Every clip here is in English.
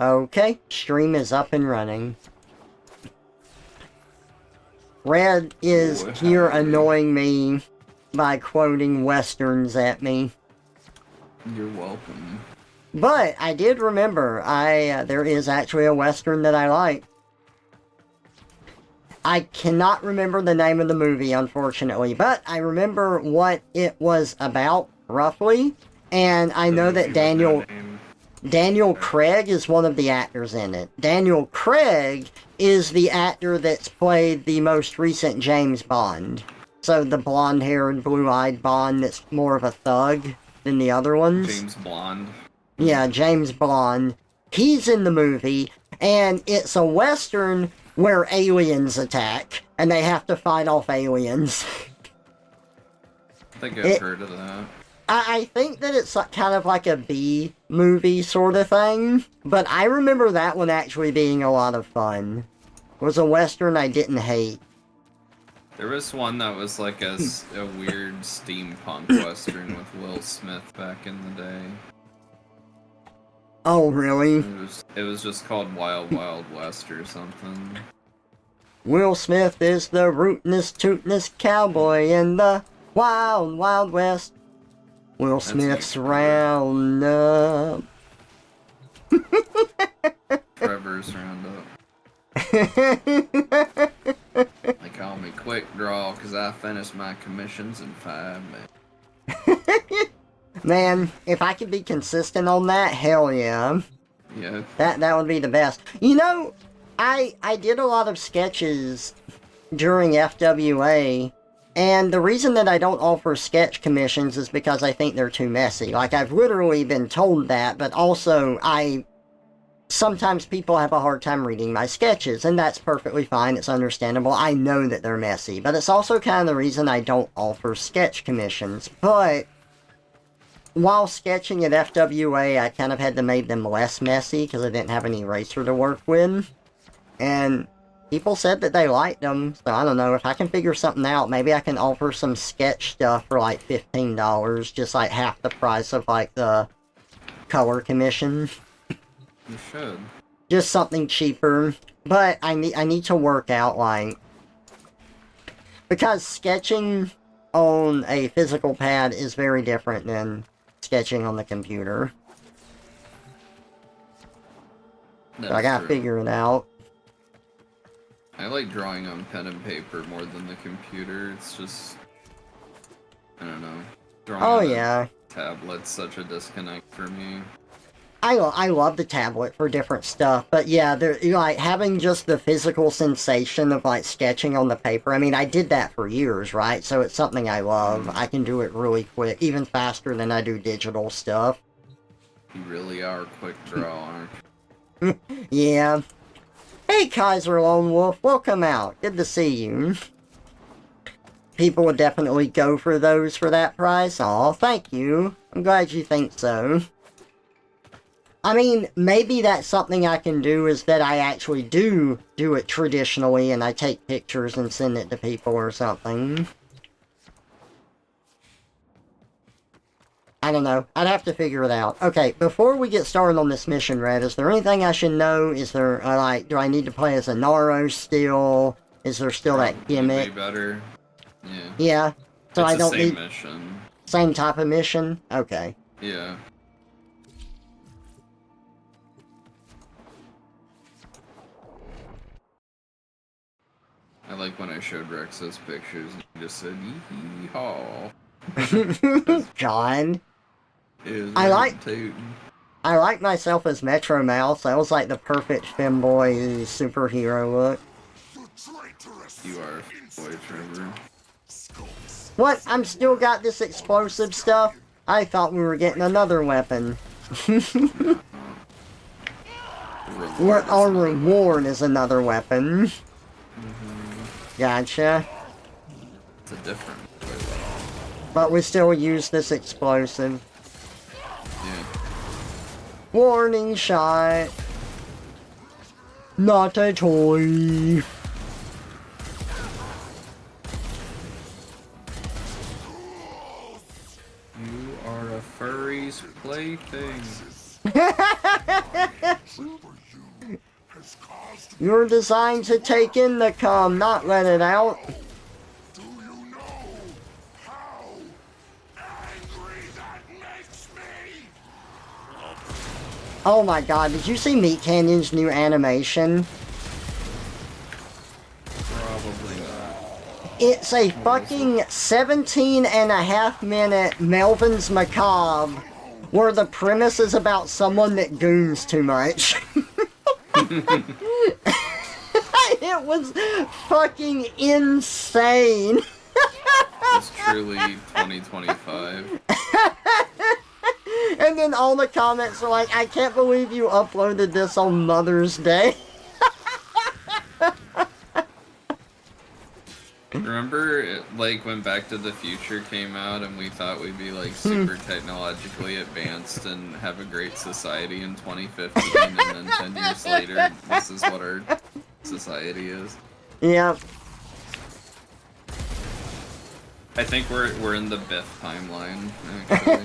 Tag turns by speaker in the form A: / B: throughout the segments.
A: Okay, stream is up and running. Red is here annoying me by quoting westerns at me.
B: You're welcome.
A: But I did remember, there is actually a western that I like. I cannot remember the name of the movie, unfortunately, but I remember what it was about, roughly, and I know that Daniel Craig is one of the actors in it. Daniel Craig is the actor that's played the most recent James Bond. So the blonde-haired, blue-eyed Bond that's more of a thug than the other ones.
B: James Blonde.
A: Yeah, James Blonde. He's in the movie, and it's a western where aliens attack, and they have to fight off aliens.
B: I think I've heard of that.
A: I think that it's kind of like a B movie sort of thing, but I remember that one actually being a lot of fun. It was a western I didn't hate.
B: There was one that was like a weird steampunk western with Will Smith back in the day.
A: Oh, really?
B: It was just called Wild Wild West or something.
A: Will Smith is the rootinest, tootinest cowboy in the Wild Wild West. Will Smith's Roundup.
B: Trevor's Roundup. They call me Quick Draw because I finished my commissions in 5 minutes.
A: Man, if I could be consistent on that, hell yeah.
B: Yeah.
A: That would be the best. You know, I did a lot of sketches during FWA, and the reason that I don't offer sketch commissions is because I think they're too messy. Like, I've literally been told that, but also sometimes people have a hard time reading my sketches, and that's perfectly fine, it's understandable. I know that they're messy, but it's also kind of the reason I don't offer sketch commissions. But while sketching at FWA, I kind of had to make them less messy because I didn't have an eraser to work with. And people said that they liked them, so I don't know, if I can figure something out, maybe I can offer some sketch stuff for like $15, just like half the price of like the color commission.
B: You should.
A: Just something cheaper, but I need to work out, like, because sketching on a physical pad is very different than sketching on the computer. So I gotta figure it out.
B: I like drawing on pen and paper more than the computer. It's just, I don't know. Drawing on a tablet's such a disconnect for me.
A: I love the tablet for different stuff, but yeah, like, having just the physical sensation of, like, sketching on the paper, I mean, I did that for years, right? So it's something I love. I can do it really quick, even faster than I do digital stuff.
B: You really are a quick draw, aren't you?
A: Yeah. Hey, Kaiser Lone Wolf, welcome out. Good to see you. People would definitely go for those for that price. Aw, thank you. I'm glad you think so. I mean, maybe that's something I can do, is that I actually do it traditionally and I take pictures and send it to people or something. I don't know. I'd have to figure it out. Okay, before we get started on this mission, Red, is there anything I should know? Is there, like, do I need to play as a Naro still? Is there still that gimmick?
B: Be better. Yeah.
A: Yeah. So
B: it's
A: I don't
B: the same
A: need...
B: mission.
A: Same type of mission? Okay.
B: Yeah. I like when I showed Rex those pictures and he just said, yee-haw.
A: John.
B: I
A: like myself as Metro Mouse. That was like the perfect femboy superhero look.
B: You are a femboy, Trevor.
A: What? I'm still got this explosive stuff? I thought we were getting another weapon. Our reward is another weapon. Gotcha.
B: It's a different way.
A: But we still use this explosive.
B: Yeah.
A: Warning shot. Not a toy. You
B: are a furry's plaything.
A: You're designed to take in the cum, not let it out.
C: Do you know how angry that makes me?
A: Oh my god, did you see Meat Canyon's new animation?
B: Probably not.
A: It's a fucking 17.5-minute Melvin's Macabre, where the premise is about someone that goons too much. It was fucking insane.
B: It's truly 2025.
A: And then all the comments are like, I can't believe you uploaded this on Mother's Day.
B: Remember, like, when Back to the Future came out and we thought we'd be, like, super technologically advanced and have a great society in 2015, and then 10 years later, this is what our society is?
A: Yeah.
B: I think we're in the Biff timeline, actually.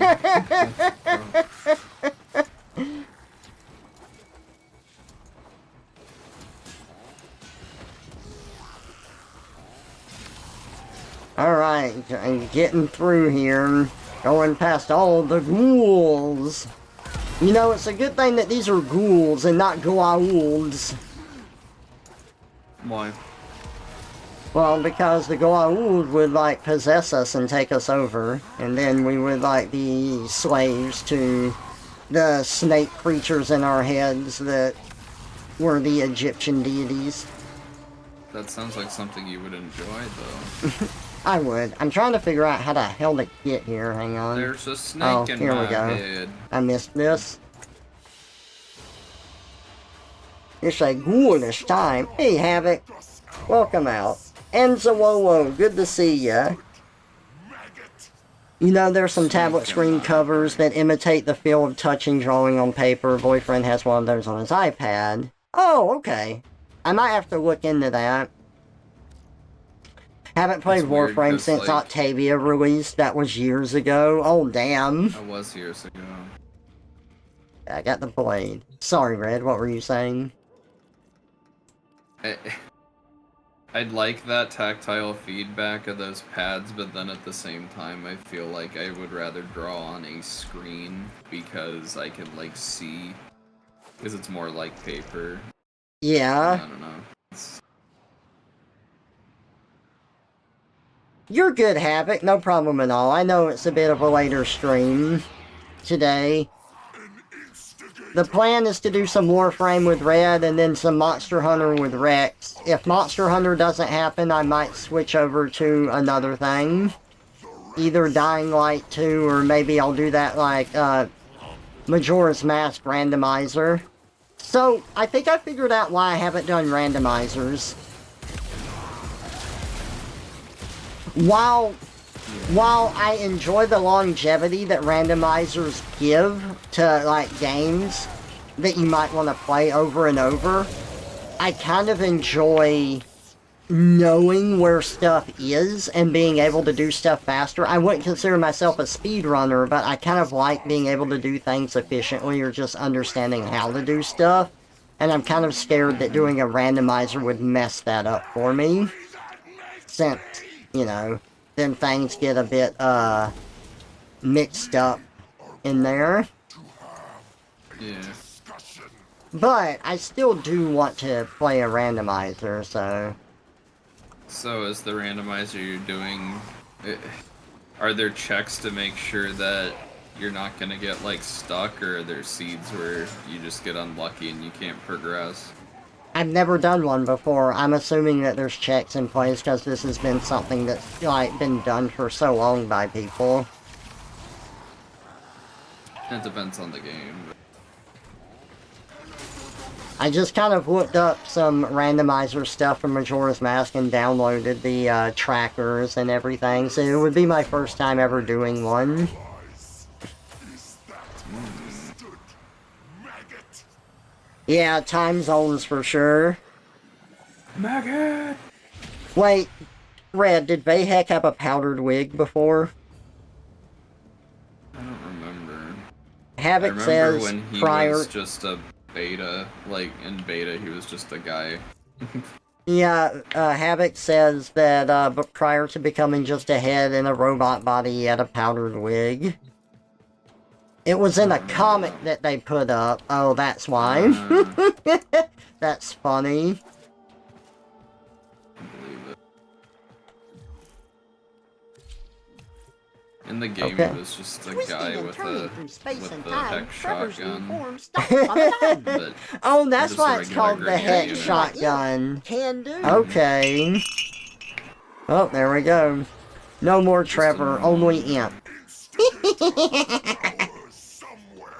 A: Alright, I'm getting through here, going past all the ghouls. You know, it's a good thing that these are ghouls and not goa'ulds.
B: Why?
A: Well, because the goa'uld would, like, possess us and take us over, and then we would, like, be slaves to the snake creatures in our heads that were the Egyptian deities.
B: That sounds like something you would enjoy, though.
A: I would. I'm trying to figure out how the hell to get here. Hang on.
B: There's a snake in
A: here
B: my
A: we go.
B: head.
A: I missed this. It's a ghoulish time. Hey, Havoc. Welcome out. Enzawowo, good to see ya. You know, there's some tablet screen covers that imitate the feel of touching drawing on paper. Boyfriend has one of those on his iPad. Oh, okay. I might have to look into that. Haven't played Warframe since
B: like,
A: Octavia released. That was years ago. Oh, damn.
B: That was years ago.
A: I got the blade. Sorry, Red, what were you saying?
B: I'd like that tactile feedback of those pads, but then at the same time, I feel like I would rather draw on a screen because I can, like, see. Because it's more like paper.
A: Yeah.
B: I don't know.
A: You're good, Havoc. No problem at all. I know it's a bit of a later stream today. The plan is to do some Warframe with Red and then some Monster Hunter with Rex. If Monster Hunter doesn't happen, I might switch over to another thing. Either Dying Light 2 or maybe I'll do that like Majora's Mask randomizer. So, I think I figured out why I haven't done randomizers. While I enjoy the longevity that randomizers give to, like, games that you might want to play over and over, I kind of enjoy knowing where stuff is and being able to do stuff faster. I wouldn't consider myself a speedrunner, but I kind of like being able to do things efficiently or just understanding how to do stuff. And I'm kind of scared that doing a randomizer would mess that up for me. Since, you know, then things get a bit, mixed up in there.
B: Yeah.
A: But I still do want to play a randomizer, so...
B: So, is the randomizer you're doing... Are there checks to make sure that you're not gonna get, like, stuck, or are there seeds where you just get unlucky and you can't progress?
A: I've never done one before. I'm assuming that there's checks in place because this has been something that's, like, been done for so long by people.
B: It depends on the game.
A: I just kind of looked up some randomizer stuff from Majora's Mask and downloaded the trackers and everything, so it would be my first time ever doing one. Yeah, time zones for sure.
B: Maggot!
A: Wait, Red, did Bayhek have a powdered wig before?
B: I don't remember.
A: Havoc
B: remember
A: says
B: when he
A: prior.
B: was just a beta, like in beta, he was just a guy.
A: Yeah, Havoc says that but prior to becoming just a head and a robot body, he had a powdered wig. It was in a comic that they put up. Oh, that's why. That's funny.
B: I believe it. In the game,
A: Okay.
B: he was just a
A: Twisting
B: guy
A: and
B: with
A: turning
B: a
A: through space and
B: the
A: time,
B: hex
A: Trevor's new
B: shotgun.
A: form stopped on a dime.
B: But
A: Oh, that's
B: just a
A: why it's
B: regular
A: called the
B: grenade
A: hex
B: unit.
A: shotgun.
D: Can do.
A: Okay. Oh, there we go. No more Trevor, only Imp.
C: Somewhere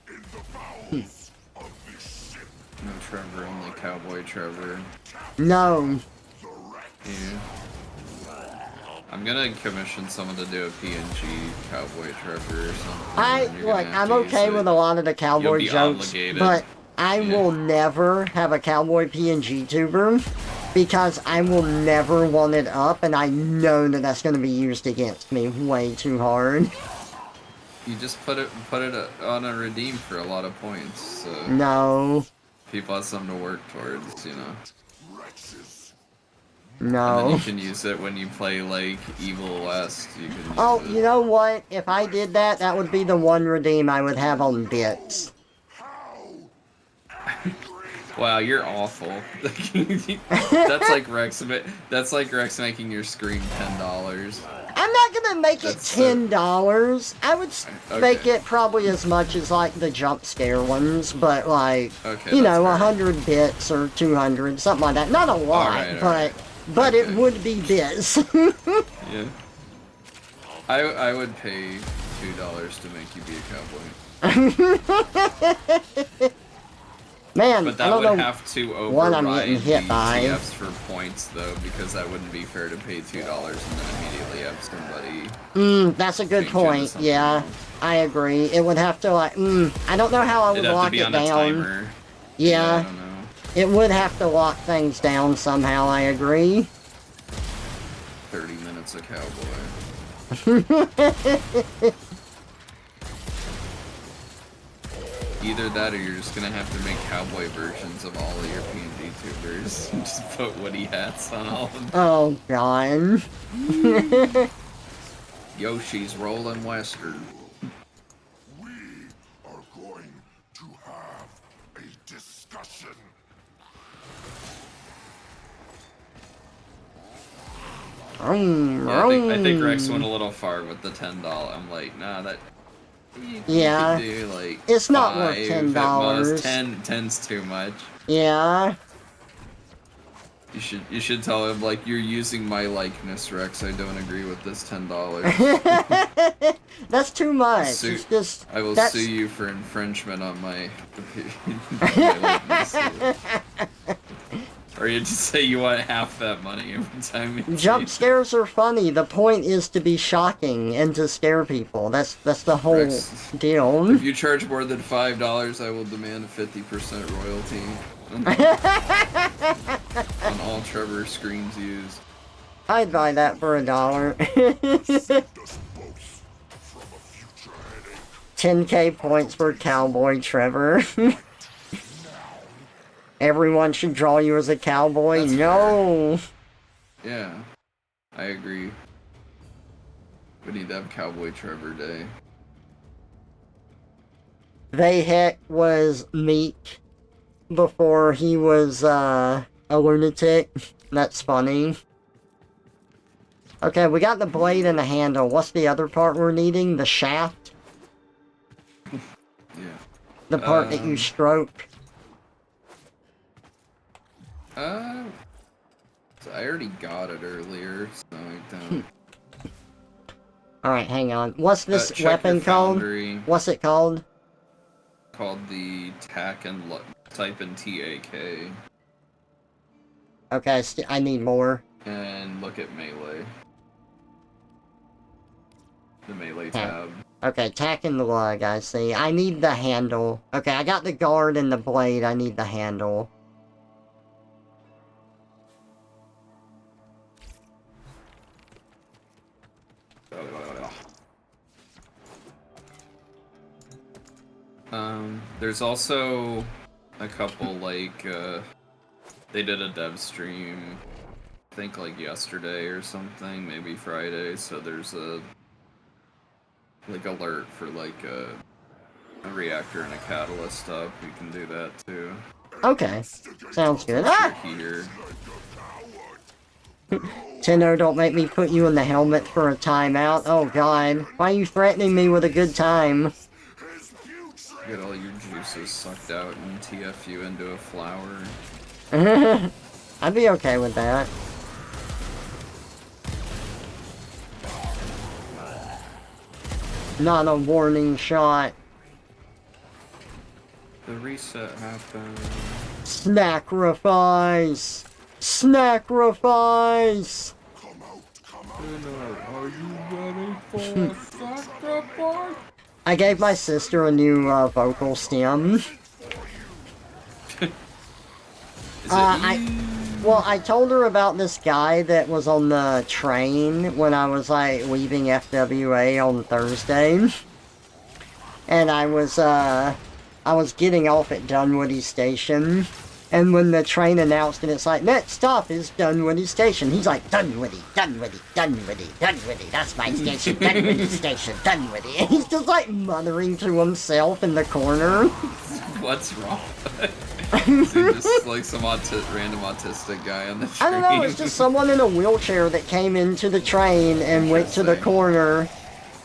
C: in the bowels of this ship.
B: No Trevor, only Cowboy Trevor.
A: No.
B: Yeah. I'm gonna commission someone to do a PNG Cowboy Trevor or something. and you're gonna have
A: I'm
B: to use
A: okay
B: it.
A: with a lot of the
B: You'll
A: cowboy
B: be
A: jokes,
B: obligated.
A: but I
B: Yeah.
A: will never have a cowboy PNG tuber because I will never want it up, and I know that that's going to be used against me way too hard.
B: You just put it on a redeem for a lot of points, so
A: No.
B: people have something to work towards, you know. And then
A: No.
B: you can use it when you play like Evil West. You can use
A: Oh,
B: it.
A: you know what? If I did that, that would be the one redeem I would have on bits.
B: Wow, you're awful. That's like Rex. That's like Rex making your screen $10.
A: I'm not gonna make it
B: That's
A: $10. I would
B: Okay.
A: make it probably as much as like the jump scare ones, but like,
B: Okay,
A: you
B: that's
A: know,
B: fair.
A: 100 bits or 200, something like that. Not a lot,
B: Alright.
A: but it
B: Okay.
A: would be bits.
B: Yeah. I would pay $2 to make you be a cowboy.
A: Man,
B: But
A: I
B: that
A: don't
B: would
A: know
B: have to
A: what I'm
B: override
A: getting hit
B: the
A: by.
B: TFs for points, though, because that wouldn't be fair to pay $2 and then immediately have somebody.
A: That's a good
B: change into
A: point.
B: something
A: Yeah,
B: else.
A: I agree. It would have to like, I don't know how I would
B: It'd have to
A: lock
B: be
A: it
B: on a
A: down.
B: timer. I
A: Yeah,
B: don't know.
A: it would have to lock things down somehow. I agree.
B: 30 minutes of cowboy. Either that or you're just gonna have to make cowboy versions of all of your PNG tubers. Just put Woody hats on all of them.
A: Oh God.
B: Yoshi's rolling western.
C: We are going to have a discussion.
B: Yeah, I think Rex went a little far with the $10. I'm like, nah, that. You
A: Yeah.
B: could do like
A: It's not worth
B: $5
A: $10.
B: at most. 10's too much.
A: Yeah.
B: You should tell him like you're using my likeness, Rex. I don't agree with this $10.
A: That's too much.
B: Sue-
A: It's just
B: I will
A: that's...
B: sue you for infringement on my, my likeness. Or you just say you want half that money every time you
A: Jump scares are funny. The point is to be shocking and to scare people. That's the whole
B: Rex,
A: deal.
B: If you charge more than $5, I will demand a 50% royalty on all Trevor screens used.
A: I'd buy that for $1.
C: Us both from a future headache.
A: 10k points for Cowboy Trevor. Everyone should draw you as a cowboy.
B: That's
A: No.
B: Yeah, I agree. We need to have Cowboy Trevor Day.
A: Vahek was meek before he was a lunatic. That's funny. Okay, we got the blade and the handle. What's the other part we're needing? The shaft?
B: Yeah.
A: The part that you stroke?
B: So I already got it earlier, so I don't.
A: Alright, hang on. What's this
B: Check
A: weapon
B: your
A: called?
B: foundry.
A: What's it called?
B: Called the TAC and type in TAK
A: Okay, I need more.
B: and look at melee. The melee tab.
A: Okay, tack and the lug, I see. I need the handle. Okay, I got the guard and the blade. I need the handle.
B: There's also a couple, like, they did a dev stream, I think, like, yesterday or something, maybe Friday, so there's a, like, alert for, like, a reactor and a catalyst up. You can do that, too.
A: Okay. Sounds good.
B: If
A: Ah!
B: you're here.
A: Tenno, don't make me put you in the helmet for a timeout. Oh god. Why are you threatening me with a good time?
B: Get all your juices sucked out and TF you into a flower.
A: I'd be okay with that. Not a warning shot.
B: The reset happened.
A: Sacrifice! Sacrifice!
B: Are you ready for a sacrifice?
A: I gave my sister a new vocal stem. Well, I told her about this guy that was on the train when I was, like, leaving FWA on Thursday. And I was getting off at Dunwoody Station. And when the train announced it, it's like, next stop is Dunwoody Station. He's like, Dunwoody, Dunwoody, Dunwoody, Dunwoody, that's my station, Dunwoody Station, Dunwoody. And he's just, like, muttering to himself in the corner.
B: What's wrong? Is he just like some random autistic guy on the train?
A: I don't know, it's just someone in a wheelchair that came into the train and went to the corner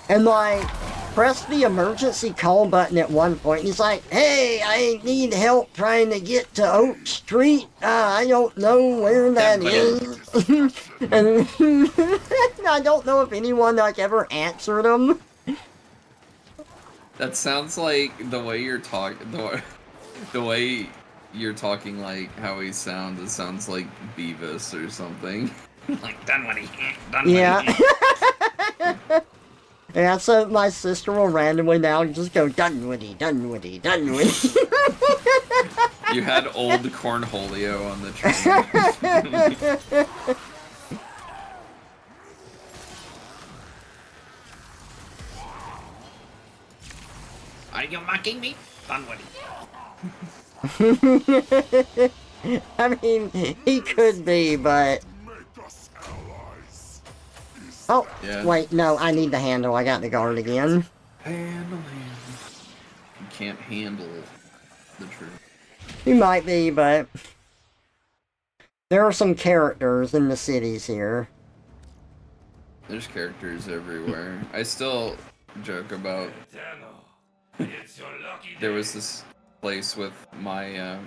A: and, like, pressed the emergency call button at one point. He's like, hey, I need help trying to get to Oak Street. I don't know where that is. And I don't know if anyone, like, ever answered him.
B: That sounds like the way you're talking, the way you're talking, like how he sounds, it sounds like Beavis or something. Like, Dunwoody, Dunwoody.
A: Yeah. Yeah, so my sister will randomly now just go, Dunwoody, Dunwoody, Dunwoody.
B: You had old Cornholio on the train. Are you mocking me? Dunwoody.
A: I mean, he could be, but... Oh, yeah. Wait, no, I need the handle. I got the guard again.
B: Handle. You can't handle the truth.
A: He might be, but... There are some characters in the cities here.
B: There's characters everywhere. I still joke about... There was this place with my,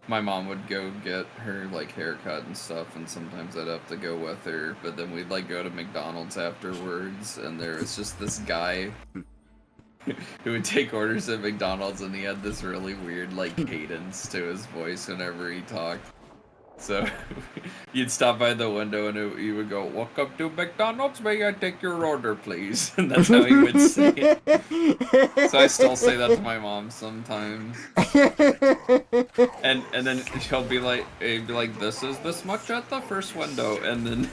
B: my mom would go get her, like, haircut and stuff, and sometimes I'd have to go with her, but then we'd, like, go to McDonald's afterwards, and there was just this guy who would take orders at McDonald's, and he had this really weird, like, cadence to his voice whenever he talked. So, you'd stop by the window and he would go, "Welcome to McDonald's, may I take your order, please?" And that's how he would say it. So I still say that to my mom sometimes. And then he'd be like, "This is this much at the first window," and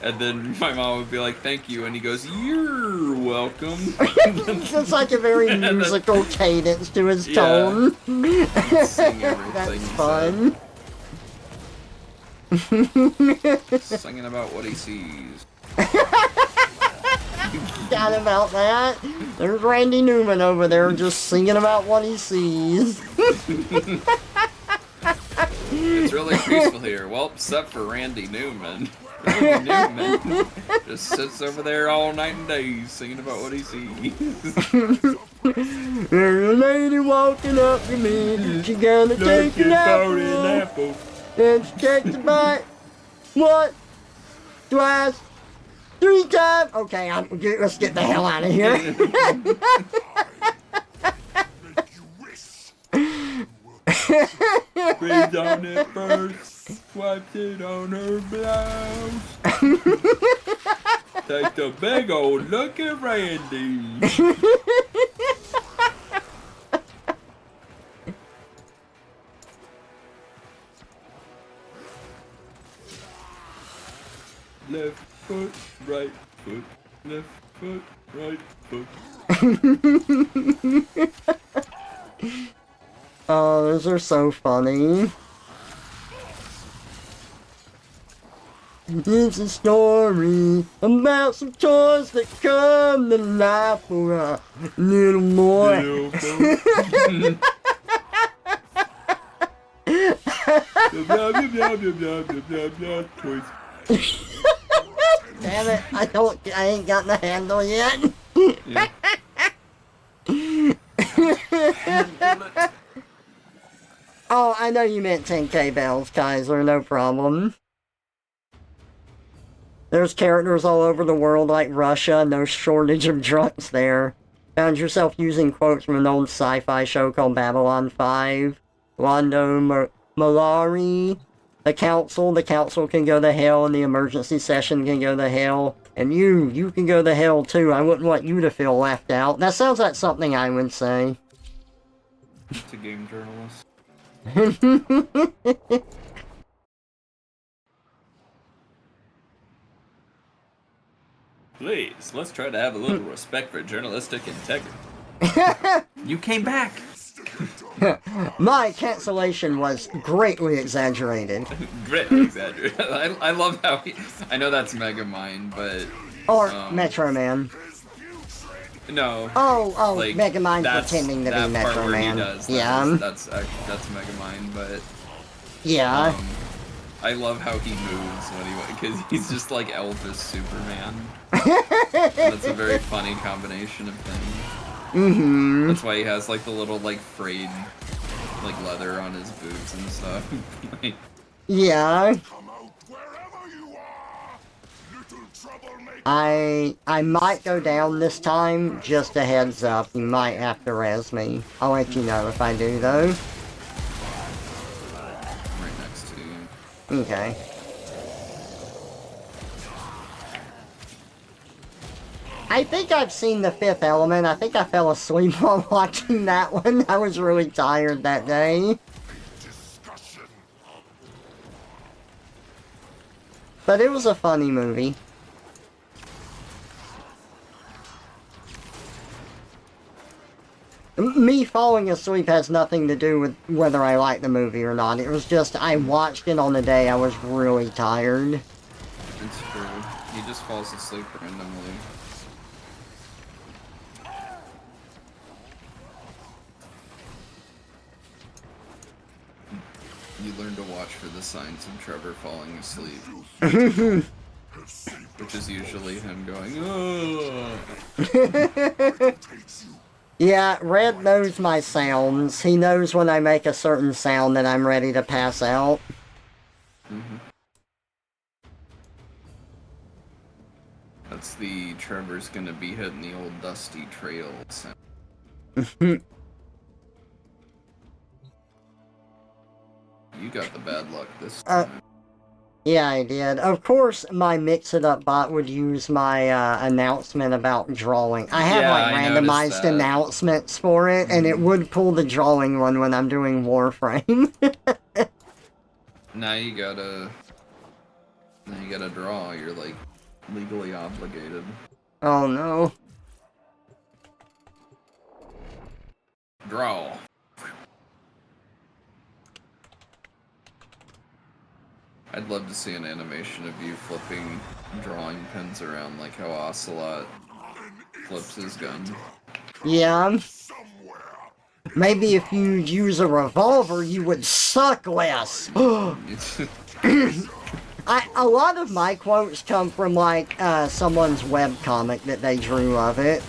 B: then my mom would be like, "Thank you," and he goes, "You're welcome."
A: It's like a very musical cadence to his tone.
B: Sing everything.
A: That's fun.
B: Singing about what he sees.
A: Forgot about that. There's Randy Newman over there just singing about what he sees.
B: It's really peaceful here. Well, except for Randy Newman. Randy Newman just sits over there all night and day singing about what he sees.
A: There's a lady walking up to me. She gonna take an apple. And she takes a bite. Once, twice, 3 times. Okay, let's get the hell out of here.
B: Breathed on it first, wiped it on her blouse. Take the big old look at Randy. Left foot, right foot, left foot, right foot.
A: Oh, those are so funny. It's a story about some toys that come to life for a little more. Damn it, I ain't got the handle yet.
B: Yeah.
A: Oh, I know you meant 10k bells, Kaiser, no problem. There's characters all over the world like Russia, no shortage of drunks there. Found yourself using quotes from an old sci-fi show called Babylon 5. Londo Malari. The council can go to hell, and the emergency session can go to hell. And you can go to hell too. I wouldn't want you to feel left out. That sounds like something I would say.
B: It's a game journalist. Please, let's try to have a little respect for journalistic integrity. You came back!
A: My cancellation was greatly exaggerated.
B: Greatly exaggerated. I love how I know that's Megamind, but...
A: Or Metro Man.
B: No.
A: Oh,
B: like,
A: Megamind pretending to be Metro Man. Yeah.
B: That's Megamind, but...
A: Yeah.
B: I love how he moves when because he's just like Elvis Superman. That's a very funny combination of things.
A: Mm-hmm.
B: That's why he has like the little like frayed like leather on his boots and stuff. Like,
A: yeah.
C: Come out wherever you are, little troublemaker.
A: I might go down this time, just a heads up. You might have to res me. I'll let you know if I do though.
B: right next to you.
A: Okay. I think I've seen The Fifth Element. I think I fell asleep while watching that one. I was really tired that day.
C: Discussion.
A: But it was a funny movie. Me falling asleep has nothing to do with whether I like the movie or not. It was just, I watched it on the day I was really tired.
B: It's true. He just falls asleep randomly. You learn to watch for the signs of Trevor falling asleep. Which is usually him going, oh.
A: Yeah, Red knows my sounds. He knows when I make a certain sound that I'm ready to pass out.
B: That's the Trevor's gonna be hitting the old dusty trail sound. You got the bad luck this time.
A: Yeah, I did. Of course, my Mix-It-Up bot would use my announcement about drawing. I have, like, randomized announcements for it, and it would pull the drawing one when I'm doing Warframe.
B: Now you gotta draw. You're, like, legally obligated.
A: Oh, no.
B: Draw. I'd love to see an animation of you flipping drawing pins around like how Ocelot flips his gun.
A: Yeah. Maybe if you'd use a revolver, you would suck less. A lot of my quotes come from, like, someone's webcomic that they drew of it.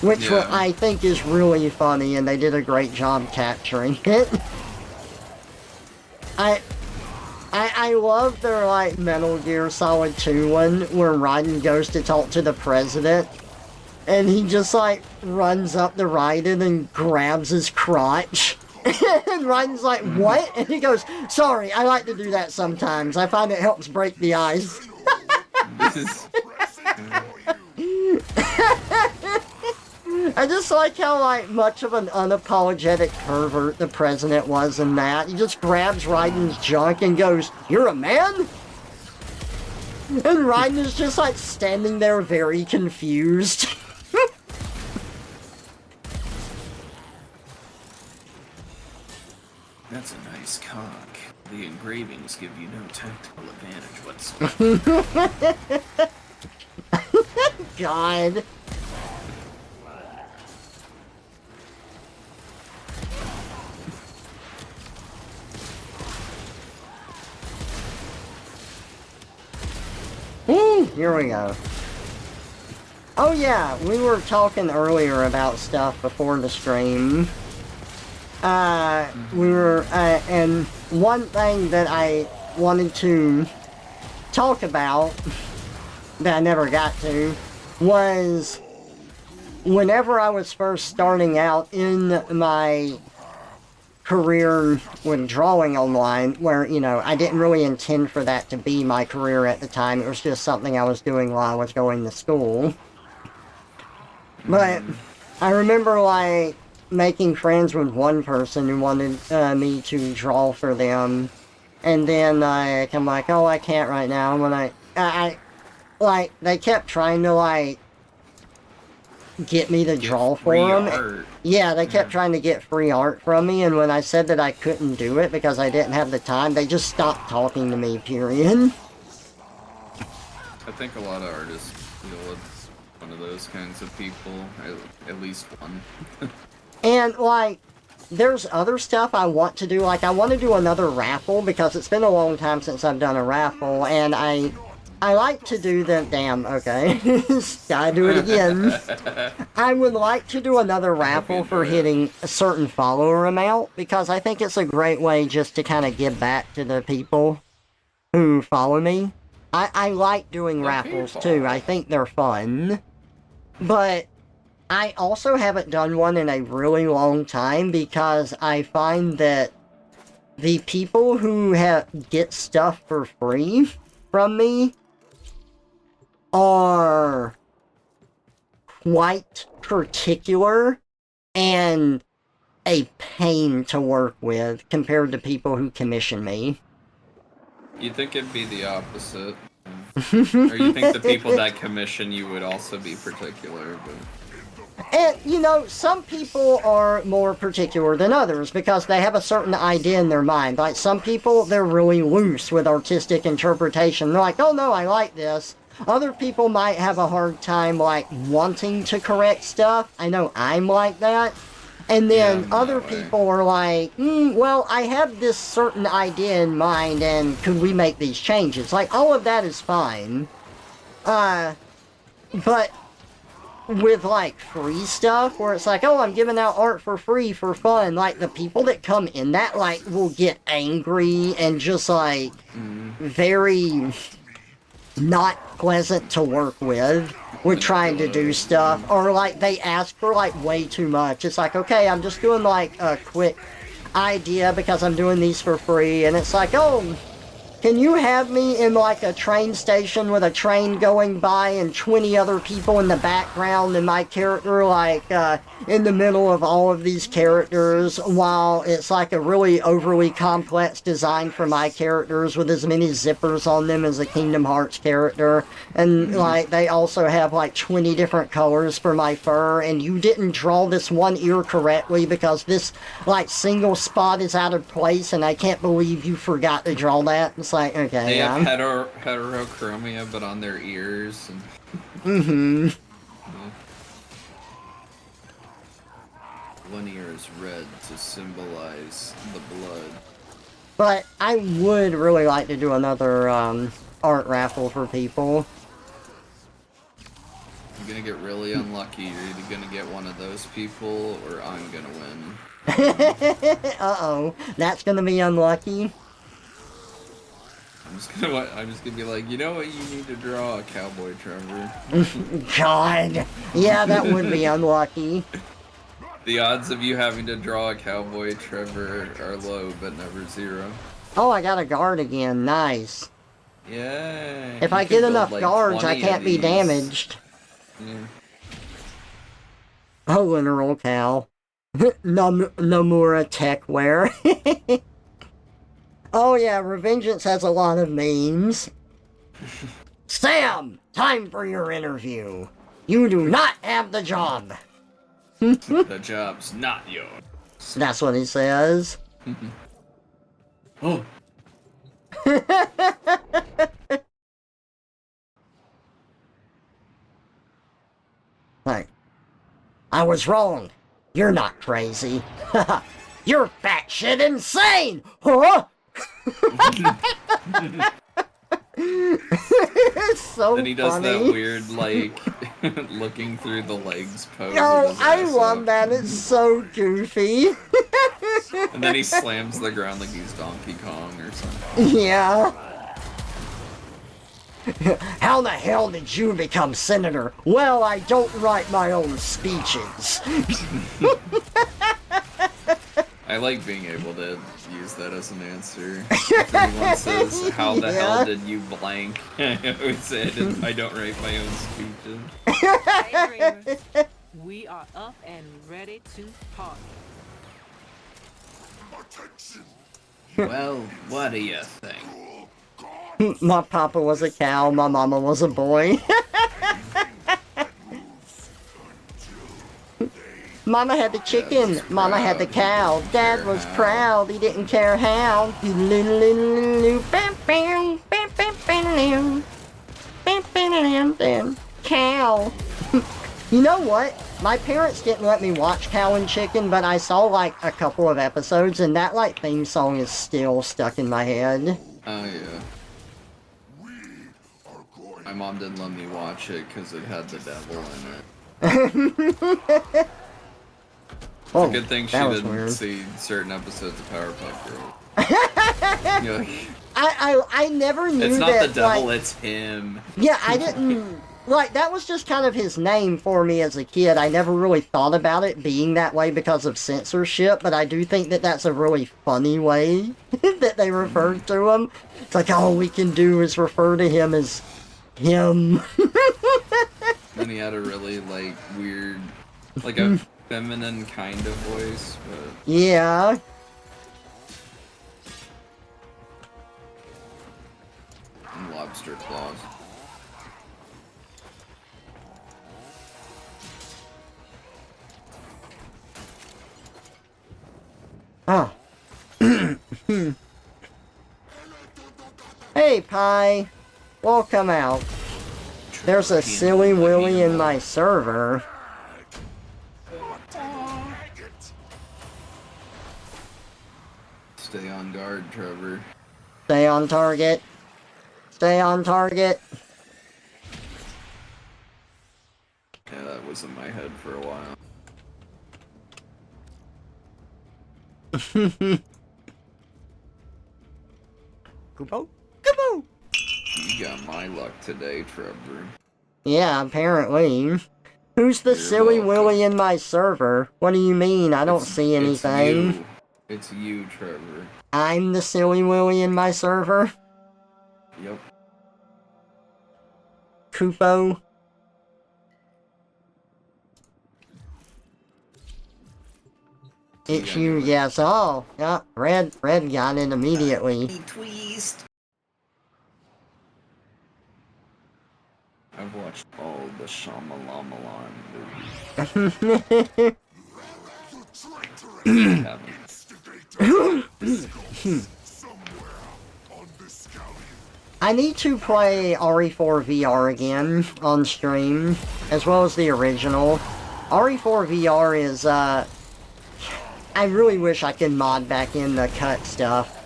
A: Which I think is really funny, and they did a great job capturing it. I love their, like, Metal Gear Solid 2 one, where Raiden goes to talk to the president, and he just, like, runs up to Raiden and grabs his crotch. And Raiden's like, what? And he goes, sorry, I like to do that sometimes. I find it helps break the ice. I just like how, like, much of an unapologetic pervert the president was in that. He just grabs Raiden's junk and goes, you're a man? And Raiden is just, like, standing there very confused.
B: That's a nice cock. The engravings give you no tactical advantage whatsoever.
A: God. Here we go. Oh yeah, we were talking earlier about stuff before the stream. And one thing that I wanted to talk about that I never got to was whenever I was first starting out in my career with drawing online, where, you know, I didn't really intend for that to be my career at the time. It was just something I was doing while I was going to school. But I remember, like, making friends with one person who wanted me to draw for them. And then I'm like, oh, I can't right now. When I like, they kept trying to, like, get me to draw for them.
B: Art.
A: Yeah, they kept trying to get free art from me, and when I said that I couldn't do it because I didn't have the time, they just stopped talking to me, period.
B: I think a lot of artists deal with one of those kinds of people, at least one.
A: And, like, there's other stuff I want to do. Like, I want to do another raffle, because it's been a long time since I've done a raffle, and I like to do the... Damn, okay. Gotta do it again. I would like to do another raffle for hitting a certain follower amount, because I think it's a great way just to kind of give back to the people who follow me. I like doing raffles, too. I think they're fun. But I also haven't done one in a really long time, because I find that the people who get stuff for free from me are quite particular and a pain to work with compared to people who commission me.
B: You'd think it'd be the opposite. Or you think the people that commission you would also be particular, but...
A: And, you know, some people are more particular than others because they have a certain idea in their mind. Like, some people, they're really loose with artistic interpretation. They're like, oh no, I like this. Other people might have a hard time, like, wanting to correct stuff. I know I'm like that. And then other people are like, well, I have this certain idea in mind, and could we make these changes? Like, all of that is fine. But with, like, free stuff, where it's like, oh, I'm giving out art for free for fun, like, the people that come in that, like, will get angry and just, like, very not pleasant to work with trying to do stuff, or like they ask for like way too much. It's like, okay, I'm just doing like a quick idea because I'm doing these for free, and it's like, oh, can you have me in like a train station with a train going by and 20 other people in the background and my character like in the middle of all of these characters, while it's like a really overly complex design for my characters with as many zippers on them as a Kingdom Hearts character, and like they also have like 20 different colors for my fur, and you didn't draw this one ear correctly because this like single spot is out of place, and I can't believe you forgot to draw that. It's like, okay,
B: they have heterochromia, but on their ears. And... One ear is red to symbolize the blood.
A: But I would really like to do another art raffle for people.
B: You're gonna get really unlucky. You're either gonna get one of those people, or I'm gonna win.
A: Uh-oh, that's gonna be unlucky.
B: I'm just gonna be like, you know what, you need to draw a cowboy, Trevor.
A: God, yeah, that would be unlucky.
B: The odds of you having to draw a cowboy, Trevor, are low, but never zero.
A: Oh, I got a guard again, nice.
B: Yeah.
A: If I get enough guards, I can't be damaged.
B: Yeah.
A: Oh, literal cow. Nomura Techwear. Oh yeah, Revengeance has a lot of memes. Sam, time for your interview. You do not have the job.
B: The job's not yours.
A: That's what he says.
B: Oh.
A: Like, I was wrong. You're not crazy. You're fat shit insane! Huh? It's so
B: Then he does
A: funny.
B: that weird, like, looking through the legs pose. with
A: Oh,
B: his
A: I
B: ass
A: love
B: up.
A: that. It's so goofy.
B: And then he slams the ground like he's Donkey Kong or something.
A: Yeah. How the hell did you become senator? Well, I don't write my own speeches.
B: I like being able to use that as an answer. If anyone says, how the hell did you blank? I always say I don't write my own speeches.
D: Hey, dreamers. We are up and ready to party.
C: Attention!
B: Well, what do you think?
A: My papa was a cow, my mama was a boy. Mama had the chicken, mama had the cow. Dad was proud, he didn't care how. Cow. You know what? My parents didn't let me watch Cow and Chicken, but I saw like a couple of episodes, and that like theme song is still stuck in my head.
B: Oh, yeah. My mom didn't let me watch it because it had the devil in it.
A: Oh,
B: It's a good thing she
A: that was
B: didn't
A: weird.
B: see certain episodes of Powerpuff Girls. You're like,
A: I never knew
B: it's not
A: that,
B: the devil,
A: like,
B: it's him.
A: yeah, I didn't, like, that was just kind of his name for me as a kid. I never really thought about it being that way because of censorship, but I do think that that's a really funny way that they referred to him. It's like, all we can do is refer to him as him.
B: And he had a really, like, weird, like a feminine kind of voice, but...
A: Yeah.
B: And lobster claws.
A: Oh. Hey, Pie. Welcome out. There's a silly willy in my server.
B: Stay on guard, Trevor.
A: Stay on target. Stay on target.
B: Yeah, that was in my head for a while.
A: Kubo? Kubo!
B: You got my luck today, Trevor.
A: Yeah, apparently. Who's the
B: You're
A: silly
B: welcome.
A: willy in my server? What do you mean? I don't see anything.
B: It's you, Trevor.
A: I'm the silly willy in my server?
B: Yep.
A: Kupo? It's you, yes. Oh, yeah, Red got it immediately.
B: Tweezed. I've watched all the Shyamalamalan movies. I haven't.
A: I need to play RE4 VR again on stream, as well as the original. RE4 VR is, I really wish I could mod back in the cut stuff.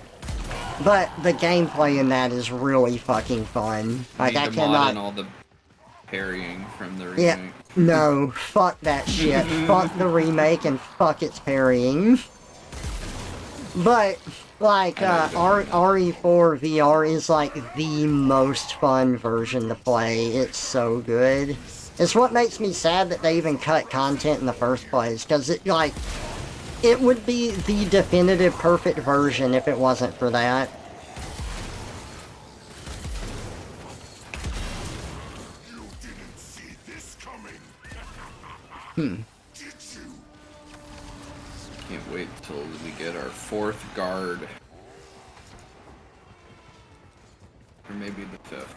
A: But the gameplay in that is really fucking fun. Like, I
B: Need to mod
A: cannot...
B: in all the parrying from the remake.
A: Yeah, no, fuck that shit. Fuck the remake and fuck its parrying. But, like, RE4 VR is, like, the most fun version to play. It's so good. It's what makes me sad that they even cut content in the first place, because it, like, it would be the definitive perfect version if it wasn't for that.
C: You didn't see this coming.
A: Hmm.
C: Did you?
B: Can't wait till we get our 4th guard. Or maybe the 5th.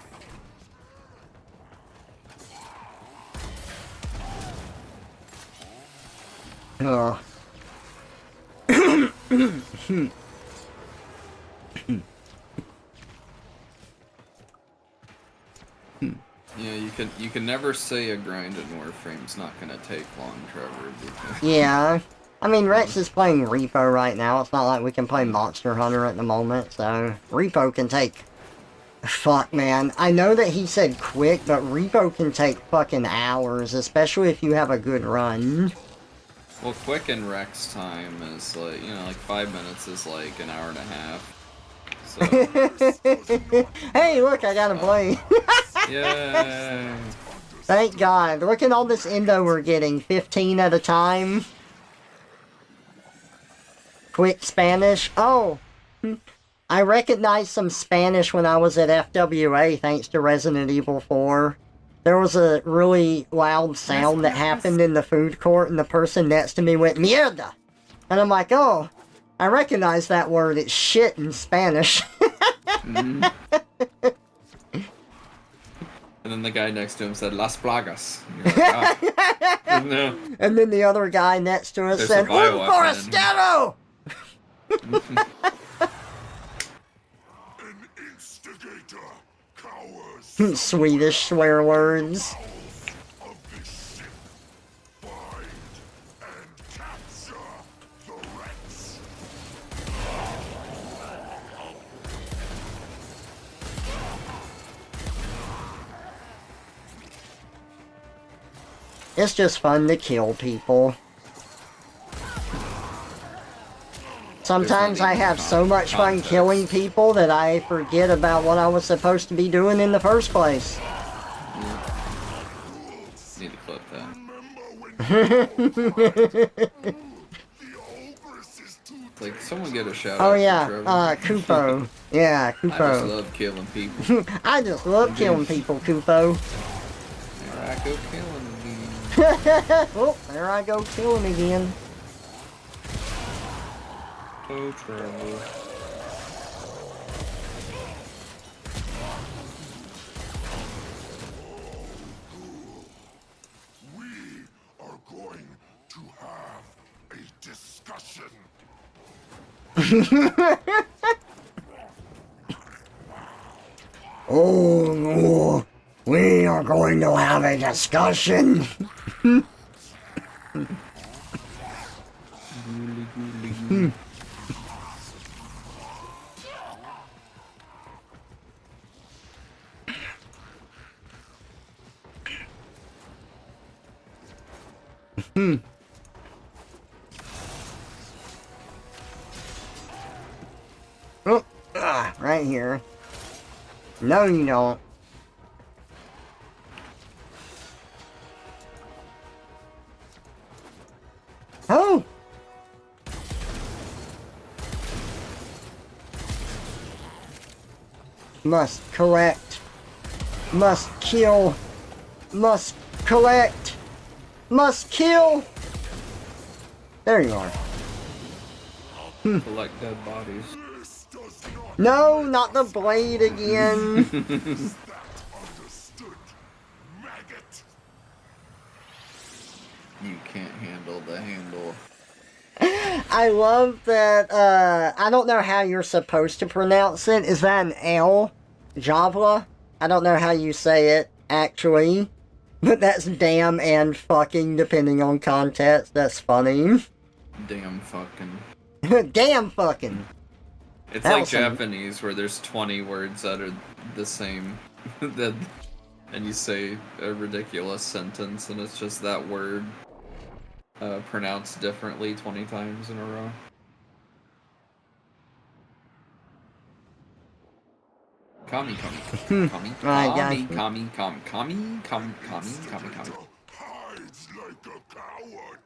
A: Oh.
B: Yeah, you can never say a grind in Warframe's not gonna take long, Trevor. Because...
A: Yeah. I mean, Rex is playing Repo right now. It's not like we can play Monster Hunter at the moment, so Repo can take... Fuck, man. I know that he said quick, but Repo can take fucking hours, especially if you have a good run.
B: Well, quick in Rex time is like, you know, like 5 minutes is like an hour and a half. So...
A: Hey, look, I got a blade.
B: Yay!
A: Thank God. Look at all this endo we're getting. 15 at a time. Quick Spanish. Oh! I recognized some Spanish when I was at FWA thanks to Resident Evil 4. There was a really loud sound that happened in the food court and the person next to me went, Mierda! And I'm like, oh, I recognize that word. It's shit in Spanish.
B: Mm-hmm. And then the guy next to him said, Las Plagas. And you're like, ah. No.
A: And then the other guy next to us
B: There's
A: said,
B: a bioweapon
A: Forastero!
C: An instigator cowers
A: Swedish swear words.
C: of this ship. Find and capture the Rex.
A: It's just fun to kill people. Sometimes I have so much fun killing people that I forget about what I was supposed to be doing in the first place.
B: Need to clip that. Like, someone get a shout out.
A: Oh yeah,
B: Trevor.
A: Kupo. Yeah,
B: I just
A: Kupo.
B: love killing people.
A: I just love killing people, Kupo.
B: There I go killing again.
A: Oh, there I go killing again.
B: Oh, Trevor.
C: We are going to have a discussion.
A: Oh no, we are going to have a discussion. Oh, right here. No, you don't. Oh! Must collect. Must kill. Must collect. Must kill. There you are.
B: Collect dead bodies.
C: This does not
A: No, not the blade again.
C: is that understood, maggot.
B: You can't handle the handle.
A: I love that, I don't know how you're supposed to pronounce it. Is that an L? Javla? I don't know how you say it, actually. But that's damn and fucking, depending on context. That's funny.
B: Damn fucking.
A: Damn fucking.
B: It's
A: That
B: like
A: was some-
B: Japanese where there's 20 words that are the same. And you say a ridiculous sentence and it's just that word pronounced differently 20 times in a row. Kami, kami, kami,
A: I
B: kami,
A: got
B: kami, kami, kami, kami, kami, kami, kami.
C: Hides like a coward.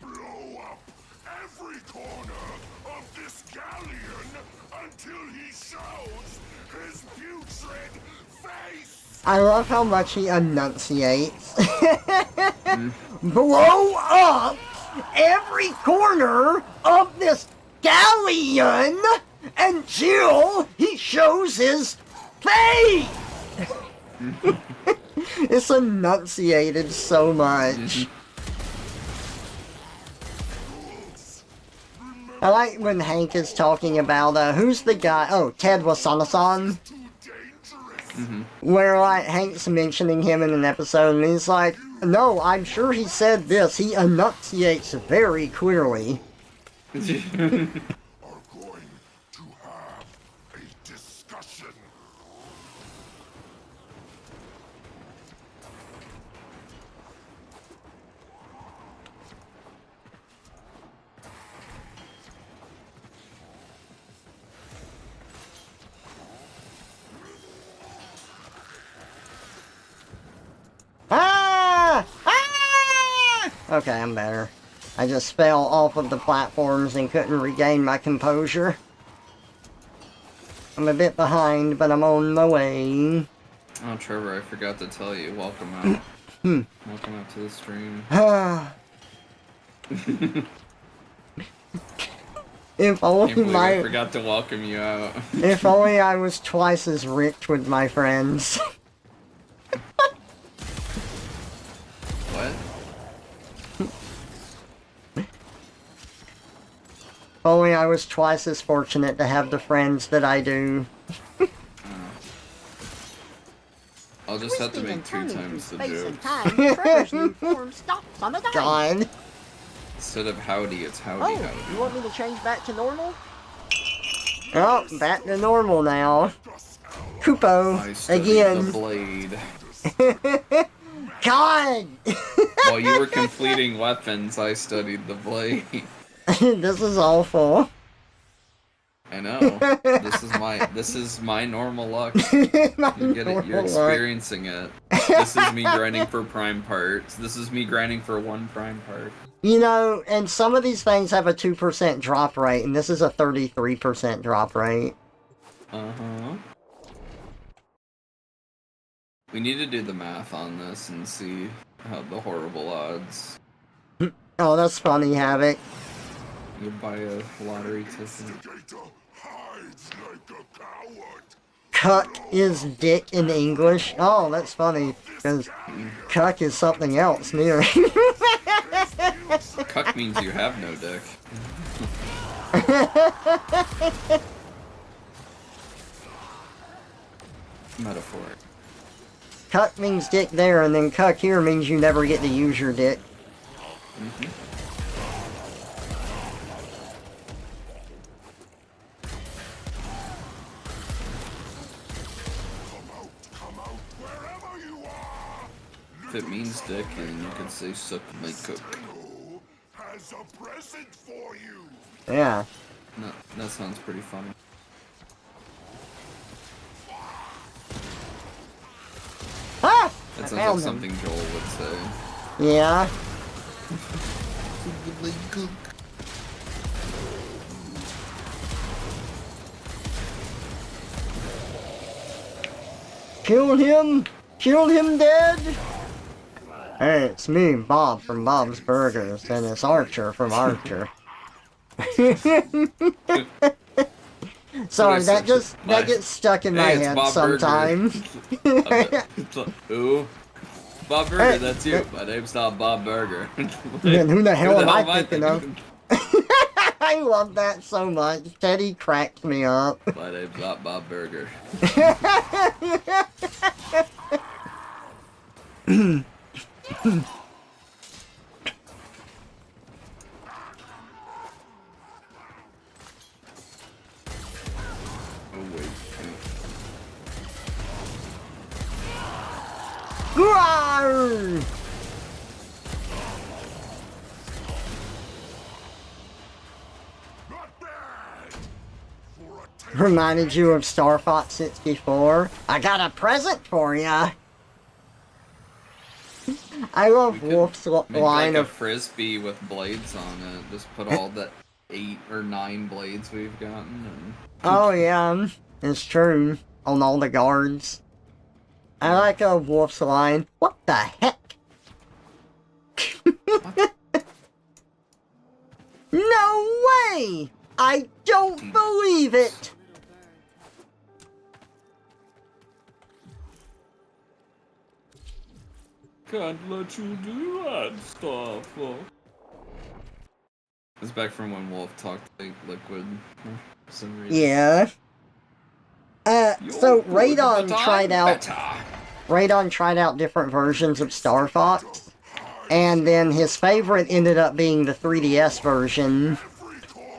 C: Blow up every corner of this galleon until he shows his putrid face.
A: I love how much he enunciates. Blow up every corner of this galleon until he shows his face! It's enunciated so much. I like when Hank is talking about, who's the guy? Oh, Ted Wasanasan.
C: Too dangerous.
B: Mm-hmm.
A: Where, like, Hank's mentioning him in an episode, and he's like, no, I'm sure he said this. He enunciates very clearly.
C: Are going to have a discussion.
A: Ah! Ah! Okay, I'm better. I just fell off of the platforms and couldn't regain my composure. I'm a bit behind, but I'm on my way.
B: Oh, Trevor, I forgot to tell you. Welcome out. Welcome out to the stream.
A: If
B: Can't
A: only
B: believe I forgot to welcome you out.
A: if only I was twice as rich with my friends.
B: What?
A: If only I was twice as fortunate to have the friends that I do.
B: I'll just have to make 2 times the joke.
E: Trevor's new form stops on a dime.
A: God.
B: Instead of howdy, it's howdy
E: Oh,
B: howdy.
E: you want me to change back to normal?
A: Oh, back to normal now. Kupo,
B: I studied
A: again.
B: the blade.
A: God!
B: While you were completing weapons, I studied the blade.
A: This is awful.
B: I know. This is my normal luck. You get it. You're experiencing it. This is me grinding for prime parts. This is me grinding for 1 prime part.
A: You know, and some of these things have a 2% drop rate, and this is a 33% drop rate.
B: Uh-huh. We need to do the math on this and see how the horrible odds.
A: Oh, that's funny, Havoc.
B: You buy a lottery ticket.
C: Instigator hides like a coward.
A: Cuck is dick in English. Oh, that's funny, because cuck is something else near.
B: Cuck means you have no dick. Metaphor.
A: Cuck means dick there, and then cuck here means you never get to use your dick.
B: Mm-hmm.
C: Come out wherever you are.
B: If it means dick, then you can say suck my cook.
C: Who has a present for you?
A: Yeah.
B: No, that sounds pretty funny.
A: Ah!
B: That
A: I
B: sounds like
A: found him.
B: something Joel would say.
A: Yeah. Kill him! Kill him dead! Hey, it's me, Bob from Bob's Burgers, and it's Archer from Archer. Sorry, that gets stuck in my
B: Hey, it's
A: head
B: Bob Burger.
A: sometimes.
B: Ooh. Bob Burger,
A: Hey.
B: that's you. My name's not Bob Burger.
A: Man, who the hell am I thinking of?
B: thinking?
A: I love that so much. Teddy cracked me up.
B: My name's not Bob Burger. Oh wait.
A: Rawr!
C: Not bad. For a taste
A: Reminded you of Star Fox 64. I got a present for ya. I love Wolf's
B: Make
A: line
B: like a
A: of
B: frisbee with blades on it. Just put all the 8 or 9 blades we've gotten and
A: oh yeah, it's true. On all the guards. I like a Wolf's line. What the heck? No way! I don't believe it!
B: can't let you do that stuff. It's back from when Wolf talked like Liquid for some reason.
A: Yeah. So
B: You're good,
A: Radon
B: but
A: tried
B: I'm
A: out
B: better.
A: Radon tried out different versions of Star Fox, and then his favorite ended up being the 3DS version,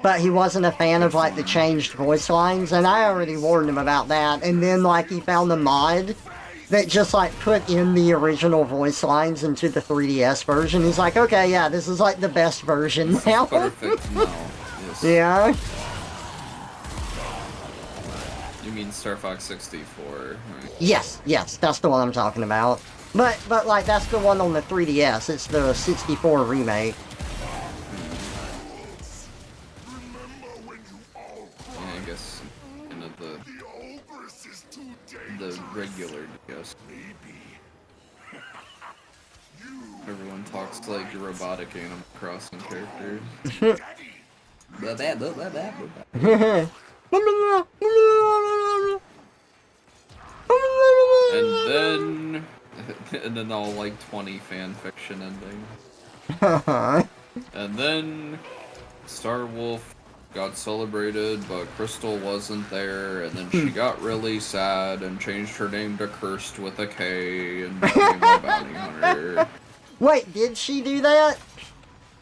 A: but he wasn't a fan of, like, the changed voice lines, and I already warned him about that, and then, like, he found a mod that just, like, put in the original voice lines into the 3DS version. He's like, okay, yeah, this is, like, the best version now.
B: Perfect now. Yes.
A: Yeah.
B: You mean Star Fox 64, right?
A: Yes, that's the one I'm talking about. But, like, that's the one on the 3DS. It's the 64 remake.
B: Yeah, I guess the regular DS. Everyone talks like robotic Animal Crossing characters. and then all like 20 fan fiction endings. And then Star Wolf got celebrated, but Crystal wasn't there, and then she got really sad and changed her name to Cursed with a K and became a bounty hunter.
A: Wait, did she do that?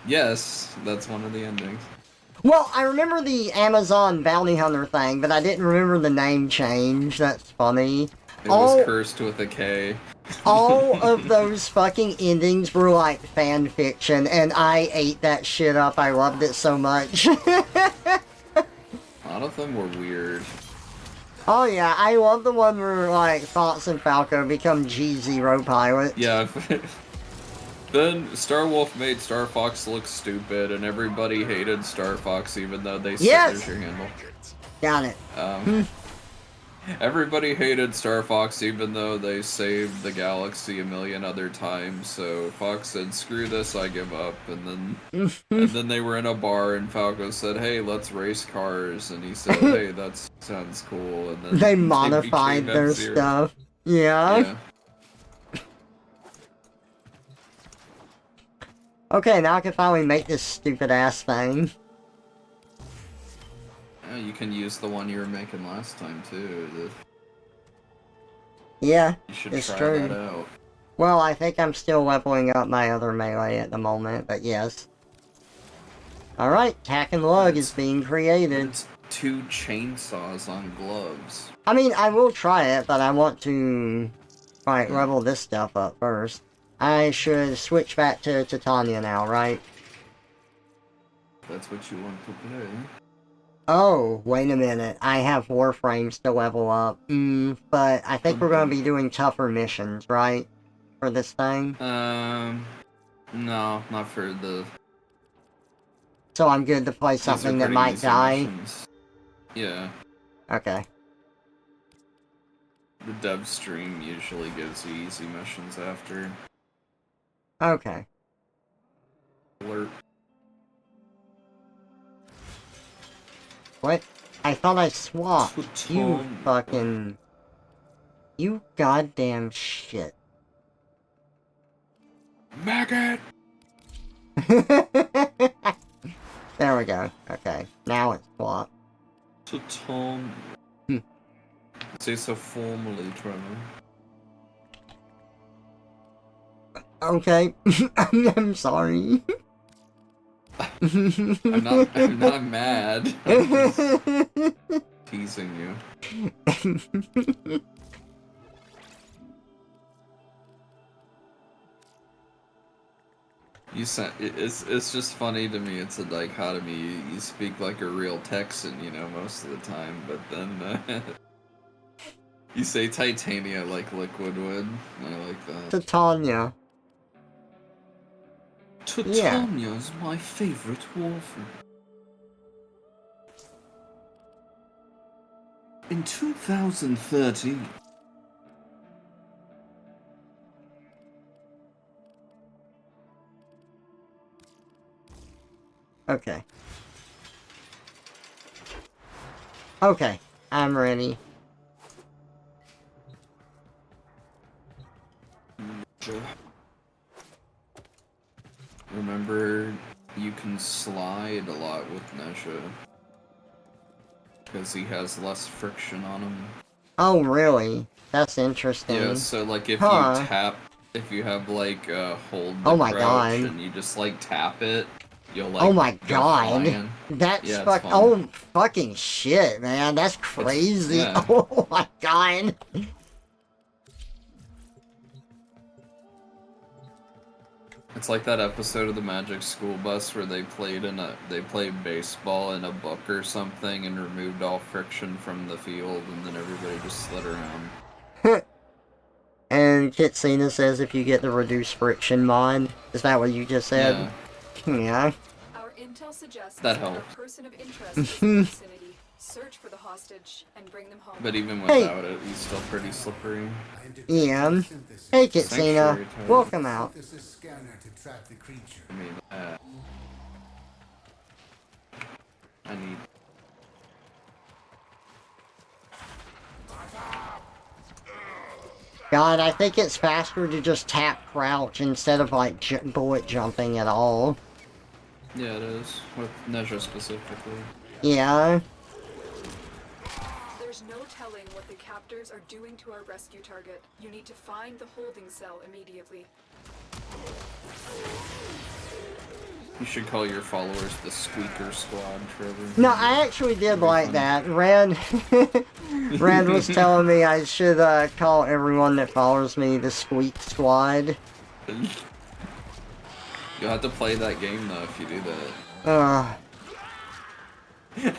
B: Yes, that's one of the endings.
A: Well, I remember the Amazon bounty hunter thing, but I didn't remember the name change. That's funny.
B: It was Cursed with a K.
A: All of those fucking endings were like fan fiction, and I ate that shit up. I loved it so much.
B: A lot of them were weird.
A: Oh yeah, I love the one where like Fox and Falco become G0 pilots.
B: Yeah. Then Star Wolf made Star Fox look stupid, and everybody hated Star Fox even though they said there's your handle.
A: Got it.
B: Everybody hated Star Fox even though they saved the galaxy a million other times, so Fox said, screw this, I give up, and then they were in a bar and Falco said, hey, let's race cars, and he said, hey, that sounds cool, and then
A: they modified their
B: F-Zero.
A: stuff. Yeah. Okay, now I can finally make this stupid ass thing.
B: Yeah, you can use the one you were making last time too.
A: Yeah,
B: You should
A: it's
B: try
A: true.
B: that out.
A: Well, I think I'm still leveling up my other melee at the moment, but yes. Alright, Tack and Lug is being created.
B: It's 2 chainsaws on gloves.
A: I mean, I will try it, but I want to, like, level this stuff up first. I should switch back to Titania now, right?
B: That's what you want to play.
A: Oh, wait a minute. I have Warframes to level up. But I think we're gonna be doing tougher missions, right? For this thing?
B: No, not for the...
A: So I'm good to play something that might die?
B: Missions. Yeah.
A: Okay.
B: The dev stream usually gives you easy missions after.
A: Okay.
B: Alert.
A: What? I thought I swapped. You fucking... You goddamn shit.
B: Maggot!
A: There we go. Okay. Now it's swapped.
B: Titania. Say so formally, Trevor.
A: Okay. I'm sorry.
B: I'm not mad. I'm just teasing you. It's just funny to me. It's a dichotomy. You speak like a real Texan, you know, most of the time, but then you say Titania like Liquid would. I like that.
A: Titania.
B: Titania's my favorite Warframe. In 2013.
A: Okay. Okay, I'm ready.
B: Remember, you can slide played a lot with Nesha. Because he has less friction on him.
A: Oh, really? That's interesting.
B: Yeah, so like if
A: Huh.
B: you tap, if you have like hold the
A: Oh my
B: crouch
A: God.
B: and you just like tap it, you'll like
A: Oh my
B: go
A: God.
B: flying.
A: That's
B: Yeah, it's fun.
A: oh fucking shit, man. That's crazy.
B: yeah.
A: Oh my God.
B: It's like that episode of the Magic School Bus where they played baseball in a book or something and removed all friction from the field, and then everybody just slid around.
A: And Kitsina says if you get the reduced friction mod, is that what you just said? Yeah.
F: Our intel suggests
B: That
F: that a
B: helped.
F: person of interest is in the vicinity. Search for the hostage and bring them home.
B: But even
A: Hey.
B: without it, he's still pretty slippery.
A: Yeah. Hey Kitsina,
B: Sanctuary target.
A: welcome out.
C: Scanner to track the creature.
B: I mean, I need.
A: God, I think it's faster to just tap crouch instead of like bullet jumping at all.
B: Yeah, it is. With Nesha specifically.
A: Yeah.
F: There's no telling what the captors are doing to our rescue target. You need to find the holding cell immediately.
B: You should call your followers the Squeaker Squad, Trevor.
A: No, I actually did like
B: funny.
A: that. Rand was telling me I should call everyone that follows me the Squeak Squad.
B: You'll have to play that game though if you do that.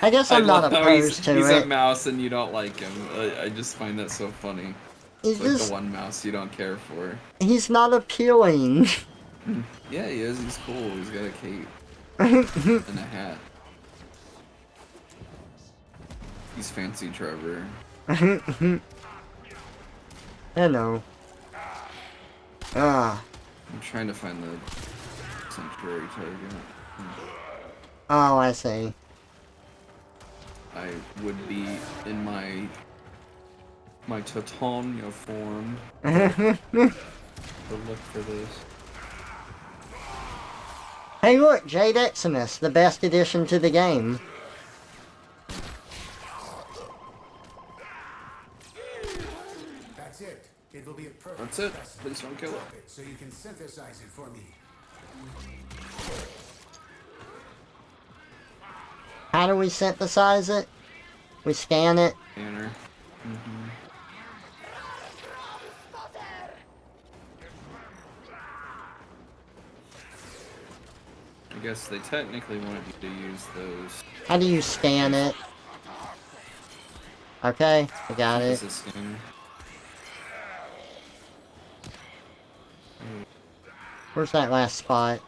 A: I guess I'm not
B: love how
A: opposed to
B: he's
A: it.
B: a mouse and you don't like him. I just find that so funny.
A: He's
B: Like
A: just,
B: the one mouse you don't care for.
A: he's not appealing.
B: Yeah, he is. He's cool. He's got a cape and a hat. He's fancy, Trevor.
A: I know.
B: I'm trying to find the sanctuary target.
A: Oh, I see.
B: I would be in my Titania form to look for this.
A: Hey look, Jade Eximus, the best addition to the game.
C: That's it. It will be a perfect
B: That's it.
C: specimen.
B: Please don't kill it.
C: Drop so you can synthesize it for me.
A: How do we synthesize it? We scan it.
B: Banner. I guess they technically wanted you to use those.
A: How do you scan it? Okay, I got
B: This
A: it.
B: is scanner.
A: Where's that last spot?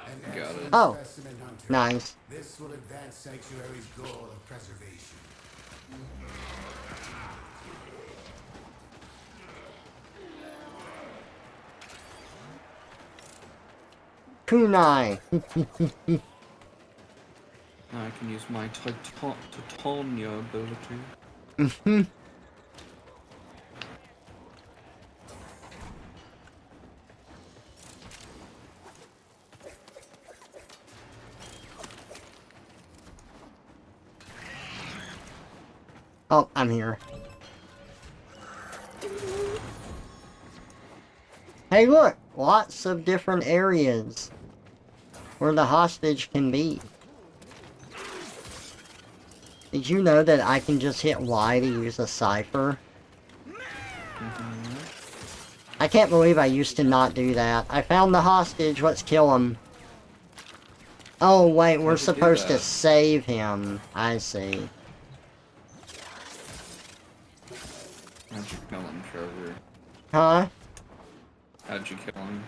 C: An
B: Got it.
C: excellent
A: Oh,
C: specimen, Hunter.
A: nice.
C: This will advance Sanctuary's goal of preservation.
A: Kunai.
B: Now I can use my Titania ability.
A: Oh, I'm here. Hey look, lots of different areas where the hostage can be. Did you know that I can just hit Y to use a cipher? I can't believe I used to not do that. I found the hostage, let's kill him. Oh wait, we're
B: How'd you do
A: supposed to
B: that?
A: save him. I see.
B: How'd you kill him, Trevor?
A: Huh?
B: How'd you kill him?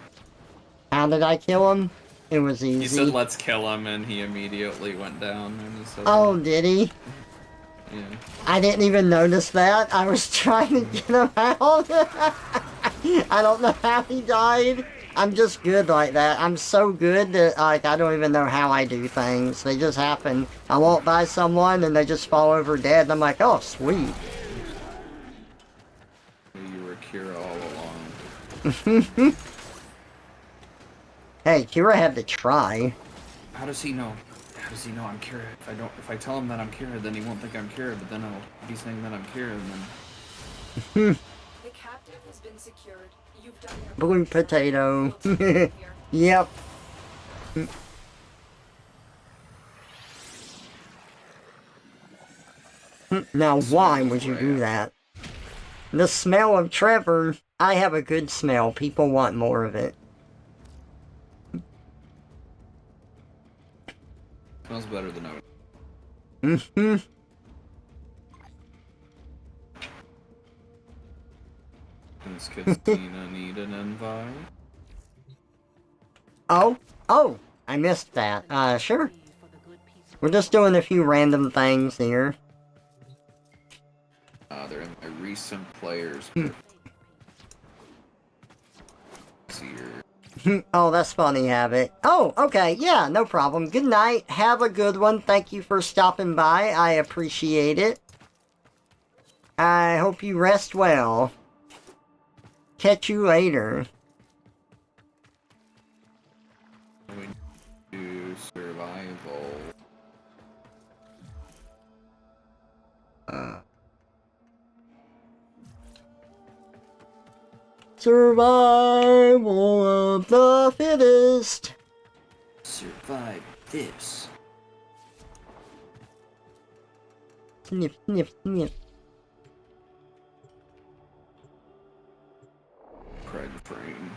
A: How did I kill him? It was easy.
B: He said, "Let's kill him," and he immediately went down. And he said,
A: Oh, did he?
B: yeah.
A: I didn't even notice that. I was trying to get him out. I don't know how he died. I'm just good like that. I'm so good that, like, I don't even know how I do things. They just happen. I walk by someone and they just fall over dead, and I'm like, oh, sweet.
B: You were Kira all along.
A: Hey, Kira had to try.
B: how does he know? How does he know I'm Kira? If I tell him that I'm Kira, then he won't think I'm Kira. But then I'll be saying that I'm Kira, and then.
F: The captive has been secured. You've done your
A: Blue
F: part.
A: potato.
F: We'll take it from here.
A: Yep. Now, why would you do that? The smell of Trevor. I have a good smell. People want more of it.
B: Smells better than I would. Does Christina need an invite?
A: Oh, I missed that. Sure. We're just doing a few random things here.
B: They're in my recent players.
A: Oh, that's funny, Habit. Oh, okay, yeah, no problem. Good night. Have a good one. Thank you for stopping by. I appreciate it. I hope you rest well. Catch you later.
B: We do survival.
A: Survival of the fittest.
B: Survive this.
A: Sniff, sniff, sniff.
B: Frame.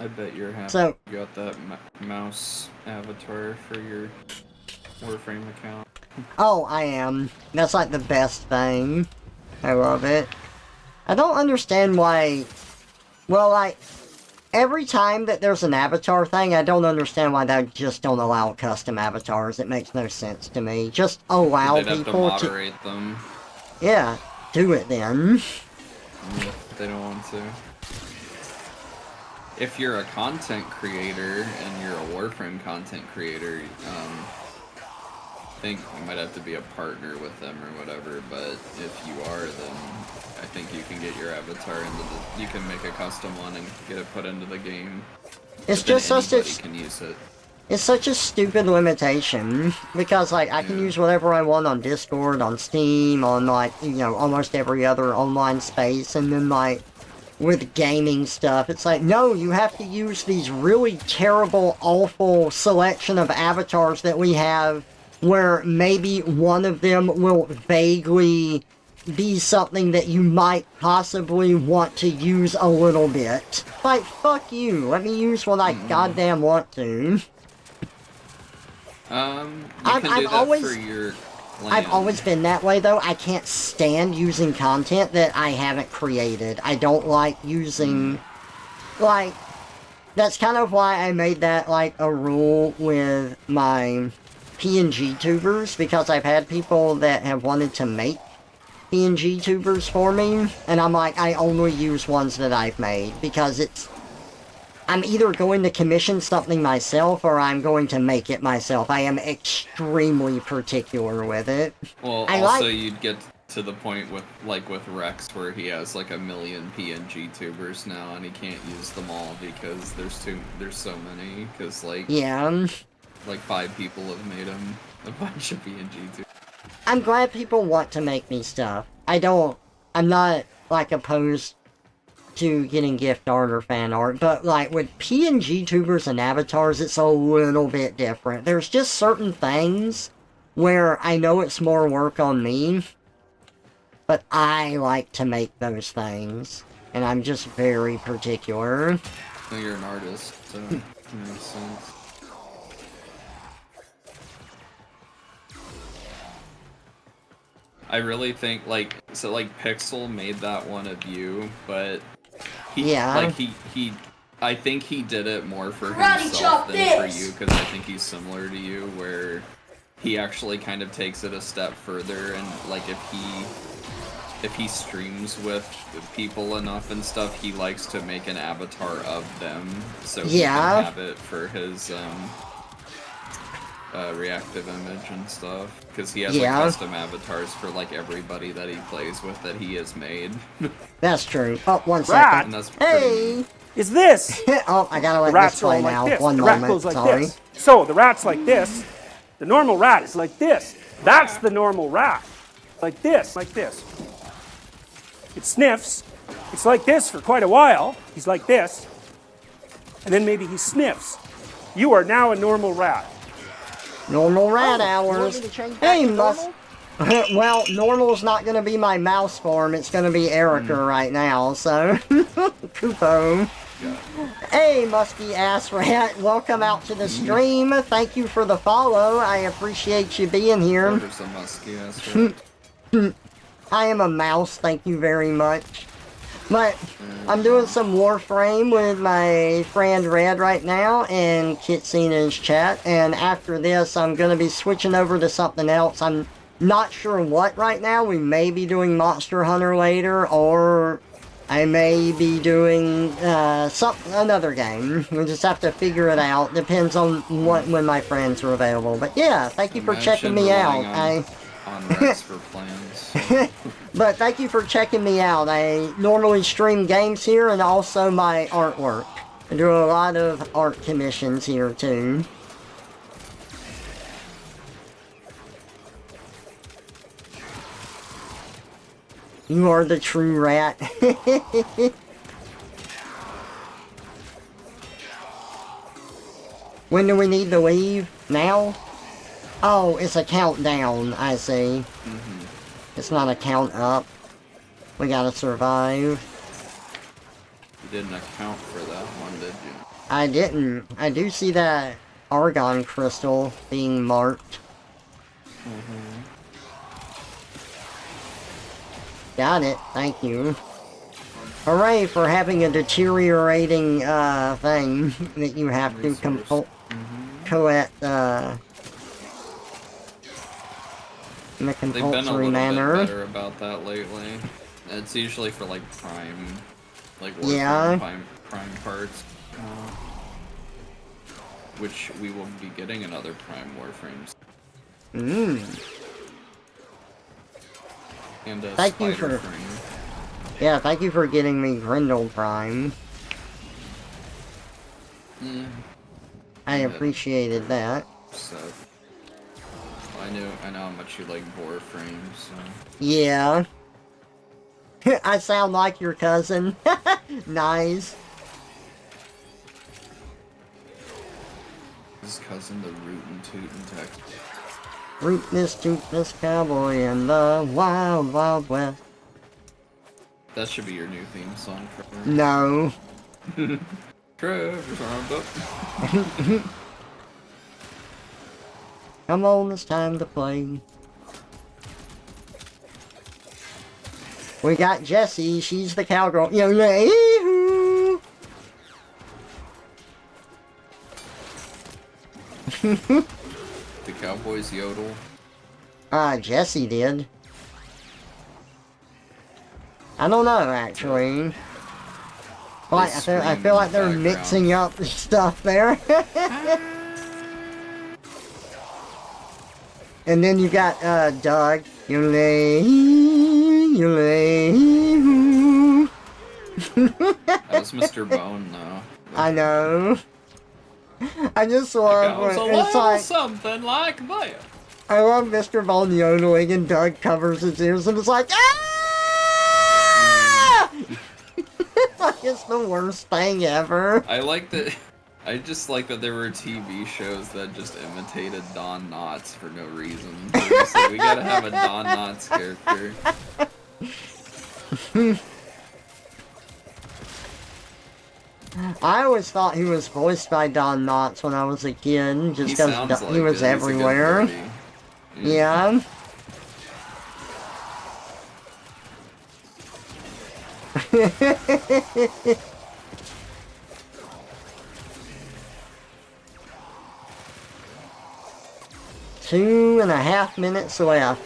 B: I bet you're happy
A: So,
B: you got that mouse avatar for your Warframe account.
A: oh, I am. That's like the best thing. I love it. I don't understand why... Well, like, every time that there's an avatar thing, I don't understand why they just don't allow custom avatars. It makes no sense to me. Just allow
B: They'd have to
A: people
B: moderate them.
A: Yeah, do it then.
B: They don't want to. If you're a content creator and you're a Warframe content creator, I think you might have to be a partner with them or whatever, but if you are, then I think you can get your avatar into the... You can make a custom one and get it put into the game.
A: It's
B: But then
A: just such a...
B: anybody can use it.
A: It's such a stupid limitation, because, like, I can use whatever I want on Discord, on Steam, on, like, you know, almost every other online space, and then, like, with gaming stuff, it's like, no, you have to use these really terrible, awful selection of avatars that we have, where maybe one of them will vaguely be something that you might possibly want to use a little bit. Like, fuck you, let me use what I goddamn want to.
B: You can do that for your land.
A: I've always been that way, though. I can't stand using content that I haven't created. I don't like using... Like, that's kind of why I made that, like, a rule with my PNG tubers, because I've had people that have wanted to make PNG tubers for me, and I'm like, I only use ones that I've made, because it's... I'm either going to commission something myself, or I'm going to make it myself. I am extremely particular with it.
B: Well, also you'd get to the point with, like, with Rex, where he has, like, 1 million PNG tubers now, and he can't use them all because there's so many, because, like...
A: Yeah.
B: Like, 5 people have made him a bunch of PNG tubers.
A: I'm glad people want to make me stuff. I'm not, like, opposed to getting gift art or fan art, but, like, with PNG tubers and avatars, it's a little bit different. There's just certain things where I know it's more work on me, but I like to make those things, and I'm just very particular.
B: No, you're an artist, so it makes sense. I really think, like, so, like, Pixel made that one of you, but I think he did it more for himself than for you, because I think he's similar to you, where he actually kind of takes it a step further, and, like, if he streams with people enough and stuff, he likes to make an avatar of them, so he can have it for his, reactive image and stuff, because he has
A: Yeah.
B: like custom avatars for like everybody that he plays with that he has made.
A: That's true. Oh, one
G: Rat.
A: second.
B: And that's pretty
A: Hey!
B: neat.
G: Is this.
A: Oh, I gotta
G: The
A: let this
G: rats are
A: play
G: all
A: now.
G: like this.
A: One
G: The rat
A: moment.
G: goes like
A: Sorry.
G: this. So the rat's like this. The normal rat is like this. That's the normal rat. Like this. Like this. It sniffs. It's like this for quite a while. He's like this. And then maybe he sniffs. You are now a normal rat.
A: Normal rat
E: You want
A: hours.
E: me to change back
A: Hey,
E: to
A: must.
E: normal?
A: Well, normal's not gonna be my mouse farm. It's gonna be Erica right now. So, Kupo. Hey, musky ass rat. Welcome out to the stream. Thank you for the follow. I appreciate you being here.
B: Trevor's a musky ass rat.
A: I am a mouse. Thank you very much. But I'm doing some Warframe with my friend Red right now and Kitsina's chat. And after this, I'm going to be switching over to something else. I'm not sure what right now. We may be doing Monster Hunter later, or I may be doing another game. We just have to figure it out. Depends on when my friends are available. But yeah, thank you for checking me out.
B: On Rex for plans.
A: But thank you for checking me out. I normally stream games here and also my artwork. I do a lot of art commissions here too. You are the true rat. When do we need to leave? Now? Oh, it's a countdown, I see. It's not a count up. We gotta survive.
B: You didn't account for that one, did you?
A: I didn't. I do see that argon crystal being marked. Got it. Thank you. Hooray for having a deteriorating thing that you have to collect in a
B: They've been a
A: compulsory
B: little
A: manner.
B: bit better about that lately. It's usually for like prime, like
A: Yeah.
B: Warframe prime parts, which we will be getting another prime Warframes. And a
A: Thank you
B: spider
A: for-
B: frame.
A: Yeah, thank you for getting me Grendel Prime. I appreciated that.
B: So I know how much you like Warframe, so
A: Yeah. I sound like your cousin. Nice.
B: his cousin, the Rootin' Tootin' Tech.
A: Rootless, tootless cowboy in the wild, wild west.
B: That should be your new theme song, Trevor.
A: No.
B: Trevor's Roundup.
A: Come on, it's time to play. We got Jessie, she's the cowgirl. Yee-hoo!
B: The Cowboys yodel.
A: Jessie did. I don't know, actually. Like, I feel like they're mixing up stuff there. And then you got, Doug. You lay.
B: That was Mr. Bone, though.
A: I know. I just love
B: Goes a
A: when it's
B: little
A: like,
B: something like that.
A: I love Mr. Bone yodeling and Doug covers his ears and it's like, ah! Like it's the worst thing ever.
B: I just like that there were TV shows that just imitated Don Knotts for no reason. They're just like, we gotta have a Don Knotts character.
A: I always thought he was voiced by Don Knotts when I was a kid, just
B: He
A: because
B: sounds like
A: he was
B: it. He's a good
A: everywhere.
B: parody.
A: Yeah. Two and a half minutes left.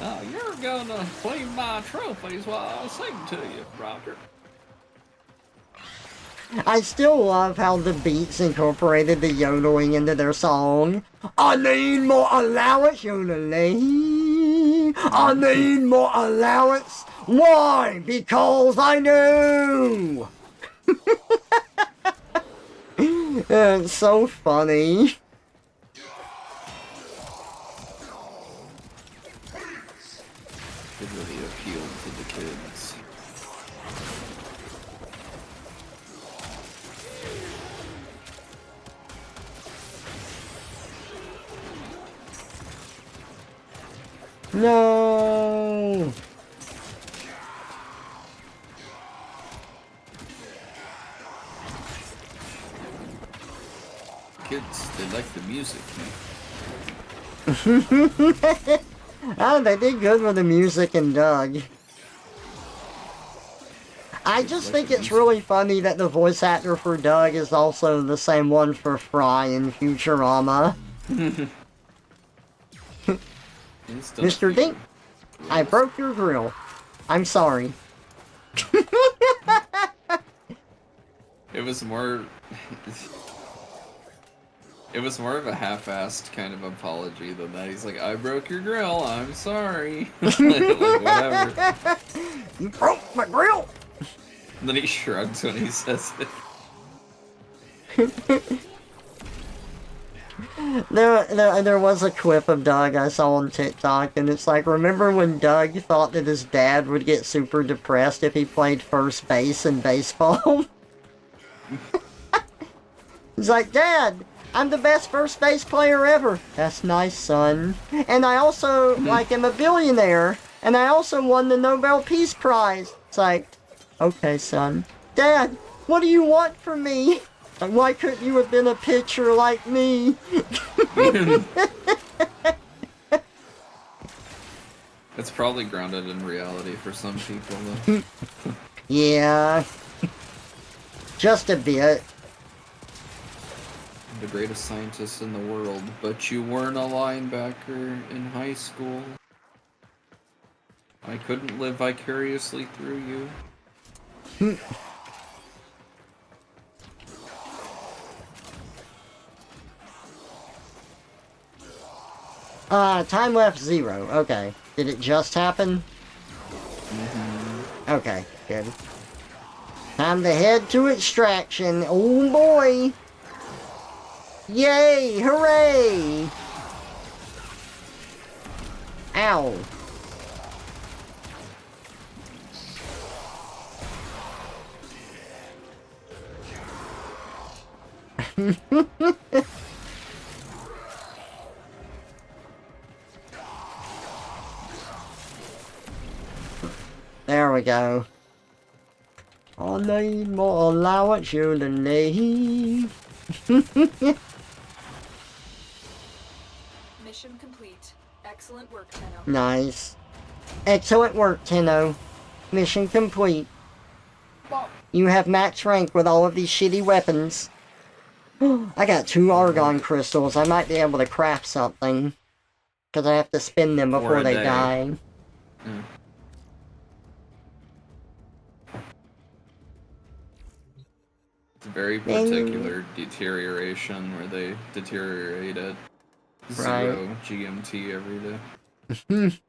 B: Oh, you're gonna clean my trophies while I sing to you, Roger.
A: I still love how the Beats incorporated the yodeling into their song. I need more allowance, yodeling. I need more allowance. Why? Because I knew. It's so funny.
B: It really appealed to the kids.
A: No.
B: Kids, they like the music.
A: Oh, they did good with the music and Doug. I just think it's really funny that the voice actor for Doug is also the same one for Fry in Futurama. Mr. Dink, I broke your grill. I'm sorry.
B: It was more... It was more of a half-assed kind of apology than that. He's like, I broke your grill, I'm sorry. Like, whatever.
A: You broke my grill!
B: And then he shrugs when he says it.
A: There was a clip of Doug I saw on TikTok, and it's like, remember when Doug thought that his dad would get super depressed if he played first base in baseball? He's like, Dad, I'm the best first base player ever. That's nice, son. And I also, like, am a billionaire, and I also won the Nobel Peace Prize. It's like, okay, son. Dad, what do you want from me? Why couldn't you have been a pitcher like me?
B: It's probably grounded in reality for some people, though.
A: Yeah. Just a bit.
B: The greatest scientist in the world, but you weren't a linebacker in high school. I couldn't live vicariously through you.
A: Time left 0. Okay. Did it just happen?
B: Mm-hmm.
A: Okay, good. Time to head to extraction. Oh boy! Yay! Hooray! Ow. There we go. I need more allowance, you leave.
F: Mission complete. Excellent work, Tenno.
A: Nice. Excellent work, Tenno. Mission complete. You have max rank with all of these shitty weapons. I got 2 Argon crystals. I might be able to craft something. Because I have to spin them before they die.
B: Mm. It's a very particular deterioration where they deteriorate at 0 GMT every day.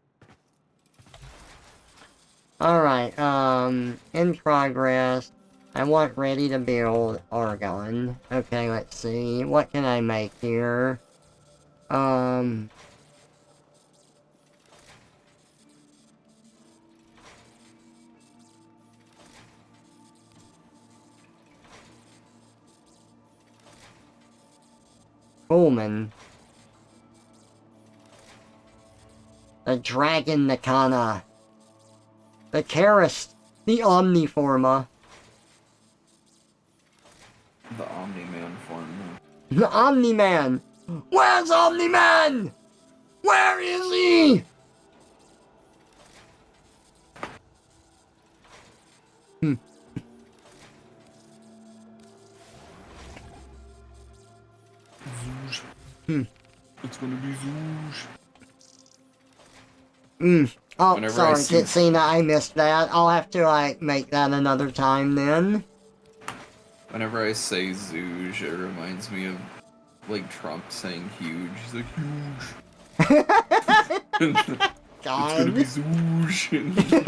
A: Alright, in progress. I want ready to build Argon. Okay, let's see. What can I make here? Coleman. The Dragon Nakana. The Karist. The Omniforma.
B: The Omni-Man form.
A: The Omni-Man! Where's Omni-Man? Where is he?
B: It's gonna be Zoosh.
A: Oh,
B: Whenever
A: sorry,
B: I see-
A: Kitsina, I missed that. I'll have to, like, make that another time then.
B: Whenever I say Zooge, it reminds me of like Trump saying huge. He's like huge. It's gonna be
A: God.
B: Zooge.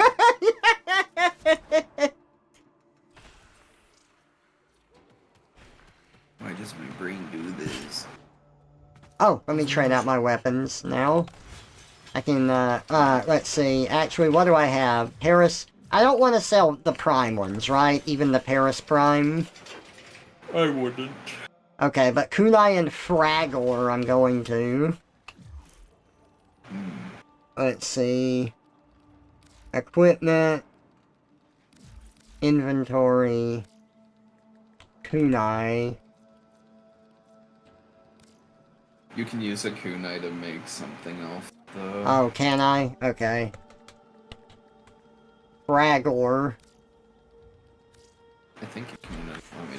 B: Why does my brain do this?
A: Oh, let me train out my weapons now. I can, let's see. Actually, what do I have? Paris. I don't want to sell the Prime ones, right? Even the Paris Prime.
B: I wouldn't.
A: Okay, but Kunai and Fragor I'm going to. Let's see. Equipment. Inventory. Kunai.
B: You can use a kunai to make something else, though.
A: Oh, can I? Okay. Fragor.
B: I think you can. Let me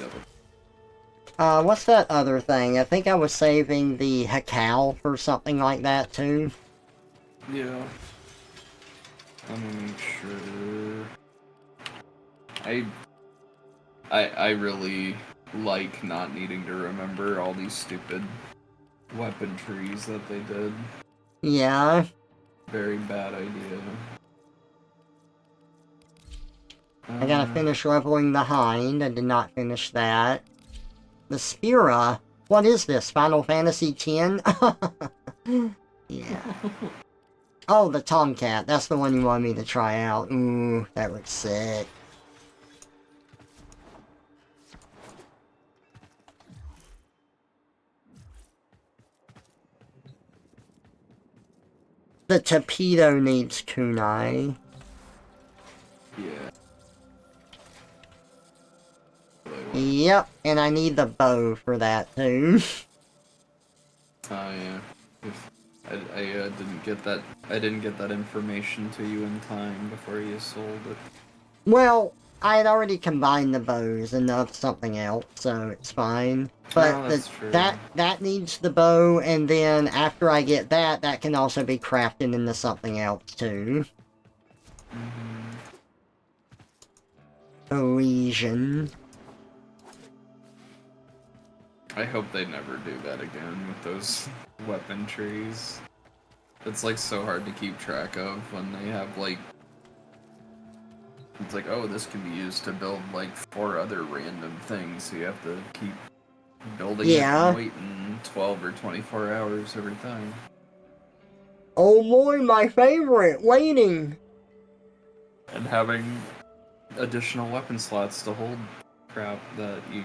B: double.
A: What's that other thing? I think I was saving the Hakal for something like that, too.
B: Yeah. Let me make sure. I really like not needing to remember all these stupid weapon trees that they did.
A: Yeah.
B: Very bad idea.
A: I gotta finish leveling the Hind. I did not finish that. The Spira? What is this? Final Fantasy X? Yeah. Oh, the Tomcat. That's the one you wanted me to try out. Ooh, that looks sick. The Torpedo needs kunai.
B: Yeah.
A: Yep, and I need the bow for that too.
B: Oh yeah. I didn't get that. I didn't get that information to you in time before you sold it.
A: Well, I had already combined the bows into something else, so it's fine. But
B: No, that's true.
A: that needs the bow, and then after I get that, that can also be crafted into something else too. Elysian.
B: I hope they never do that again with those weapon trees. It's like so hard to keep track of when they have like... It's like, oh, this can be used to build like 4 other random things, so you have to keep building it and waiting 12 or 24 hours every time.
A: Oh boy, my favorite, waiting!
B: And having additional weapon slots to hold crap that you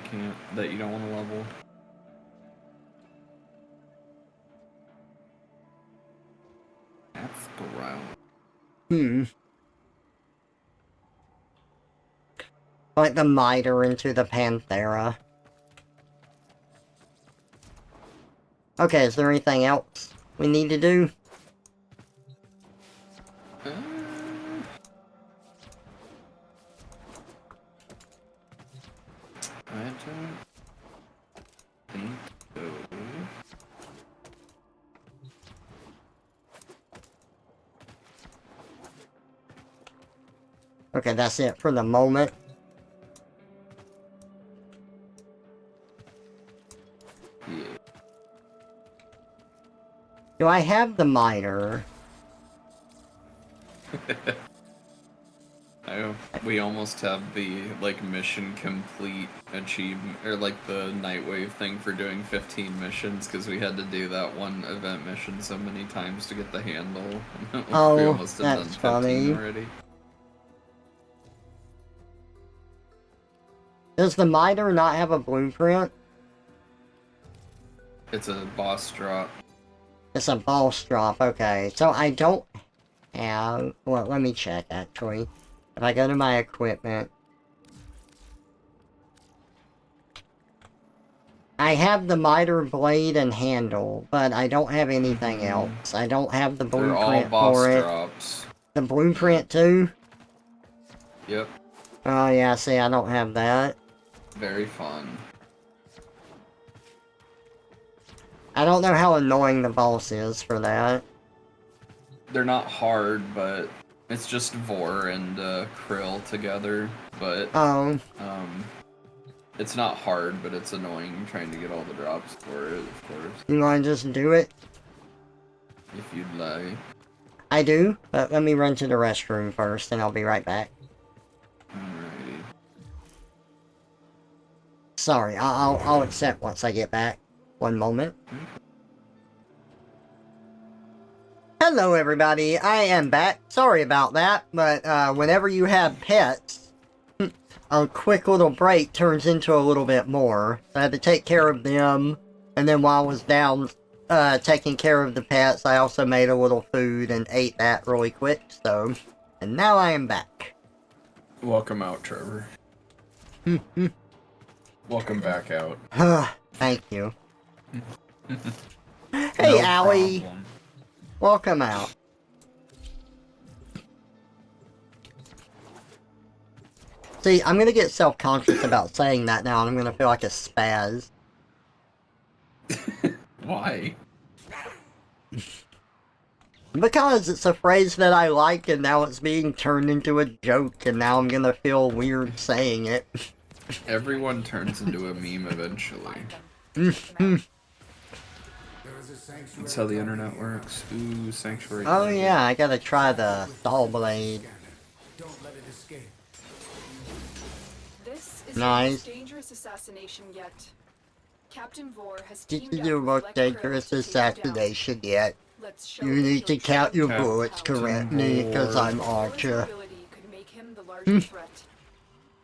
B: don't want to level. That's ground.
A: Like the Mitre into the Panthera. Okay, is there anything else we need to do?
B: I don't think so.
A: Okay, that's it for the moment.
B: Yeah.
A: Do I have the Mitre?
B: We almost have the like mission complete achievement, or like the Nightwave thing for doing 15 missions, because we had to do that one event mission so many times to get the handle. We
A: Oh,
B: almost had
A: that's
B: done 15
A: funny.
B: already.
A: Does the Mitre not have a blueprint?
B: It's a boss drop.
A: It's a boss drop, okay. So I don't have... Well, let me check, actually. If I go to my equipment... I have the Mitre blade and handle, but I don't have anything else. I don't have the
B: They're all
A: blueprint
B: boss
A: for it.
B: drops.
A: The blueprint, too?
B: Yep.
A: Oh, yeah, see, I don't have that.
B: Very fun.
A: I don't know how annoying the boss is for that.
B: They're not hard, but it's just Vor and Krill together. But It's not hard, but it's annoying trying to get all the drops for it, of course.
A: You wanna just do it?
B: If you'd like.
A: I do, but let me run to the restroom first, and I'll be right back.
B: Alrighty.
A: Sorry, I'll accept once I get back. One moment. Hello everybody, I am back. Sorry about that, but whenever you have pets, a quick little break turns into a little bit more. I had to take care of them, and then while I was down taking care of the pets, I also made a little food and ate that really quick, so... And now I am back.
B: Welcome out, Trevor. Welcome back out.
A: Thank you. Hey,
B: No
A: Allie!
B: problem.
A: Welcome out. See, I'm gonna get self-conscious about saying that now, and I'm gonna feel like a spaz.
B: Why?
A: Because it's a phrase that I like, and now it's being turned into a joke, and now I'm gonna feel weird saying it.
B: Everyone turns into a meme eventually. That's how the internet works. Ooh, Sanctuary.
A: Oh
B: target.
A: yeah, I gotta try the Saw Blade.
F: This is
A: Nice.
F: the most dangerous assassination yet. Captain Vor has
A: This
F: teamed
A: is
F: up
A: your
F: with
A: most
F: Fleck
A: dangerous
F: Pro to take you down.
A: assassination yet.
F: Let's show
A: You
F: him
A: need to
F: your
A: count your
F: true
A: bullets
F: power.
A: correctly, because I'm
F: Vor's
A: Archer.
F: ability could make him the larger threat.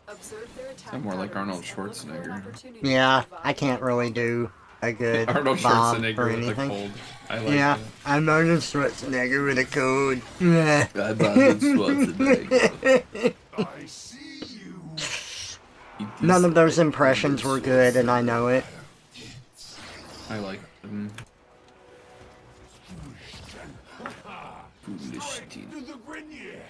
F: Observe their attack
B: Sound more like Arnold
F: patterns and look for an
B: Schwarzenegger.
F: opportunity to
A: Yeah,
F: revive
A: I can't
F: him.
A: really do a good
B: Arnold
A: bomb
B: Schwarzenegger
A: or
B: with the
A: anything.
B: cold. I like
A: Yeah,
B: that.
A: I'm Arnold Schwarzenegger with a code. Meh.
B: I'm Arnold Schwarzenegger.
C: I see you.
B: It
A: None
B: is
A: of those
B: Arnold
A: impressions were good, and I know it.
B: I like them. Foolish teen.
C: To the Grenier.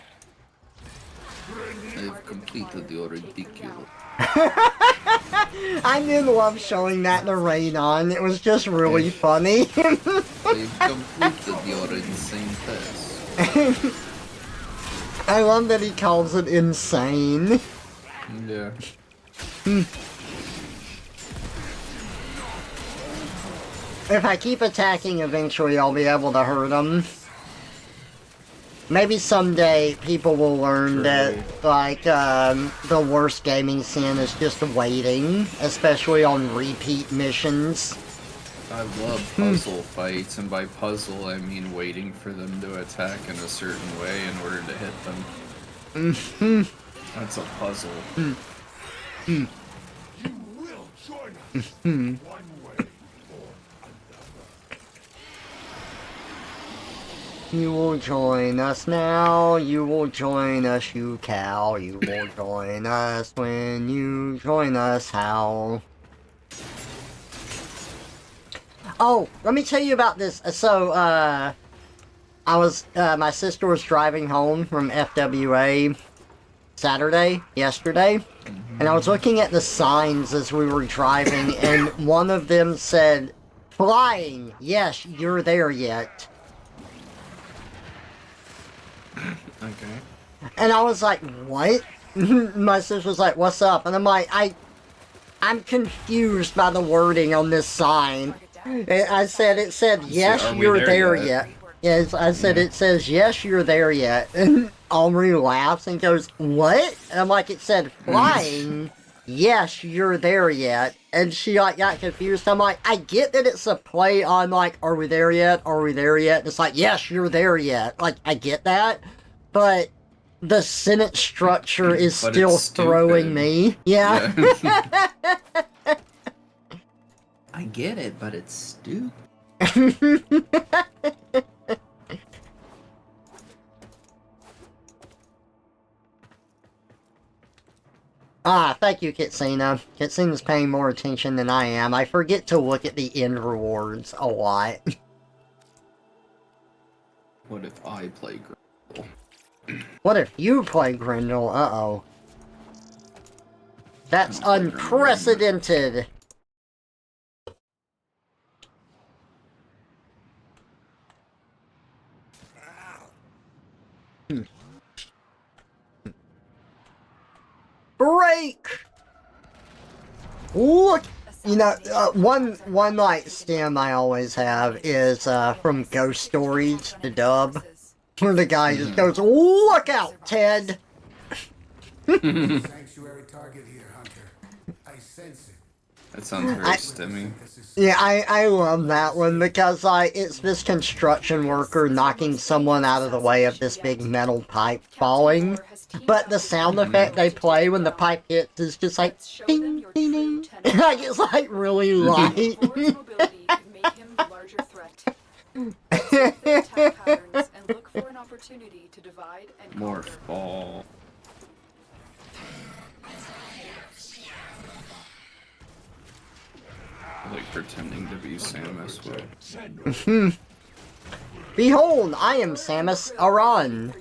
B: I've completed your ridiculous.
A: I did love showing that to Raynon. It was just really funny.
B: I've completed your insane test.
A: I love that he calls it insane.
B: Yeah.
A: If I keep attacking, eventually I'll be able to hurt him. Maybe someday people will learn that, like, the worst gaming sin is just waiting, especially on repeat missions.
B: I love puzzle fights, and by puzzle I mean waiting for them to attack in a certain way in order to hit them. That's a puzzle.
C: You will join us. One way.
A: You will join us now, you will join us, you cow. You will join us when you join us, how? Oh, let me tell you about this. So, my sister was driving home from FWA yesterday, and I was looking at the signs as we were driving, and one of them said, "Flying, yes, you're there yet."
B: Okay.
A: And I was like, what? My sister was like, what's up? And I'm like, I'm confused by the wording on this sign. And I said, it said, yes,
B: are we
A: you're there
B: yet?
A: yet. Yes, I said, it says, yes, you're there yet. And Omri laughs and goes, what? And I'm like, it said, flying, yes, you're there yet. And she, like, got confused. I'm like, I get that it's a play on, like, are we there yet? Are we there yet? And it's like, yes, you're there yet. Like, I get that. But the sentence structure is
B: But
A: still
B: it's
A: throwing
B: stupid.
A: me. Yeah.
B: I get it, but it's stupid.
A: Ah, thank you, Kitsina. Kitsina's paying more attention than I am. I forget to look at the end rewards a lot.
B: What if I play Grendel?
A: What if you play Grendel? Uh-oh. That's
B: I don't play Grendel.
A: unprecedented. Break! Look! You know, one like stem I always have is from Ghost Stories, the dub, where the guy just goes, "Look out, Ted!"
H: Sanctuary target here, Hunter. I sense it.
B: That sounds very stimmy.
A: Yeah, I love that one because it's this construction worker knocking someone out of the way of this big metal pipe falling, but the sound effect they play when the pipe hits is just like ding ding ding. Like it's like really light.
F: Ford's mobility could make him the larger threat. Observe their attack patterns and look for an opportunity to divide and conquer.
B: Morph ball. I like pretending to be Samus with.
A: Behold, I am Samus Aran,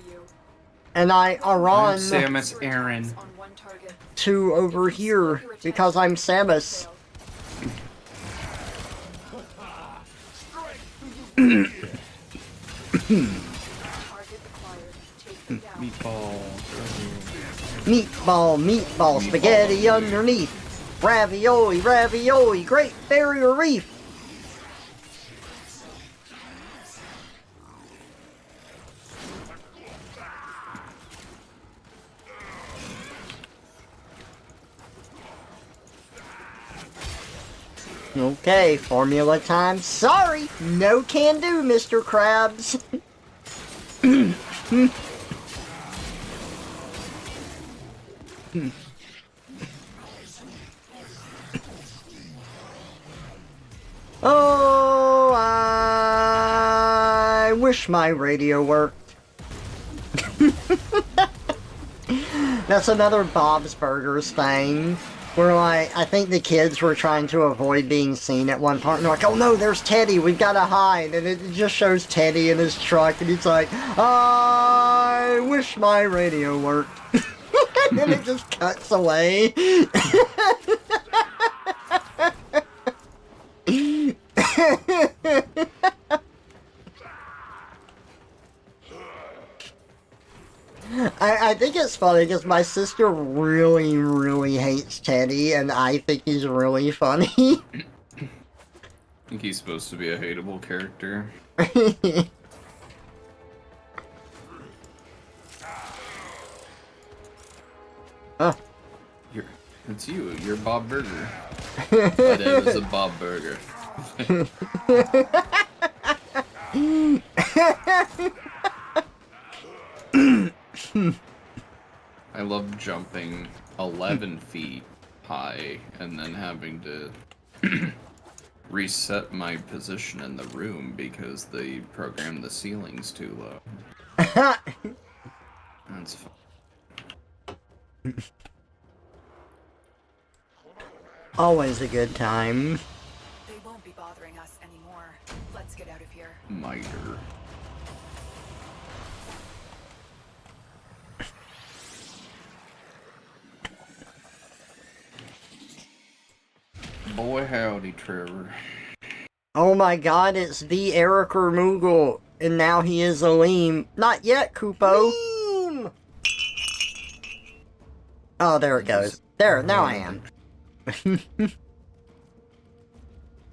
A: and I Aran
B: Samus Aran.
F: On one target.
A: to over here because I'm Samus.
F: Target acquired. Take them down.
A: Meatball, spaghetti underneath. Ravioli, ravioli, Great Barrier Reef. Okay, formula time. Sorry, no can do, Mr. Krabs. Oh, I wish my radio worked. That's another Bob's Burgers thing. Where, like, I think the kids were trying to avoid being seen at one part. And they're like, oh no, there's Teddy, we've got to hide. And it just shows Teddy in his truck. And he's like, I wish my radio worked. And then it just cuts away. I think it's funny because my sister really, really hates Teddy, and I think he's really funny.
B: I think he's supposed to be a hateable character.
A: Huh.
B: It's you. You're Bob Burger. My name is a Bob Burger. I love jumping 11 feet high and then having to reset my position in the room because they programmed the ceilings too low. That's fun.
A: Always a good time.
F: They won't be bothering us anymore. Let's get out of here.
B: Miter. Boy howdy, Trevor.
A: Oh my god, it's the Eric Moogle, and now he is a Leem. Not yet, Koopo. Leem! Oh, there it goes. There, now I am.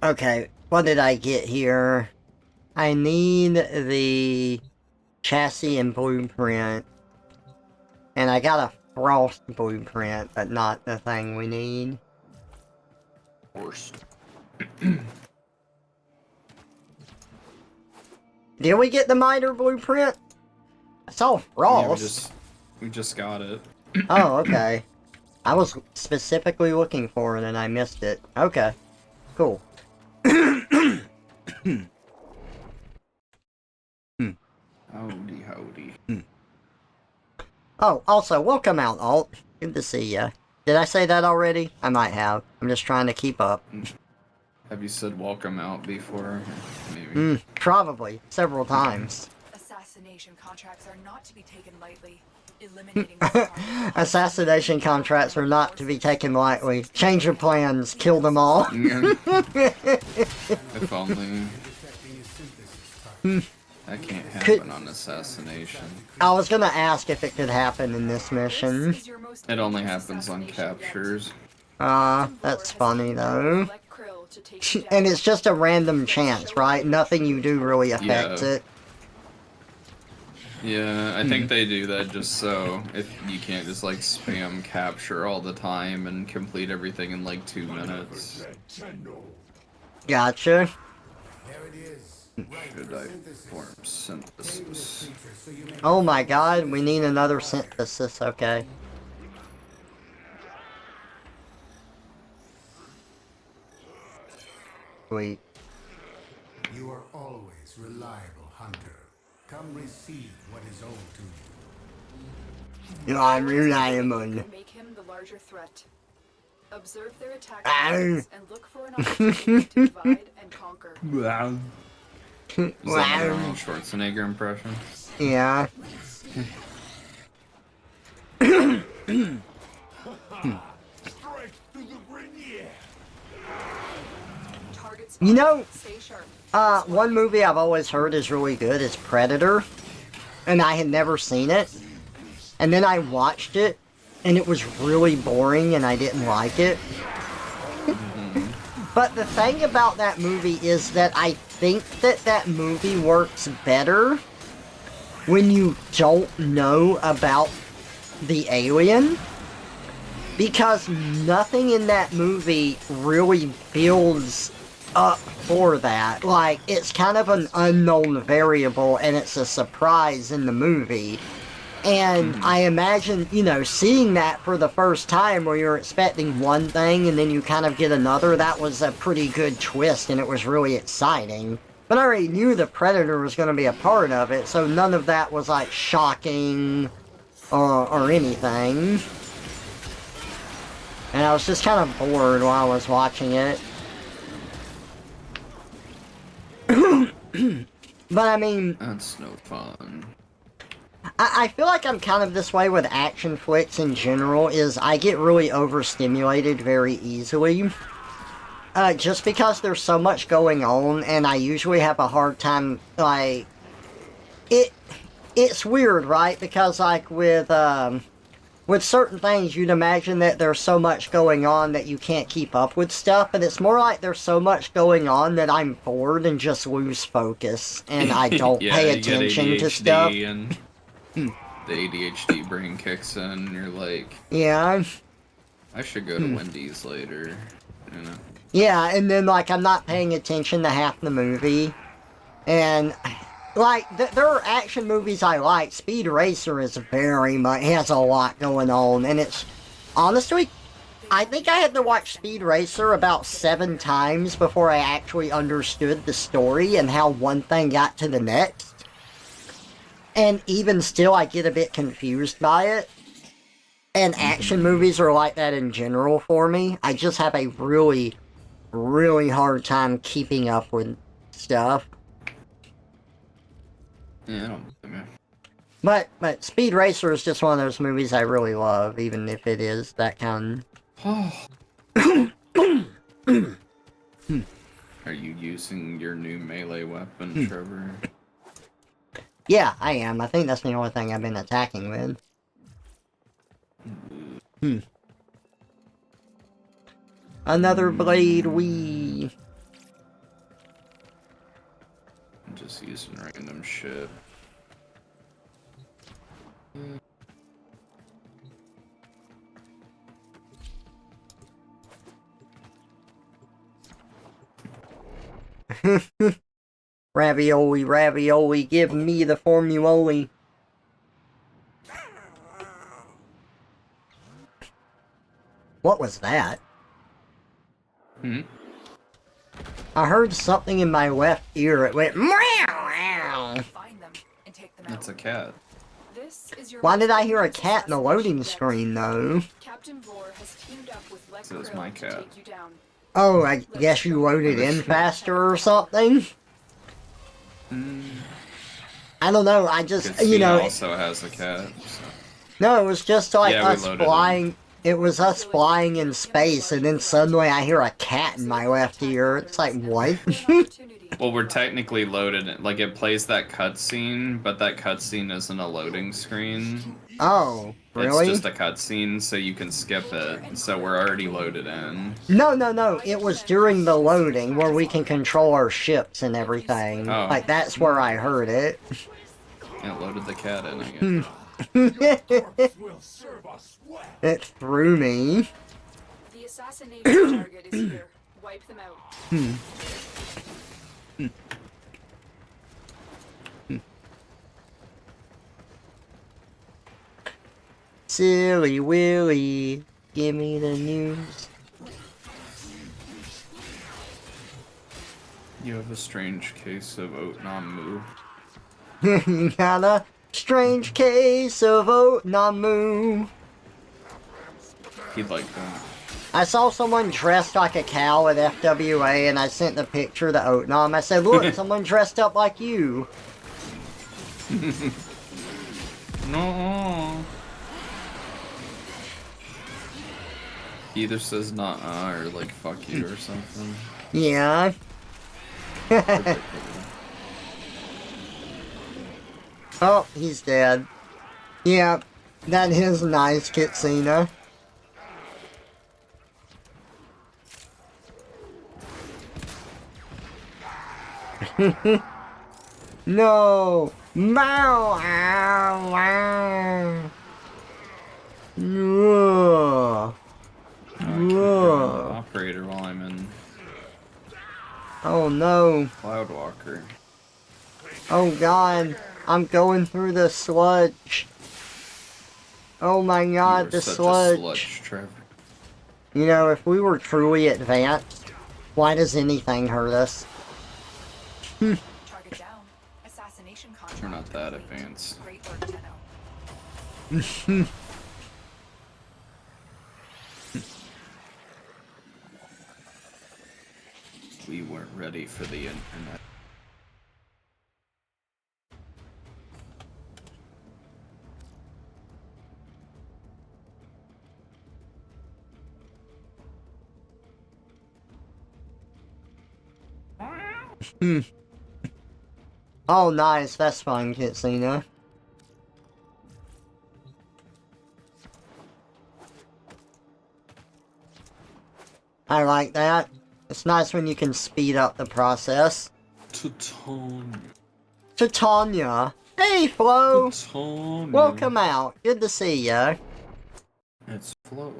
A: Okay, what did I get here? I need the chassis and blueprint. And I got a frost blueprint, but not the thing we need.
B: Horse.
A: Did we get the miter blueprint? I saw frost.
B: Yeah, we just got it.
A: Oh, okay. I was specifically looking for it and I missed it. Okay. Cool.
B: Howdy, howdy.
A: Oh, also, welcome out, Alt. Good to see ya. Did I say that already? I might have. I'm just trying to keep up.
B: Have you said welcome out before? Maybe.
A: Probably. Several times.
F: Assassination contracts are not to be taken lightly. Eliminating this target.
A: Assassination contracts are not to be taken lightly. Change your plans. Kill them all.
B: If only. That can't happen on assassination.
A: I was gonna ask if it could happen in this mission.
F: This is your most
B: It only
F: dangerous
B: happens on
F: assassination yet.
B: captures.
A: That's funny though.
F: Select Krill to take you down.
A: And it's just a random chance, right? Nothing you do really affects
B: Yeah.
A: it.
B: Yeah, I think they do that just so if you can't just like spam capture all the time and complete everything in like 2 minutes.
A: Gotcha.
H: There it is. Right
B: Should
H: for
B: I
H: synthesis.
B: form
H: Tame
B: synthesis?
H: this creature so you may
A: Oh my god, we need another synthesis, okay. Sweet.
H: You are always reliable, hunter. Come receive what is owed to you.
A: I'm reliable.
F: Make him the larger threat. Observe their attack
A: Ow.
F: patterns and look for an opportunity to divide and conquer.
B: Wow. Is that my Arnold Schwarzenegger impression?
A: Yeah.
C: Strike through the grenier.
F: Targets
A: You know,
F: stay sharp.
A: one movie I've always heard is really good is Predator. And I had never seen it. And then I watched it, and it was really boring, and I didn't like it. But the thing about that movie is that I think that movie works better when you don't know about the alien. Because nothing in that movie really builds up for that. Like, it's kind of an unknown variable, and it's a surprise in the movie. And I imagine, you know, seeing that for the first time where you're expecting one thing and then you kind of get another, that was a pretty good twist and it was really exciting. But I already knew the Predator was going to be a part of it, so none of that was like shocking or anything. And I was just kind of bored while I was watching it. But I mean,
B: That's no fun.
A: I feel like I'm kind of this way with action flicks in general, is I get really overstimulated very easily. Just because there's so much going on, and I usually have a hard time, like... It's weird, right? Because, like, with certain things, you'd imagine that there's so much going on that you can't keep up with stuff, but it's more like there's so much going on that I'm bored and just lose focus, and I don't
B: Yeah,
A: pay
B: you get
A: attention to
B: ADHD
A: stuff.
B: and the ADHD brain kicks in, and you're like,
A: Yeah.
B: I should go to Wendy's later, you know?
A: Yeah, and then, like, I'm not paying attention to half the movie. And, like, there are action movies I like. Speed Racer is very much, has a lot going on. And it's, honestly, I think I had to watch Speed Racer about 7 times before I actually understood the story and how one thing got to the next. And even still, I get a bit confused by it. And action movies are like that in general for me. I just have a really, really hard time keeping up with stuff.
B: Yeah, I don't blame
A: But Speed Racer is just one of those movies I really love, even if it is that kind.
B: Are you using your new melee weapon, Trevor?
A: Yeah, I am. I think that's the only thing I've been attacking with. Another blade, wee.
B: I'm just using random shit.
A: Ravioli, ravioli, give me the formuloli. What was that?
B: Hmm?
A: I heard something in my left ear. It went meow, meow.
F: Find them and take them out.
B: That's a cat.
F: This is your
A: Why did I hear a
F: most
A: cat in the loading
F: successful
A: screen, though?
F: Captain Vore has teamed up with Lek
B: So is
F: Krill
B: my
F: to
B: cat.
F: take you down.
A: Oh, I guess you loaded in faster or something? I don't know, I just,
B: Good
A: you know...
B: also has a cat. So.
A: No, it was just like
B: Yeah, we
A: us
B: loaded
A: flying... It was us flying in space, and then suddenly I hear a cat in my left ear. It's like, what?
B: Well, we're technically loaded. Like, it plays that cutscene, but that cutscene isn't a loading screen.
A: Oh. Really?
B: It's just a cutscene, so you can skip it. So we're already loaded in.
A: No. It was during the loading where we can control our ships and everything.
B: Oh.
A: Like, that's where I heard it.
B: It loaded the cat in, I guess.
C: Corpse will serve us well.
A: It threw me.
F: The assassination target is here. Wipe them out.
A: Silly Willy, give me the news.
B: You have a strange case of Oatnamu.
A: You got a strange case of Oatnamu.
B: He'd like that.
A: I saw someone dressed like a cow at FWA and I sent the picture to Oatnam. I said, look, someone dressed up like you.
B: No. He either says nah or like fuck you or something.
A: Yeah. Oh, he's dead. Yeah, that is nice, Kitsina. No! Mow! Ow! Ow! Ugh.
B: I can't get on the operator while I'm in
A: Oh no.
B: Cloudwalker.
A: Oh god. I'm going through the sludge. Oh my god,
B: You are
A: the
B: such
A: sludge.
B: a sludge, Trevor.
A: You know, if we were truly advanced, why does anything hurt us?
F: Target down. Assassination contract.
B: We're not that
F: complete.
B: advanced.
F: Great work, Tenno.
B: We weren't ready for the internet.
A: Oh nice, that's fun, Kitsina. I like that. It's nice when you can speed up the process.
B: Titania.
A: Titania. Hey, Flo.
B: Titania.
A: Welcome out. Good to see ya.
B: It's Flo.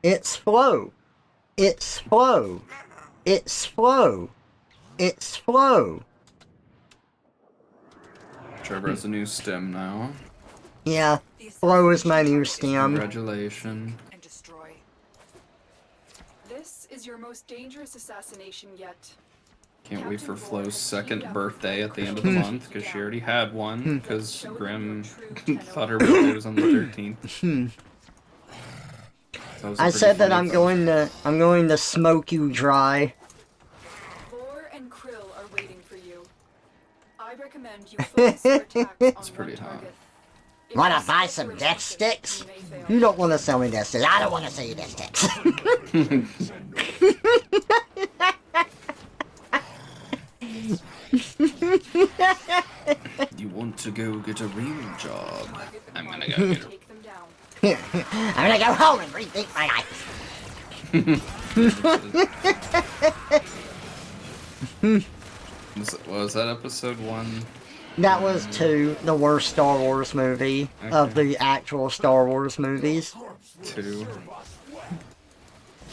A: It's Flo. It's Flo. It's Flo. It's Flo.
B: Trevor has a new stem now.
A: Yeah, Flo is my new stem.
B: Congratulations.
F: And destroy. This is your most dangerous assassination yet.
B: Can't wait for Flo's second birthday at the end of the month, because she already had one, because Grim thought her birthday was on the 13th.
A: I said that I'm going to smoke you dry.
F: Vor and Krill are waiting for you. I recommend you focus your attacks on
B: pretty
F: one
B: hot.
F: target. If
A: Wanna
F: you
A: buy
F: skip
A: some
F: the
A: death
F: relationship,
A: sticks?
F: you may fail.
A: You don't want to sell me death sticks. I don't want to sell you death sticks.
B: You want to go get a real job? I'm gonna go get a...
F: Take them down.
A: I'm gonna go home and rethink my life.
B: Was that episode 1?
A: That was 2, the worst Star Wars movie of the actual Star Wars movies.
B: 2.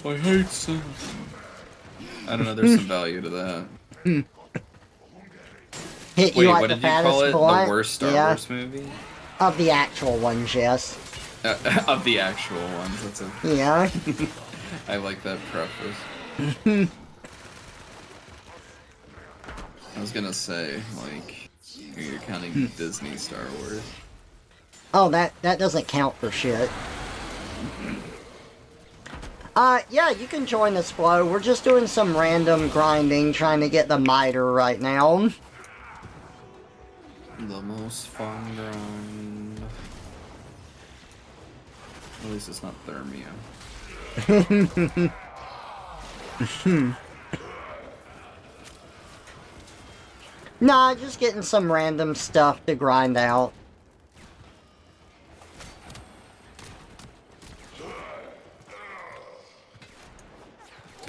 B: I hate Sith. I don't know, there's some value to that.
A: Hit you
B: Wait,
A: like
B: what
A: the
B: did you call
A: fattest
B: it?
A: blunt?
B: The worst Star
A: Yeah,
B: Wars movie?
A: of the actual ones, yes.
B: Of the actual ones, that's a...
A: Yeah.
B: I like that preface. I was gonna say, like, you're counting Disney Star Wars.
A: Oh, that doesn't count for shit. Yeah, you can join us, Flo. We're just doing some random grinding, trying to get the miter right now.
B: The most fun grind. At least it's not Thermia.
A: Nah, just getting some random stuff to grind out.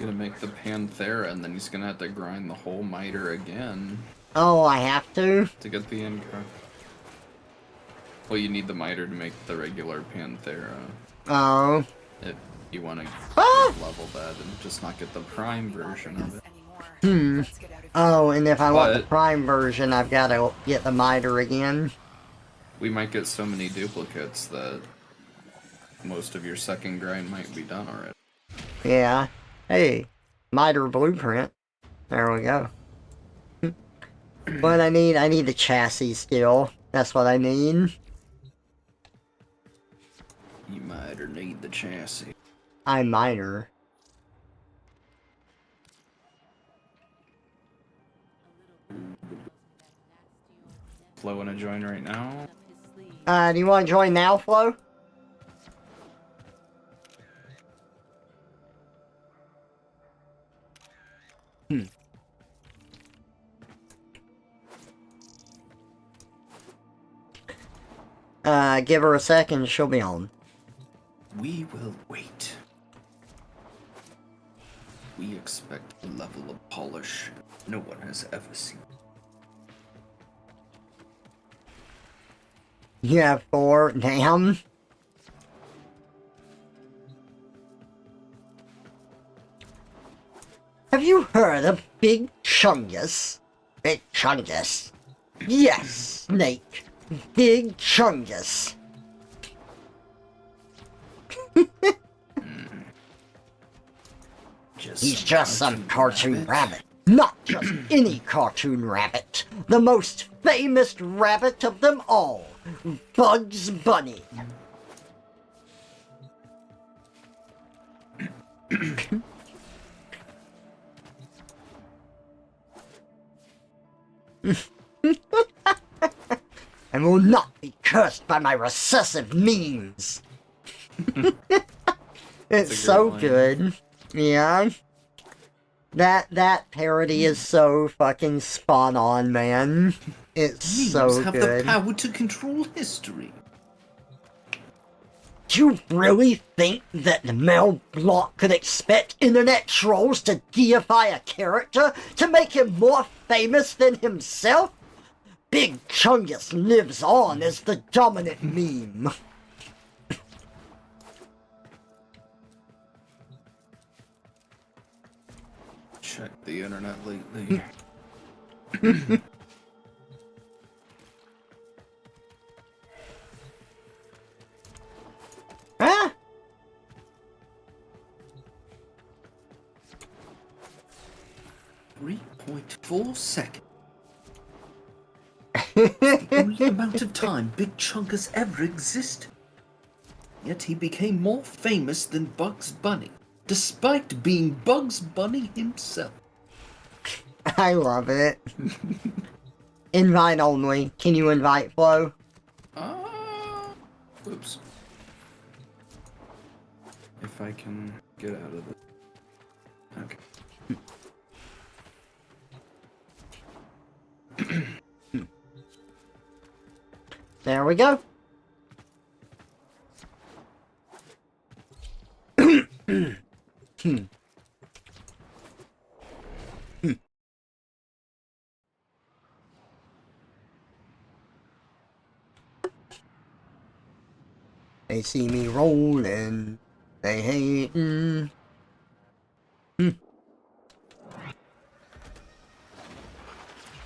B: gonna make the Panthera, and then he's gonna have to grind the whole miter again
A: Oh, I have to?
B: to get the end card. Well, you need the miter to make the regular Panthera.
A: Oh.
B: If you want to
A: Ah!
B: level that and just not get the prime version of it.
A: Hmm. Oh, and if I want the
B: But-
A: Prime version, I've got to get the miter again.
B: We might get so many duplicates that most of your second grind might be done already.
A: Yeah. Hey, miter blueprint. There we go. What I need the chassis still. That's what I need.
B: You might or need the chassis.
A: I'm miter.
B: Flo wanna join right now?
A: Do you want to join now, Flo? Give her a second, she'll be on.
B: We will wait. We expect a level of polish no one has ever seen.
A: You have 4, damn. Have you heard of Big Chungus? Big Chungus. Yes, Snake. Big Chungus. He's just some cartoon rabbit. Not just any cartoon rabbit. The most famous rabbit of them all. Bugs Bunny. And will not be cursed by my recessive memes. It's so
B: line.
A: good. Yeah. That parody is so fucking spot on, man. It's so
I: have
A: good.
I: the power to control history.
A: Do you really think that Mel Blanc could expect internet trolls to deify a character to make him more famous than himself? Big Chungus lives on as the dominant meme.
B: Check the internet lately.
A: Huh?
I: 3.4 seconds. The only amount of time Big Chungus ever existed. Yet he became more famous than Bugs Bunny, despite being Bugs Bunny himself.
A: I love it. Invite only. Can you invite Flo?
B: Oops. If I can get out of it. Okay.
A: There we go. They see me rolling. They hating.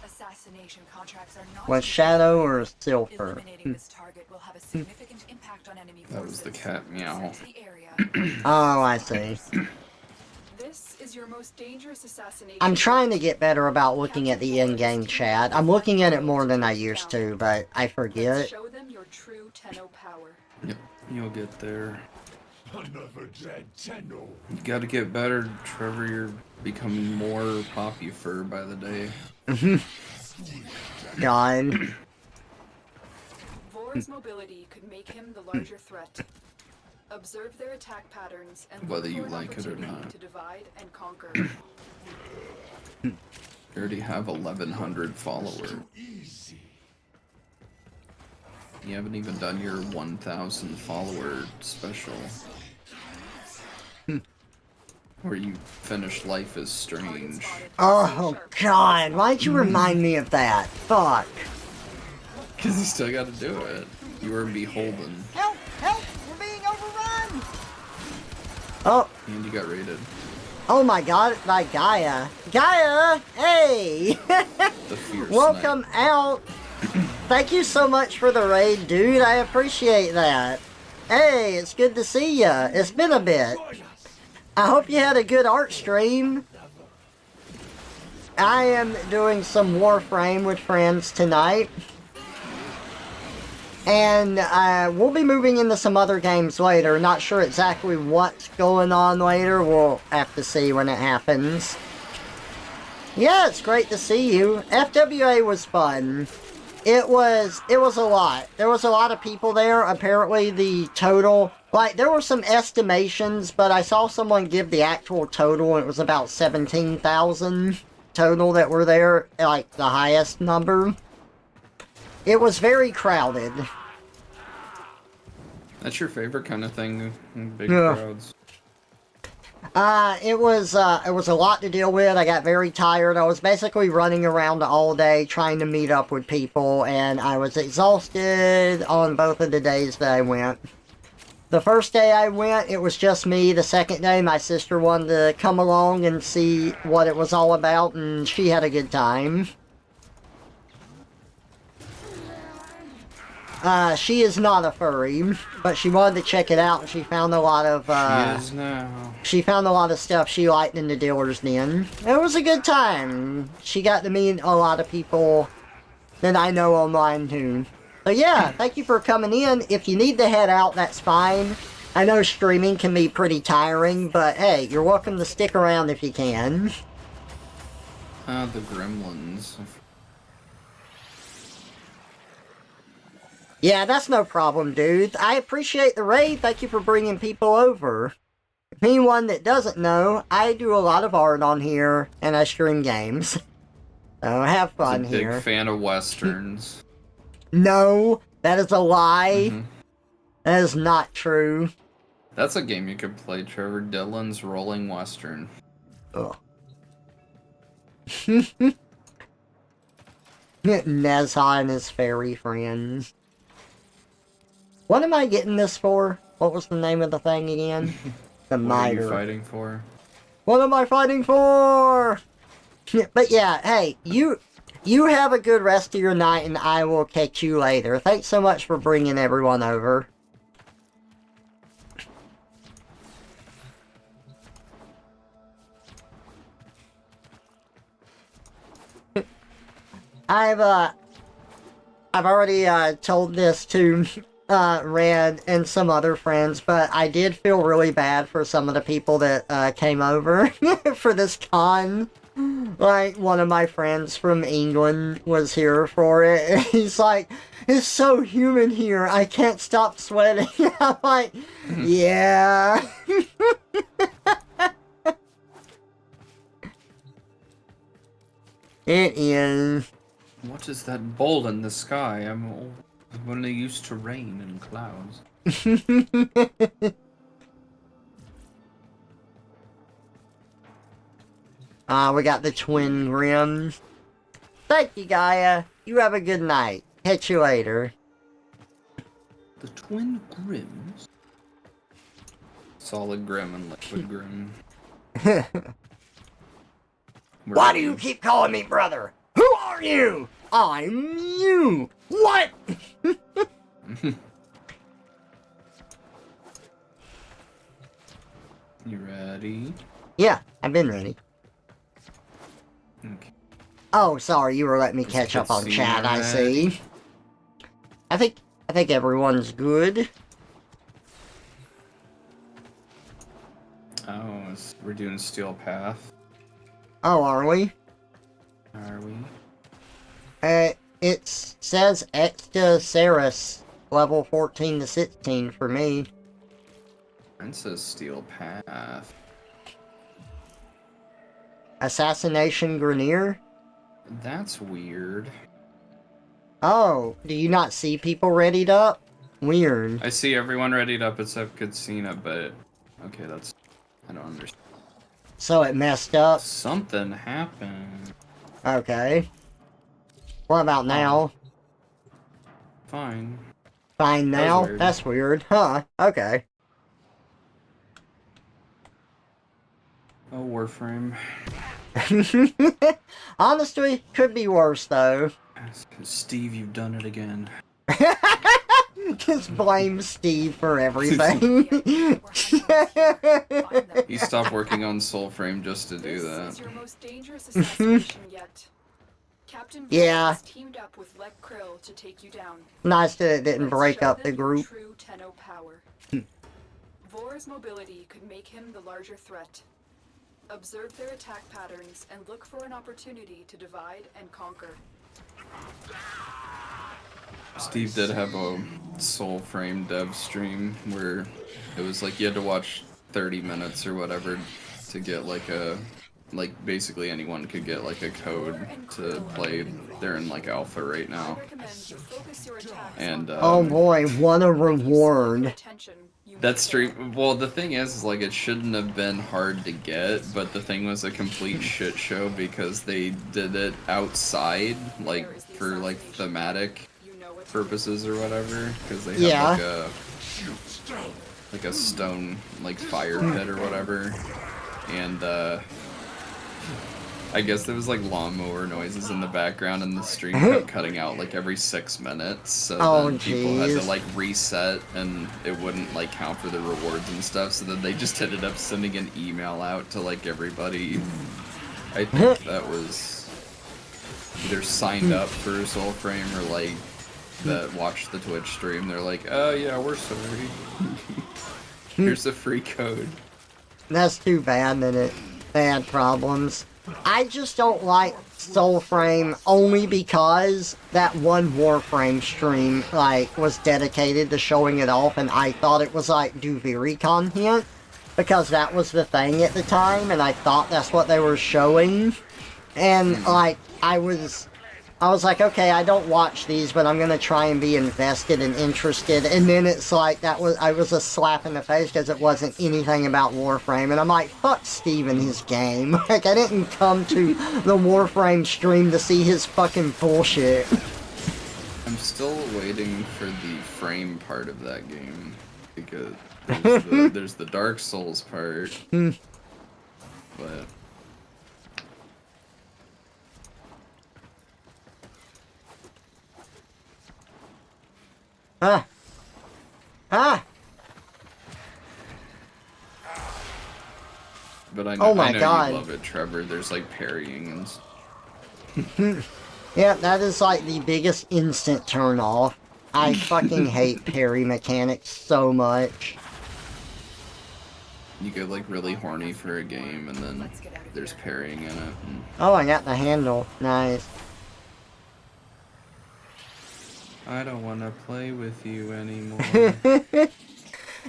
F: Assassination contracts are not
A: Was Shadow or Silver?
F: eliminating this target will have a significant impact on enemy
B: That
F: forces.
B: was the cat meow.
F: Search the area.
A: Oh, I see.
F: This is your most dangerous assassination.
A: I'm trying to get better about looking at the in-game chat. I'm looking at it more than I used to, but I
F: Let's
A: forget.
F: show them your true Tenno power.
B: Yep, you'll get there.
C: Another dead Tenno.
B: You gotta get better, Trevor. You're becoming more poppy fur by the day.
A: God.
F: Vor's mobility could make him the larger threat. Observe their attack patterns and look
B: Whether you
F: for an
B: like it or
F: opportunity
B: not.
F: to divide and conquer.
B: You already have 1,100 followers.
C: Easy.
B: You haven't even done your 1,000 follower special. Where you finish Life is Strange.
A: Oh, God. Why'd you remind me of that? Fuck.
B: Because you still gotta do it. You are beholden.
E: Help! Help! We're being overrun!
A: Oh.
B: And you got raided.
A: Oh my God, it's by Gaia. Gaia! Hey!
B: The fierce
A: Welcome
B: knight.
A: out! Thank you so much for the raid, dude. I appreciate that. Hey, it's good to see ya. It's been a bit. I hope you had a good art stream. I am doing some Warframe with friends tonight. And we'll be moving into some other games later. Not sure exactly what's going on later. We'll have to see when it happens. Yeah, it's great to see you. FWA was fun. It was a lot. There was a lot of people there. Apparently the total, like, there were some estimations, but I saw someone give the actual total, and it was about 17,000 total that were there, like, the highest number. It was very crowded.
B: That's your favorite kind of thing, big
A: Yeah.
B: crowds.
A: It was a lot to deal with. I got very tired. I was basically running around all day trying to meet up with people, and I was exhausted on both of the days that I went. The first day I went, it was just me. The second day, my sister wanted to come along and see what it was all about, and she had a good time. She is not a furry, but she wanted to check it out, and she found a lot of,
B: She is now.
A: she found a lot of stuff she liked in the dealer's den. It was a good time. She got to meet a lot of people that I know online, too. So yeah, thank you for coming in. If you need to head out, that's fine. I know streaming can be pretty tiring, but hey, you're welcome to stick around if you can.
B: The gremlins.
A: Yeah, that's no problem, dude. I appreciate the raid. Thank you for bringing people over. Anyone that doesn't know, I do a lot of art on here, and I stream games. So have fun
B: He's a
A: here.
B: big fan of westerns.
A: No, that is a lie.
B: Mhm.
A: That is not true.
B: That's a game you could play, Trevor. Dylan's Rolling Western.
A: Ugh. Nezha and his fairy friends. What am I getting this for? What was the name of the thing again? The
B: What are you
A: miter.
B: fighting for?
A: What am I fighting for? But yeah, hey, you have a good rest of your night, and I will catch you later. Thanks so much for bringing everyone over. I've already told this to Red and some other friends, but I did feel really bad for some of the people that came over for this con. Like, one of my friends from England was here for it, and he's like, it's so humid here, I can't stop sweating. I'm like, yeah. It is.
B: What is that ball in the sky? I'm only used to rain and clouds.
A: We got the twin rims. Thank you, Gaia. You have a good night. Catch you later.
B: The twin grims? Solid grim and liquid grim.
A: Why do you keep calling me brother? Who are you? I'm you. What?
B: You ready?
A: Yeah, I've been ready.
B: Okay.
A: Oh, sorry, you were letting me
B: Just
A: catch up on
B: see
A: chat, I
B: ready.
A: see. I think everyone's good.
B: Oh, we're doing Steel Path.
A: Oh, are we?
B: Are we?
A: It says Exta Ceres, level 14 to 16 for me.
B: Mine says Steel Path.
A: Assassination Grenier?
B: That's weird.
A: Oh, do you not see people readied up? Weird.
B: I see everyone readied up except Katsina, but... Okay, that's... I don't understand.
A: So it messed up?
B: Something happened.
A: Okay. What about now?
B: Fine.
A: Fine
B: That was
A: now?
B: weird.
A: That's weird. Huh. Okay.
B: Oh, Warframe.
A: Honestly, could be worse though.
B: Steve, you've done it again.
A: Just blame Steve for everything.
B: He stopped working on Soulframe just to do
F: This
B: that.
F: is your most dangerous assassination yet. Captain
A: Yeah.
F: has teamed up with Lek Krill to take you down.
A: Nice that it didn't
F: Let's
A: break
F: show
A: up the
F: them your
A: group.
F: True Tenno power. Vor's mobility could make him the larger threat. Observe their attack patterns and look for an opportunity to divide and conquer.
B: Steve did have a Soulframe dev stream where it was like you had to watch 30 minutes or whatever to get like a, like basically anyone could get like a code to play. They're in like alpha right
F: I
B: now.
F: recommend you focus your attacks
B: And
A: Oh boy, what a reward.
B: that stream, well, the thing is like it shouldn't have been hard to get, but the thing was a complete shit show because they did it outside, like for like thematic purposes or whatever, because they have like a stone like fire pit or whatever, and I guess there was like lawnmower noises in the background and the stream kept cutting out like every 6 minutes, so then people had to like reset and it wouldn't like count for the rewards and stuff, so then they just ended up sending an email out to like everybody. I think that was either signed up for Soulframe or like that watched the Twitch stream. They're like, oh yeah, we're sorry. Here's the free code.
A: That's too bad that they had problems. I just don't like Soulframe only because that one Warframe stream like was dedicated to showing it off, and I thought it was like Duviri content because that was the thing at the time, and I thought that's what they were showing. And like I was like, okay, I don't watch these, but I'm gonna try and be invested and interested. And then it's like I was a slap in the face because it wasn't anything about Warframe, and I'm like, fuck Steve and his game. Like I didn't come to the Warframe stream to see his fucking bullshit.
B: I'm still waiting for the frame part of that game because there's the Dark Souls part, but. But I know,
A: Oh my
B: I know
A: God.
B: you love it, Trevor. There's like parrying and
A: Yeah, that is like the biggest instant turn off. I fucking hate parry mechanics so much.
B: you get like really horny for a game and then there's parrying in it. And
A: Oh, I got the handle. Nice.
B: I don't want to play with you anymore.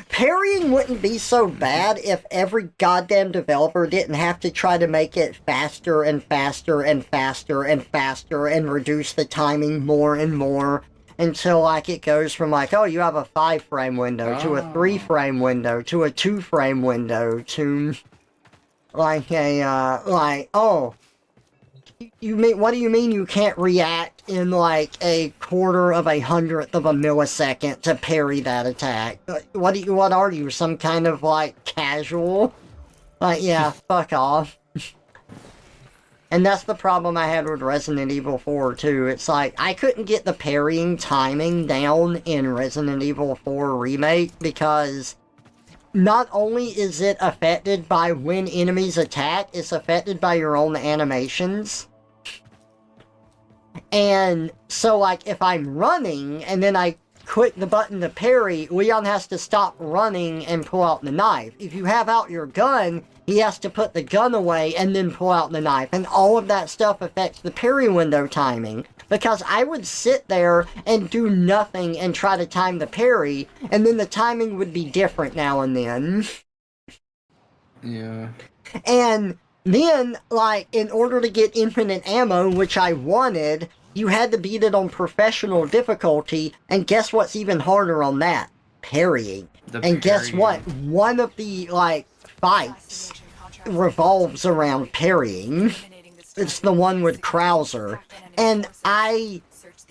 A: Parrying wouldn't be so bad if every goddamn developer didn't have to try to make it faster and faster and faster and faster and reduce the timing more and more until like it goes from like, oh, you have a 5-frame window to a 3-frame window to a 2-frame window to like a oh, you mean, what do you mean you can't react in like a 1/4 of a millisecond to parry that attack? What are you, some kind of like casual? Like, yeah, fuck off. And that's the problem I had with Resident Evil 4 too. It's like, I couldn't get the parrying timing down in Resident Evil 4 Remake because not only is it affected by when enemies attack, it's affected by your own animations. And so, like, if I'm running and then I click the button to parry, Leon has to stop running and pull out the knife. If you have out your gun, he has to put the gun away and then pull out the knife. And all of that stuff affects the parry window timing. Because I would sit there and do nothing and try to time the parry, and then the timing would be different now and then.
B: Yeah.
A: And then, like, in order to get infinite ammo, which I wanted, you had to beat it on professional difficulty, and guess what's even harder on that? Parrying. And guess what? One of the, like, fights revolves around parrying. It's the one with Krauser. And I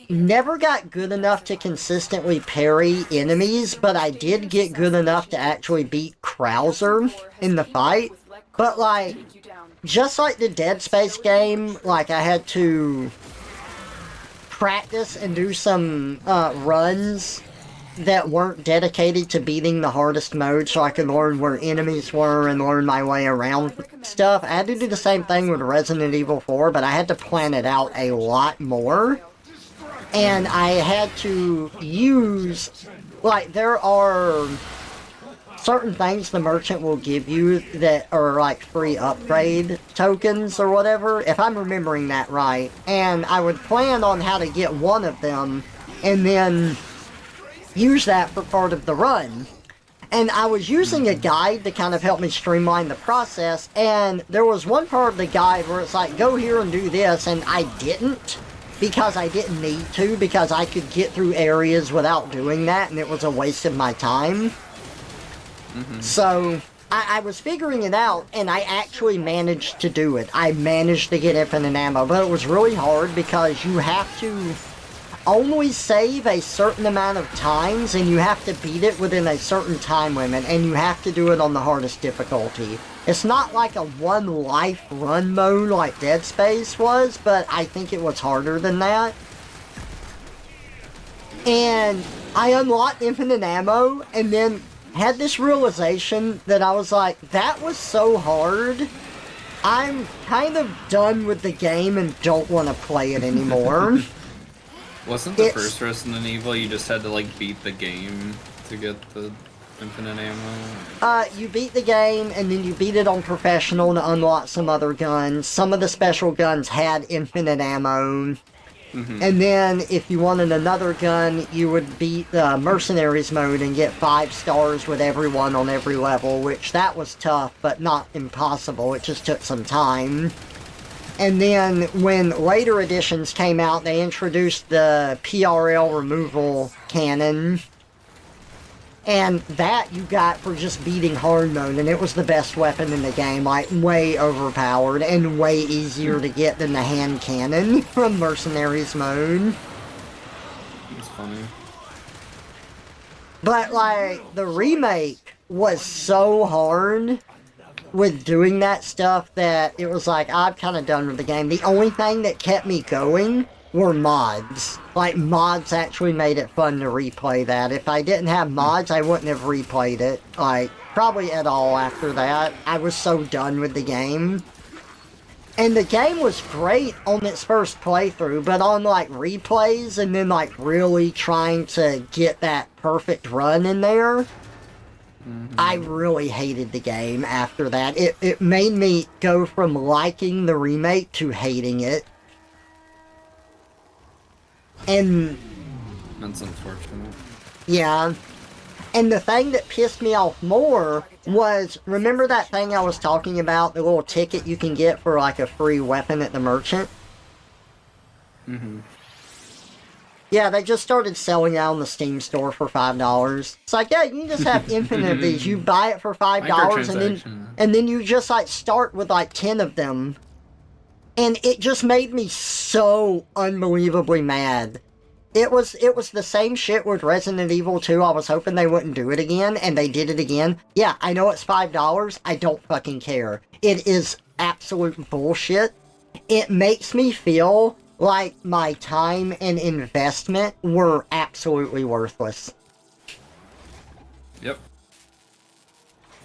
A: never got good enough to consistently parry enemies, but I did get good enough to actually beat Krauser in the fight. But, like, just like the Dead Space game, like, I had to practice and do some runs that weren't dedicated to beating the hardest mode so I could learn where enemies were and learn my way around stuff. I had to do the same thing with Resident Evil 4, but I had to plan it out a lot more. And I had to use, like, there are certain things the merchant will give you that are, like, free upgrade tokens or whatever, if I'm remembering that right. And I would plan on how to get one of them and then use that for part of the run. And I was using a guide to kind of help me streamline the process, and there was one part of the guide where it's like, go here and do this, and I didn't, because I didn't need to, because I could get through areas without doing that, and it was a waste of my time. So, I was figuring it out, and I actually managed to do it. I managed to get infinite ammo, but it was really hard because you have to only save a certain amount of times, and you have to beat it within a certain time limit, and you have to do it on the hardest difficulty. It's not like a one life run mode like Dead Space was, but I think it was harder than that. And I unlocked infinite ammo, and then had this realization that I was like, that was so hard. I'm kind of done with the game and don't want to play it anymore.
B: Wasn't the first Resident Evil you just had to, like, beat the game to get the infinite ammo?
A: You beat the game, and then you beat it on Professional to unlock some other guns. Some of the special guns had infinite ammo. And then, if you wanted another gun, you would beat the Mercenaries mode and get 5 stars with everyone on every level, which that was tough, but not impossible. It just took some time. And then, when later editions came out, they introduced the PRL removal cannon. And that you got for just beating hard mode, and it was the best weapon in the game, like, way overpowered and way easier to get than the hand cannon from Mercenaries mode.
B: It's funny.
A: But, like, the remake was so hard with doing that stuff that it was like, I'm kind of done with the game. The only thing that kept me going were mods. Like, mods actually made it fun to replay that. If I didn't have mods, I wouldn't have replayed it, like, probably at all after that. I was so done with the game. And the game was great on its first playthrough, but on, like, replays and then, like, really trying to get that perfect run in there, I really hated the game after that. It made me go from liking the remake to hating it. And
B: that's unfortunate.
A: Yeah. And the thing that pissed me off more was, remember that thing I was talking about, the little ticket you can get for like a free weapon at the merchant? Yeah, they just started selling out on the Steam store for $5. It's like, yeah, you can just have infinite of these. You buy it for $5 and then you just like start with like 10 of them. And it just made me so unbelievably mad. It was the same shit with Resident Evil 2. I was hoping they wouldn't do it again, and they did it again. Yeah, I know it's $5. I don't fucking care. It is absolute bullshit. It makes me feel like my time and investment were absolutely worthless.
B: Yep.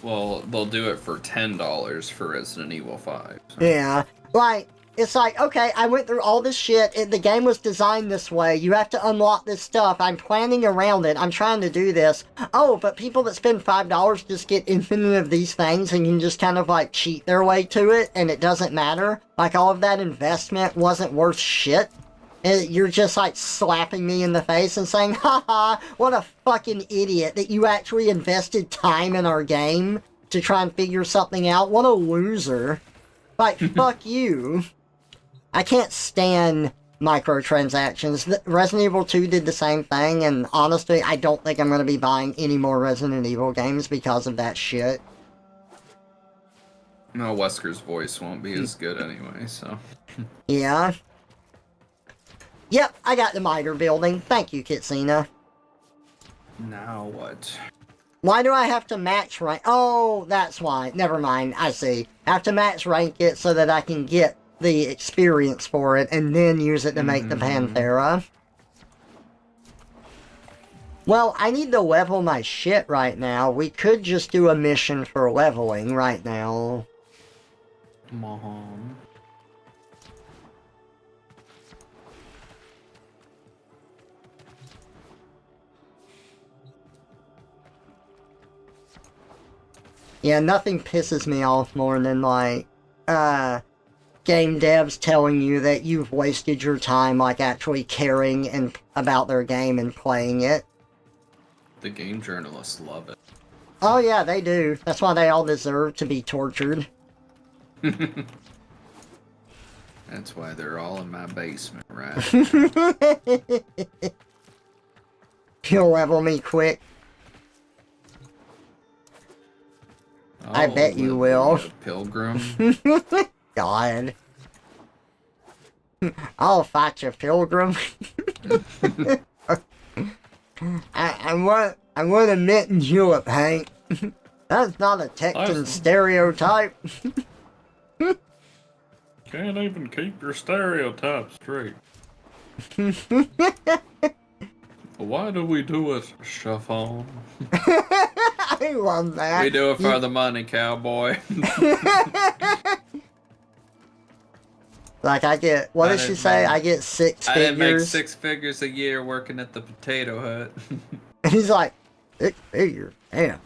B: Well, they'll do it for $10 for Resident Evil 5. So.
A: Yeah, like, it's like, okay, I went through all this shit, the game was designed this way, you have to unlock this stuff, I'm planning around it, I'm trying to do this. Oh, but people that spend $5 just get infinite of these things and you can just kind of like cheat their way to it and it doesn't matter. Like, all of that investment wasn't worth shit. You're just like slapping me in the face and saying, haha, what a fucking idiot that you actually invested time in our game to try and figure something out. What a loser. Like, fuck you. I can't stand microtransactions. Resident Evil 2 did the same thing, and honestly, I don't think I'm going to be buying any more Resident Evil games because of that shit.
B: No, Wesker's voice won't be as good anyway, so.
A: Yeah. Yep, I got the miter building. Thank you, Kitsina.
B: Now what?
A: Why do I have to match rank? Oh, that's why. Never mind. I see. I have to match rank it so that I can get the experience for it and then use it to make the Panthera. Well, I need to level my shit right now. We could just do a mission for leveling right now.
B: Mom.
A: Yeah, nothing pisses me off more than, like, game devs telling you that you've wasted your time, like, actually caring and about their game and playing it.
B: The game journalists love it.
A: Oh yeah, they do. That's why they all deserve to be tortured.
B: That's why they're all in my basement, right?
A: You'll level me quick. I bet you will.
B: Pilgrim.
A: God. I'll fight you, Pilgrim. I want a mint and julep, Hank. That's not a Texan stereotype.
B: Can't even keep your stereotypes straight. Why do we do it, Chiffon?
A: I love that.
B: We do it for the money, cowboy.
A: Like, I get, what did she say? I get 6 figures.
B: I didn't make 6 figures a year working at the potato hut.
A: And he's like, 6 figures? Damn.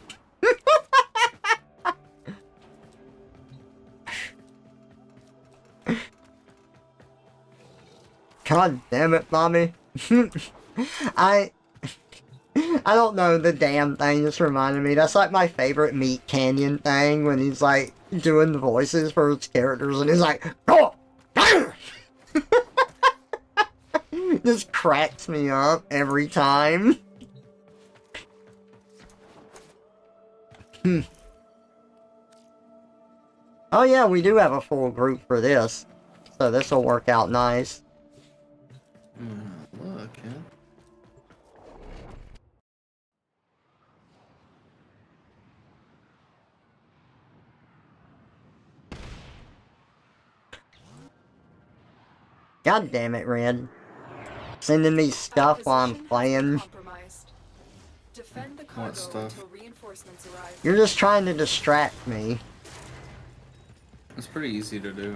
A: God damn it, mommy. I don't know, the damn thing just reminded me. That's like my favorite Meat Canyon thing when he's like doing the voices for his characters and he's like, oh! Just cracks me up every time. Oh yeah, we do have a full group for this. So this will work out nice.
B: Look, yeah.
A: God damn it, Red. Sending me stuff while I'm playing.
F: Defend the cargo until reinforcements arrive.
A: You're just trying to distract me.
B: It's pretty easy to do.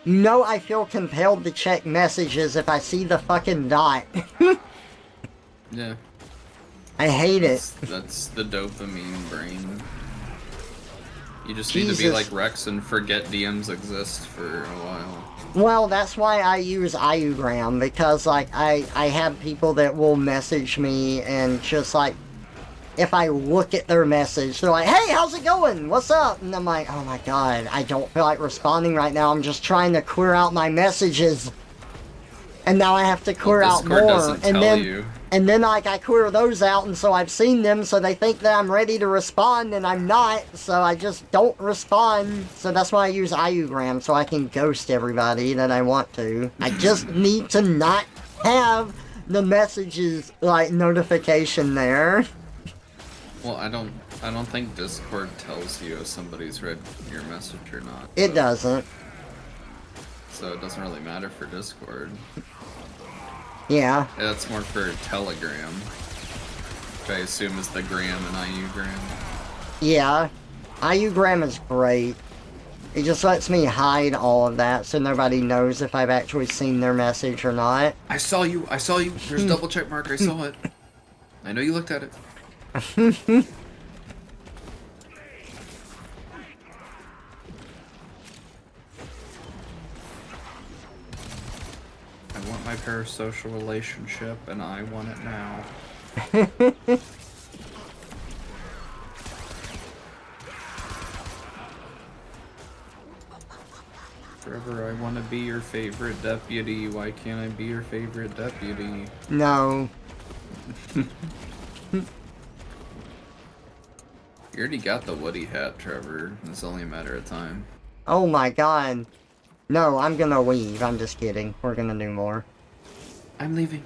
A: You know I feel compelled to check messages if I see the fucking dot.
B: Yeah.
A: I hate it.
B: That's the dopamine brain. You just need to be like Rex and forget DMs exist for a while.
A: Well, that's why I use Iugram, because, like, I have people that will message me and just, like, if I look at their message, they're like, hey, how's it going? What's up? And I'm like, oh my god, I don't feel like responding right now. I'm just trying to clear out my messages. And now I have to clear out more. And then like I clear those out, and so I've seen them, so they think that I'm ready to respond, and I'm not, so I just don't respond. So that's why I use Iugram, so I can ghost everybody that I want to. I just need to not have the messages, like, notification there.
B: Well, I don't think Discord tells you if somebody's read your message or not.
A: It doesn't.
B: So it doesn't really matter for Discord.
A: Yeah.
B: That's more for Telegram, which I assume is the Gram and Iugram.
A: Yeah. Iugram is great. It just lets me hide all of that so nobody knows if I've actually seen their message or not.
B: I saw you. There's a double check mark. I saw it. I know you looked at it. I want my parasocial relationship, and I want it now. Trevor, I want to be your favorite deputy. Why can't I be your favorite deputy?
A: No.
B: You already got the Woody hat, Trevor. It's only a matter of time.
A: Oh my god. No, I'm gonna leave. I'm just kidding. We're gonna do more.
I: I'm leaving.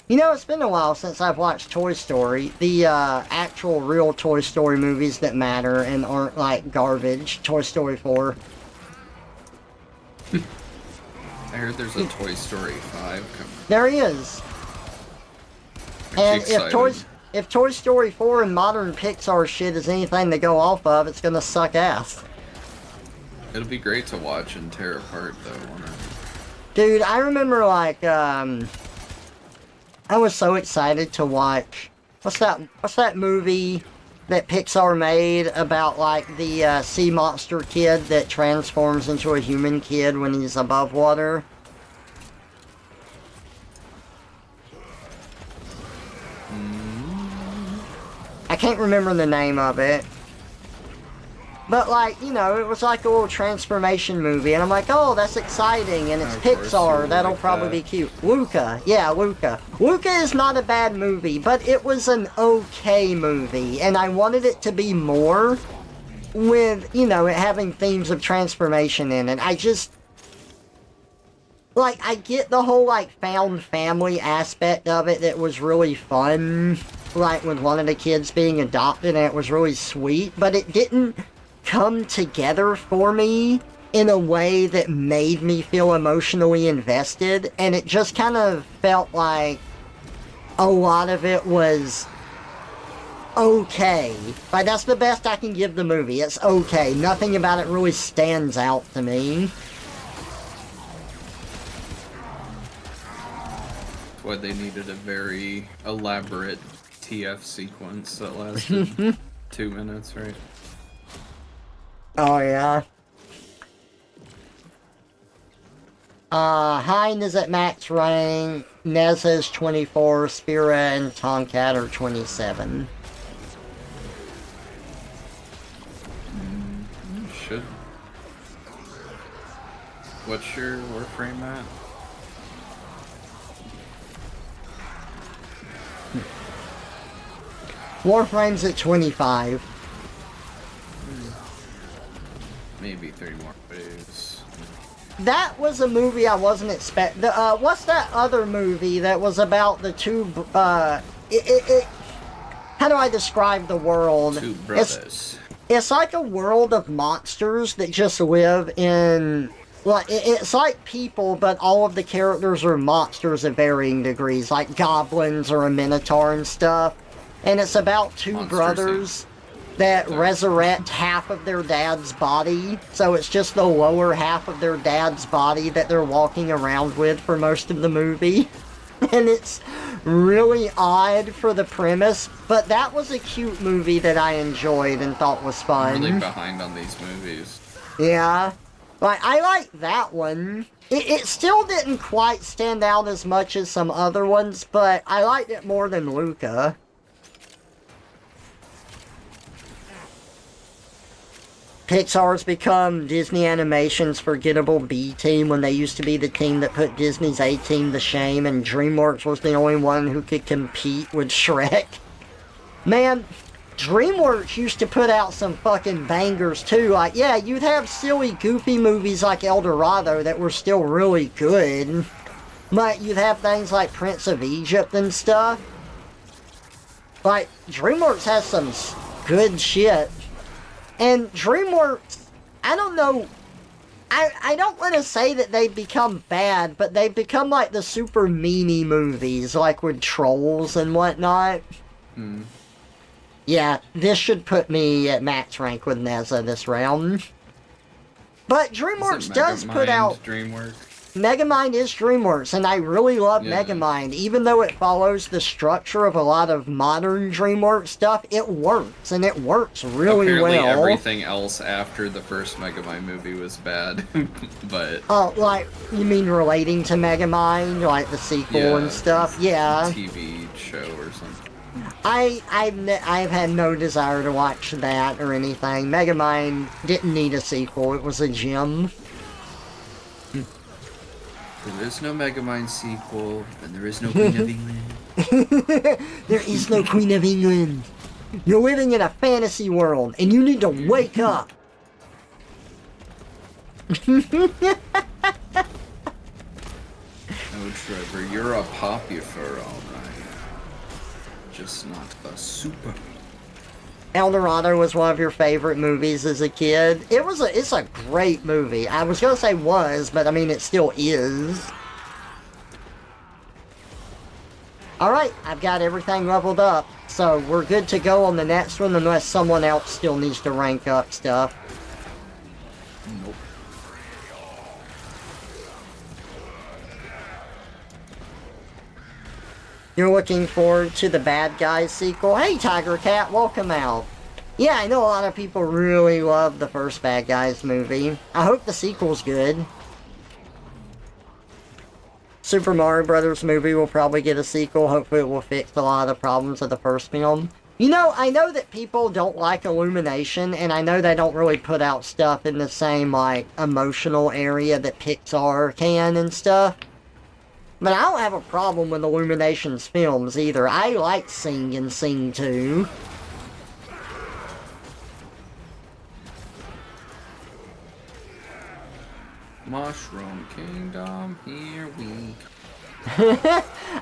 A: You know, it's been a while since I've watched Toy Story. The actual real Toy Story movies that matter and aren't like garbage. Toy Story 4.
B: I heard there's a Toy Story 5 coming.
A: There he is. And if Toy Story 4 and modern Pixar shit is anything to go off of, it's gonna suck ass.
B: It'll be great to watch and tear apart, though, won't it?
A: Dude, I remember like I was so excited to watch what's that movie that Pixar made about like the sea monster kid that transforms into a human kid when he's above water? I can't remember the name of it. But like, you know, it was like a little transformation movie, and I'm like, oh, that's exciting, and it's Pixar, that'll probably be cute. Luca, yeah, Luca. Luca is not a bad movie, but it was an okay movie, and I wanted it to be more with, you know, it having themes of transformation in it. I just, like, I get the whole, like, found family aspect of it that was really fun, like, with one of the kids being adopted, and it was really sweet, but it didn't come together for me in a way that made me feel emotionally invested, and it just kind of felt like a lot of it was okay. Like, that's the best I can give the movie. It's okay. Nothing about it really stands out to me.
B: That's why they needed a very elaborate TF sequence that lasted 2 minutes, right?
A: Oh, yeah. Hein is at max rank, Neza is 24, Spira and Tomcat are 27.
B: Should. What's your Warframe at?
A: Warframe's at 25.
B: Maybe 3 more waves.
A: That was a movie I wasn't expecting. What's that other movie that was about the two, how do I describe the world?
B: Two brothers.
A: It's like a world of monsters that just live in, like, it's like people, but all of the characters are monsters of varying degrees, like goblins or a minotaur and stuff. And it's about two brothers that resurrect half of their dad's body, so it's just the lower half of their dad's body that they're walking around with for most of the movie. And it's really odd for the premise, but that was a cute movie that I enjoyed and thought was fun.
B: I'm really behind on these movies.
A: Yeah. Like, I like that one. It still didn't quite stand out as much as some other ones, but I liked it more than Luca. Pixar's become Disney Animation's forgettable B team when they used to be the team that put Disney's A team to shame, and DreamWorks was the only one who could compete with Shrek. Man, DreamWorks used to put out some fucking bangers too. Like, yeah, you'd have silly, goofy movies like El Dorado that were still really good. But you'd have things like Prince of Egypt and stuff. Like, DreamWorks has some good shit. And DreamWorks, I don't know, I don't want to say that they've become bad, but they've become like the super meanie movies, like with Trolls and whatnot. Yeah, this should put me at max rank with Neza this round. But DreamWorks does put out...
B: DreamWorks?
A: Megamind is DreamWorks, and I really love Megamind. Even though it follows the structure of a lot of modern DreamWorks stuff, it works, and it works really well.
B: Apparently everything else after the first Megamind movie was bad, but...
A: Oh, like, you mean relating to Megamind, like the sequel and stuff? Yeah.
B: TV show or something.
A: I've had no desire to watch that or anything. Megamind didn't need a sequel. It was a gem.
B: There is no Megamind sequel, and there is no Queen of England.
A: There is no Queen of England. You're living in a fantasy world, and you need to wake up.
B: Oh, Trevor, you're a popular, alright. Just not a super.
A: El Dorado was one of your favorite movies as a kid. It's a great movie. I was gonna say was, but I mean it still is. Alright, I've got everything leveled up. So we're good to go on the next one unless someone else still needs to rank up stuff.
B: Nope.
A: You're looking forward to the Bad Guys sequel? Hey Tiger Cat, welcome out. Yeah, I know a lot of people really love the first Bad Guys movie. I hope the sequel's good. Super Mario Brothers movie will probably get a sequel. Hopefully it will fix a lot of the problems of the first film. You know, I know that people don't like Illumination, and I know they don't really put out stuff in the same, like, emotional area that Pixar can and stuff. But I don't have a problem with Illumination's films either. I like Sing and Sing 2.
B: Mushroom Kingdom, here we go.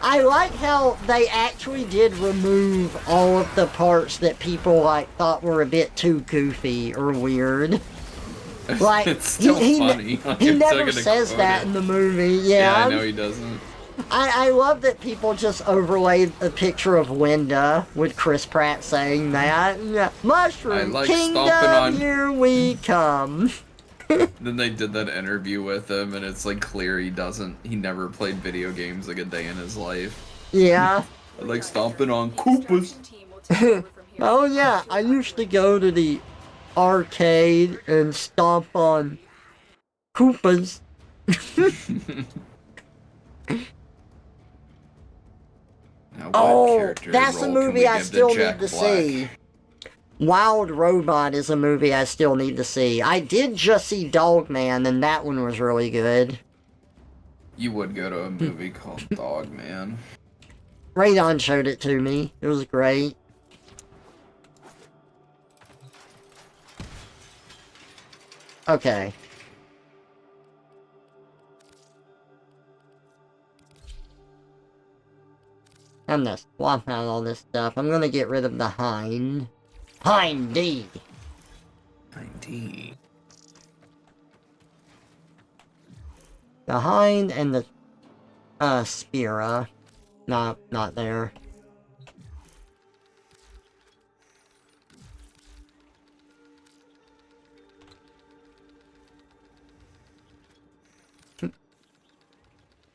A: I like how they actually did remove all of the parts that people like thought were a bit too goofy or weird. Like
B: It's still funny.
A: He never says that in the movie.
B: Yeah, I know he doesn't.
A: I love that people just overlaid a picture of Linda with Chris Pratt saying that. Mushroom
B: like
A: Kingdom, here we come.
B: Then they did that interview with him, and it's like clear he never played video games like a day in his life.
A: Yeah.
B: I like stomping on Koopas.
A: Oh yeah, I used to go to the arcade and stomp on Koopas.
B: Now,
A: Oh, that's a
B: role can
A: movie
B: we
A: I
B: give to
A: still
B: Jack
A: need to
B: Black?
A: see. Wild Robot is a movie I still need to see. I did just see Dogman, and that one was really good.
B: You would go to a movie called Dogman.
A: Radon showed it to me. It was great. Okay. I'm gonna swap out all this stuff. I'm gonna get rid of the Hind. Hind D!
B: Indeed.
A: The Hind and the, Spira. Not there.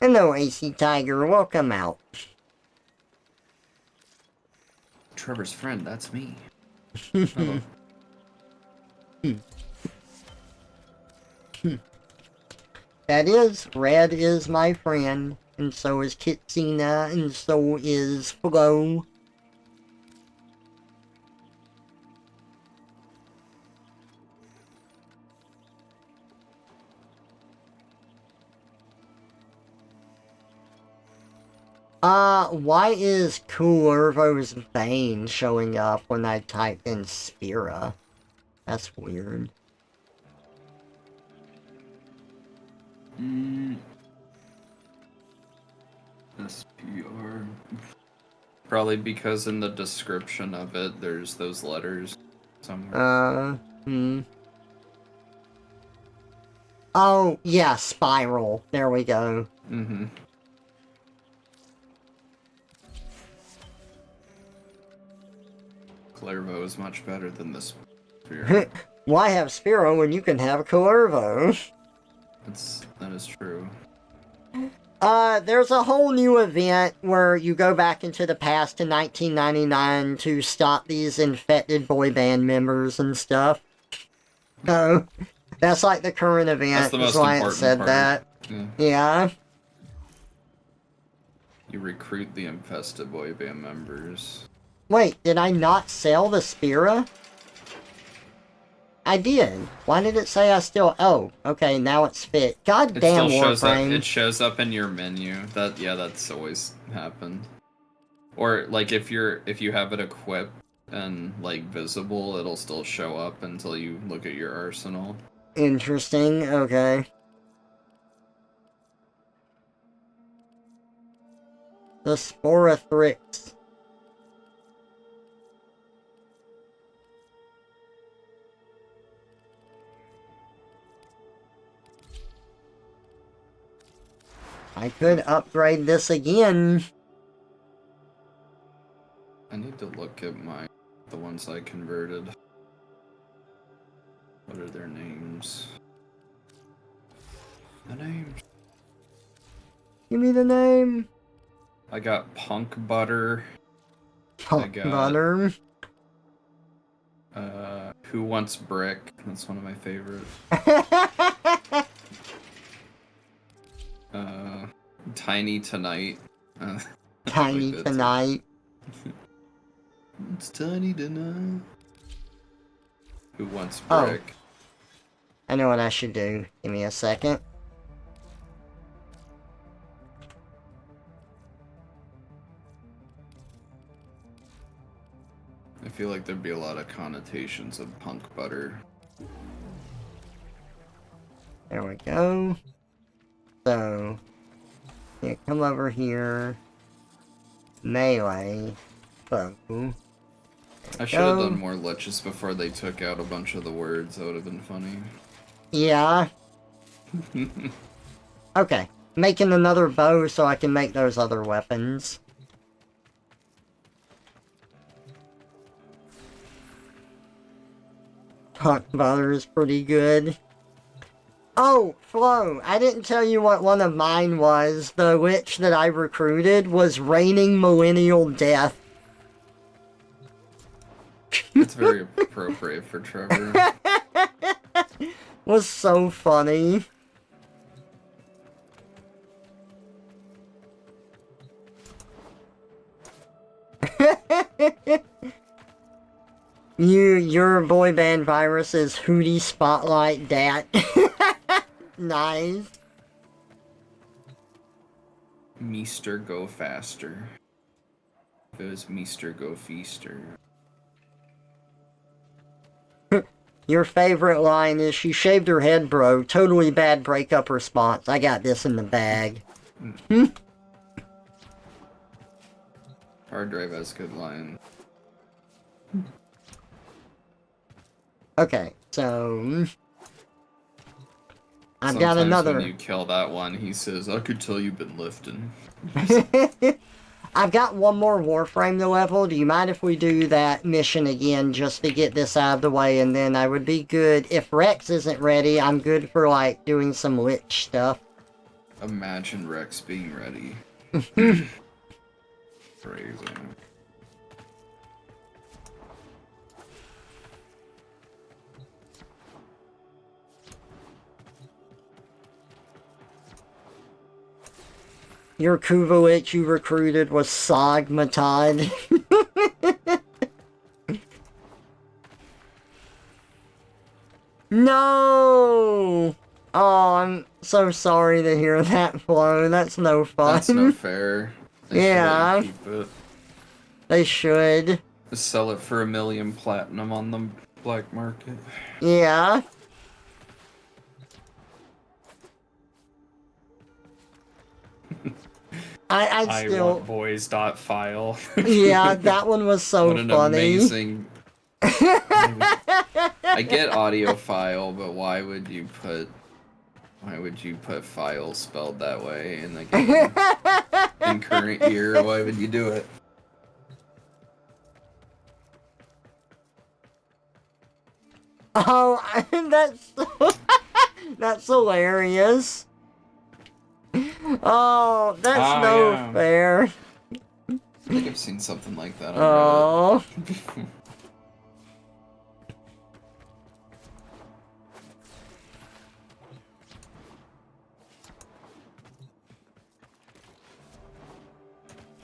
A: Hello, AC Tiger. Welcome out.
B: Trevor's friend, that's me.
A: That is, Red is my friend, and so is Kitsina, and so is Flo. Why is Kulurvo's vein showing up when I typed in Spira? That's weird.
B: SPR. Probably because in the description of it, there's those letters somewhere.
A: Oh, yeah, Spiral. There we go.
B: Mm-hmm. Clairvo is much better than this Sphere.
A: Why have Spiro when you can have Kulurvo?
B: That is true.
A: There's a whole new event where you go back into the past to 1999 to stop these infected boy band members and stuff. So, that's like the current event.
B: That's the most
A: why it
B: important
A: said
B: part.
A: that.
B: Yeah.
A: Yeah.
B: You recruit the infested boy band members.
A: Wait, did I not sell the Spira? I did. Why did it say I still... Oh, okay, now it's fit. God
B: It
A: damn,
B: still shows up.
A: Warframe.
B: It shows up in your menu. That's always happened. Or like if you have it equipped and like visible, it'll still show up until you look at your arsenal.
A: Interesting, okay. The Sporothrix. I could upgrade this again.
B: I need to look at the ones I converted. What are their names? The names.
A: Give me the name.
B: I got Punk Butter.
A: Punk
B: got-
A: Butter.
B: Who Wants Brick? That's one of my favorites. Tiny Tonight.
A: Tiny
B: that too.
A: Tonight.
B: It's tiny tonight. Who Wants
A: Oh.
B: Brick?
A: I know what I should do. Give me a second.
B: I feel like there'd be a lot of connotations of Punk Butter.
A: There we go. So, yeah, come over here. Melee. Bow.
B: I should have done more liches before they took out a bunch of the words. That would have been funny.
A: Yeah. Okay. Making another bow so I can make those other weapons. Punk Butter is pretty good. Oh, Flo, I didn't tell you what one of mine was. The witch that I recruited was Reigning Millennial Death.
B: It's very appropriate for Trevor.
A: Was so funny. Your boy band virus is Hootie Spotlight Dat. Nice.
B: Meester Go Faster. If it was Meester Go Feaster.
A: Your favorite line is, "She shaved her head, bro. Totally bad breakup response. I got this in the bag."
B: Hard Drive has good line.
A: Okay, so... I've
B: Sometimes
A: got another...
B: when you kill that one, he says, "I could tell you've been lifting."
A: I've got one more Warframe to level. Do you mind if we do that mission again just to get this out of the way? And then I would be good. If Rex isn't ready, I'm good for, like, doing some Lich stuff.
B: Imagine Rex being ready. Crazy.
A: Your Kuvalich you recruited was Sagmatad. No! Oh, I'm so sorry to hear that, Flo. That's no fun.
B: That's no fair. They
A: Yeah.
B: should let you keep it.
A: They should.
B: Just sell it for $1 million platinum on the black market.
A: Yeah. I still...
B: want boys.file.
A: Yeah, that one was so
B: what an
A: funny.
B: amazing... I get audio file, but why would you put file spelled that way in the game? In current year, why would you do it?
A: Oh, that's hilarious. Oh, that's no fair.
B: I think I've seen something like that on
A: Oh.
B: Reddit.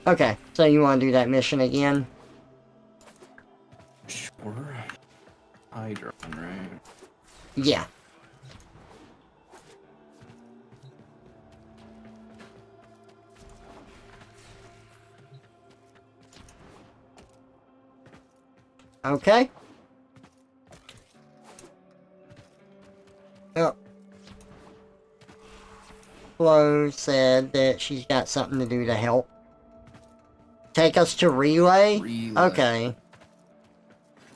A: Okay, so you want to do that mission again? Yeah. Okay. Oh. Flo said that she's got something to do to help. Take us to relay?
B: Relay.
A: Okay.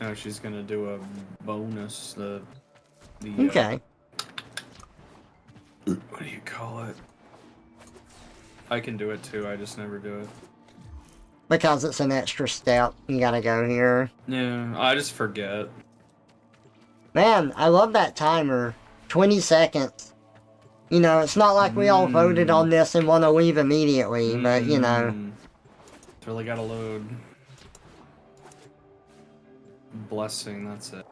G: Oh, she's gonna do a bonus. The
A: Okay.
G: what do you call it? I can do it too. I just never do it.
A: Because it's an extra step. You gotta go here.
G: Yeah, I just forget.
A: Man, I love that timer. 20 seconds. You know, it's not like we all voted on this and want to leave immediately, but you know.
G: It's really gotta load. Blessing, that's it.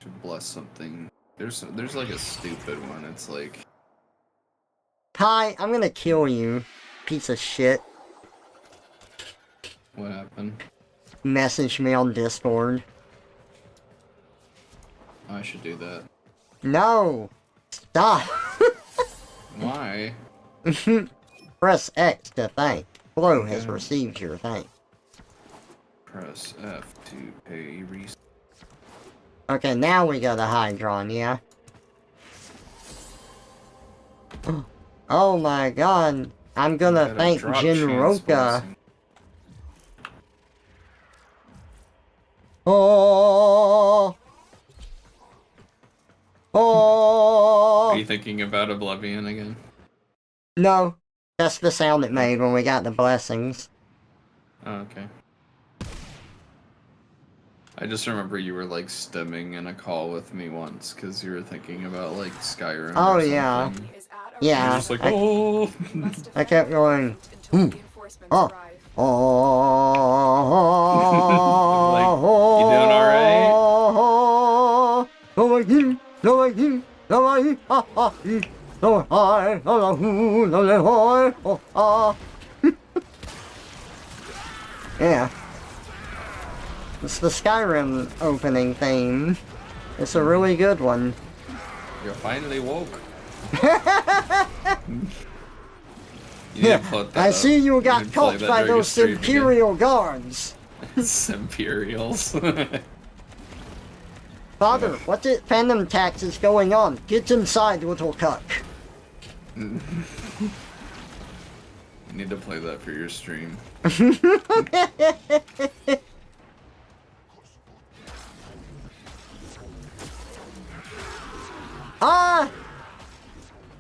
B: To bless something. There's like a stupid one. It's like,
A: Hi, I'm gonna kill you, piece of shit.
B: what happened?
A: Message me on Discord.
B: I should do that.
A: No! Stop!
B: Why?
A: Press X to thank. Flo has received your thank.
B: Press F to pay reset.
A: Okay, now we go to Hydron, yeah? Oh my god. I'm gonna thank Jinroka. Oh! Oh!
B: Are you thinking about Oblivion again?
A: No. That's the sound it made when we got the blessings.
B: Oh, okay. I just remember you were like stemming in a call with me once because you were thinking about like Skyrim.
A: Oh
B: or
A: yeah.
B: something.
A: Yeah.
B: You're just like, oh.
A: I kept going. Oh. Oh.
B: Like, you doing alright?
A: Yeah. It's the Skyrim opening theme. It's a really good one.
B: You're finally woke.
A: Yeah, I see you got caught by those Imperial guards.
B: Imperials.
A: Father, what the phantom tax is going on? Get inside, little cuck.
B: You need to play that for your stream.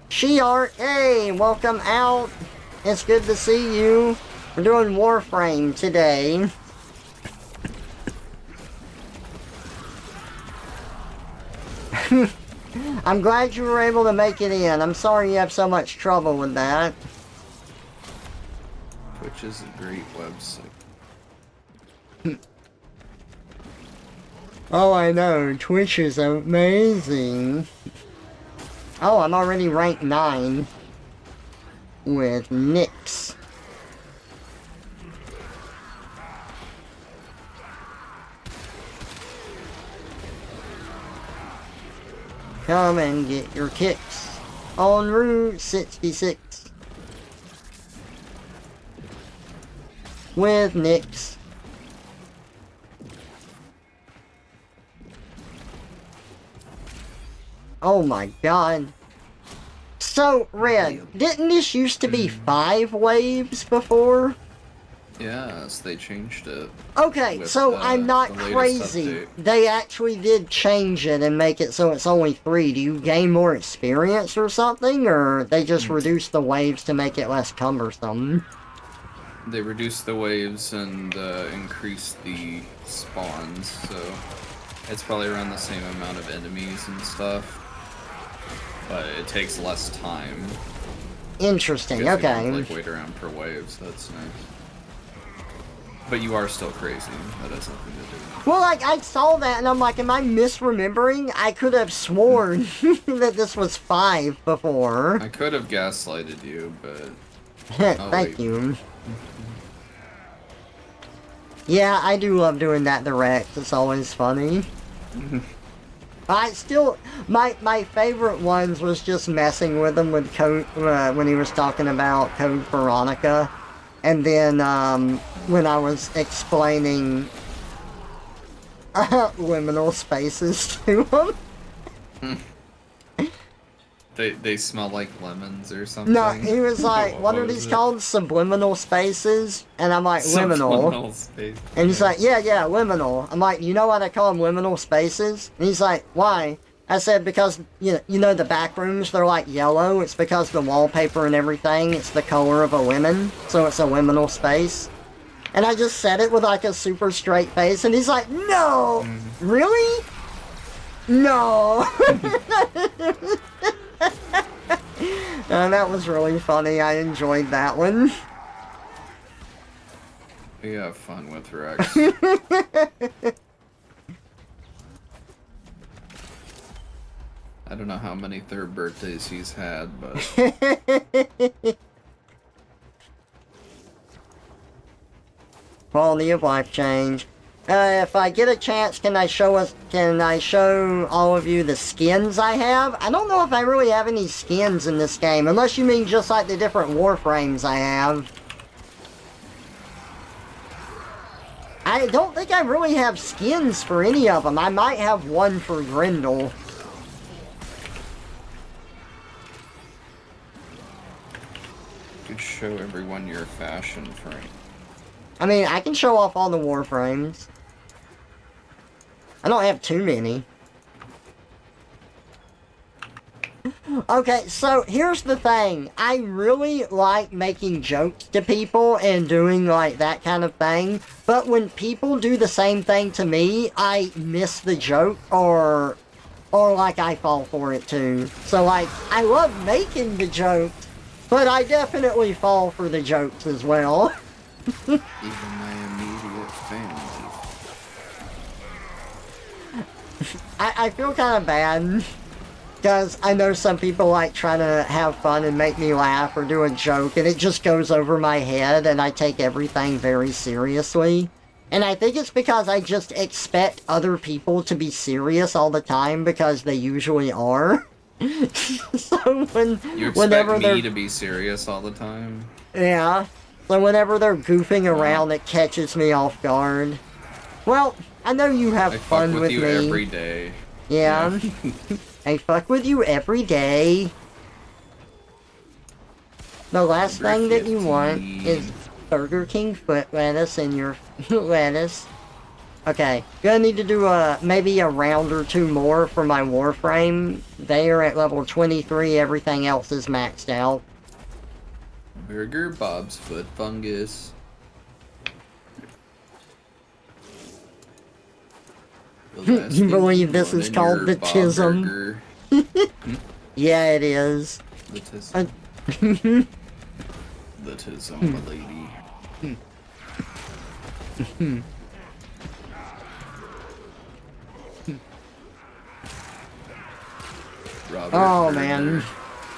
B: Shiart, hey, welcome out. It's good to see you. We're doing Warframe today. I'm glad you were able to make it in. I'm sorry you have so much trouble with that. Twitch is a great website.
A: Oh, I know. Twitch is amazing. Oh, I'm already ranked 9 with Nyx. Come and get your kicks on Route 66 with Nyx. Oh my god. So, Red, didn't this used to be 5 waves before?
B: Yes, they changed it.
A: Okay,
B: with,
A: so I'm not
B: the latest
A: crazy.
B: update.
A: They actually did change it and make it so it's only 3. Do you gain more experience or something? Or they just reduced the waves to make it less cumbersome?
B: They reduced the waves and increased the spawns, so it's probably around the same amount of enemies and stuff. But it takes less time.
A: Interesting,
B: Because you
A: okay.
B: don't, like, wait around per wave, so that's nice. But you are still crazy. That has nothing to do.
A: Well, like, I saw that and I'm like, am I misremembering? I could have sworn that this was 5 before.
B: I could have gaslighted you, but
A: Thank
B: wait.
A: you. Yeah, I do love doing that direct. It's always funny. I still, my favorite ones was just messing with him with code, when he was talking about Code Veronica. And then, when I was explaining liminal spaces to him.
B: They smell like lemons or something.
A: No, he was like, what are
B: was
A: these
B: it?
A: called? Subliminal spaces? And I'm like,
B: Subliminal
A: liminal.
B: space.
A: And he's like, yeah, liminal. I'm like, you know why they call them liminal spaces? And he's like, why? I said, because, you know the back rooms, they're like yellow. It's because the wallpaper and everything, it's the color of a lemon. So it's a liminal space. And I just said it with like a super straight face. And he's like, no! Really? No! That was really funny. I enjoyed that one.
B: We have fun with Rex. I don't know how many third birthdays he's had, but
A: Quality of life change. If I get a chance, can I show all of you the skins I have? I don't know if I really have any skins in this game, unless you mean just like the different Warframes I have. I don't think I really have skins for any of them. I might have one for Grendel.
B: you could show everyone your fashion frame.
A: I mean, I can show off all the Warframes. I don't have too many. Okay, so here's the thing. I really like making jokes to people and doing like that kind of thing. But when people do the same thing to me, I miss the joke or like I fall for it too. So like, I love making the jokes, but I definitely fall for the jokes as well.
B: Even my immediate family.
A: I feel kind of bad, because I know some people like trying to have fun and make me laugh or do a joke, and it just goes over my head, and I take everything very seriously. And I think it's because I just expect other people to be serious all the time, because they usually are. So
B: You
A: whenever
B: expect
A: they're...
B: me to be serious all the time?
A: Yeah. So whenever they're goofing around, it catches me off guard. Well, I know you have
B: I
A: fun
B: fuck
A: with
B: you
A: me.
B: every day.
A: Yeah. I fuck with you every day. The last
B: Number
A: thing that you want
B: 15.
A: is Burger King foot lettuce in your lettuce. Okay, gonna need to do maybe a round or two more for my Warframe. They are at level 23, everything else is maxed out.
B: Burger Bob's foot fungus.
A: You believe this is called the Tism?
B: Burger.
A: Yeah, it is.
B: The Tism. The Tism, my lady. Robert
A: Oh,
B: Burger.
A: man.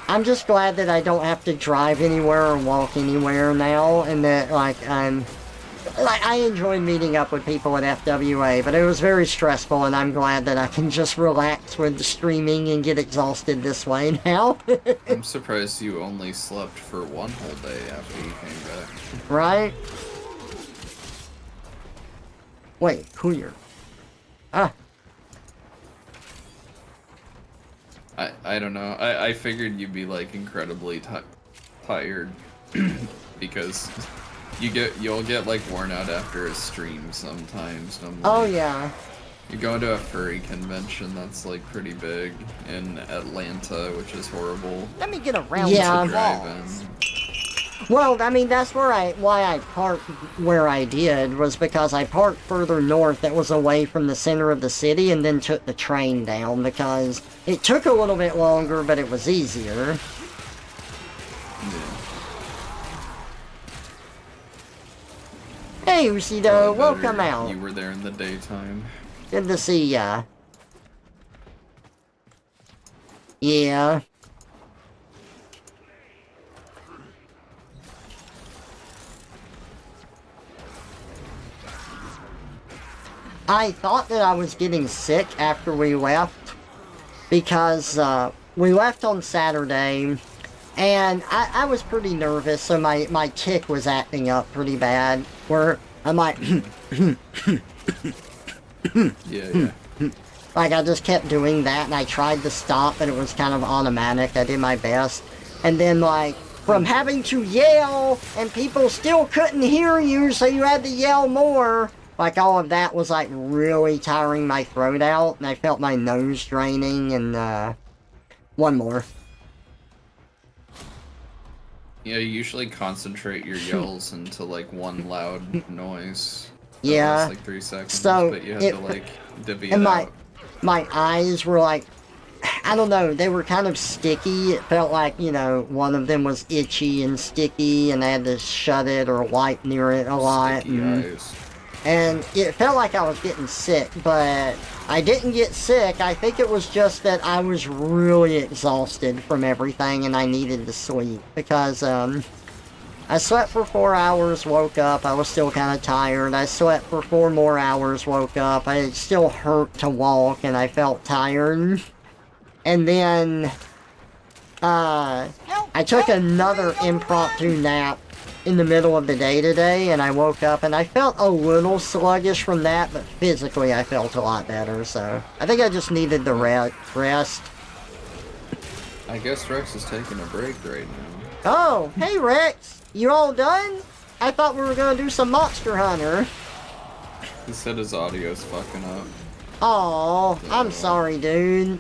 A: I'm just glad that I don't have to drive anywhere or walk anywhere now, and that, like, I enjoy meeting up with people at FWA, but it was very stressful, and I'm glad that I can just relax with the streaming and get exhausted this way now.
B: I'm surprised you only slept for one whole day after you came back.
A: Right? Wait, who you're... Ah.
B: I don't know. I figured you'd be like incredibly tired because you'll get like worn out after a stream sometimes. And I'm
A: Oh,
B: like,
A: yeah.
B: you're going to a furry convention that's like pretty big in Atlanta, which is horrible.
E: Let me get around
A: Yeah.
E: to
B: Drive
E: the
B: in.
A: Well, I mean, that's why I parked where I did, was because I parked further north that was away from the center of the city and then took the train down, because it took a little bit longer, but it was easier.
B: Yeah.
A: Hey, Usido,
B: Probably
A: welcome
B: better
A: out.
B: You were there in the daytime.
A: Good to see ya. Yeah. I thought that I was getting sick after we left, because we left on Saturday, and I was pretty nervous, so my tick was acting up pretty bad, where I'm like,
B: Yeah.
A: like I just kept doing that, and I tried to stop, but it was kind of automatic. I did my best. And then, like, from having to yell, and people still couldn't hear you, so you had to yell more, like, all of that was, like, really tiring my throat out, and I felt my nose draining, and, one more.
B: Yeah, you usually concentrate your yells into, like, one loud noise.
A: Yeah.
B: That lasts, like, 3 seconds,
A: So,
B: but you have to, like, divvy
A: and
B: it out.
A: my eyes were, like, I don't know, they were kind of sticky. It felt like, you know, one of them was itchy and sticky, and I had to shut it or wipe near it a lot.
B: Sticky eyes.
A: And it felt like I was getting sick, but I didn't get sick. I think it was just that I was really exhausted from everything, and I needed to sleep. Because, I slept for 4 hours, woke up, I was still kind of tired. I slept for 4 more hours, woke up. It still hurt to walk, and I felt tired. And then, I took another impromptu nap in the middle of the day today, and I woke up, and I felt a little sluggish from that, but physically I felt a lot better, so I think I just needed the rest.
B: I guess Rex is taking a break right now.
A: Oh, hey Rex! You all done? I thought we were gonna do some Monster Hunter.
B: He said his audio's fucking up.
A: Aw, I'm sorry, dude.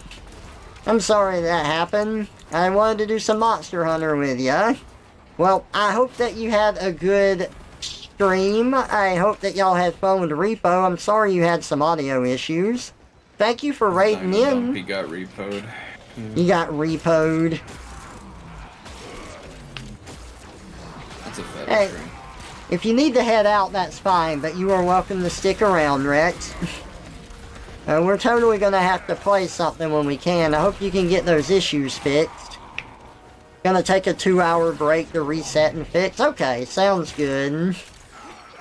A: I'm sorry that happened. I wanted to do some Monster Hunter with ya. Well, I hope that you had a good stream. I hope that y'all had fun with Repo. I'm sorry you had some audio issues. Thank you for raiding in.
B: He got repoed.
A: You got repoed.
B: That's a fetish
A: Hey,
B: ring.
A: if you need to head out, that's fine, but you are welcome to stick around, Rex. We're totally gonna have to play something when we can. I hope you can get those issues fixed. Gonna take a 2-hour break to reset and fix. Okay, sounds good.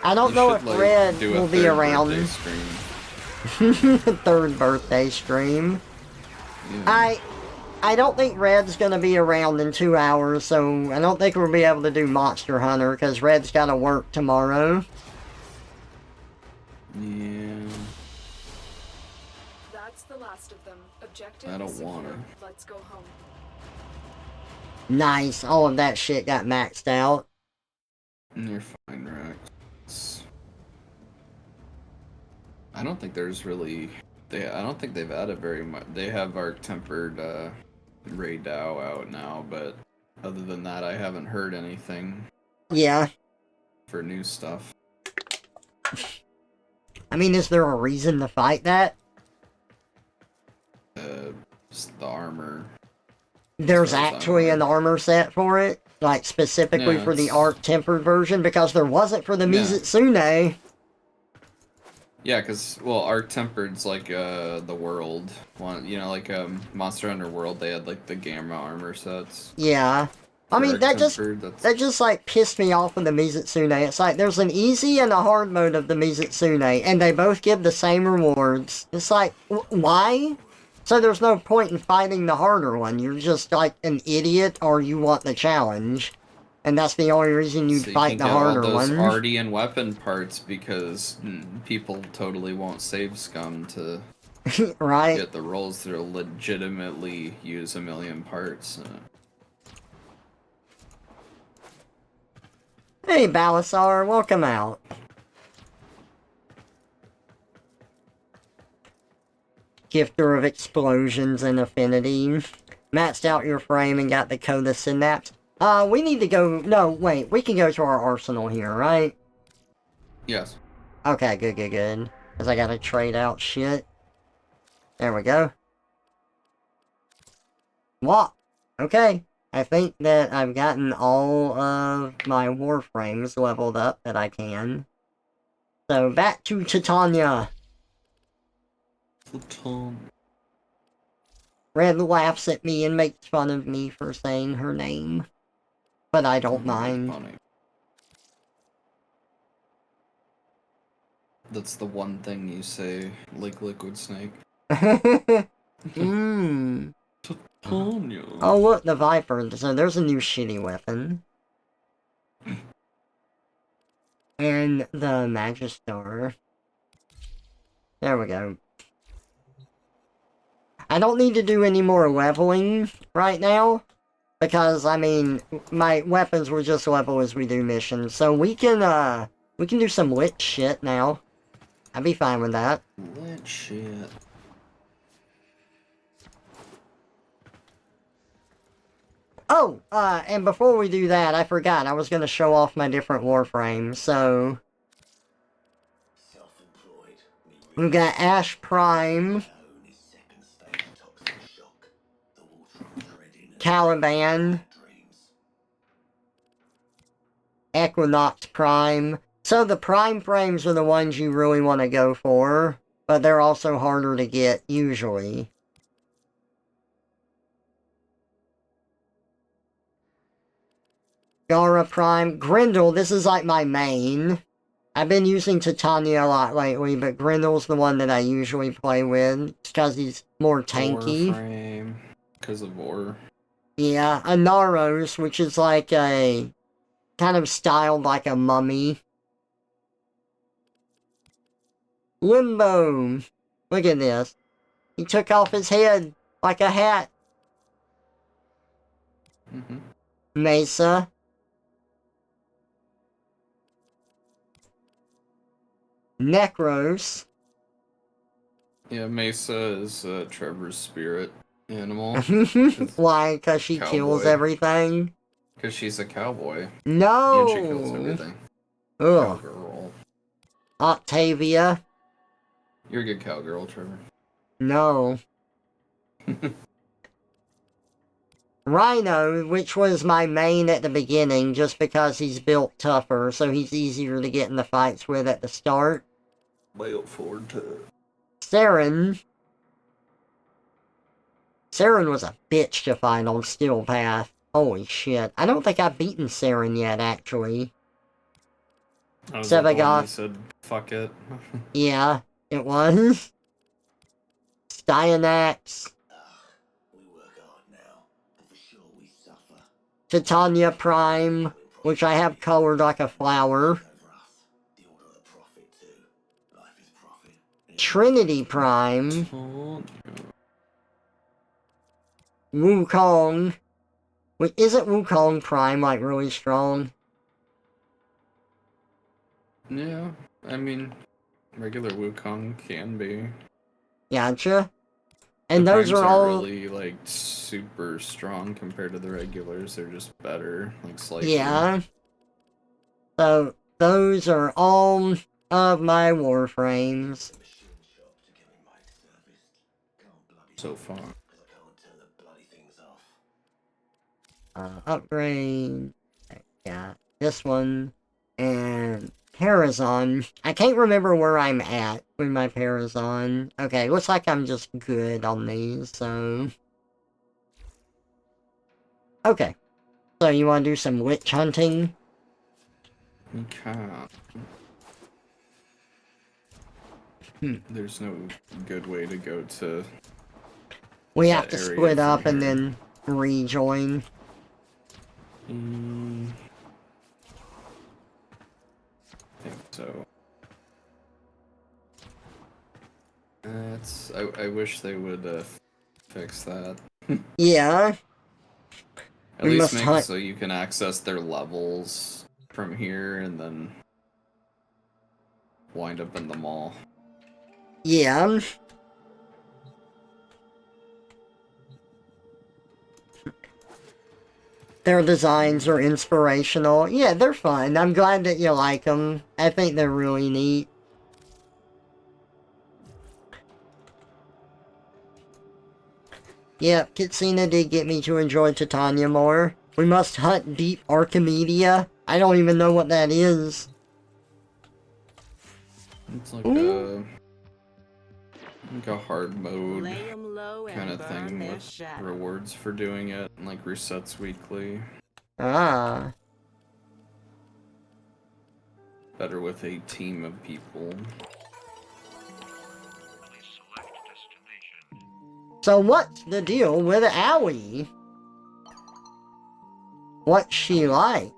A: I don't know if
B: like,
A: Red
B: do a
A: will be
B: third
A: around.
B: birthday stream.
A: Third birthday stream.
B: Yeah.
A: I don't think Red's gonna be around in 2 hours, so I don't think we'll be able to do Monster Hunter, because Red's gotta work tomorrow.
B: Yeah.
F: That's the last of them. Objective
B: I don't
F: secured.
B: want her.
F: Let's go home.
A: Nice, all of that shit got maxed out.
B: You're fine, Rex. I don't think there's really... I don't think they've added very much. They have Arc-Tempered Ray Dow out now, but other than that, I haven't heard anything
A: Yeah.
B: for new stuff.
A: I mean, is there a reason to fight that?
B: Just the armor.
A: There's
B: As far as I'm
A: actually an
B: aware.
A: armor set for it? Like, specifically
B: Yeah,
A: for the
B: it's-
A: Arc-Tempered version? Because there wasn't for the
B: Yeah.
A: Mizutsune.
B: Yeah, because, well, Arc-Tempered's like the world one. You know, like Monster Hunter World, they had like the Gamma armor sets.
A: Yeah. I
B: For
A: mean, that just,
B: Arc-Tempered,
A: like, pissed me off with the Mizutsune. It's like, there's an easy and a hard mode of the Mizutsune, and they both give the same rewards. It's like, why? So there's no point in fighting the harder one. You're just, like, an idiot, or you want the challenge. And that's the only reason you'd
B: So you
A: fight
B: can
A: the
B: get
A: harder
B: all those
A: one.
B: arty and weapon parts because people totally won't save scum to
A: Right?
B: get the rolls that legitimately use a million parts.
A: Hey, Balasar, welcome out. Gifter of Explosions and Affinity. Maxed out your frame and got the Coda Synapse. We need to go... No, wait. We can go to our arsenal here, right?
B: Yes.
A: Okay, good. Because I gotta trade out shit. There we go. What? Okay. I think that I've gotten all of my Warframes leveled up that I can. So, back to Titania. Red laughs at me and makes fun of me for saying her name. But I don't mind.
B: Funny. That's the one thing you say, like Liquid Snake.
A: Mmm.
B: Tanya.
A: Oh, look, the Viper. So there's a new shitty weapon. And the Magistar. There we go. I don't need to do any more leveling right now. Because, I mean, my weapons will just level as we do missions. So we can do some lit shit now. I'd be fine with that.
B: Lit shit.
A: Oh, and before we do that, I forgot. I was going to show off my different Warframes, so... We've got Ash Prime, Caliban, Equinox Prime. So the Prime frames are the ones you really want to go for, but they're also harder to get, usually. Gara Prime. Grendel, this is like my main. I've been using Titania a lot lately, but Grendel's the one that I usually play with. It's because he's more tanky.
B: Warframe. Because of War.
A: Yeah, a Naros, which is like a... kind of styled like a mummy. Limbo. Look at this. He took off his head like a hat. Mesa. Necros.
B: Yeah, Mesa is Trevor's spirit animal.
A: Why? Because she kills everything?
B: Because she's a cowboy.
A: No!
B: And she kills everything.
A: Ugh.
B: Cowgirl.
A: Octavia.
B: You're a good cowgirl, Trevor.
A: No. Rhino, which was my main at the beginning, just because he's built tougher, so he's easier to get in the fights with at the start.
B: Built forward to it.
A: Saren. Saren was a bitch to fight on Steel Path. Holy shit. I don't think I've beaten Saren yet, actually.
B: Oh, is that the one you said, fuck it?
A: Yeah, it was. Styanax. Titania Prime, which I have colored like a flower. Trinity Prime. Wukong. Wait, isn't Wukong Prime, like, really strong?
B: Yeah, I mean, regular Wukong can be.
A: Gotcha. And
B: the
A: those
B: primes
A: are all
B: really, like, super strong compared to the regulars. They're just better, like, slightly.
A: Yeah. So, those are all of my Warframes.
B: So far.
A: Upgrade. Yeah, this one. And Parazon. I can't remember where I'm at with my Parazon. Okay, looks like I'm just good on these, so... Okay. So you want to do some witch hunting?
B: Okay. There's no good way to go to...
A: We have to split up and then rejoin.
B: I think so. I wish they would fix that.
A: Yeah.
B: At least make it so you can access their levels from here and then wind up in the mall.
A: Yeah. Their designs are inspirational. Yeah, they're fun. I'm glad that you like them. I think they're really neat. Yep, Kitsina did get me to enjoy Titania more. We must hunt deep Archimedia. I don't even know what that is.
B: It's like a hard mode kind of thing with rewards for doing it, and like resets weekly.
A: Ah.
B: Better with a team of people.
A: So what's the deal with Owie? What's she like?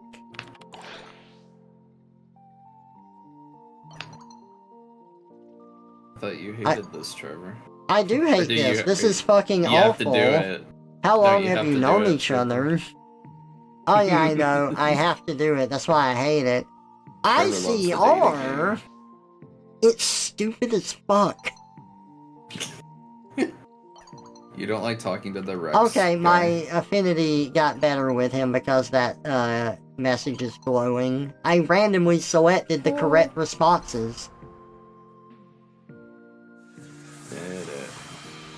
B: I thought you hated this, Trevor.
A: I do hate
B: do
A: this.
B: you-
A: This is fucking
B: You
A: awful.
B: have to do it.
A: How
B: No,
A: long
B: you
A: have
B: have
A: you
B: to do
A: known
B: it,
A: each
B: Trevor.
A: other? Oh yeah, I know. I have to do it. That's why I hate it.
B: Trevor loves the dating
A: ICR?
B: game.
A: It's stupid as fuck.
B: You don't like talking to the Rex
A: Okay,
B: guy.
A: my affinity got better with him because that message is glowing. I randomly selected the correct responses.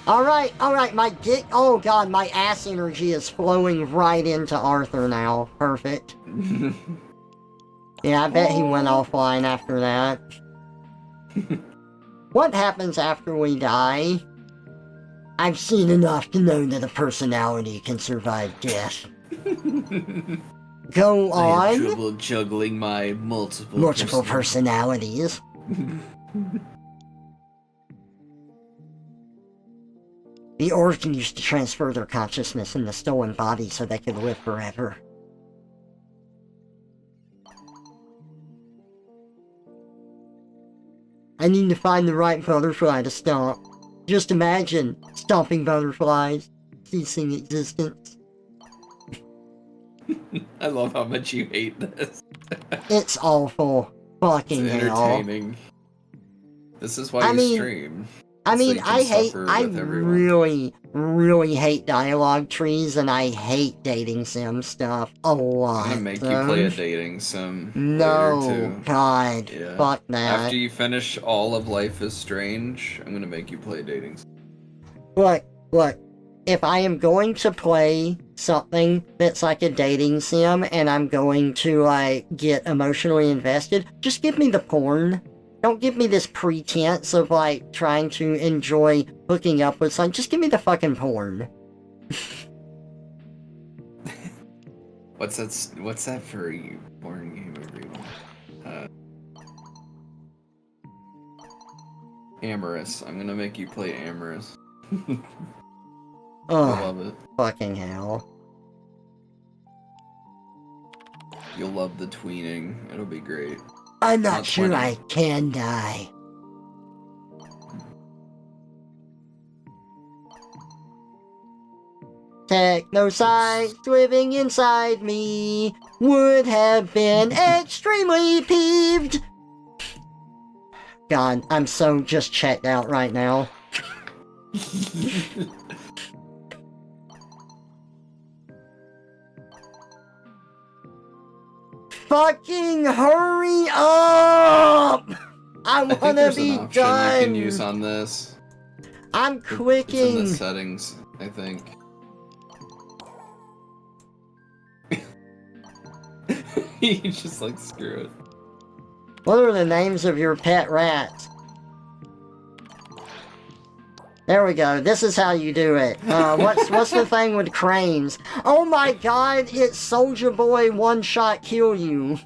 A: Alright, my dick. Oh god, my ass energy is flowing right into Arthur now. Perfect. Yeah, I bet he went offline after that. What happens after we die? I've seen enough to know that a personality can survive death. Go
I: I have
A: on.
I: trouble juggling my multiple
A: Personalities. The Origin used to transfer their consciousness in the stolen body so they could live forever. I need to find the right butterfly to stomp. Just imagine stomping butterflies, ceasing existence.
B: I love how much you hate this.
A: It's awful. Fucking
B: It's
A: hell.
B: entertaining. This is why you stream. So you can
A: I
B: suffer with everyone.
A: really hate dialogue trees, and I hate dating sim stuff a lot.
B: I'm gonna make you play a dating sim
A: No,
B: later too.
A: God,
B: Yeah.
A: fuck that.
B: After you finish all of Life is Strange, I'm gonna make you play a dating sim.
A: Look, if I am going to play something that's like a dating sim, and I'm going to, like, get emotionally invested, just give me the porn. Don't give me this pretense of, like, trying to enjoy hooking up with someone. Just give me the fucking porn.
B: What's that for you porn game, everyone? Amorous. I'm gonna make you play Amorous. I love it.
A: Fucking hell.
B: You'll love the tweening. It'll be great.
A: I'm not sure I can die. Technosites living inside me would have been extremely peeved. God, I'm so just checked out right now. Fucking hurry up! I
B: think
A: wanna
B: there's
A: be
B: an option
A: done.
B: you can use on this.
A: I'm
B: It's in
A: clicking.
B: the settings, I think. You just like screw it.
A: What are the names of your pet rats? There we go. This is how you do it. What's the thing with cranes? Oh my god, it's Soldier Boy one shot kill you.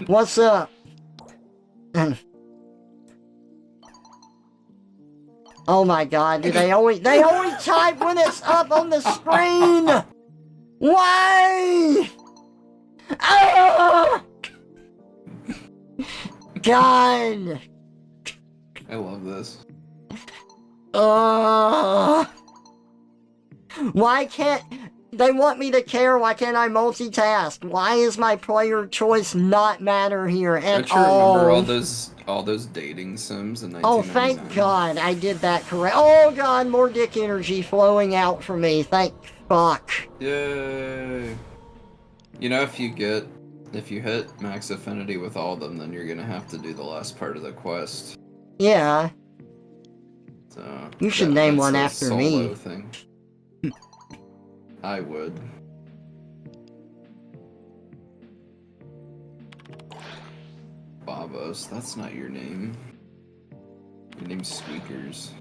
A: What's up? Oh my god, they only type when it's up on the screen! Why? Ah! God!
B: I love this.
A: Why can't they want me to care? Why can't I multitask? Why is my player choice not matter here at
B: Don't you remember
A: all?
B: all those dating sims in 1999?
A: Oh, thank God I did that correct. Oh God, more dick energy flowing out from me. Thank fuck.
B: Yay! You know, if you hit max affinity with all of them, then you're gonna have to do the last part of the quest.
A: Yeah.
B: So
A: You should name
B: that's
A: one
B: a
A: after
B: solo
A: me.
B: Thing. I would. Babos, that's not your name. Your name's Squeakers.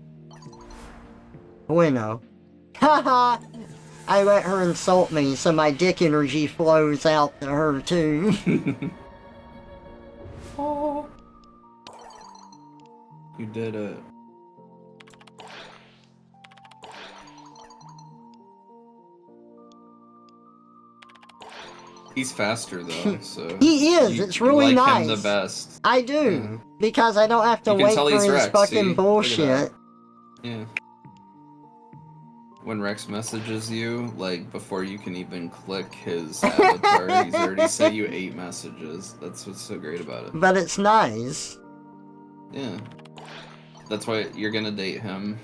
A: Bueno. Haha! I let her insult me, so my dick energy flows out to her too.
B: Oh. You did it. He's faster though, so
A: He is.
B: you,
A: It's
B: you
A: really
B: like
A: nice.
B: him the best.
A: I do because I don't have to
B: You can
A: wait
B: tell
A: for
B: he's
A: his
B: Rex,
A: fucking
B: see? Look at
A: bullshit.
B: that. Yeah. When Rex messages you, like before you can even click his avatar, he's already sent you 8 messages. That's what's so great about it.
A: But it's nice.
B: Yeah. That's why you're gonna date him.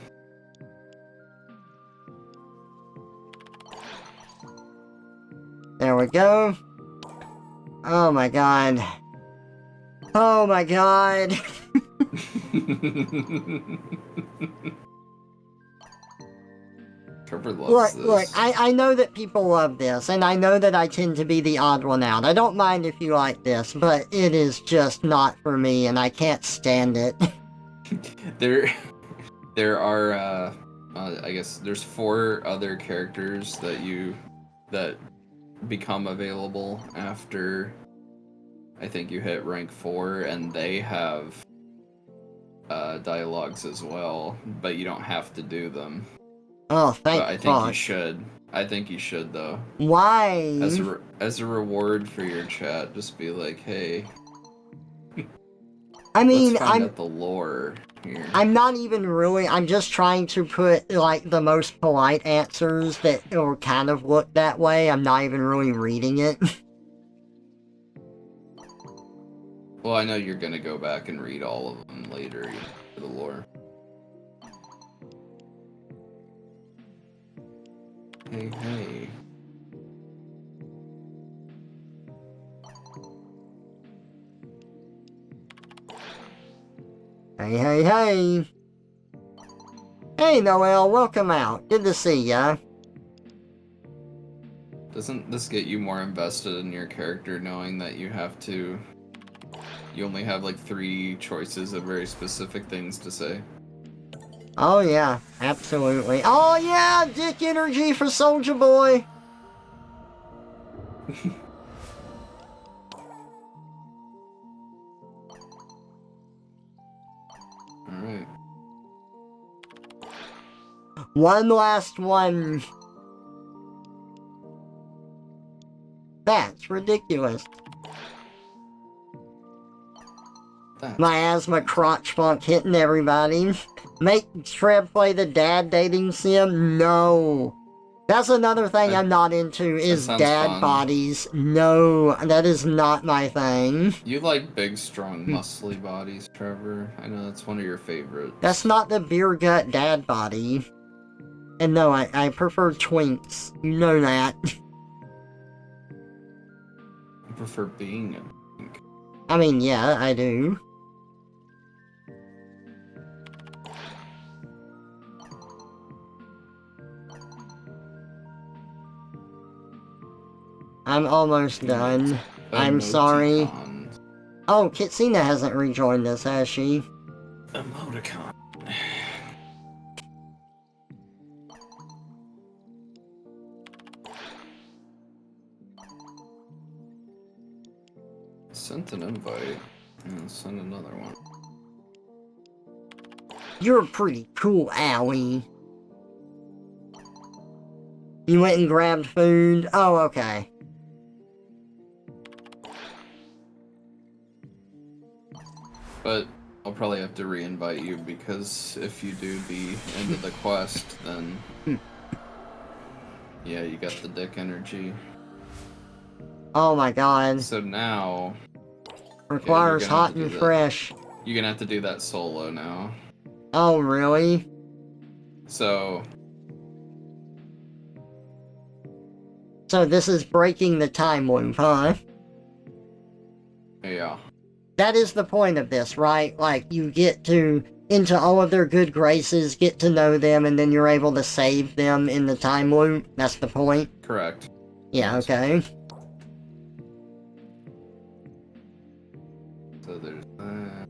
A: There we go. Oh my god. Oh my god.
B: Trevor loves this.
A: Look, I know that people love this, and I know that I tend to be the odd one out. I don't mind if you like this, but it is just not for me, and I can't stand it.
B: There are, I guess there's 4 other characters that become available after, I think you hit rank 4, and they have, dialogues as well, but you don't have to do them.
A: Oh, thank
B: But I think you
A: fuck.
B: should. I think you should, though.
A: Why?
B: As a reward for your chat, just be like, hey,
A: I mean,
B: let's find out the lore here.
A: I'm not even really, I'm just trying to put, like, the most polite answers that will kind of look that way. I'm not even really reading it.
B: Well, I know you're gonna go back and read all of them later for the lore. Hey, hey.
A: Hey, hey, hey. Hey, Noel, welcome out. Good to see ya.
B: Doesn't this get you more invested in your character knowing that you only have like 3 choices of very specific things to say?
A: Oh yeah, absolutely. Oh yeah, dick energy for Soldier Boy.
B: Alright.
A: One last one. That's ridiculous. Miasma crotch funk hitting everybody. Make Trev play the dad dating sim? No. That's another thing I'm not into, is dad
B: fun.
A: bodies. No, that is not my thing.
B: You like big, strong, muscly bodies, Trevor. I know that's one of your favorites.
A: That's not the beer gut dad body. And no, I prefer twinks. You know that.
B: I prefer being a twink.
A: I mean, yeah, I do. I'm almost done. I'm sorry. Oh, Kitsina hasn't rejoined us, has she?
B: Emoticon. Sent an invite. And send another one.
A: You're pretty cool, Owie. You went and grabbed food? Oh, okay.
B: But I'll probably have to re-invite you because if you do the end of the quest, then yeah, you got the dick energy.
A: Oh my god.
B: So now
A: requires hot and fresh.
B: You're gonna have to do that solo now.
A: Oh, really?
B: So
A: this is breaking the time loop, huh?
B: yeah.
A: That is the point of this, right? Like, you get into all of their good graces, get to know them, and then you're able to save them in the time loop? That's the point?
B: Correct.
A: Yeah, okay.
B: So there's that.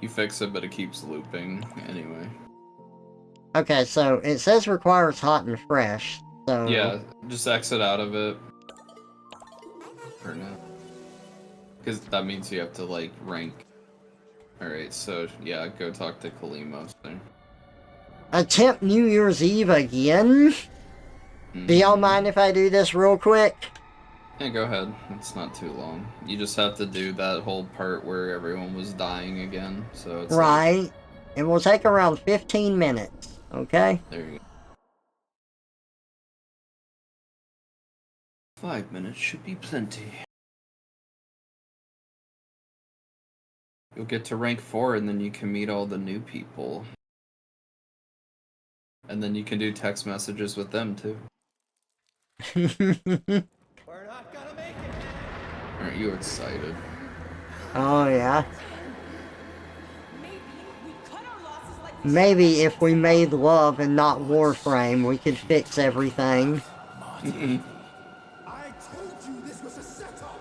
B: You fix it, but it keeps looping anyway.
A: Okay, so it says requires hot and fresh, so...
B: Yeah, just exit out of it. For now. Because that means you have to, like, rank. Alright, so, yeah, go talk to Kalimos there.
A: attempt New Year's Eve again? Do y'all mind if I do this real quick?
B: Yeah, go ahead. It's not too long. You just have to do that whole part where everyone was dying again. So it's
A: Right.
B: Like,
A: It will take around 15 minutes, okay?
B: there you go.
I: 5 minutes should be plenty.
B: You'll get to rank 4 and then you can meet all the new people. And then you can do text messages with them too. Aren't you excited?
A: Oh, yeah. Maybe if we made love and not Warframe, we could fix everything.
C: I told you this was a setup.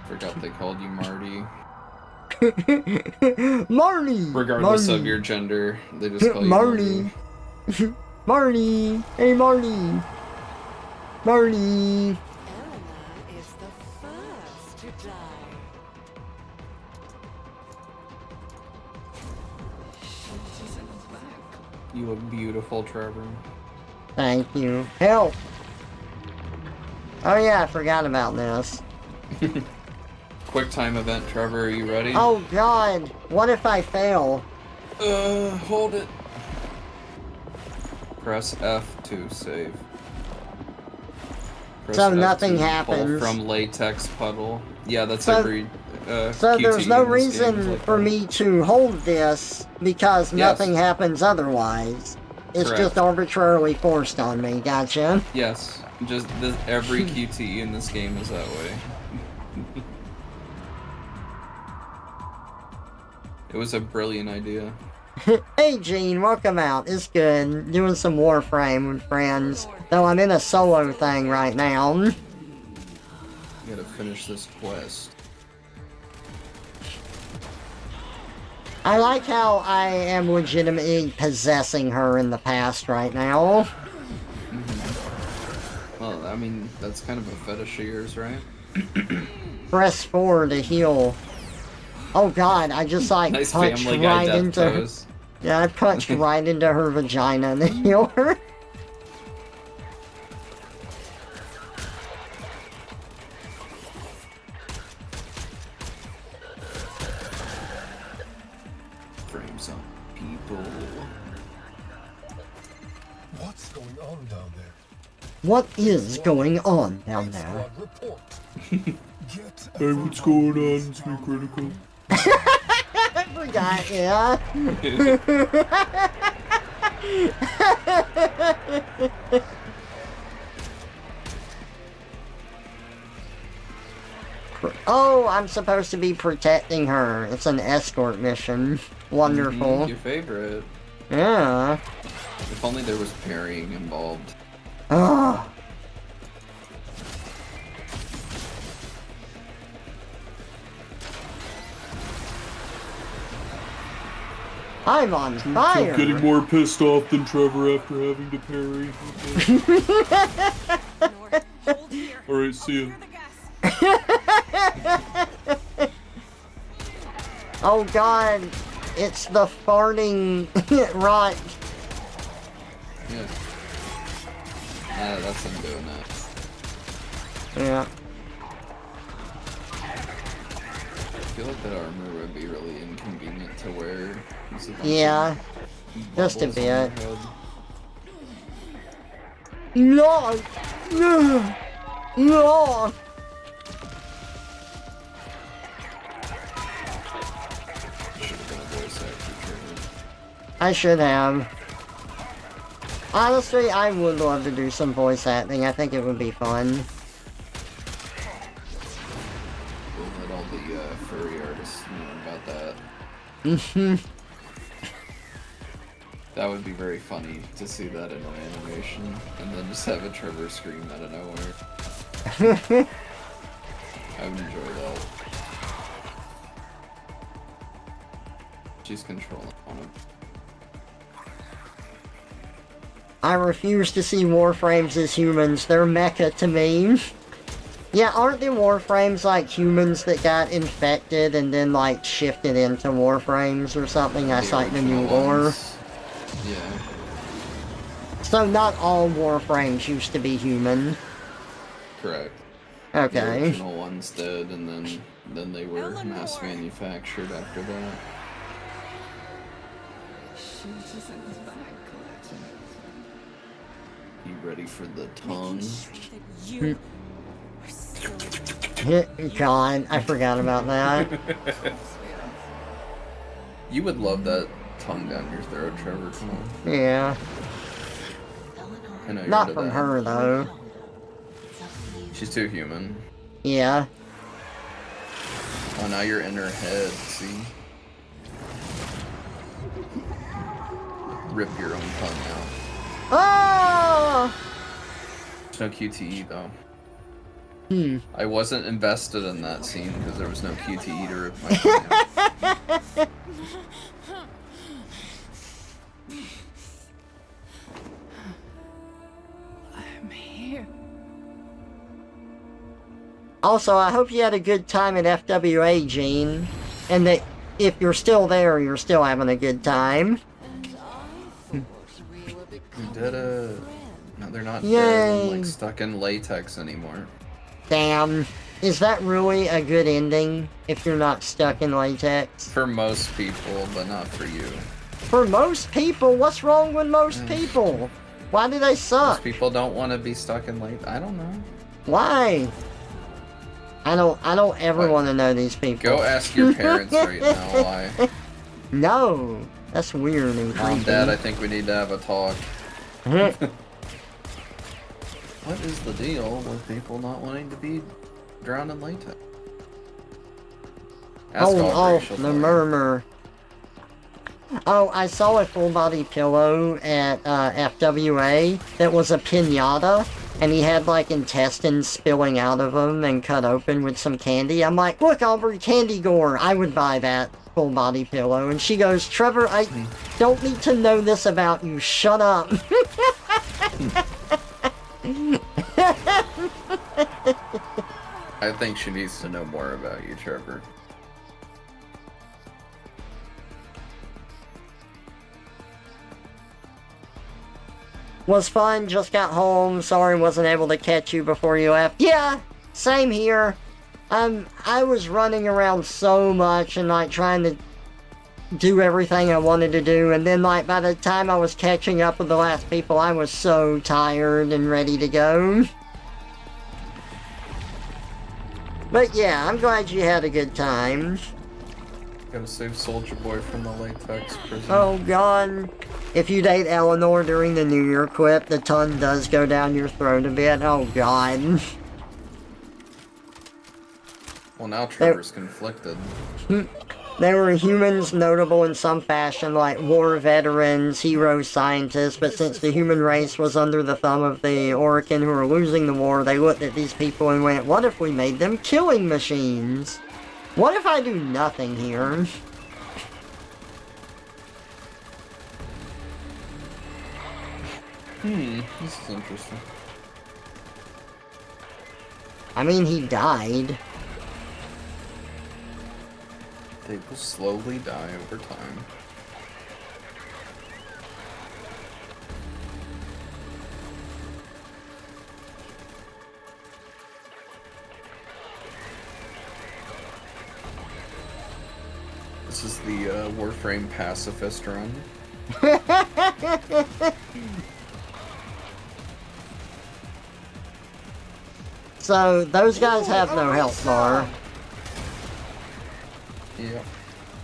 B: Forgot they called you Marty.
A: Marty!
B: Regardless
A: Marty.
B: of your gender, they just call you
A: Marty.
B: Marty.
A: Marty! Hey, Marty! Marty!
D: Elena is the first to die.
B: You look beautiful, Trevor.
A: Thank you. Help! Oh yeah, I forgot about this.
B: Quick time event, Trevor. Are you ready?
A: Oh god! What if I fail?
B: Hold it. Press F to save. Press
A: So
B: F
A: nothing
B: to
A: happens.
B: Pull from latex puddle. Yeah, that's
A: So-
B: every.
A: So
B: QT
A: there's no
B: in this game is
A: reason
B: like
A: for
B: that.
A: me to hold this because
B: Yes.
A: nothing happens otherwise. It's
B: Correct.
A: just arbitrarily forced on me, gotcha?
B: Yes, just every QT in this game is that way. It was a brilliant idea.
A: Hey Gene, welcome out. It's good. Doing some Warframe with friends. Though I'm in a solo thing right now.
B: You gotta finish this quest.
A: I like how I am legitimately possessing her in the past right now.
B: Well, I mean, that's kind of a fetish of yours, right?
A: Press 4 to heal. Oh god, I just like
B: Nice
A: punched
B: Family Guy
A: right
B: death
A: into her.
B: pose.
A: Yeah, I punched right into her vagina to heal her.
I: Frame some people.
C: What's going on down there?
A: What is going on down there?
C: Squad report. Get
B: Hey, what's going on, Sweet Critical?
A: I forgot, yeah. Oh, I'm supposed to be protecting her. It's an escort mission. Wonderful.
B: Your favorite.
A: Yeah.
B: If only there was parrying involved.
A: Oh. I'm on fire.
B: Getting more pissed off than Trevor after having to parry. Alright, see ya.
A: Oh god, it's the farting rot.
B: Yeah. That's him doing that.
A: Yeah.
B: I feel like that armor would be really inconvenient to wear. There's a bunch
A: Yeah,
B: of
A: just a
B: bubbles on your
A: bit.
B: head.
A: No! No! No!
B: Should have been a voice actor, Trevor.
A: I should have. Honestly, I would love to do some voice acting. I think it would be fun.
B: We'll let all the furry artists know about that.
A: Mhm.
B: That would be very funny to see that in an animation, and then just have a Trevor scream out of nowhere. I would enjoy that. She's controlling on him.
A: I refuse to see Warframes as humans. They're mecha to me. Yeah, aren't the Warframes like humans that got infected and then like shifted into Warframes or something? That's like the new
B: original
A: lore.
B: ones. Yeah,
A: So not all Warframes used to be human.
B: correct. The
A: Okay.
B: original ones did, and then they were mass manufactured after that. You ready for the tongue?
D: You
A: God, I forgot about that.
B: You would love that tongue down your throat, Trevor. Come on.
A: Yeah.
B: I know you're
A: Not
B: into
A: from
B: that.
A: her, though.
B: She's too human.
A: Yeah.
B: Oh, now you're in her head, see? Rip your own tongue out.
A: Oh!
B: There's no QTE, though.
A: Hmm.
B: I wasn't invested in that scene because there was no QTE to rip my tongue out.
F: I'm here.
A: Also, I hope you had a good time at FWA, Gene. And that if you're still there, you're still having a good time.
B: We did it. No, they're not dead
A: Yay.
B: and like stuck in latex anymore.
A: Damn. Is that really a good ending if you're not stuck in latex?
B: For most people, but not for you.
A: For most people? What's wrong with most people? Why do they suck?
B: Most people don't want to be stuck in latex. I don't know.
A: Why? I don't ever want to know these people.
B: Go ask your parents right now why.
A: No. That's weird and
B: Mom,
A: creepy.
B: Dad, I think we need to have a talk. What is the deal with people not wanting to be drowned in latex? Ask
A: Hold
B: Aubrey,
A: off
B: she'll
A: the
B: tell you.
A: murmur. Oh, I saw a full body pillow at FWA that was a pinata, and he had like intestines spilling out of him and cut open with some candy. I'm like, look, Aubrey, candy gore. I would buy that full body pillow. And she goes, Trevor, I don't need to know this about you. Shut up.
B: I think she needs to know more about you, Trevor.
A: Was fun, just got home. Sorry wasn't able to catch you before you left. Yeah, same here. I was running around so much and like trying to do everything I wanted to do, and then like by the time I was catching up with the last people, I was so tired and ready to go. But yeah, I'm glad you had a good time.
B: Gotta save Soldier Boy from the latex prison.
A: Oh god. If you date Eleanor during the New Year quip, the tongue does go down your throat a bit. Oh god.
B: Well, now Trevor's conflicted.
A: They were humans notable in some fashion, like war veterans, hero scientists, but since the human race was under the thumb of the Orokin who were losing the war, they looked at these people and went, what if we made them killing machines? What if I do nothing here?
B: This is interesting.
A: I mean, he died.
B: They will slowly die over time. This is the Warframe pacifist run.
A: So, those guys have no health bar.
B: Yeah.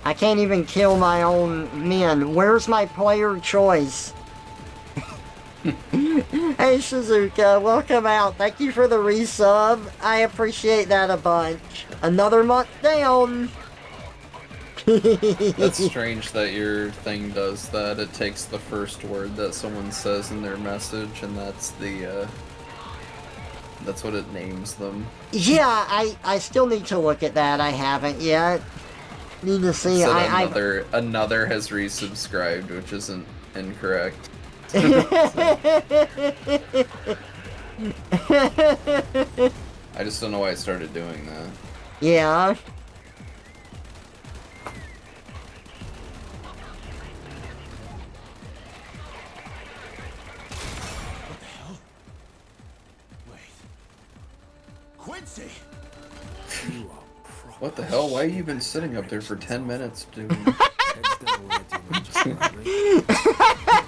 A: I can't even kill my own men. Where's my player choice? Hey Shizuka, welcome out. Thank you for the resub. I appreciate that a bunch. Another month down.
B: That's strange that your thing does that. It takes the first word that someone says in their message, and that's the, that's what it names them.
A: Yeah, I still need to look at that. I haven't yet. Need to see.
B: So another has resubscribed, which isn't incorrect. I I just don't know why I started doing that.
A: Yeah.
C: Quincy!
B: What the hell? Why have you been sitting up there for 10 minutes, dude?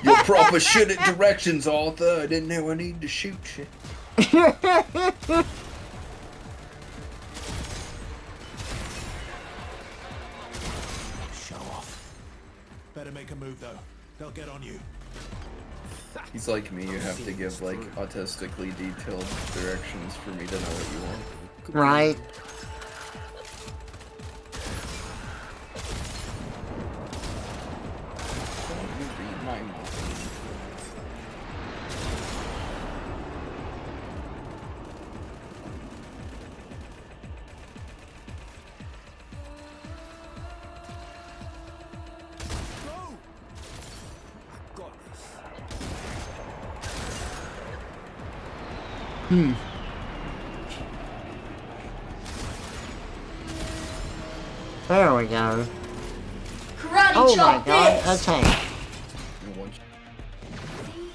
B: Your proper shit at directions, Arthur. I didn't know I needed to shoot you.
C: Show off. Better make a move though. They'll get on you.
B: He's like me, you have to give like autistically detailed directions for me to know what you want.
A: Right. There we go.
E: Karate
A: Oh my
E: chop
A: god, a
E: this!
A: tank.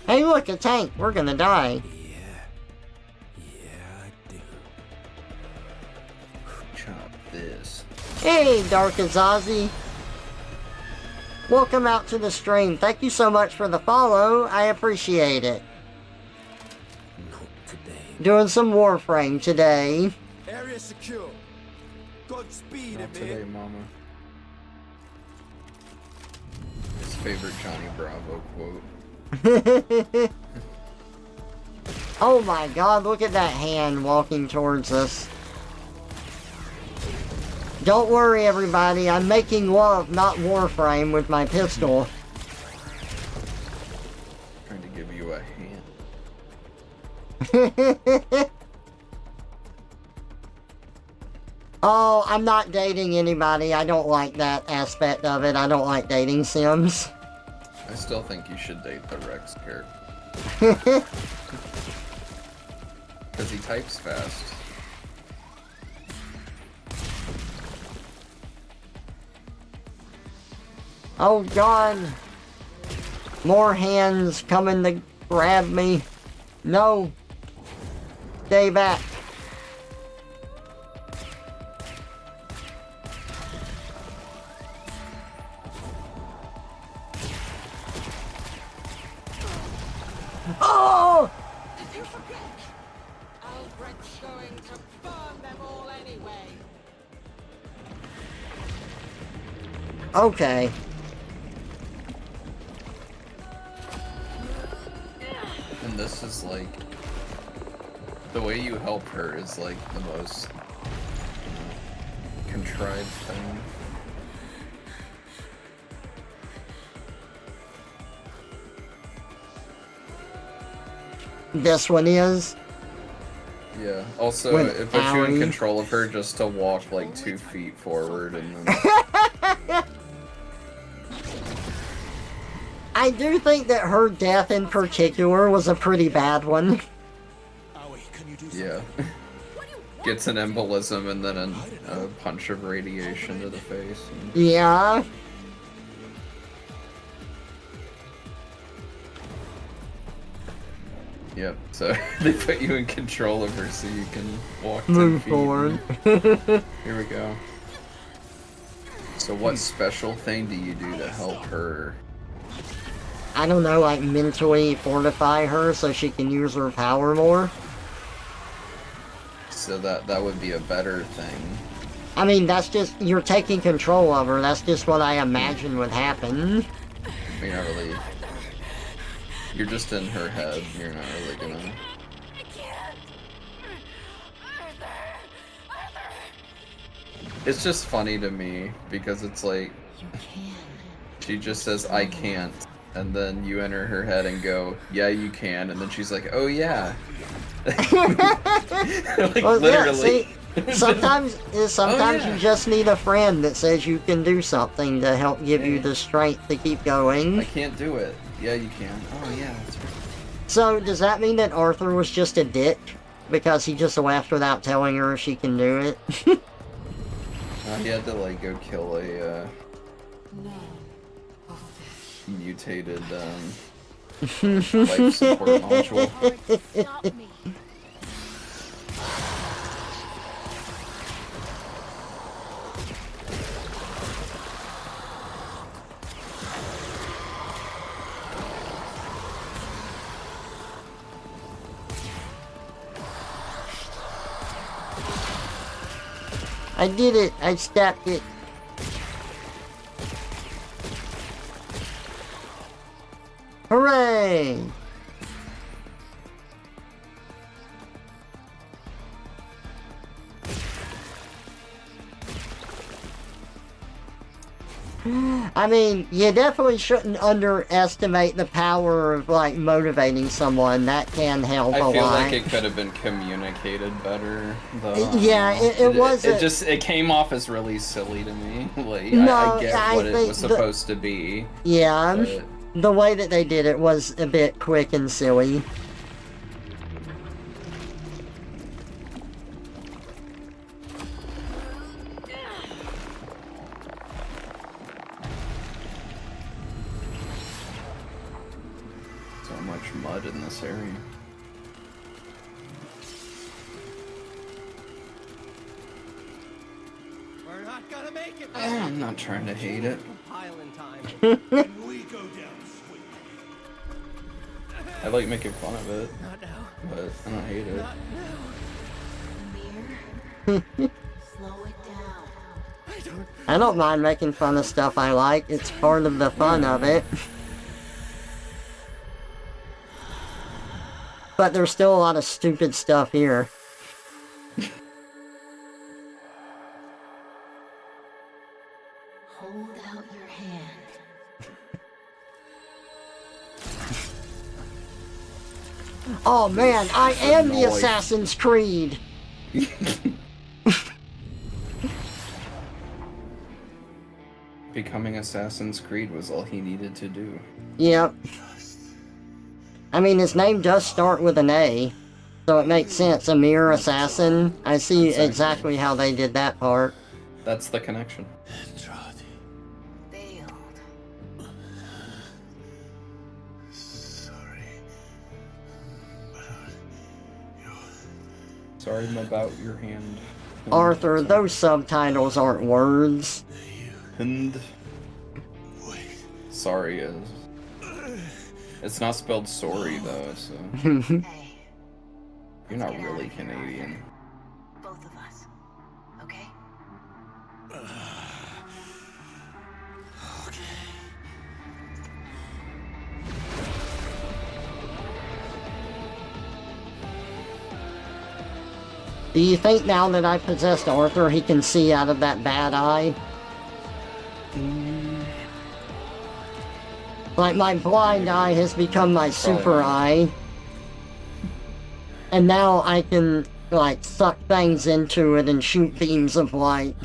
A: Hey look, a tank. We're gonna die.
B: Chop this.
A: Hey, Dark Azazi. Welcome out to the stream. Thank you so much for the follow. I appreciate it. Doing some Warframe today.
C: Area secure. Godspeed,
B: Not today, mama. His favorite Johnny Bravo quote.
A: Oh my god, look at that hand walking towards us. Don't worry everybody, I'm making love, not Warframe, with my pistol.
B: Trying to give you a hand.
A: Oh, I'm not dating anybody. I don't like that aspect of it. I don't like dating sims.
B: I still think you should date the Rex character. Because he types fast.
A: Oh god. More hands coming to grab me. No. Stay back. Oh!
D: Did you forget? Albrecht's going to burn them all anyway.
A: Okay.
B: And this is like... The way you help her is like the most contrived thing.
A: This one is.
B: Yeah. Also,
A: With
B: it puts you in
A: Allie.
B: control of her just to walk like 2 feet forward and then...
A: I do think that her death in particular was a pretty bad one.
B: Yeah. Gets an embolism and then a punch of radiation to the face. And...
A: Yeah.
B: Yep, so they put you in control of her so you can walk 10
A: Move
B: feet.
A: forward.
B: Here we go. So what special thing do you do to help her?
A: I don't know, like mentally fortify her so she can use her power more.
B: So that would be a better thing.
A: I mean, that's just, you're taking control of her. That's just what I imagine would happen.
B: You're not really... You're just in her head. You're not really gonna... It's just funny to me, because it's like... She just says, I can't. And then you enter her head and go, yeah, you can. And then she's like, oh yeah. Like,
A: Well,
B: literally.
A: Yeah, see, sometimes
B: yeah.
A: you just need a friend that says you can do something to help give you the strength to keep going.
B: I can't do it. Yeah, you can. Oh yeah, that's right.
A: So, does that mean that Arthur was just a dick? because he just left without telling her she can do it.
B: He had to like go kill a mutated life support module.
E: Stop me.
A: I did it! I stabbed it! Hooray! I mean, you definitely shouldn't underestimate the power of, like, motivating someone. That can help a lot.
B: I feel like it could have been communicated better, though.
A: Yeah, it wasn't...
B: It came off as really silly to me. Like,
A: No,
B: I get
A: I
B: what it
A: think
B: was supposed to be.
A: Yeah,
B: but...
A: the way that they did it was a bit quick and silly.
B: So much mud in this area.
D: We're not gonna make it.
B: I'm not trying to hate it.
D: Compiling time.
C: We go down sweet.
B: I like making fun of it,
D: Not now.
B: but I don't hate it.
D: Not
E: Amir, slow it down.
A: I don't mind making fun of stuff I like. It's part of the fun of it. But there's still a lot of stupid stuff here.
E: Hold out your hand.
A: Oh man, I am the
B: noise.
A: Assassin's Creed!
B: Becoming Assassin's Creed was all he needed to do.
A: Yep. I mean, his name does start with an A, so it makes sense. Amir Assassin. I see exactly how they did that part.
B: That's the connection.
E: Failed.
B: Sorry about your hand.
A: Arthur, those subtitles aren't words.
B: And sorry is. It's not spelled sorry though, so
E: Hey,
B: you're not really Canadian.
E: both of us. Okay?
A: Do you think now that I possessed Arthur, he can see out of that bad eye? Like, my blind eye has become my super eye. And now I can, like, suck things into it and shoot beams of light.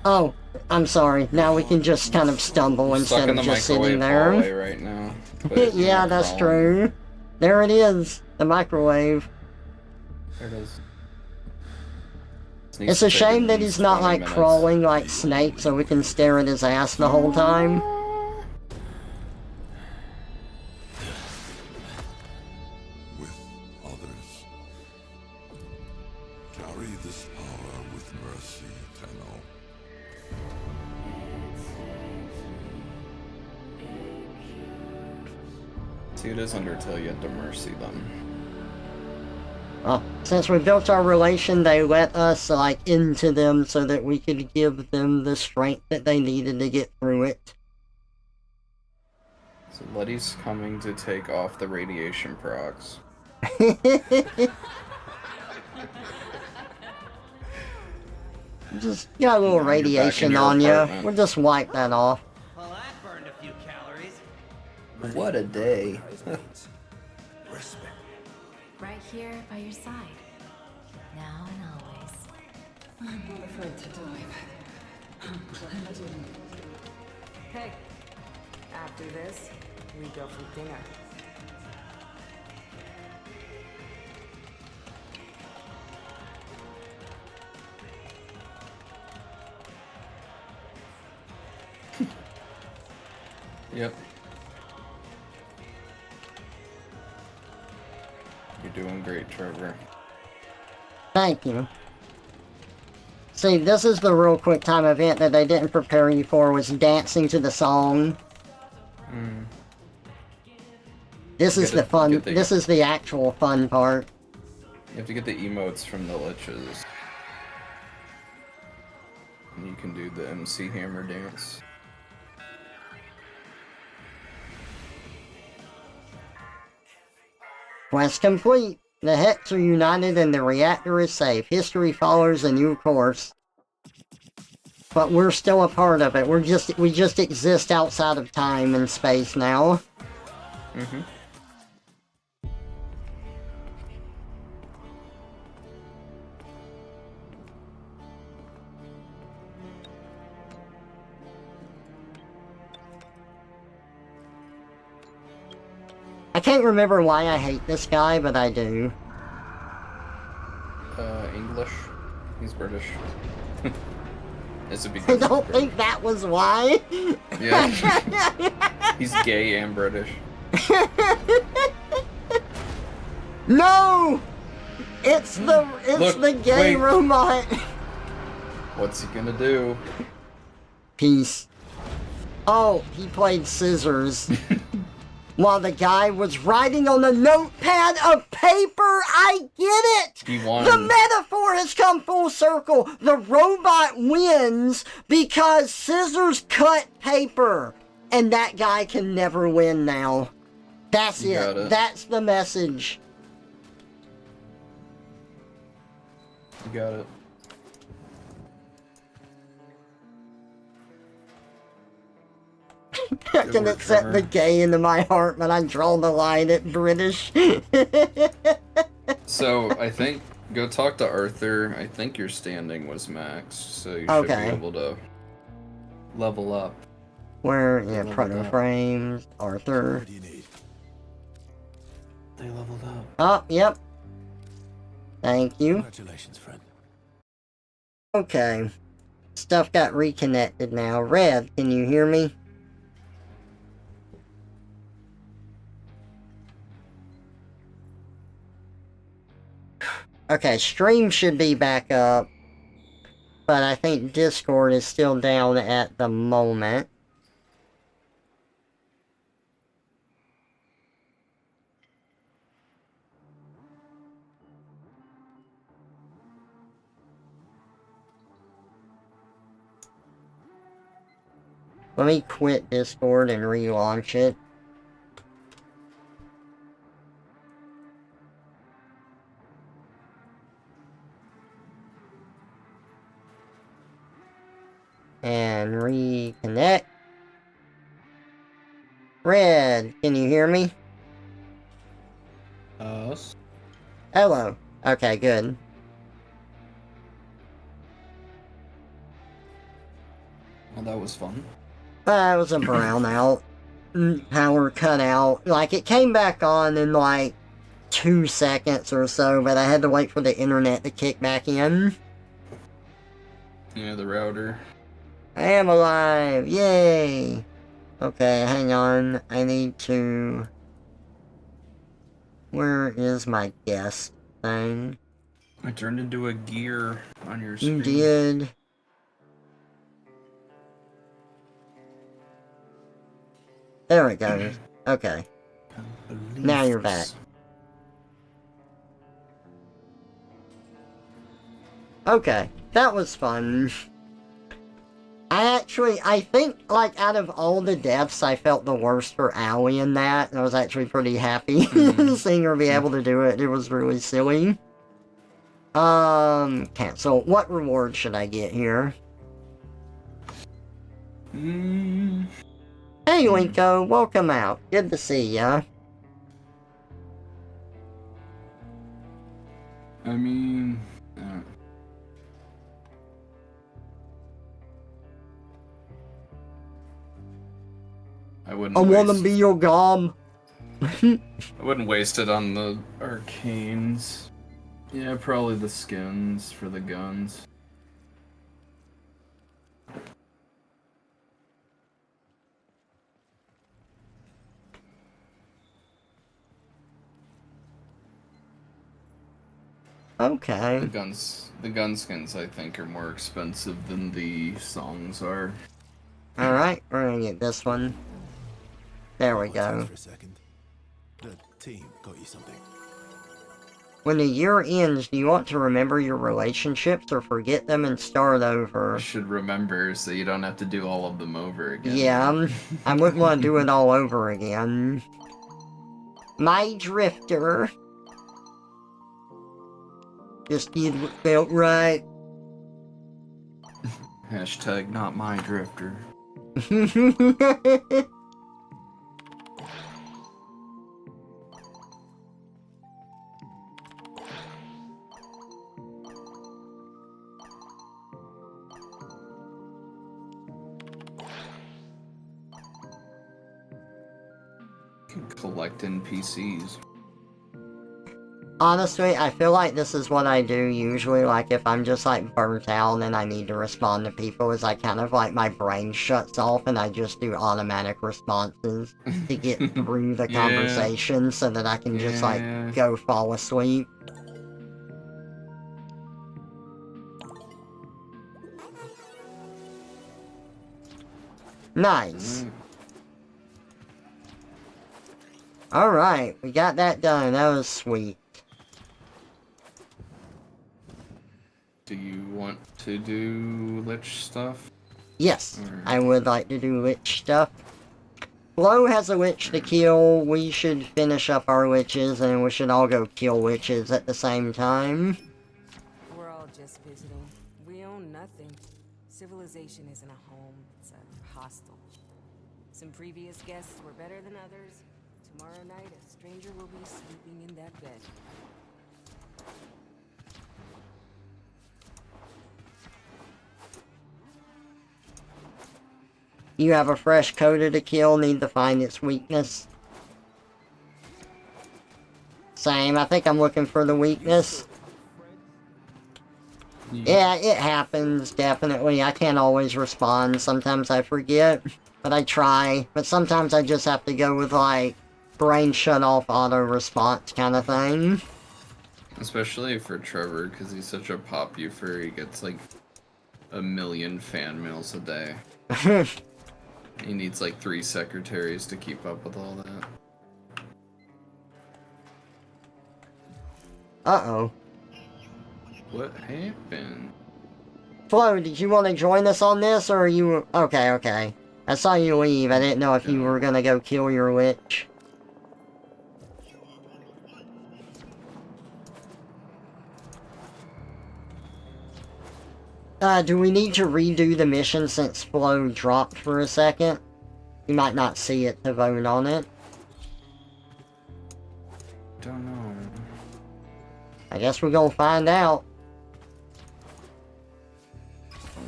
A: Oh, I'm sorry. Now we can just kind of stumble instead of just sitting there.
B: Right now, but
A: Yeah, that's true. There it is. The microwave.
B: There it is.
A: It's a shame that he's not, like, crawling like Snake so we can stare at his ass the whole time.
C: With others. Carry this power with mercy, Tenno.
B: See, it is Undertale, you have to mercy them.
A: Well, since we built our relation, they let us, like, into them so that we could give them the strength that they needed to get through it.
B: So Letty's coming to take off the radiation procs.
A: Just got a little radiation on you. We'll just wipe that off.
D: Well, that burned a few calories.
B: What a day.
C: Respect.
E: Right here by your side. Now and always.
F: I'm not afraid to dive. I'm glad I didn't. Hey, after this, we go for dinner.
B: Yep. You're doing great, Trevor.
A: Thank you. See, this is the real quick time event that they didn't prepare you for, was dancing to the song. This is the fun, this is the actual fun part.
B: You have to get the emotes from the liches. And you can do the MC Hammer dance.
A: Quest complete. The Hex are united and the reactor is safe. History follows a new course. But we're still a part of it. We just exist outside of time and space now.
B: Mm-hmm.
A: I can't remember why I hate this guy, but I do.
B: English. He's British. Is it
A: I
B: because
A: don't think that was why.
B: Yeah. He's gay and British.
A: No! It's the gay robot.
B: What's he gonna do?
A: Peace. Oh, he played scissors. While the guy was writing on a notepad of paper. I get it!
B: He won.
A: The metaphor has come full circle. The robot wins because scissors cut paper. And that guy can never win now. That's it. That's the message.
B: You got it.
A: I can accept the gay into my heart, but I draw the line at British.
B: So, I think, go talk to Arthur. I think your standing was maxed, so you should be able to level up.
A: Where, yeah, Frame, Arthur.
C: What do you need?
B: They leveled up.
A: Oh, yep. Thank you.
C: Congratulations, friend.
A: Okay. Stuff got reconnected now. Red, can you hear me? Okay, stream should be back up, but I think Discord is still down at the moment. Let me quit Discord and relaunch it. And reconnect. Red, can you hear me?
B: Us.
A: Hello. Okay, good.
B: Well, that was fun.
A: That was a brownout. Power cut out. Like, it came back on in like 2 seconds or so, but I had to wait for the internet to kick back in.
B: Yeah, the router.
A: I am alive! Yay! Okay, hang on. I need to... Where is my guest thing?
B: I turned into a gear on your screen.
A: You did. There it goes. Okay. Now you're back. Okay, that was fun. I think, like, out of all the deaths, I felt the worst for Owie in that. And I was actually pretty happy seeing her be able to do it. It was really silly. Cancel. What reward should I get here? Hey, Winko, welcome out. Good to see ya.
B: I mean... I
A: wanna be your gum.
B: I wouldn't waste it on the arcanes. Yeah, probably the skins for the guns.
A: Okay.
B: The gun skins, I think, are more expensive than the songs are.
A: Alright, we're gonna get this one. There we
C: Hold
A: go.
C: on for a second. The team got you something.
A: When the year ends, do you want to remember your relationships or forget them and start
B: You
A: over?
B: should remember so you don't have to do all of them over again.
A: Yeah, I wouldn't want to do it all over again. My drifter. Just did what felt right.
B: Hashtag not my drifter. Collect NPCs.
A: Honestly, I feel like this is what I do usually, like if I'm just like burnt out and I need to respond to people, is I kind of like my brain shuts off and I just do automatic responses to get through the
B: Yeah.
A: conversation so that I can just like
B: Yeah.
A: go fall asleep. Nice. Alright, we got that done. That was sweet.
B: Do you want to do lich stuff?
A: Yes,
B: Or-
A: I would like to do lich stuff. Flo has a witch to kill. We should finish up our witches and we should all go kill witches at the same time.
D: We're all just visiting. We own nothing. Civilization isn't a home, it's a hostel. Some previous guests were better than others. Tomorrow night, a stranger will be sleeping in that bed.
A: You have a fresh coda to kill, need to find its weakness. Same, I think I'm looking for the weakness. Yeah, it happens, definitely. I can't always respond, sometimes I forget. But I try, but sometimes I just have to go with like, brain shut off auto response kind of thing.
B: Especially for Trevor, because he's such a pop-ufer, he gets like 1 million fan mails a day. He needs like 3 secretaries to keep up with all that.
A: Uh-oh.
B: What happened?
A: Flo, did you want to join us on this, or are you... Okay, okay. I saw you leave, I didn't know if you were gonna go kill your witch. Do we need to redo the mission since Flo dropped for a second? You might not see it to vote on it.
B: Don't know.
A: I guess we're gonna find out.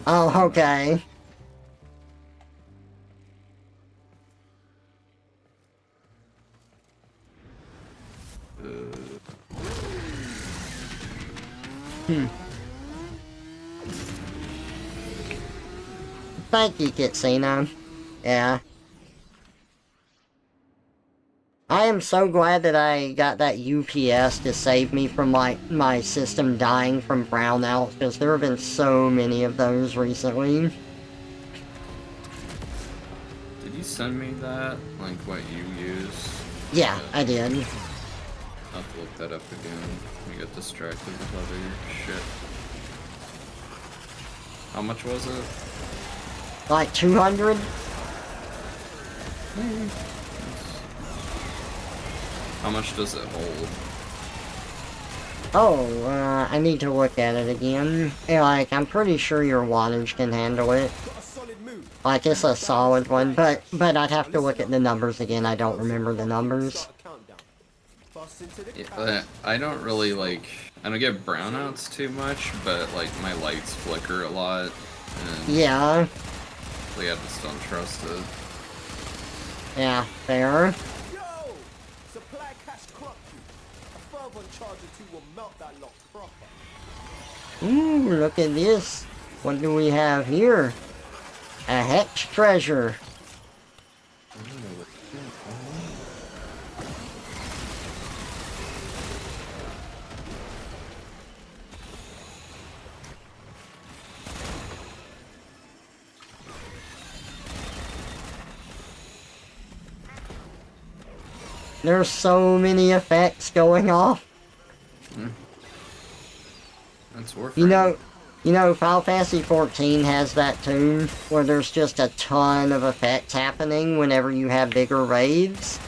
A: Oh, okay. Thank you, Kitsino. Yeah. I am so glad that I got that UPS to save me from, like, my system dying from brownouts, because there have been so many of those recently.
B: Did you send me that? Like what you use?
A: Yeah, I did.
B: I'll have to look that up again. We got distracted with other shit. How much was it?
A: Like 200?
B: How much does it hold?
A: Oh, I need to look at it again. Yeah, like, I'm pretty sure your wattage can handle it. Like, it's a solid one, but I'd have to look at the numbers again. I don't remember the numbers.
B: Yeah, I don't really like... I don't get brownouts too much, but like my lights flicker a lot. And
A: Yeah.
B: I just don't trust it.
A: Yeah, fair.
C: Yo! Supply cash crop you. A 12 on charge or 2 will melt that lot proper.
A: Ooh, look at this. What do we have here? A hex treasure. There's so many effects going off.
B: That's Warframe.
A: You know, Final Fantasy XIV has that too, where there's just a ton of effects happening whenever you have bigger raids.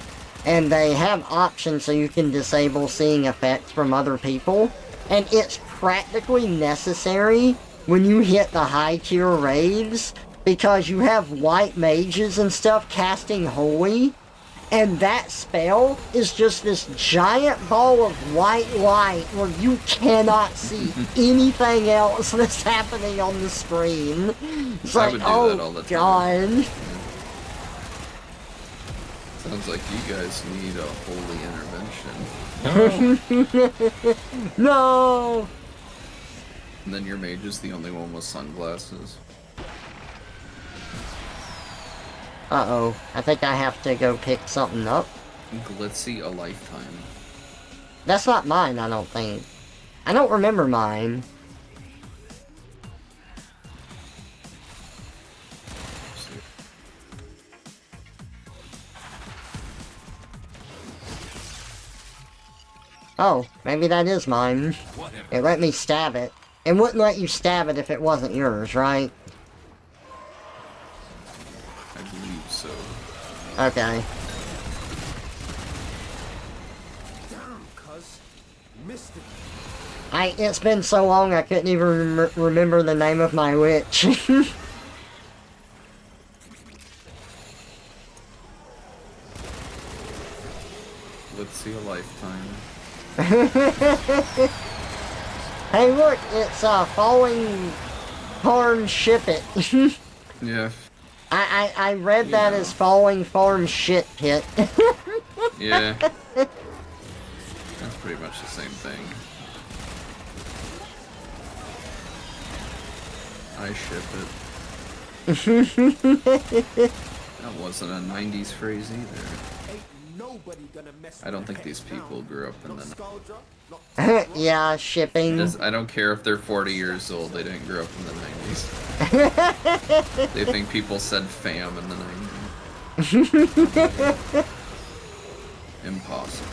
A: And they have options so you can disable seeing effects from other people. And it's practically necessary when you hit the high tier raids, because you have white mages and stuff casting Holy, and that spell is just this giant ball of white light where you cannot see anything else that's happening on the screen. It's
B: I
A: like,
B: would do
A: oh
B: that all the time.
A: god.
B: Sounds like you guys need a holy intervention.
A: No!
B: And then your mage is the only one with sunglasses.
A: Uh-oh. I think I have to go pick something up.
B: Glitzy a lifetime.
A: That's not mine, I don't think. I don't remember mine. Oh, maybe that is mine. It let me stab it. It wouldn't let you stab it if it wasn't yours, right?
B: I believe so.
A: Okay.
C: Damn, cuz. Missed it.
A: It's been so long I couldn't even remember the name of my witch.
B: Let's see a lifetime.
A: Hey look, it's Falling Farm Ship It.
B: Yeah.
A: I read that as Falling Farm Shit Pit.
B: Yeah. That's pretty much the same thing. I ship it. That wasn't a 90s phrase either. I don't think these people grew up in the 90s.
A: Yeah, shipping.
B: I don't care if they're 40 years old, they didn't grow up in the 90s. They think people said fam in the 90s. Impossible.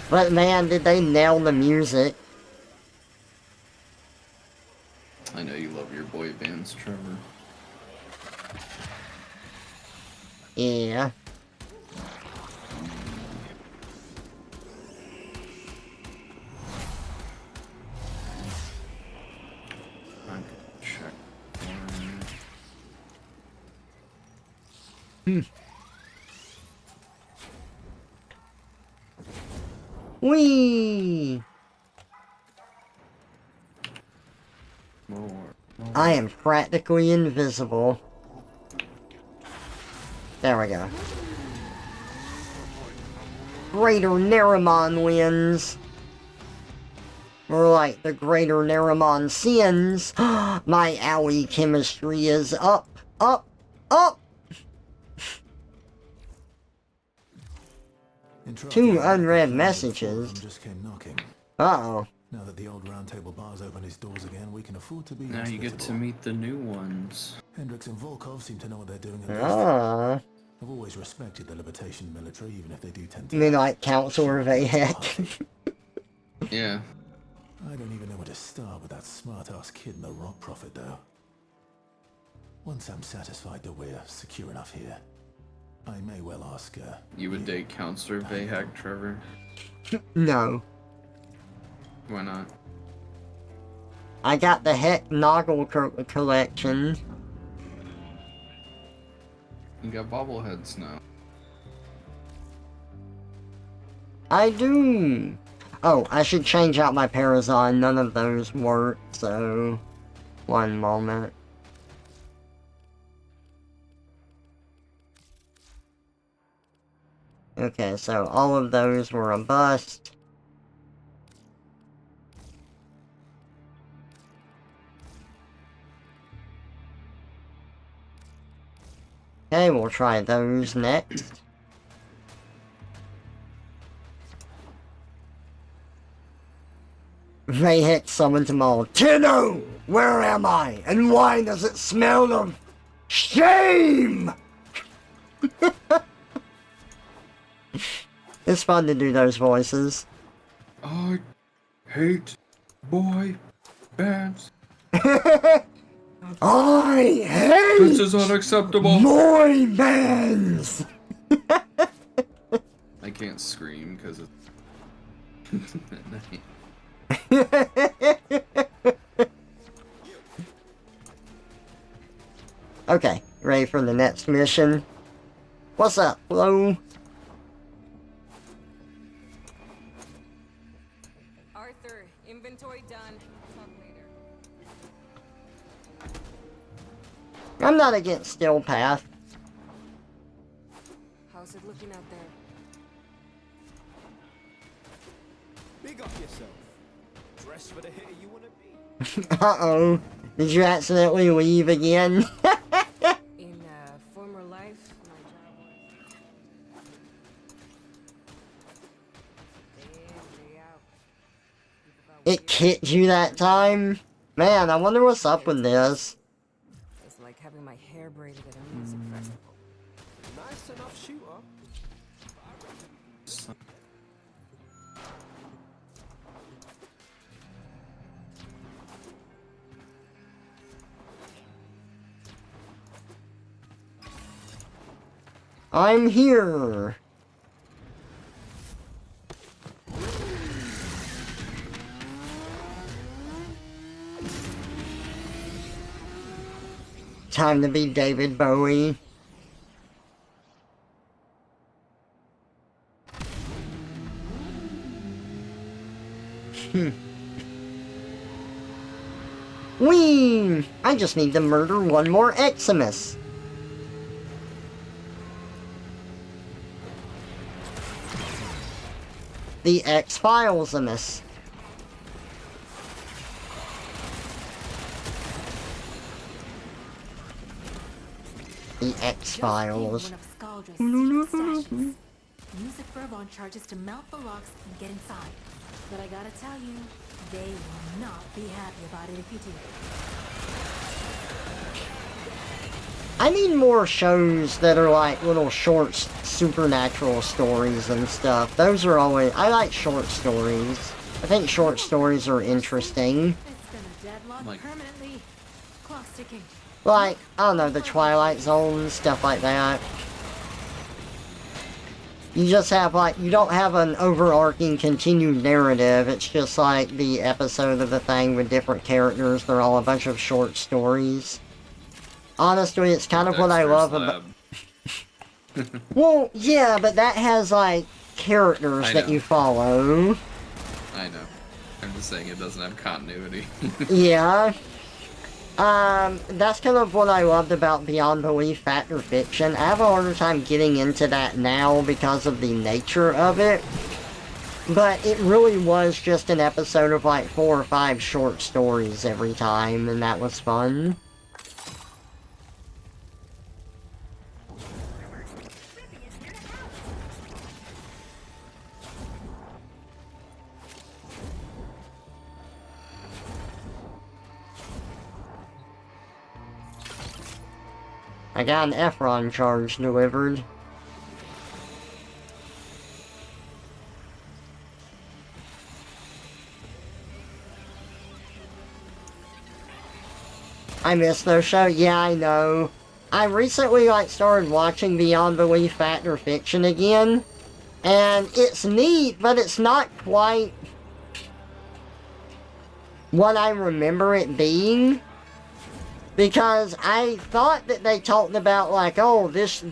A: But man, did they nail the music.
B: I know you love your boy bands, Trevor.
A: Yeah.
B: I could check.
A: Whee!
B: More.
A: I am practically invisible. There we go. Greater Nerimon wins. Or like the Greater Nerimon sins. My owie chemistry is up, up, up! 2 unread messages.
H: Just came knocking.
A: Uh-oh.
H: Now that the old round table bar's opened its doors again, we can afford to be
B: Now you get to meet the new ones.
H: Hendricks and Volkov seem to know what they're doing at least.
A: Ah.
H: I've always respected the Libertation military, even if they do tend to...
A: You mean like Counselor Vahek?
B: Yeah.
H: I don't even know where to start with that smart-ass kid and the rock prophet, though. Once I'm satisfied that we're secure enough here, I may well ask,
B: You would date Counselor Vahek, Trevor?
A: No.
B: Why not?
A: I got the Heck Noggle collection.
B: You got bobbleheads now.
A: I do. Oh, I should change out my Parazon. None of those work, so... One moment. Okay, so all of those were a bust. Okay, we'll try those next. Vahek summons them all. Tino! Where am I? And why does it smell of Shame! It's fun to do those voices.
B: I hate boy bands.
A: I hate
B: This is unacceptable.
A: boy bands!
B: I can't scream because it's
A: Okay, ready for the next mission. What's up, Flo?
D: Arthur, inventory done. Talk later.
A: I'm not against Still Path.
D: How's it looking out there?
C: Big up yourself. Dress for the hitter you wanna be.
A: Uh-oh. Did you accidentally leave again?
D: In former life, my job was day in, day out.
A: It kicked you that time? Man, I wonder what's up with this.
D: It's like having my hair braided at a music festival.
C: Nice enough shooter.
A: I'm here. Time to be David Bowie. Whee! I just need to murder one more Eximus. The X-Files-imus. The X-Files.
E: One of Scaldra's secret stashes. Use the Furbon charges to melt the locks and get inside. But I gotta tell you, they will not be happy about it if you do.
A: I need more shows that are like little short supernatural stories and stuff. Those are always... I like short stories. I think short stories are interesting.
E: It's been a deadlock
B: Like-
E: permanently. Clock ticking.
A: Like, I don't know, the Twilight Zone, stuff like that. You just have like, you don't have an overarching continued narrative. It's just like the episode of the thing with different characters. They're all a bunch of short stories. Honestly, it's kind of what I love about... Well, yeah, but that has, like, characters
B: I
A: that
B: know.
A: you follow.
B: I know. I'm just saying it doesn't have continuity.
A: Yeah. That's kind of what I loved about Beyond Belief Fact or Fiction. I have a harder time getting into that now because of the nature of it. But it really was just an episode of, like, 4 or 5 short stories every time, and that was fun. I got an Efron charge delivered. I missed their show? Yeah, I know. I recently, like, started watching Beyond Belief Fact or Fiction again. And it's neat, but it's not quite what I remember it being. Because I thought that they talked about, like, oh, this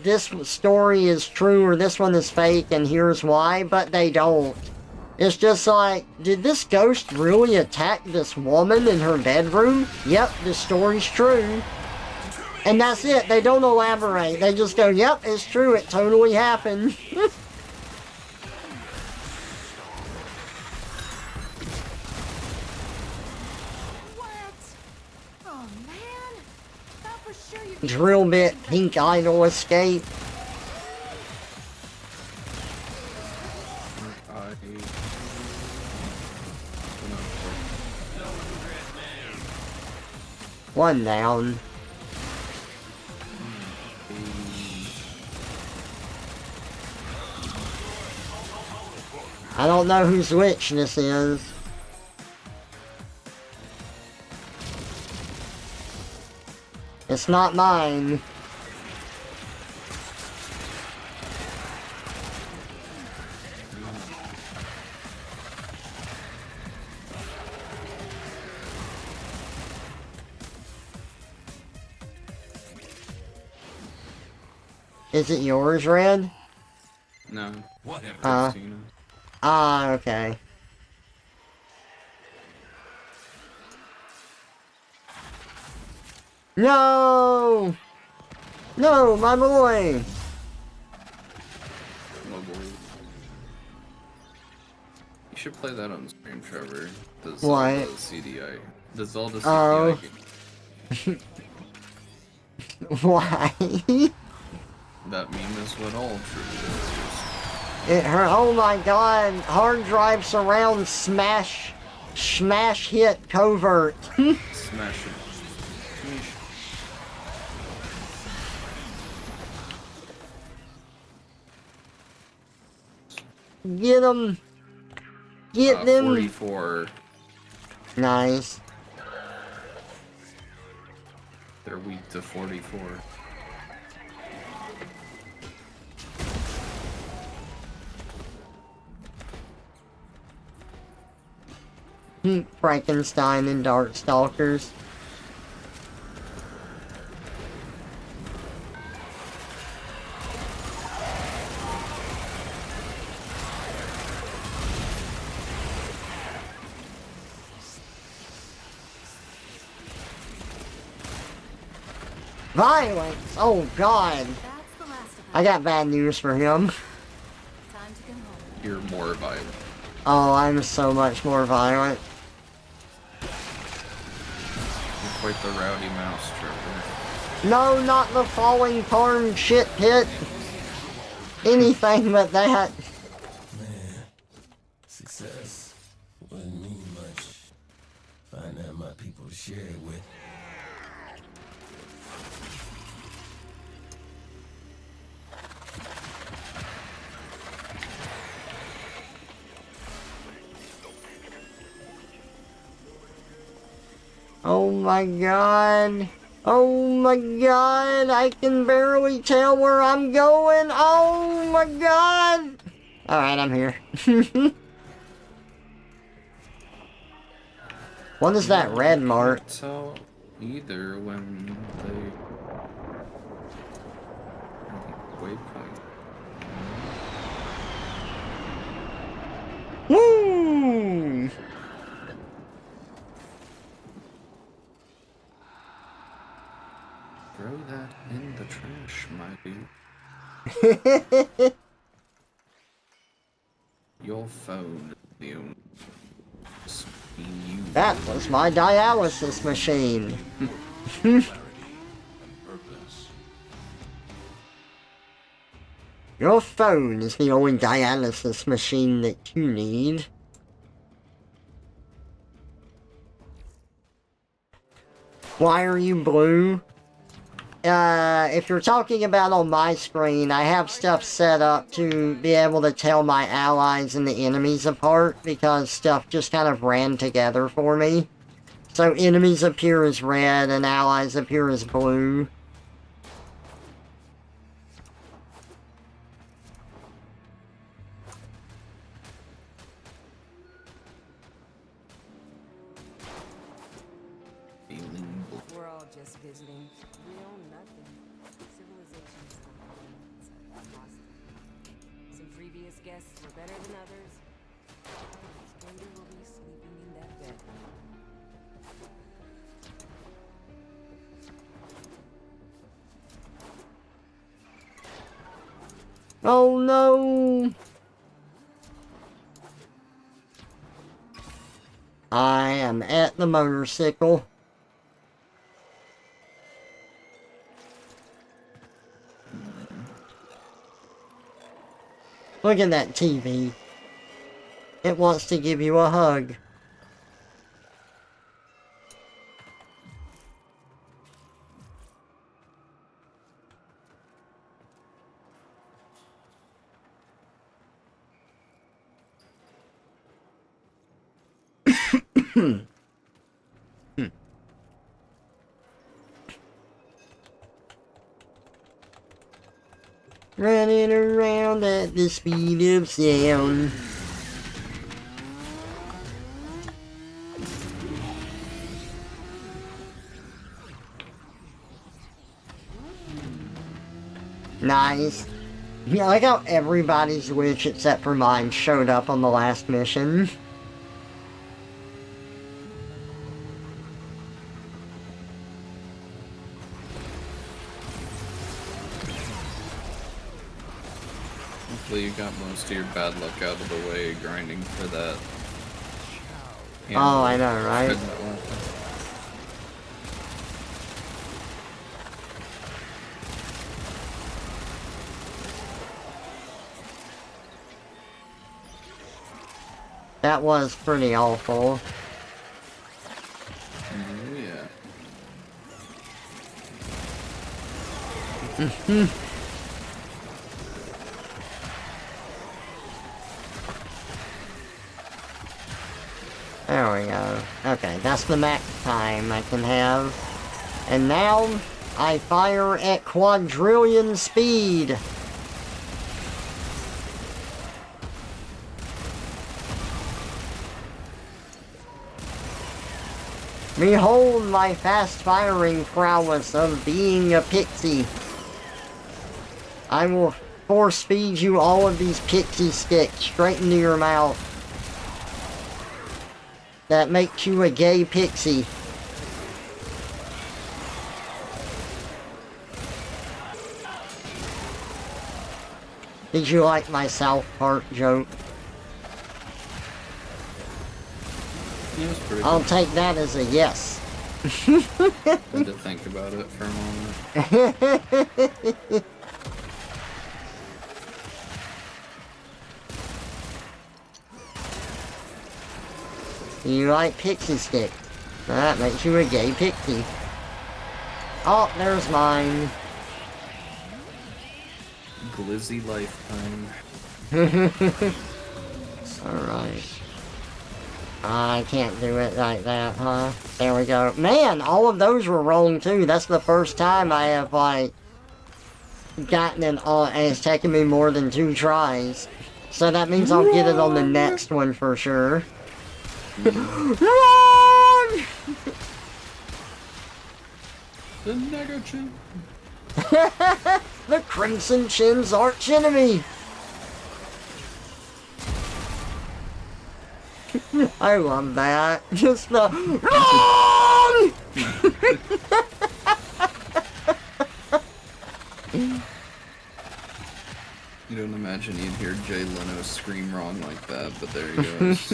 A: story is true or this one is fake and here's why, but they don't. It's just like, did this ghost really attack this woman in her bedroom? Yep, the story's true. And that's it. They don't elaborate. They just go, yep, it's true. It totally happened.
E: Oh man! Thought for sure you'd
A: Drill bit, pink idol escape. One down. I don't know whose witch this is. It's not mine. Is it yours, Red?
B: No.
A: Uh,
B: Christina.
A: Okay. No! No, my boy!
B: Oh boy. You should play that on stream, Trevor. The Zelda
A: What?
B: CDI. The Zelda
A: Oh.
B: CDI game.
A: Why?
B: That meme is what all true influencers.
A: It hurt. Oh my god. Hard drive surround smash hit covert.
B: Smash it.
A: Get them. Get them.
B: 44.
A: Nice.
B: They're weak to 44.
A: Frankenstein and Darkstalkers. Violence! Oh god! I got bad news for him.
B: You're more violent.
A: Oh, I'm so much more violent.
B: You're quite the rowdy mouse, Trevor.
A: No, not the falling corn shit pit. Anything but that.
H: Man, success wouldn't mean much. Find out my people to share it with.
A: Oh my god. Oh my god. I can barely tell where I'm going. Oh my god. Alright, I'm here. What is that red mark?
B: Can't tell either when they waypoint.
A: Woo!
B: Throw that in the trash, my dude. Your phone, the only you.
A: That was my dialysis machine. Your phone is the only dialysis machine that you need. Why are you blue? If you're talking about on my screen, I have stuff set up to be able to tell my allies and the enemies apart, because stuff just kind of ran together for me. So enemies appear as red and allies appear as blue.
D: We're all just visiting. We own nothing. Civilization is hostile. Some previous guests were better than others. Splendor will be sleeping in that bed.
A: Oh no! I am at the motorcycle. Look at that TV. It wants to give you a hug. Running around at the speed of sound. Nice. Yeah, I like how everybody's wish except for mine showed up on the last mission.
B: Hopefully you got most of your bad luck out of the way grinding for that.
A: Oh, I know, right? That was pretty awful.
B: Oh, yeah.
A: There we go. Okay, that's the max time I can have. And now, I fire at quadrillion speed. Behold my fast-firing prowess of being a pixie. I will force-feed you all of these pixie sticks straight into your mouth. That makes you a gay pixie. Did you like my South Park joke?
B: Yeah, it was pretty
A: I'll
B: good.
A: take that as a yes.
B: I had to think about it for a moment.
A: You like pixie stick. That makes you a gay pixie. Oh, there's mine.
B: Glizzy lifetime.
A: Alright. I can't do it like that, huh? There we go. Man, all of those were wrong too. That's the first time I have, like, gotten it on, and it's taken me more than 2 tries. So that means I'll get it on the next one for sure. Run!
B: The Negachin.
A: The Crimson Chin's arch enemy. I love that. Just the run!
B: You don't imagine you'd hear Jay Leno scream wrong like that, but there he goes.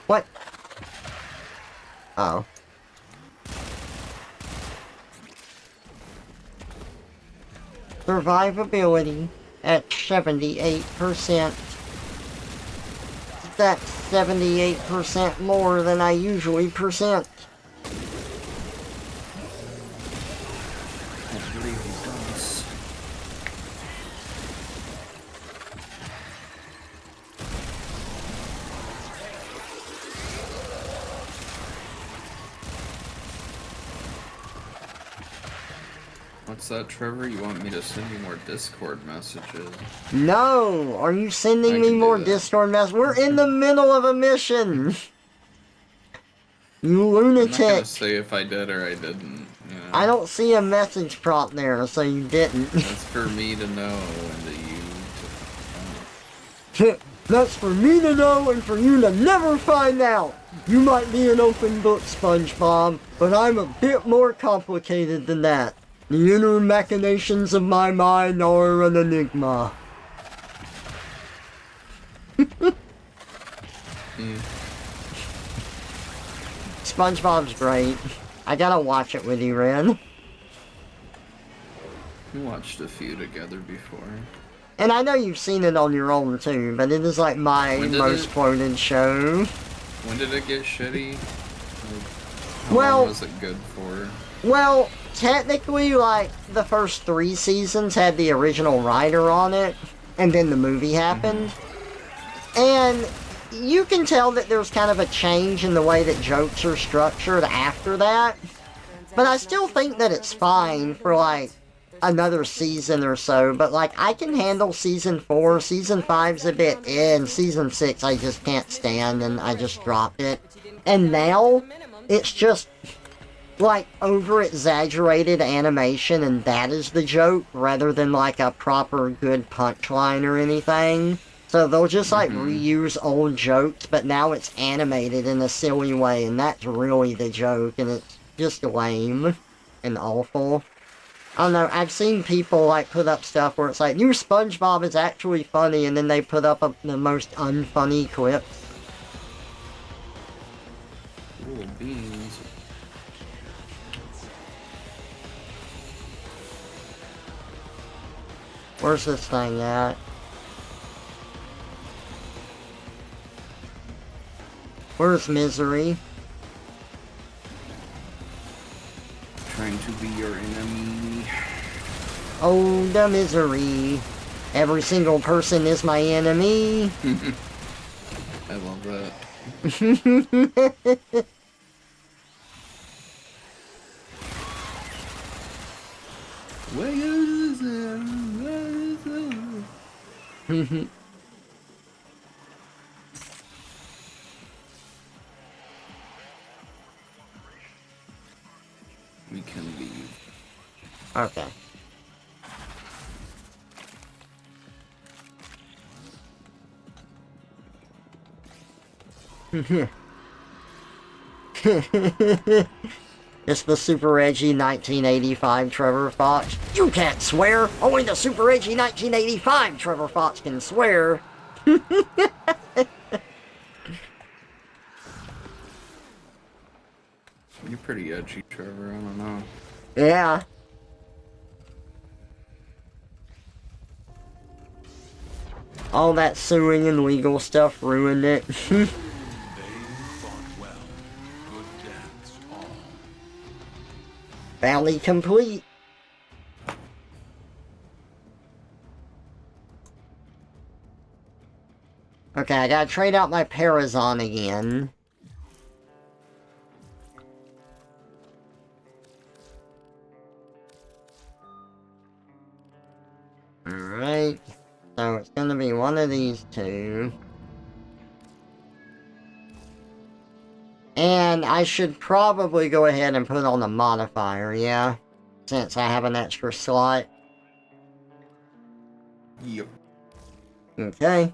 A: What? Oh. Survivability at 78%. That's 78% more than I usually present.
B: I believe he does. What's that, Trevor? You want me to send you more Discord messages?
A: No! Are you sending
B: I
A: me
B: can do
A: more
B: that.
A: Discord messages? We're in the middle of a mission! You
B: I'm not gonna
A: lunatic!
B: say if I did or I didn't. You know?
A: I don't see a message prompt there, so you didn't.
B: That's for me to know and to you to
A: That's for me to know and for you to never find out! You might be an open book, SpongeBob, but I'm a bit more complicated than that. The inner machinations of my mind are an enigma. SpongeBob's great. I gotta watch it with you, Ren.
B: We watched a few together before.
A: And I know you've seen it on your own too, but it is like my most quoted show.
B: When did it get shitty? Like, how long was it good for?
A: Well, technically, like, the first 3 seasons had the original writer on it, and then the movie happened. And you can tell that there's kind of a change in the way that jokes are structured after that. But I still think that it's fine for, like, another season or so. But, like, I can handle Season 4. Season 5's a bit and Season 6 I just can't stand, and I just dropped it. And now, it's just, like, over-exaggerated animation, and that is the joke, rather than, like, a proper good punchline or anything. So they'll just, like, reuse old jokes, but now it's animated in a silly way, and that's really the joke, and it's just lame and awful. I don't know, I've seen people, like, put up stuff where it's like, your SpongeBob is actually funny, and then they put up the most unfunny clips.
B: Ooh, beans.
A: Where's this thing at? Where's Misery?
B: Trying to be your enemy.
A: Oh, the misery. Every single person is my enemy.
B: I love that. Where is it? We can leave.
A: Okay. It's the super edgy 1985 Trevor Fox. You can't swear! Only the super edgy 1985 Trevor Fox can swear!
B: You're pretty edgy, Trevor. I don't know.
A: Yeah. All that suing and legal stuff ruined it. Valley complete. Okay, I gotta trade out my Parazon again. Alright. So it's gonna be one of these two. And I should probably go ahead and put on a modifier, yeah? Since I have an extra slot.
B: Yep.
A: Okay.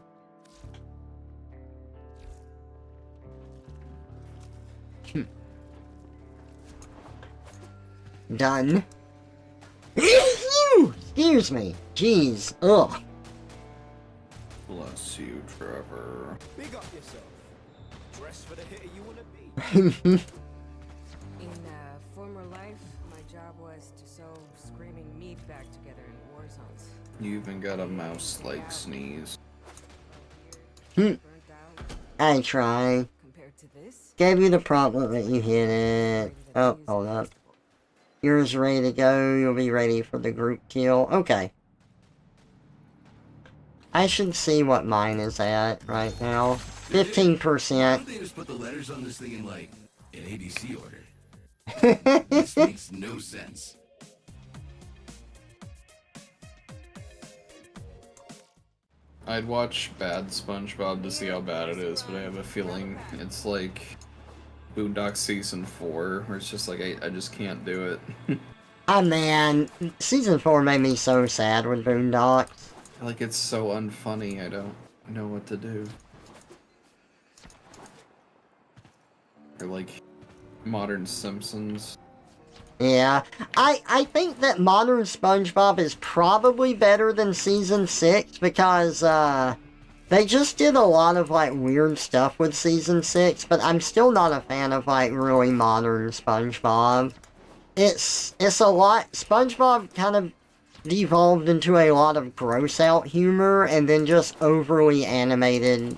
A: Done. Excuse me. Jeez. Ugh.
B: Bless you, Trevor.
C: Big up yourself. Dress for the hitter you wanna be.
D: In former life, my job was to sew screaming meat back together in war zones.
B: You even got a mouse-like sneeze.
D: Burnt out
A: I try.
D: compared to this.
A: Gave you the problem that you hit it. Oh, hold up. Yours ready to go. You'll be ready for the group kill. Okay. I should see what mine is at right now. 15%.
J: Why don't they just put the letters on this thing in, like, an ABC order? This makes no sense.
B: I'd watch bad SpongeBob to see how bad it is, but I have a feeling it's like Boondock Season 4, where it's just like, I just can't do it.
A: Oh man, Season 4 made me so sad with Boondocks.
B: Like, it's so unfunny, I don't know what to do. Or like, Modern Simpsons.
A: Yeah, I think that Modern SpongeBob is probably better than Season 6 because, the They just did a lot of, like, weird stuff with Season 6, but I'm still not a fan of, like, really modern SpongeBob. It's a lot... SpongeBob kind of devolved into a lot of gross-out humor, and then just overly animated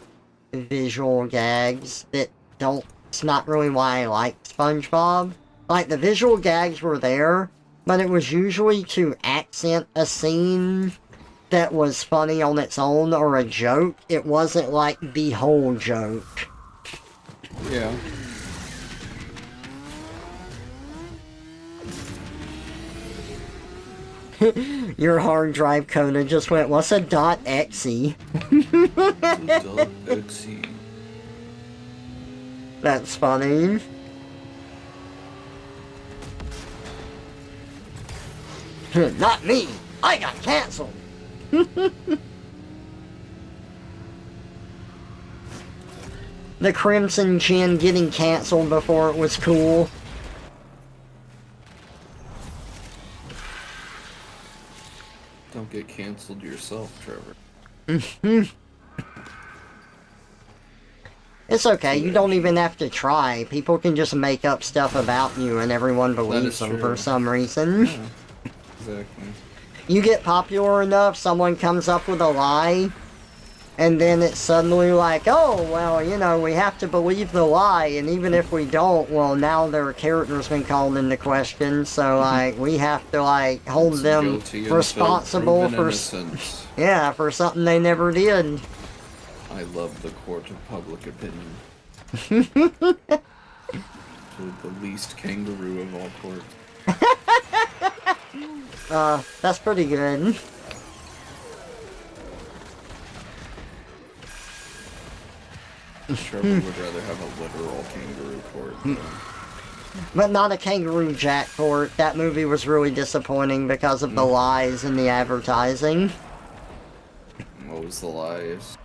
A: visual gags that don't... It's not really why I like SpongeBob. Like, the visual gags were there, but it was usually to accent a scene that was funny on its own or a joke. It wasn't like the whole joke.
B: Yeah.
A: Your hard drive coda just went, what's a .exe?
B: .exe.
A: That's funny. Not me! I got cancelled! The Crimson Chin getting cancelled before it was cool.
B: Don't get cancelled yourself, Trevor.
A: It's okay, you don't even have to try. People can just make up stuff about you and everyone believes them for some reason.
B: Yeah, exactly.
A: You get popular enough, someone comes up with a lie, and then it's suddenly like, oh, well, you know, we have to believe the lie, and even if we don't, well, now their character's been called into question, so, like, we have to, like, hold them responsible for... Yeah, for something they never did.
B: I love the court of public opinion. The least kangaroo of all courts.
A: That's pretty good.
B: Trevor would rather have a literal kangaroo court.
A: But not a Kangaroo Jack court. That movie was really disappointing because of the lies in the advertising.
B: What was the lies?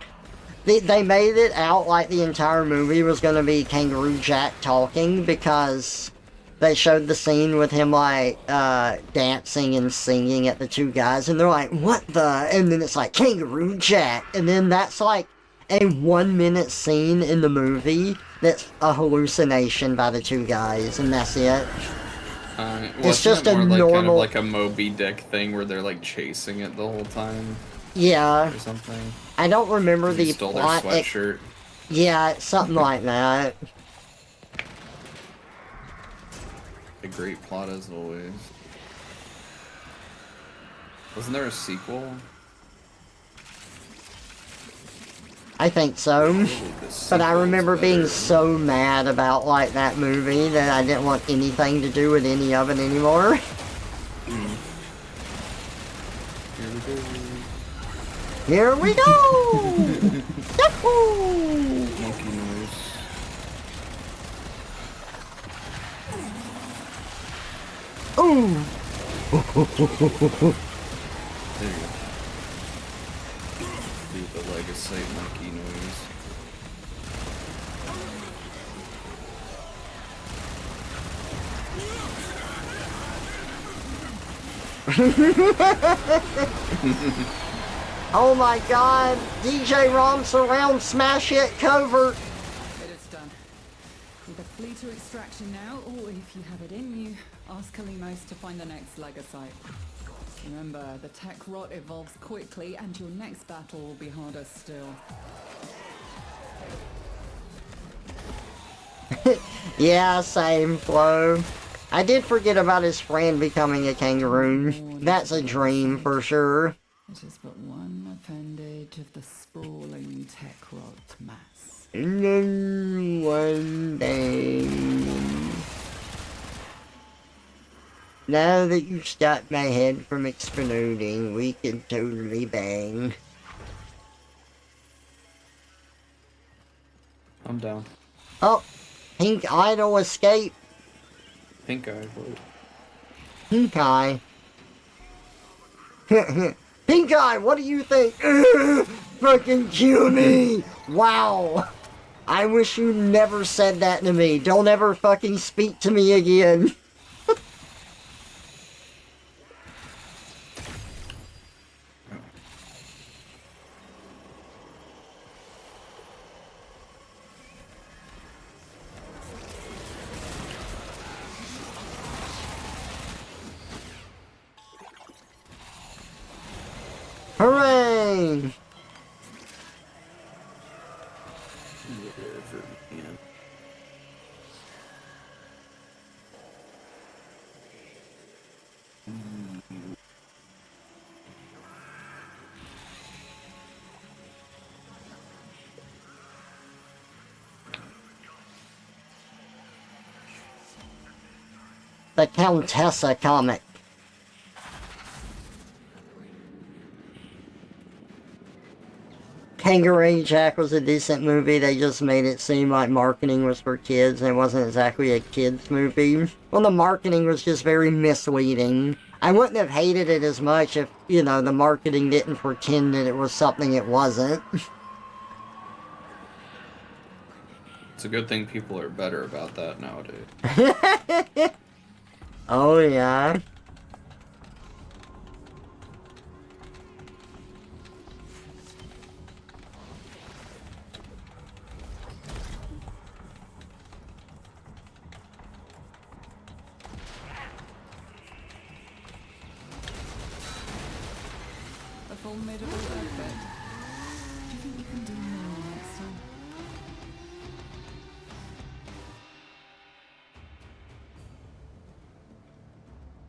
A: They made it out like the entire movie was going to be Kangaroo Jack talking because they showed the scene with him, like, dancing and singing at the two guys, and they're like, what the? And then it's like, Kangaroo Jack! And then that's like a 1-minute scene in the movie that's a hallucination by the two guys, and that's it. It's just a
B: like,
A: normal...
B: kind of like a Moby Dick thing where they're, like, chasing it the whole time?
A: Yeah.
B: Or something?
A: I don't remember the
B: stole
A: plot.
B: Their sweatshirt.
A: Yeah, something like that.
B: A great plot as always. Wasn't there a sequel?
A: I think so. But I remember being so mad about, like, that movie that I didn't want anything to do with any of it anymore. Here we go! Yahoo!
B: Monkey noise.
A: Ooh!
B: There you go. Do the legacy monkey noise.
A: Oh my god! DJ Rom surround smash hit covert!
K: It is done. With a flee to extraction now, or if you have it in you, ask Kalimos to find the next Legasite. Remember, the tech rot evolves quickly, and your next battle will be harder still.
A: Yeah, same, Flo. I did forget about his friend becoming a kangaroo. That's a dream for sure.
K: It is but one appendage of the sprawling tech rot mass.
A: And then one day... Now that you've stopped my head from exploding, we can totally bang.
B: I'm down.
A: Oh! Pink Idol escape!
B: Pink eye, what?
A: Pink Eye. Pink Eye, what do you think? Fucking kill me! Wow! I wish you never said that to me. Don't ever fucking speak to me again. Hooray!
I: Whatever, man.
A: The Countessa comic. Kangaroo Jack was a decent movie. They just made it seem like marketing was for kids and it wasn't exactly a kids movie. Well, the marketing was just very misleading. I wouldn't have hated it as much if, you know, the marketing didn't pretend that it was something it wasn't.
B: It's a good thing people are better about that nowadays.
A: Oh, yeah.
K: A formidable effort. Do you think you can do more next time?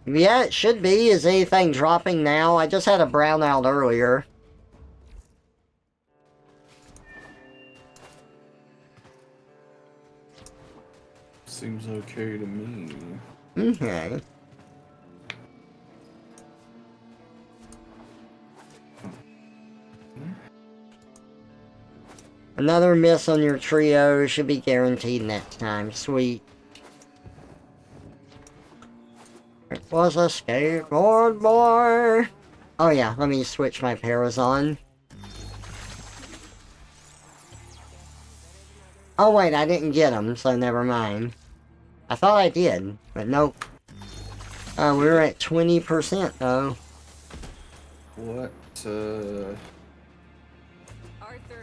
A: Yeah, it should be. Is anything dropping now? I just had a brownout earlier.
B: Seems okay to me.
A: Okay. Another miss on your trio should be guaranteed next time. Sweet. It was a skateboard boy. Oh yeah, let me switch my paras on. Oh wait, I didn't get them, so never mind. I thought I did, but nope. We were at 20% though.
B: What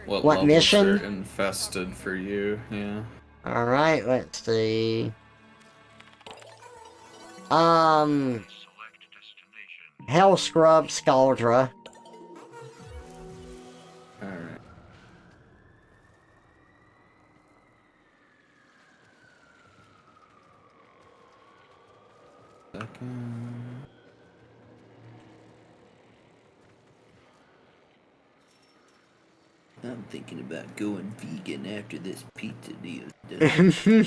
A: What
B: levels
A: mission?
B: are infested for you? Yeah.
A: Alright, let's see. Hell Scrub Scaldra.
B: Alright. Second.
I: I'm thinking about going vegan after this pizza deal's done.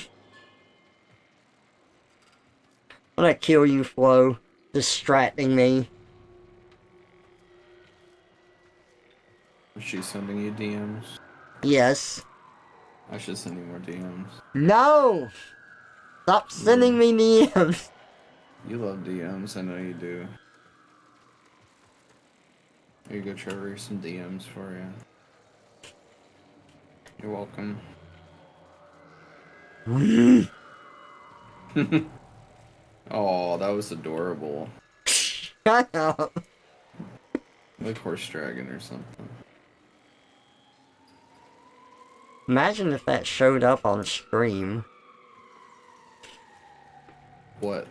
A: I'm gonna kill you, Flo. Distracting me.
B: Is she sending you DMs?
A: Yes.
B: I should send you more DMs.
A: No! Stop sending me DMs.
B: You love DMs, I know you do. Here you go, Trevor. Here's some DMs for you. You're welcome. Oh, that was adorable.
A: Shut up.
B: Like horse dragon or something.
A: Imagine if that showed up on stream.
B: What?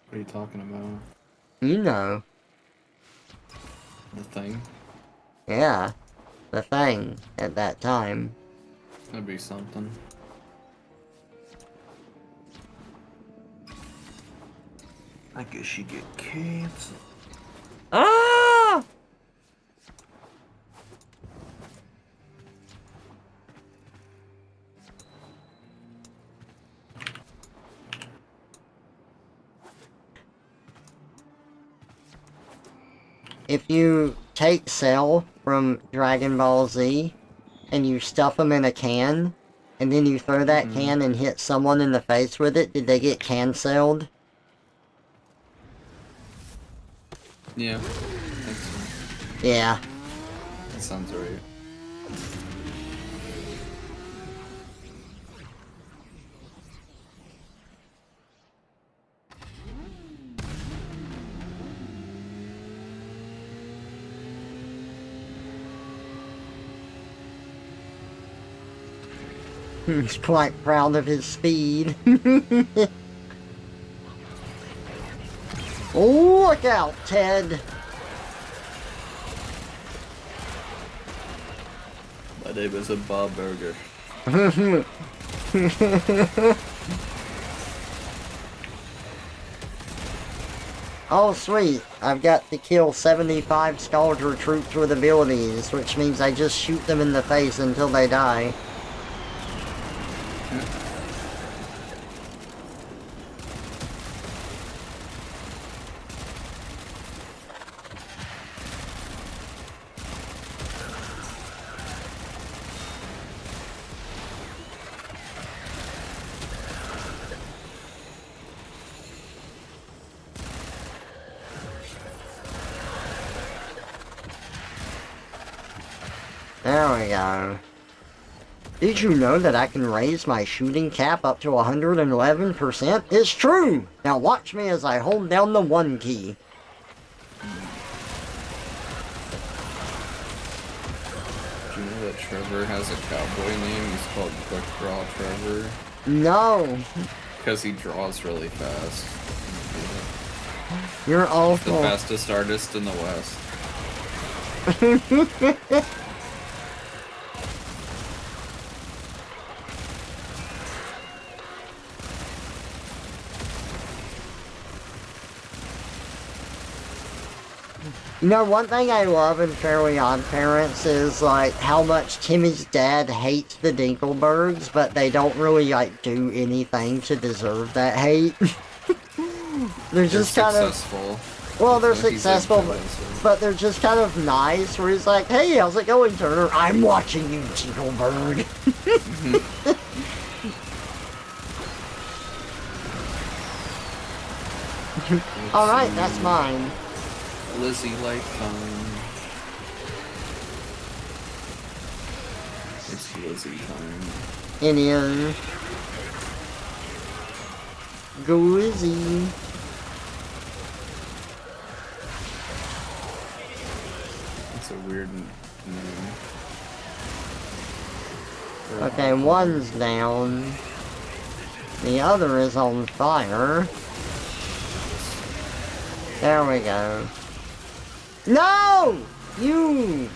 B: What are you talking about?
A: You know.
B: The thing?
A: Yeah. The thing at that time.
B: That'd be something.
I: I guess you get canceled.
A: Ah! If you take Cell from Dragon Ball Z and you stuff them in a can, and then you throw that can and hit someone in the face with it, did they get cancelled?
B: Yeah. I think so.
A: Yeah.
B: That sounds right.
A: He's quite proud of his speed. Look out, Ted.
B: My name is a Bob Burger.
A: Oh, sweet. I've got to kill 75 Scourger troops with abilities, which means I just shoot them in the face until they die. There we go. Did you know that I can raise my shooting cap up to 111%? It's true! Now watch me as I hold down the 1 key.
B: Do you know that Trevor has a cowboy name? He's called Quick Draw Trevor.
A: No.
B: Because he draws really fast.
A: You're
B: He's
A: awful.
B: the fastest artist in the West.
A: You know, one thing I love in Fairly Odd Parents is, like, how much Timmy's dad hates the Dinkelbergs, but they don't really, like, do anything to deserve that hate. They're just kind of... Well, they're successful, but they're just kind of nice, where he's like, hey, how's it going, Turner? I'm watching you, Dinkelberg. Alright, that's mine.
B: Lizzie Lifetime. It's Lizzie time.
A: It is. Go Lizzie.
B: It's a weird name.
A: Okay, one's down. The other is on fire. There we go. No! You!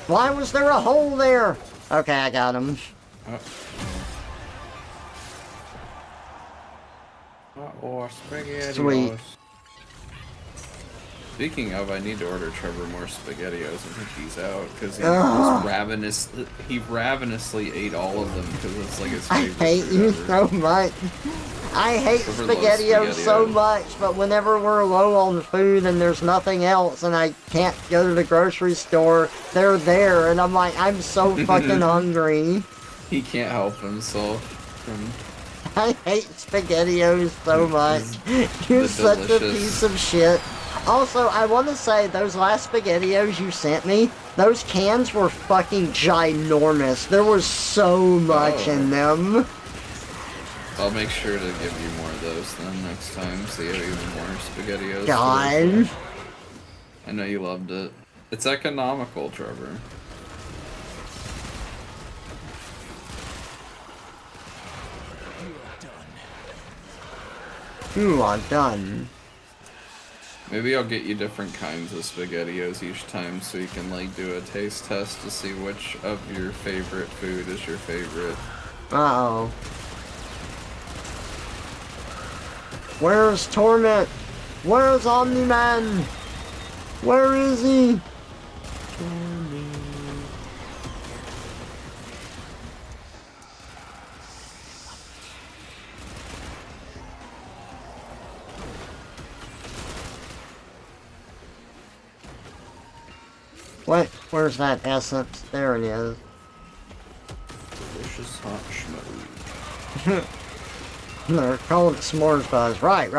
A: Why was there a hole there? Okay, I got him.
B: Uh-oh, spaghetti.
A: Sweet.
B: Speaking of, I need to order Trevor more SpaghettiOs. I think he's out because he ravenously ate all of them because it's like his
A: I
B: favorite.
A: hate you so much. I hate
B: Trevor loves
A: SpaghettiOs so
B: SpaghettiOs.
A: much, but whenever we're low on food and there's nothing else and I can't go to the grocery store, they're there and I'm like, I'm so fucking hungry.
B: He can't help himself from
A: I hate SpaghettiOs so much. You're such a
B: delicious.
A: piece of shit. Also, I want to say, those last SpaghettiOs you sent me, those cans were fucking ginormous. There was so much in them.
B: I'll make sure to give you more of those then next time, so you have even more SpaghettiOs.
A: God.
B: I know you loved it. It's economical, Trevor.
A: You are done.
B: Maybe I'll get you different kinds of SpaghettiOs each time so you can like do a taste test to see which of your favorite food is your favorite.
A: Uh-oh. Where's Torment? Where's Omni-Man? Where is he? What? Where's that essence? There it is.
B: Delicious hot schmo.
A: They're calling it s'mores buzz. Right.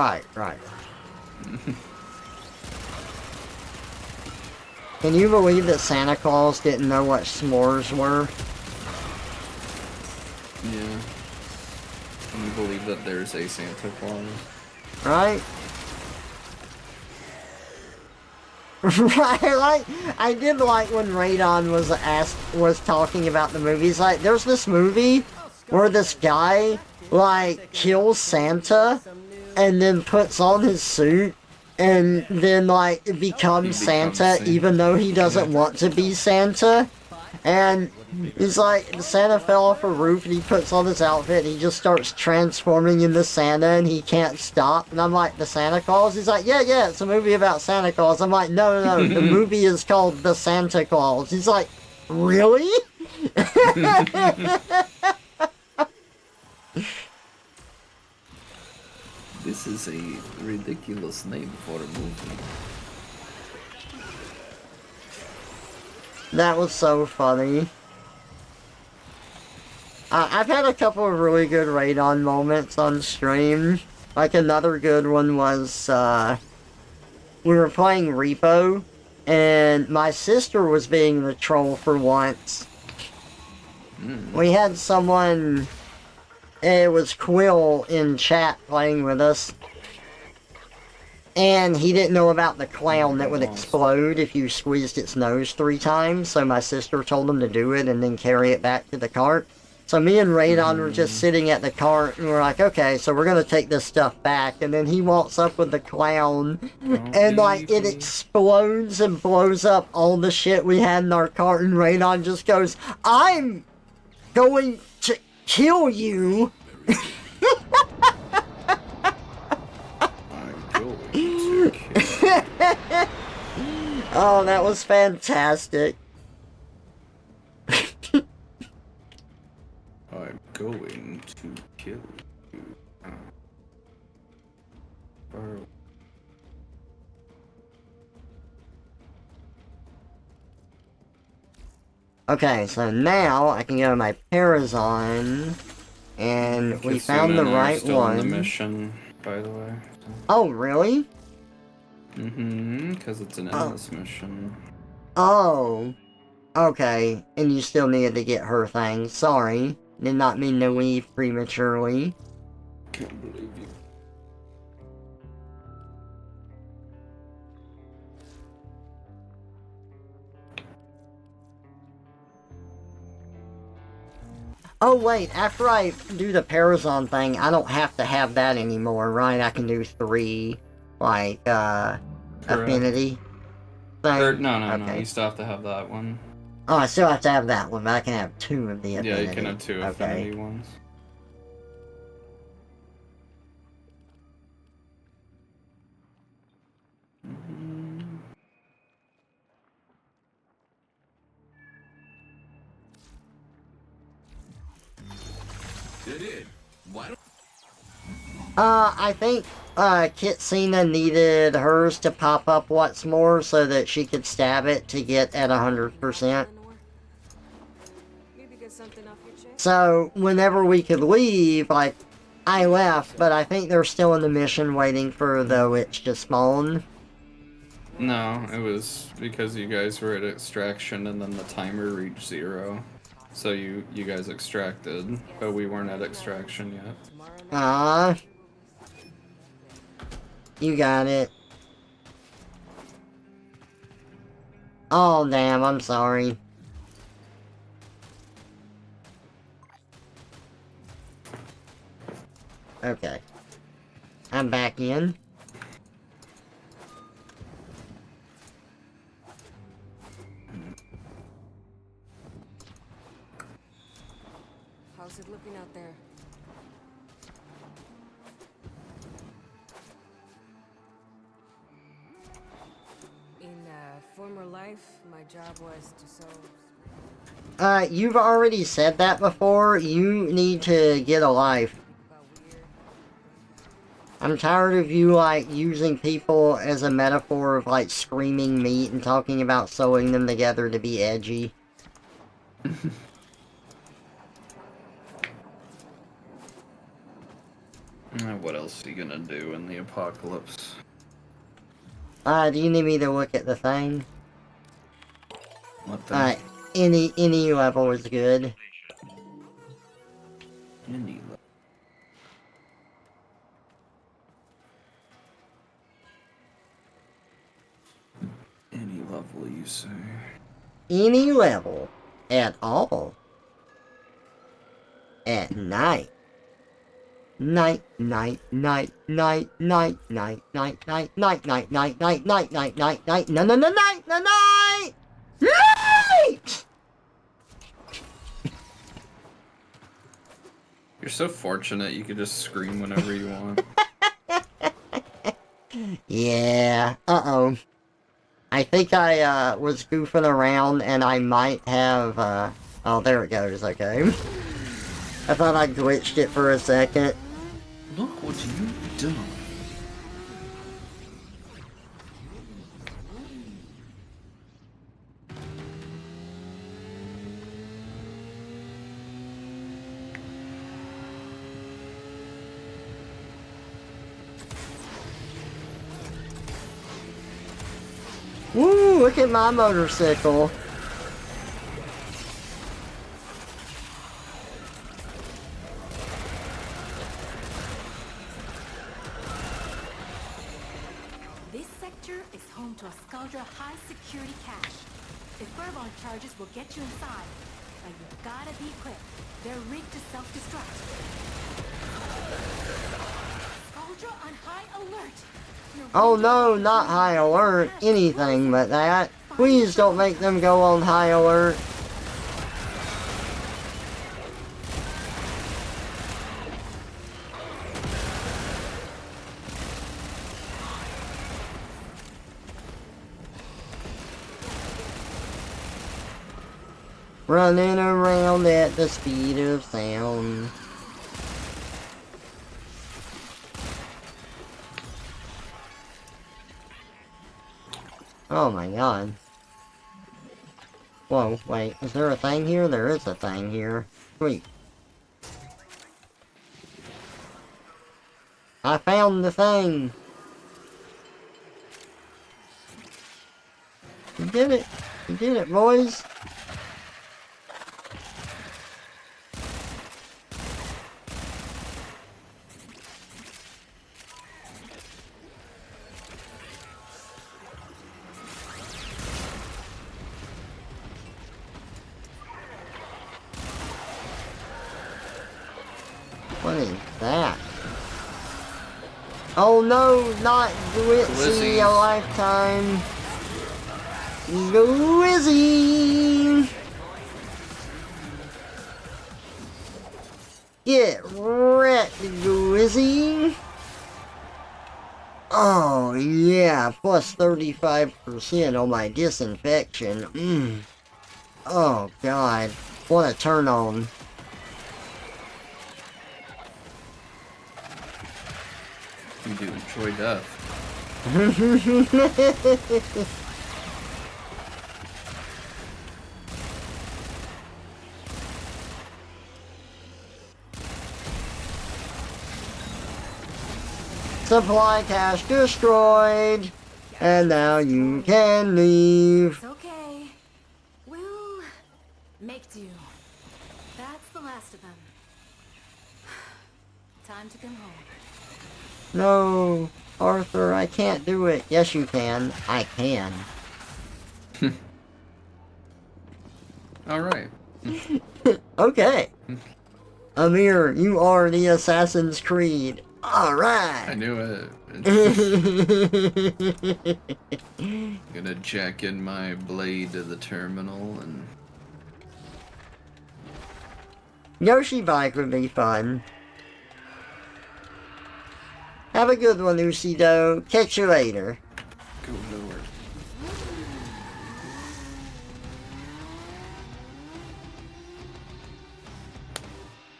A: Can you believe that Santa Claus didn't know what s'mores were?
B: Yeah. Can you believe that there's a Santa Claus?
A: Right? Right, I did like when Radon was talking about the movies. Like, there's this movie where this guy, like, kills Santa, and then puts on his suit, and then, like, becomes Santa, even though he doesn't want to be Santa. And he's like, Santa fell off a roof, and he puts on his outfit, and he just starts transforming into Santa, and he can't stop. And I'm like, the Santa Claus? He's like, yeah, it's a movie about Santa Claus. I'm like, no, the movie is called The Santa Claus. He's like, really?
B: This is a ridiculous name for a movie.
A: That was so funny. I've had a couple of really good Radon moments on stream. Like, another good one was, we were playing Repo, and my sister was being the troll for once. We had someone, it was Quill in chat playing with us, and he didn't know about the clown that would explode if you squeezed its nose 3 times, so my sister told him to do it and then carry it back to the cart. So me and Radon were just sitting at the cart, and we're like, okay, so we're gonna take this stuff back, and then he walks up with the clown, and like, it explodes and blows up all the shit we had in our cart, and Radon just goes, I'm going to kill you! Oh, that was fantastic.
B: I'm going to kill you.
A: Okay, so now I can go to my Parazon, and we found the right
B: still
A: one.
B: On the mission, by the way.
A: Oh, really?
B: Because it's an endless mission.
A: Oh. Okay, and you still needed to get her thing. Sorry. Did not mean to leave prematurely.
B: Can't believe you.
A: Oh wait, after I do the Parazon thing, I don't have to have that anymore, right? I can do 3, like, affinity thing?
B: No, you still have to have that one.
A: Oh, I still have to have that one, but I can have 2 of the affinity.
B: Yeah, you can have 2 affinity ones.
A: I think, Kitsina needed hers to pop up once more so that she could stab it to get at 100%. So, whenever we could leave, like, I left, but I think they're still in the mission waiting for the witch to spawn.
B: No, it was because you guys were at extraction and then the timer reached 0. So you guys extracted, but we weren't at extraction yet.
A: You got it. Oh, damn, I'm sorry. Okay. I'm back in.
D: How's it looking out there? In former life, my job was to solve...
A: You've already said that before. You need to get a life. I'm tired of you, like, using people as a metaphor of, like, screaming meat and talking about sewing them together to be edgy.
B: What else are you gonna do in the apocalypse?
A: Do you need me to look at the thing?
B: What thing?
A: Any level is good.
B: Any level. Any level, you say?
A: Any level. At all. At night. Night, night, night, night, night, night, night, night, night, night, night, night, night, night, night, night, no, no, no, night, no, night, night.
B: You're so fortunate you could just scream whenever you want.
A: Yeah. Uh-oh. I think I was goofing around and I might have oh, there it goes. Okay. I thought I glitched it for a second.
I: Look what you've done.
A: Woo, look at my motorcycle.
E: This sector is home to a Skuldra high-security cache. If Burbon charges will get you inside, but you've gotta be quick. They're rigged to self-destruct. Skuldra on high alert!
A: Oh no, not high alert. Anything but that. Please don't make them go on high alert. Running around at the speed of sound. Oh my god. Whoa, wait, is there a thing here? There is a thing here. Sweet. I found the thing! You did it! You did it, boys! What is that? Oh no, not Glitzy, a lifetime. Glizzy! Get wrecked, Glizzy! Oh yeah, plus 35% on my disinfection. Oh god, what a turn on.
B: You do enjoy death.
A: Supply cache destroyed, and now you can leave.
E: It's okay. We'll make do. That's the last of them. Time to come home.
A: No, Arthur, I can't do it. Yes, you can. I can.
B: Alright.
A: Okay. Amir, you are the Assassin's Creed. Alright.
B: I knew it. Gonna jack in my blade to the terminal and...
A: Yoshi bike would be fun. Have a good one, Usido. Catch you later.
B: Go nowhere.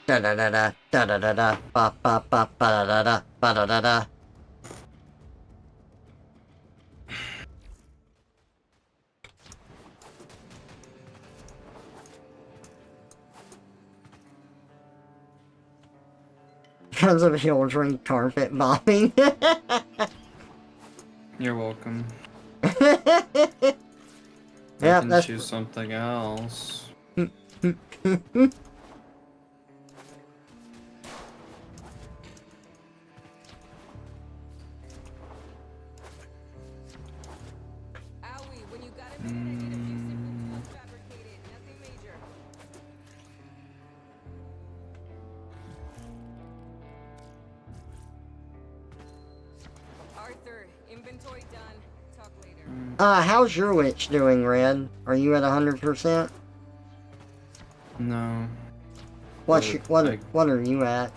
A: Da da da da da da da da ba ba ba ba da da ba da da da. Because of children carpet bombing.
B: You're welcome.
A: Yeah,
B: can
A: that's
B: choose something else.
D: Arthur, inventory done. Talk later.
A: How's your witch doing, Red? Are you at 100%?
B: No.
A: What
B: But
A: are you at?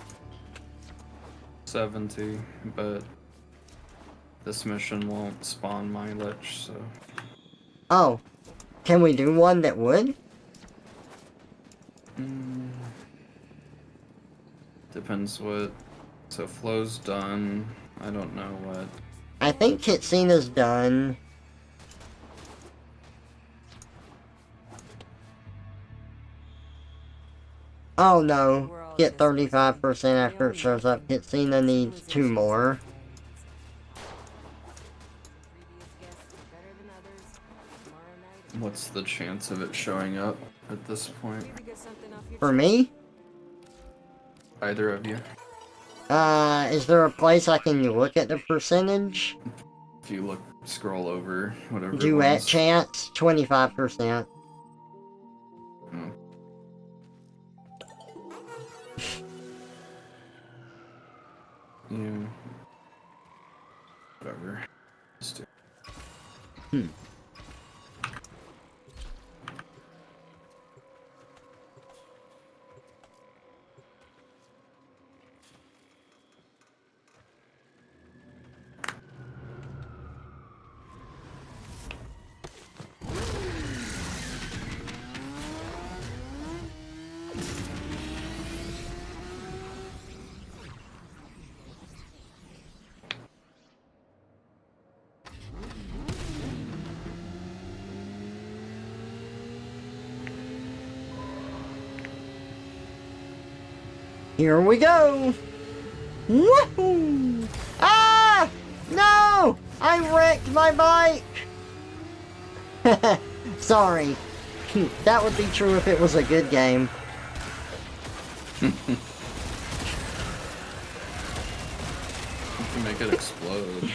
B: 70, but this mission won't spawn my lich, so.
A: Oh, can we do one that would?
B: Depends what. So flow's done. I don't know what.
A: I think Kitsina's done. Oh no, get 35% after it shows up. Kitsina needs 2 more.
B: What's the chance of it showing up at this point?
A: For me?
B: Either of you?
A: Is there a place I can look at the percentage?
B: If you look, scroll over, whatever.
A: Duet chance, 25%.
B: Hmm. Yeah. Whatever. Just do it.
A: Here we go! Woohoo! Ah! No! I wrecked my bike! Sorry. That would be true if it was a good game.
B: You can make it explode.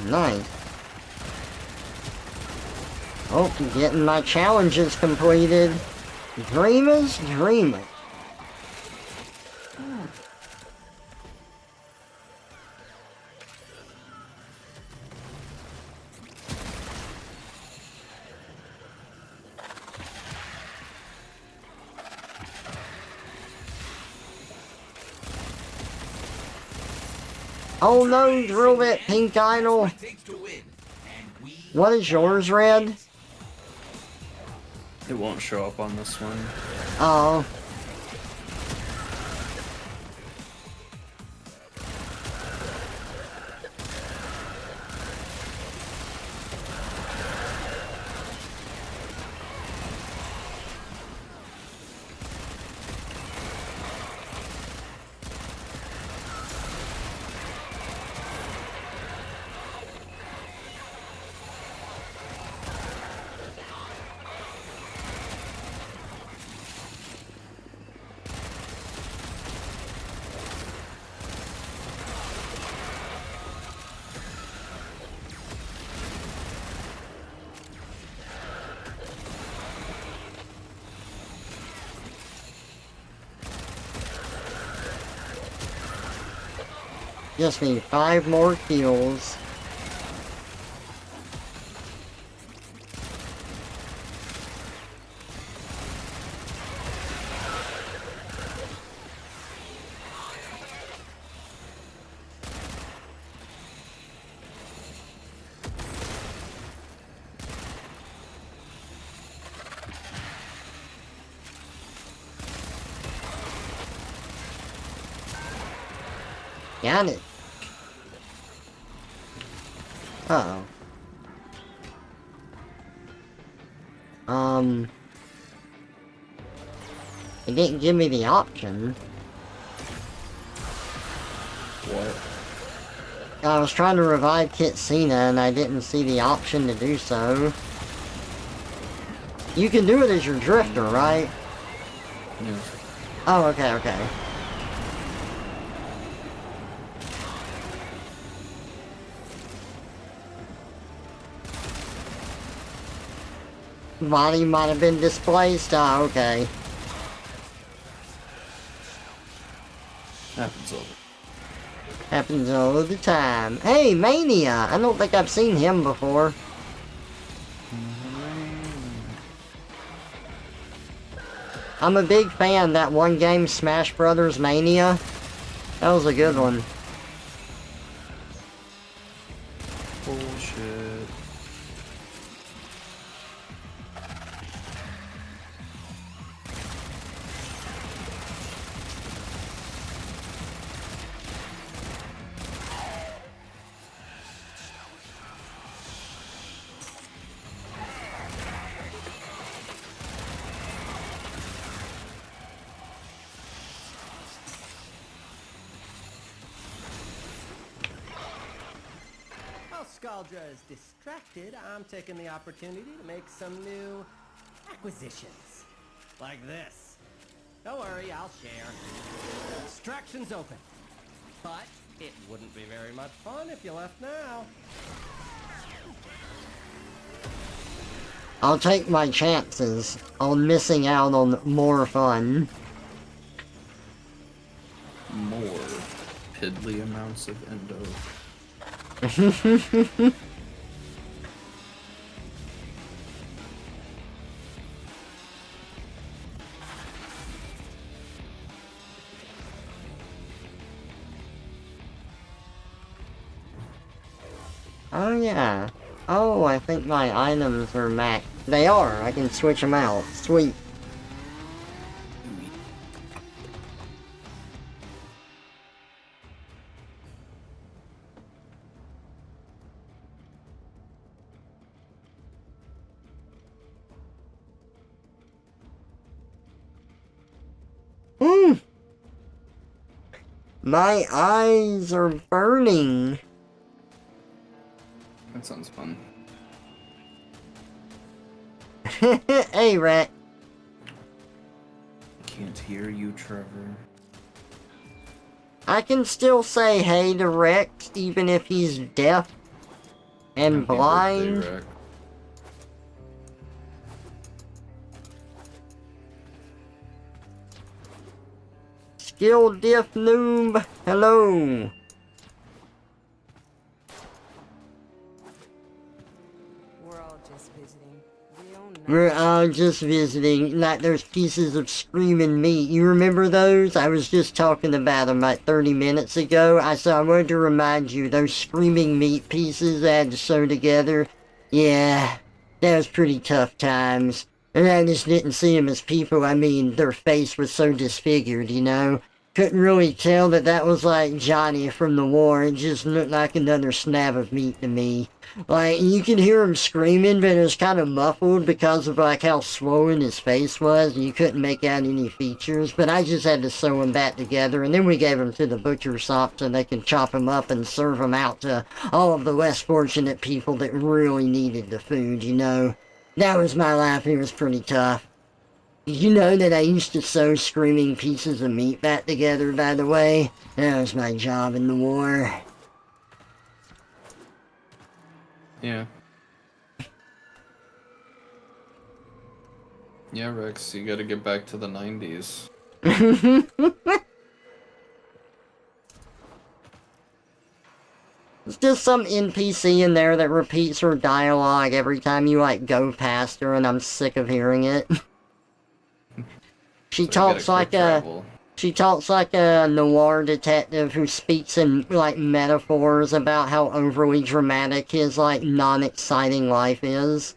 A: Nice. Oh, getting my challenges completed. Dreamers, dreamers. Oh no, drill bit, pink idol. What is yours, Red?
B: It won't show up on this one.
A: Oh. Just need 5 more kills. Got it. Uh-oh. It didn't give me the option.
B: What?
A: I was trying to revive Kitsina and I didn't see the option to do so. You can do it as your drifter, right?
B: Yeah.
A: Oh, okay, okay. Body might have been displaced. Ah, okay.
B: Happens all.
A: Happens all the time. Hey, Mania! I don't think I've seen him before. I'm a big fan. That one game, Smash Brothers Mania. That was a good one.
B: Bullshit.
C: While Scaldra is distracted, I'm taking the opportunity to make some new acquisitions. Like this. Don't worry, I'll share. Extraction's open. But it wouldn't be very much fun if you left now.
A: I'll take my chances on missing out on more fun.
B: More piddly amounts of endo.
A: Oh yeah. Oh, I think my items are maxed. They are. I can switch them out. Sweet. My eyes are burning.
B: That sounds fun.
A: Hey, Rat.
B: Can't hear you, Trevor.
A: I can still say hey to Rex, even if he's deaf and
B: Happy
A: blind.
B: birthday, Rex.
A: Skill diff noob. Hello.
D: We're all just visiting. We own nothing.
A: We're all just visiting, like those pieces of screaming meat. You remember those? I was just talking about them like 30 minutes ago. I wanted to remind you, those screaming meat pieces I had to sew together. Yeah, that was pretty tough times. And I just didn't see them as people. I mean, their face was so disfigured, you know? Couldn't really tell that that was like Johnny from the war. It just looked like another snap of meat to me. Like, you could hear him screaming, but it was kind of muffled because of, like, how swollen his face was, and you couldn't make out any features, but I just had to sew him back together, and then we gave him to the butcher shop so they can chop him up and serve him out to all of the less fortunate people that really needed the food, you know? That was my life. It was pretty tough. Did you know that I used to sew screaming pieces of meat back together, by the way? That was my job in the war.
B: Yeah. Yeah, Rex, you gotta get back to the 90s.
A: There's just some NPC in there that repeats her dialogue every time you, like, go past her, and I'm sick of hearing it. She talks like a noir detective who speaks in, like, metaphors about how overly dramatic his, like, non-exciting life is.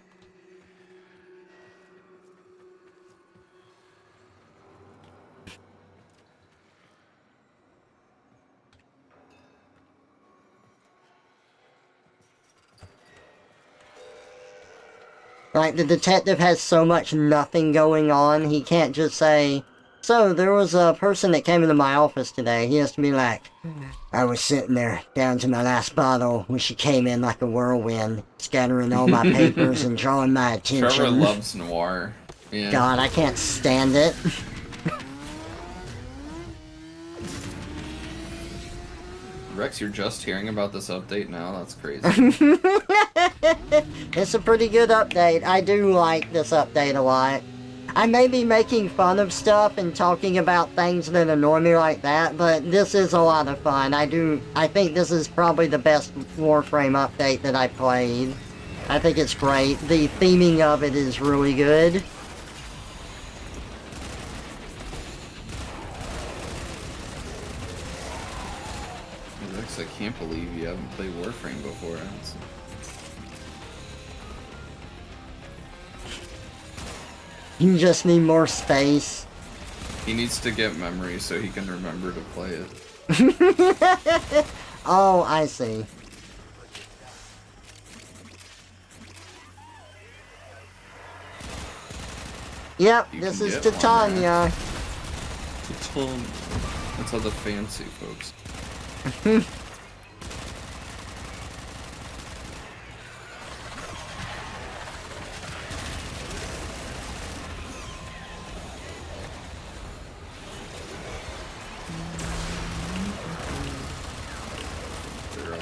A: Like, the detective has so much nothing going on, he can't just say, so, there was a person that came into my office today. He has to be like, I was sitting there, down to my last bottle, when she came in like a whirlwind, scattering all my papers and drawing my attention.
B: Trevor loves noir. Yeah.
A: God, I can't stand it.
B: Rex, you're just hearing about this update now? That's crazy.
A: It's a pretty good update. I do like this update a lot. I may be making fun of stuff and talking about things that annoy me like that, but this is a lot of fun. I think this is probably the best Warframe update that I played. I think it's great. The theming of it is really good.
B: Rex, I can't believe you haven't played Warframe before.
A: You just need more space.
B: He needs to get memory so he can remember to play it.
A: Oh, I see. Yep, this is Titania.
B: Titania. That's how the fancy folks.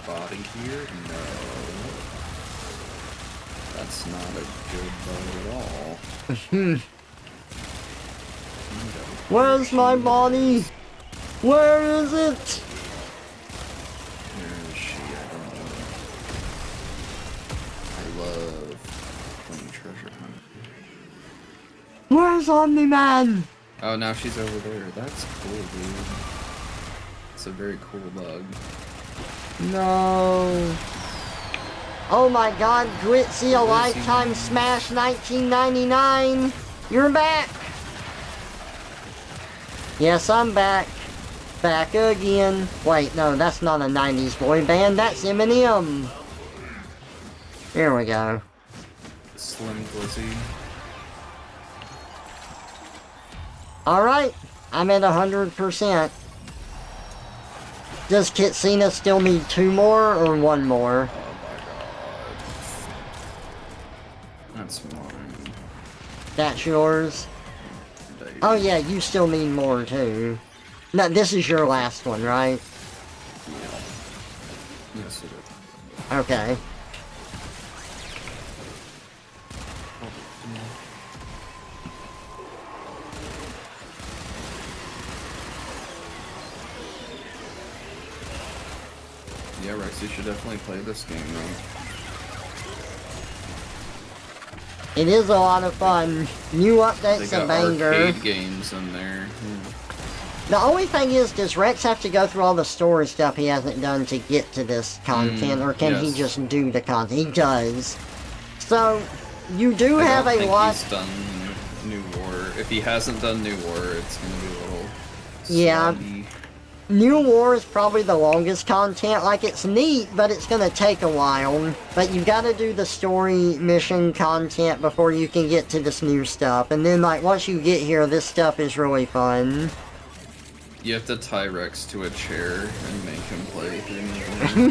B: Body here? No. That's not a good bug at all.
A: Where's my body? Where is it?
B: Where is she? I don't know. I love playing treasure hunt.
A: Where's Omni-Man?
B: Oh, now she's over there. That's cool, dude. It's a very cool bug.
A: No. Oh my god, Glitzy, a lifetime smash 1999. You're back. Yes, I'm back. Back again. Wait, no, that's not a 90s boy band. That's Eminem. Here we go.
B: Slim Glizzy.
A: Alright, I'm at 100%. Does Kitsina still need 2 more or 1 more?
B: Oh my god. That's mine.
A: That's yours? Oh yeah, you still need more too. No, this is your last one, right?
B: Yeah. Yes, it is.
A: Okay.
B: Yeah, Rex, you should definitely play this game, though.
A: It is a lot of fun. New
B: They
A: update's a
B: got
A: banger.
B: arcade games in there.
A: The only thing is, does Rex have to go through all the story stuff he hasn't done to get to this content, or can he
B: yes.
A: just do the content? He does. So, you do
B: I
A: have
B: don't
A: a
B: think
A: lot...
B: he's done New War. If he hasn't done New War, it's gonna be a little...
A: Yeah.
B: sloggy.
A: New War is probably the longest content. Like, it's neat, but it's gonna take a while. But you gotta do the story mission content before you can get to this new stuff. And then, like, once you get here, this stuff is really fun.
B: You have to tie Rex to a chair and make him play through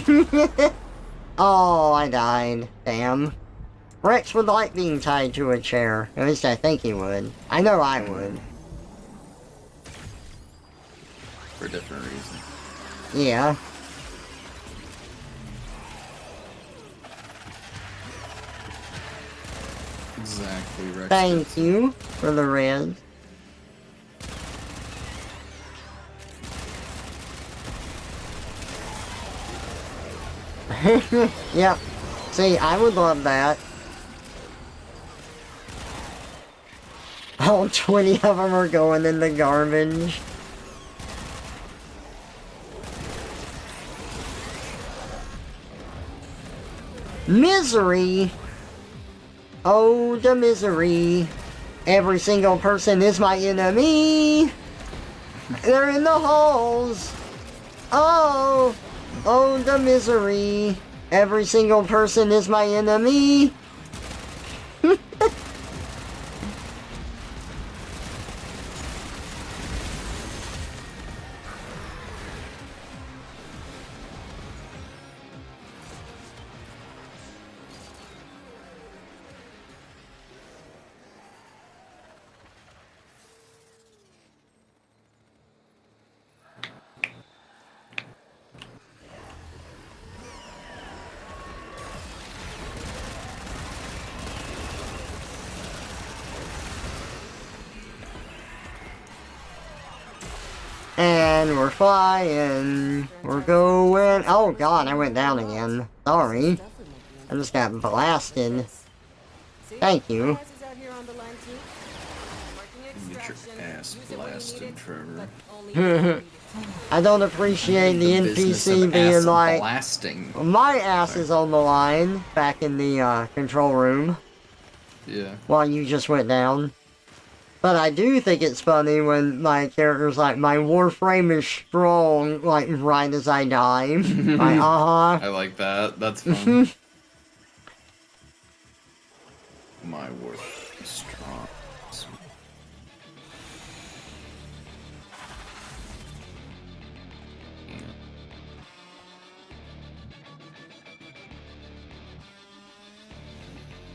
B: New War.
A: Oh, I died. Damn. Rex would like being tied to a chair. At least I think he would. I know I would.
B: For different reasons.
A: Yeah.
B: Exactly, Rex.
A: Thank you for the red. Yep. See, I would love that. All 20 of them are going in the garbage. Misery. Oh, the misery. Every single person is my enemy. They're in the halls. Oh. Oh, the misery. Every single person is my enemy. And we're flying. We're going. Oh god, I went down again. Sorry. I just got blasted. Thank you.
B: Get your ass blasted, Trevor.
A: I don't appreciate the
B: business
A: NPC
B: of
A: being
B: ass
A: like,
B: blasting.
A: my ass is on the line back in the control room
B: Yeah.
A: while you just went down. But I do think it's funny when my character's like, my Warframe is strong, like right as I die. Like,
B: I like that. That's fun. My Warframe is strong.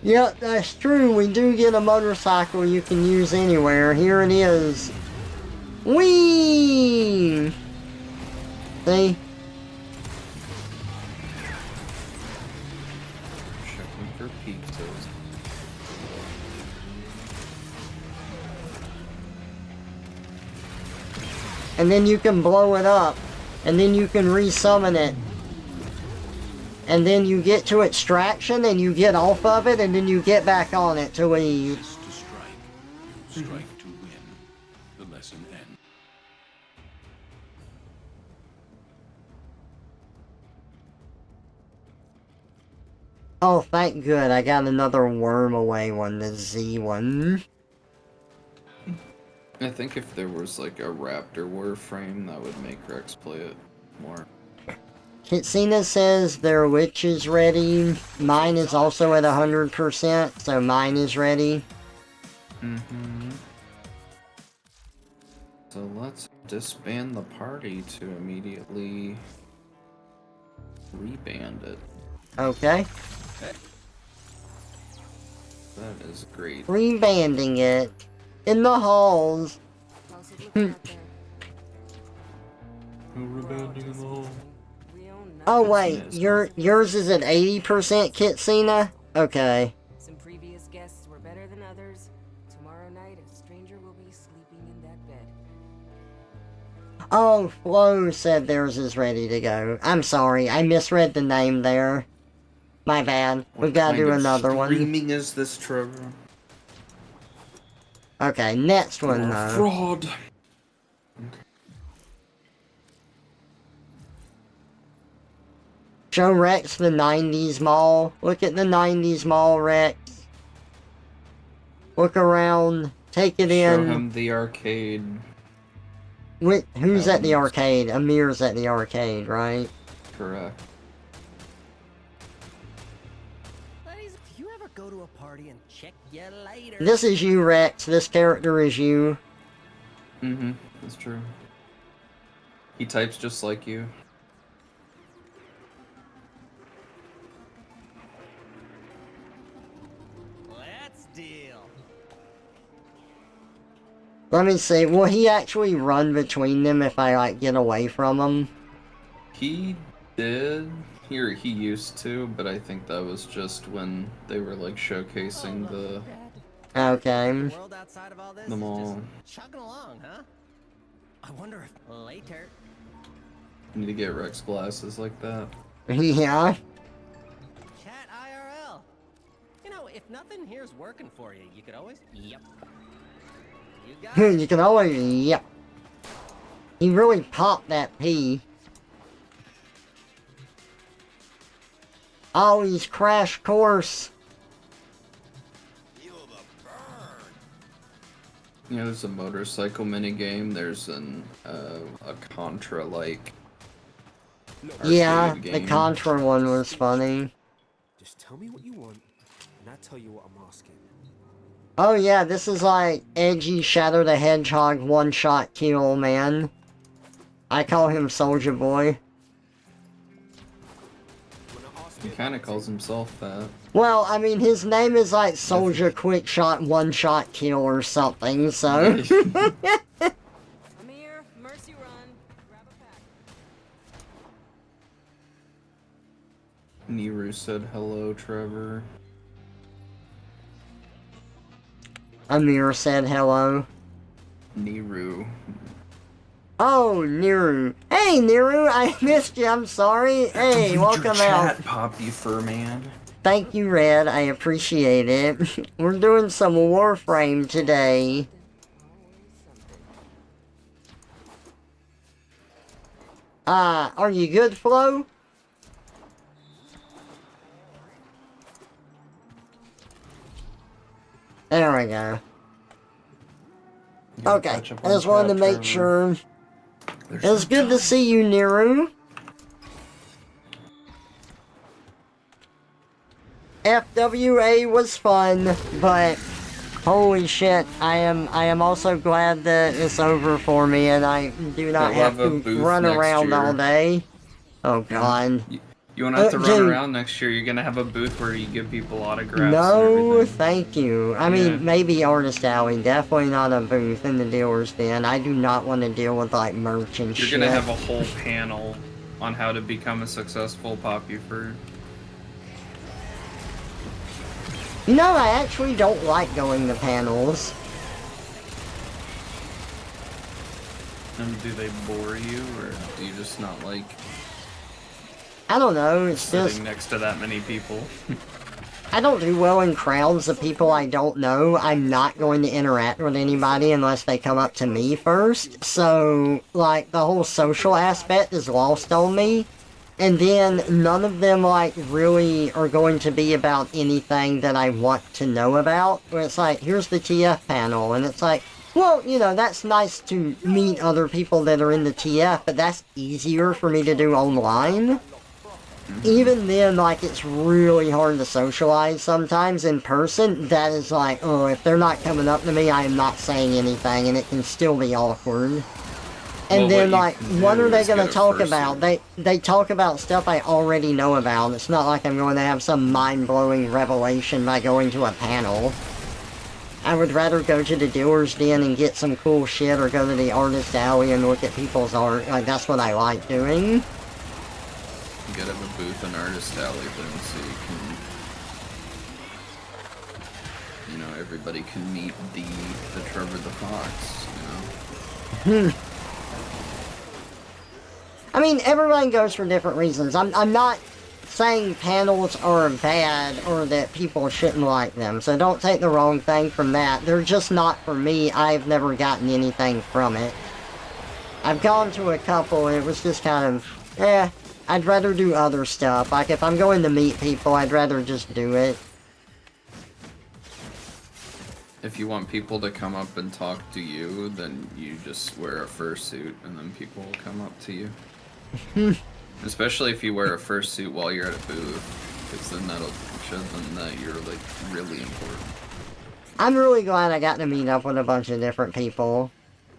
A: Yep, that's true. We do get a motorcycle you can use anywhere. Here it is. Whee! See?
B: Checking for pizzas.
A: And then you can blow it up. And then you can resummon it. And then you get to extraction and you get off of it and then you get back on it to leave.
J: To strike. Strike to win. The lesson ends.
A: Oh, thank good. I got another worm away one, the Z one.
B: I think if there was like a Raptor Warframe, that would make Rex play it more.
A: Kitsina says their witch is ready. Mine is also at 100%, so mine is ready.
B: So let's disband the party to immediately reband it.
A: Okay.
B: That is great.
A: Rebanding it. In the halls. Oh wait, yours is at 80%, Kitsina? Okay.
D: Some previous guests were better than others. Tomorrow night, a stranger will be sleeping in that bed.
A: Oh, Flo said theirs is ready to go. I'm sorry, I misread the name there. My bad. We've got to do another one.
B: What kind of streaming is this, Trevor?
A: Okay, next one though.
B: Fraud.
A: Show Rex the 90s mall. Look at the 90s mall, Rex. Look around. Take it
B: Show
A: in.
B: him the arcade.
A: Who's at the arcade? Amir's at the arcade, right?
B: Correct.
C: Ladies, if you ever go to a party and check you later.
A: This is you, Rex. This character is you.
B: That's true. He types just like you.
C: Let's deal.
A: Let me see. Will he actually run between them if I, like, get away from him?
B: He did. He used to, but I think that was just when they were, like, showcasing the
A: Okay.
C: World outside of all this
B: the
C: is
B: mall.
C: just chugging along, huh? I wonder if later.
B: You need to get Rex glasses like that.
A: Yeah.
C: Chat IRL. You know, if nothing here's working for you, you could always. Yep. You got it.
A: You can always... Yep. He really popped that P. Oh, he's Crash Course.
B: You know, there's a motorcycle minigame. There's a Contra-like.
A: Yeah,
B: arcade
A: the
B: game.
A: Contra one was funny.
L: Just tell me what you want, and I'll tell you what I'm asking.
A: Oh yeah, this is like edgy Shadow the Hedgehog one-shot kill, man. I call him Soldier Boy.
B: He kind of calls himself that.
A: Well, I mean, his name is like Soldier Quick Shot one-shot kill or something, so...
D: Amir, Mercy Run. Grab a pack.
B: Niru said hello, Trevor.
A: Amir said hello.
B: Niru.
A: Oh, Niru. Hey, Niru, I missed you. I'm sorry. Hey,
M: Read
A: welcome
M: your
A: out.
M: chat, Pop, you fur man.
A: Thank you, Red. I appreciate it. We're doing some Warframe today. Are you good, Flo? There we go. Okay, I just wanted to make sure. It's good to see you, Niru. FWA was fun, but holy shit, I am also glad that it's over for me and I do not have to run around all day. Oh god.
B: You won't have to run around next year. You're gonna have a booth where you give people autographs.
A: No, thank you. I mean, maybe Artist Alley, definitely not a booth in the dealer's den. I do not want to deal with like merch and shit.
B: You're gonna have a whole panel on how to become a successful Popufer.
A: You know, I actually don't like going to panels.
B: And do they bore you, or do you just not like...
A: I don't know, it's
B: sitting
A: just...
B: next to that many people?
A: I don't do well in crowds of people I don't know. I'm not going to interact with anybody unless they come up to me first. So, like, the whole social aspect is lost on me. And then none of them, like, really are going to be about anything that I want to know about. Where it's like, here's the TF panel, and it's like, well, you know, that's nice to meet other people that are in the TF, but that's easier for me to do online. Even then, like, it's really hard to socialize sometimes in person. That is like, oh, if they're not coming up to me, I am not saying anything, and it can still be awkward. And
B: well,
A: then, like, what are they going to talk about? They talk about stuff I already know about. It's not like I'm going to have some mind-blowing revelation by going to a panel. I would rather go to the dealer's den and get some cool shit, or go to the artist alley and look at people's art. Like, that's what I like doing.
B: You gotta have a booth and artist alley then, so you can, everybody can meet the Trevor the Fox, you know?
A: I mean, everyone goes for different reasons. I'm not saying panels are bad or that people shouldn't like them, so don't take the wrong thing from that. They're just not for me. I've never gotten anything from it. I've gone to a couple and it was just kind of, I'd rather do other stuff. Like, if I'm going to meet people, I'd rather just do it.
B: If you want people to come up and talk to you, then you just wear a fursuit and then people will come up to you. Especially if you wear a fursuit while you're at a booth, because then that'll show them that you're, like, really important.
A: I'm really glad I got to meet up with a bunch of different people.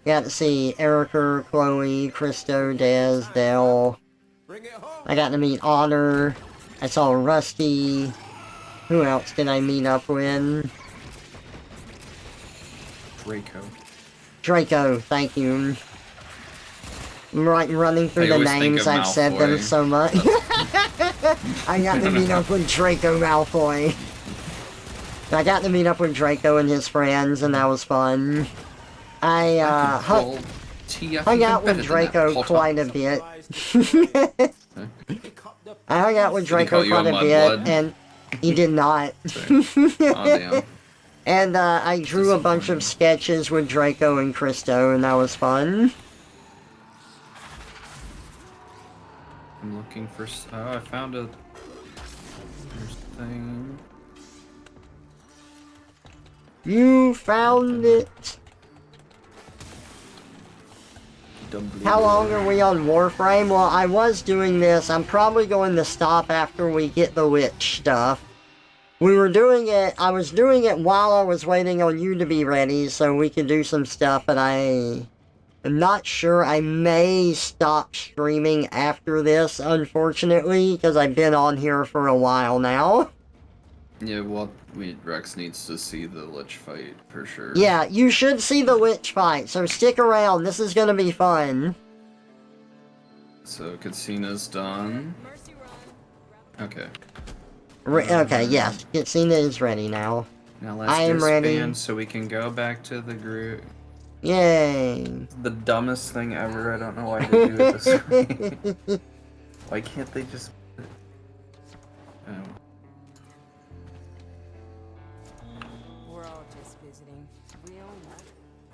A: Got to see Erica, Chloe, Christo, Dez, Dell. I got to meet Otter. I saw Rusty. Who else did I meet up with? Draco, thank you. I'm running through the names, I've said them so much. I got to meet up with Draco Malfoy. I got to meet up with Draco and his friends, and that was fun. I hung out with Draco quite a bit. I hung out with Draco quite a bit, and he did not.
B: Oh, damn.
A: And I drew a bunch of sketches with Draco and Christo, and that was fun.
B: I'm looking for... Oh, I found a... There's a thing...
A: You found it! How long are we on Warframe? Well, I was doing this. I'm probably going to stop after we get the witch stuff. We were doing it, I was doing it while I was waiting on you to be ready so we could do some stuff, but I'm not sure. I may stop streaming after this, unfortunately, because I've been on here for a while now.
B: Yeah, well, Rex needs to see the Lich fight, for sure.
A: Yeah, you should see the Lich fight, so stick around, this is gonna be fun.
B: So, Katsina's done. Okay.
A: Okay, yes, Katsina is ready now.
B: Now let's
A: I am ready.
B: disband so we can go back to the group.
A: Yay!
B: The dumbest thing ever. I don't know why they do it this way. Why can't they just... Oh.
D: We're all just visiting. We own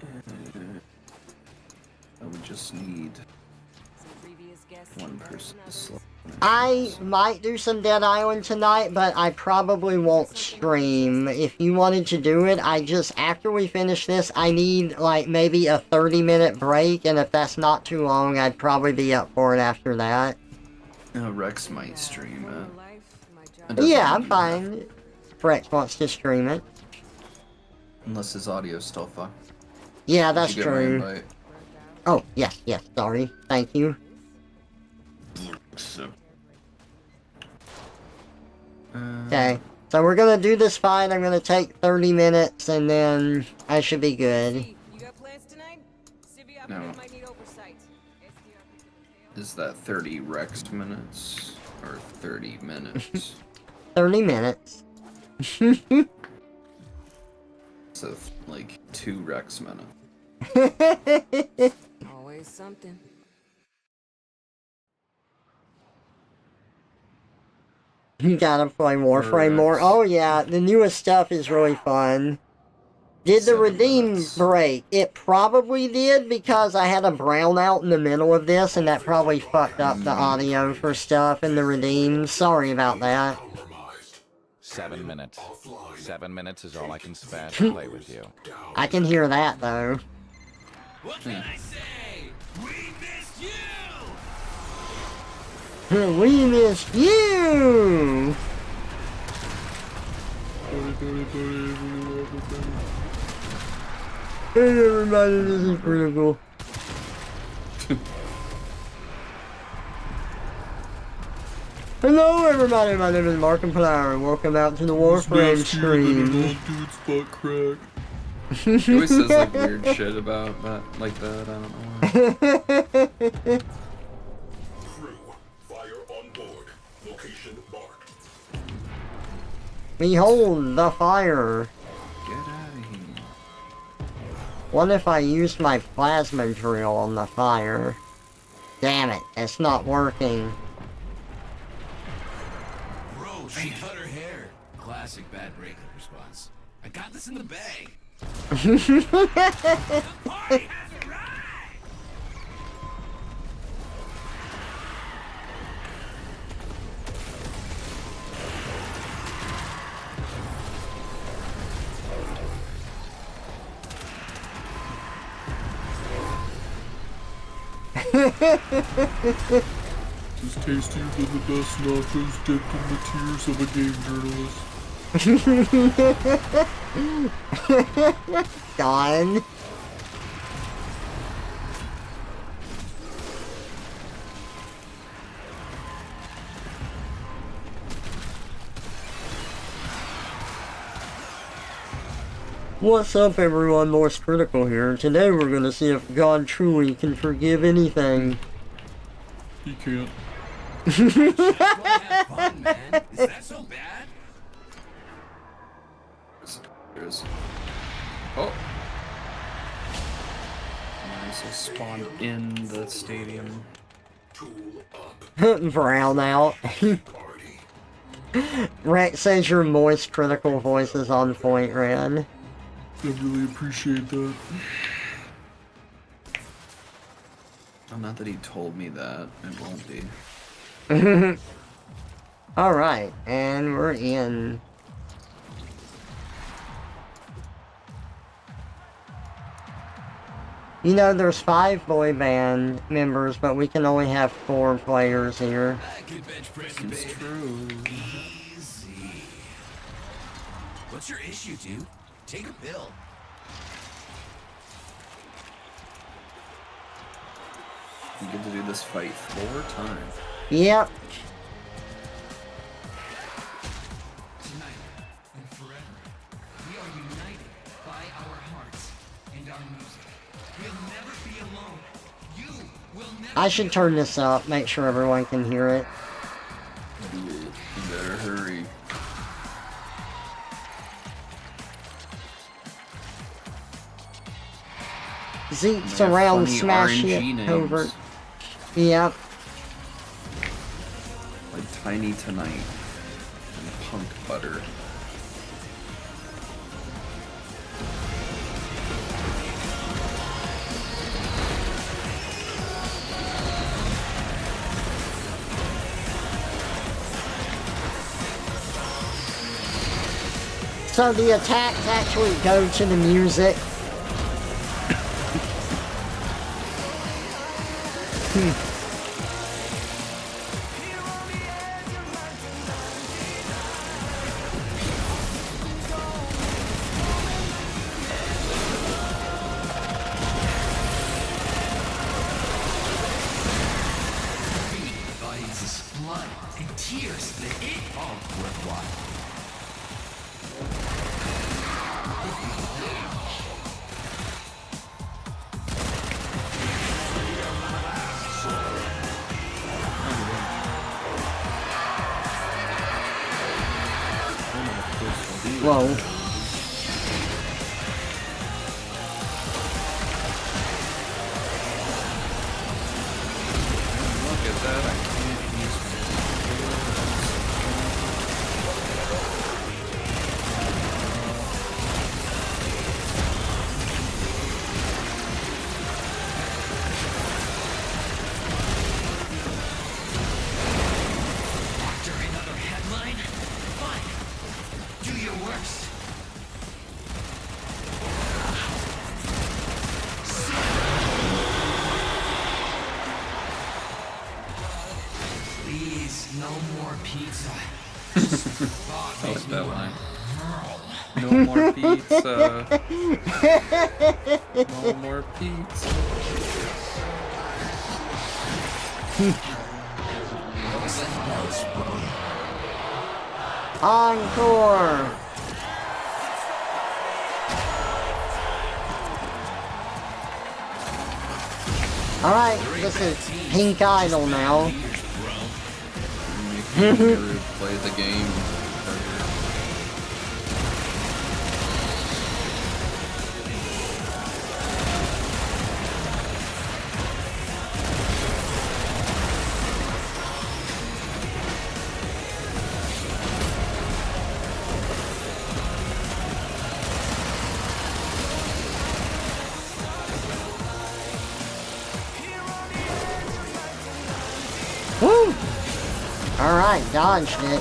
D: nothing.
B: I would just need
D: Some previous guests
B: one
D: were better
B: person
D: than
B: to
D: others.
B: slow.
A: I might do some Dead Island tonight, but I probably won't stream. If you wanted to do it, after we finish this, I need, like, maybe a 30-minute break, and if that's not too long, I'd probably be up for it after that.
B: Rex might stream it.
A: Yeah, I'm fine. If Rex wants to stream it.
B: Unless his audio's still fucked.
A: Yeah,
B: Did
A: that's
B: you get my
A: true.
B: invite?
A: Oh, yes, sorry. Thank you. Okay, so we're gonna do this fight. I'm gonna take 30 minutes, and then I should be good.
D: You got plans tonight? Civvy operative might need oversight.
B: Is that 30 Rex minutes? Or 30 minutes?
A: 30 minutes.
B: So, like, 2 Rex minutes.
D: Always something.
A: You gotta play Warframe more. Oh yeah, the newest stuff is really fun. Did the redeem break? It probably did, because I had a brownout in the middle of this, and that probably fucked up the audio for stuff in the redeem. Sorry about that.
M: 7 minutes. 7 minutes is all I can spare to play with you.
A: I can hear that, though.
J: What can I say? We missed you!
A: We missed you! Hey everybody, this is critical. Hello everybody, my name is Markiplier, and welcome out to the Warframe stream.
B: He always says like weird shit about that, like that, I don't know why.
A: Behold the fire.
B: Get out of here.
A: What if I used my plasma drill on the fire? Damn it, it's not working.
J: Bro, she cut her hair. Classic bad breakup response. I got this in the bag. The party has arrived!
N: It's tastier than the best nachos dipped in the tears of a game journalist.
A: Done. What's up everyone, Morse Critical here. Today we're gonna see if God truly can forgive anything.
N: He can't.
J: Just wanna have fun, man. Is that so bad?
B: There's... Oh! Nice, I spawned in the stadium.
A: Brown out. Rex says your moist critical voice is on point, Red.
N: I really appreciate that.
B: Oh, not that he told me that. It won't be.
A: Alright, and we're in. You know, there's 5 boy band members, but we can only have 4 players here.
J: Good bench press, baby.
B: True.
J: Easy. What's your issue, dude? Take a pill.
B: You get to do this fight 4 times.
A: Yep.
J: Tonight and forever, we are united by our hearts and our music. We'll never be alone. You will never.
A: I should turn this up, make sure everyone can hear it.
B: You better hurry.
A: Zeeks
B: They have
A: around
B: funny
A: smash
B: RNG
A: it
B: names.
A: over. Yep.
B: Like Tiny Tonight and Punk Butter.
A: So the attacks actually go to the music.
J: Bodies is blood and tears that it all worthwhile.
A: Whoa.
B: Look at that, I can't use
J: After another headline? Fine. Do your worst. Please, no more pizza.
B: I like that line. No more pizza. No more pizza.
A: Encore! Alright, this is Pink Idol now.
B: Make me play the game.
A: Woo! Alright, dodged it.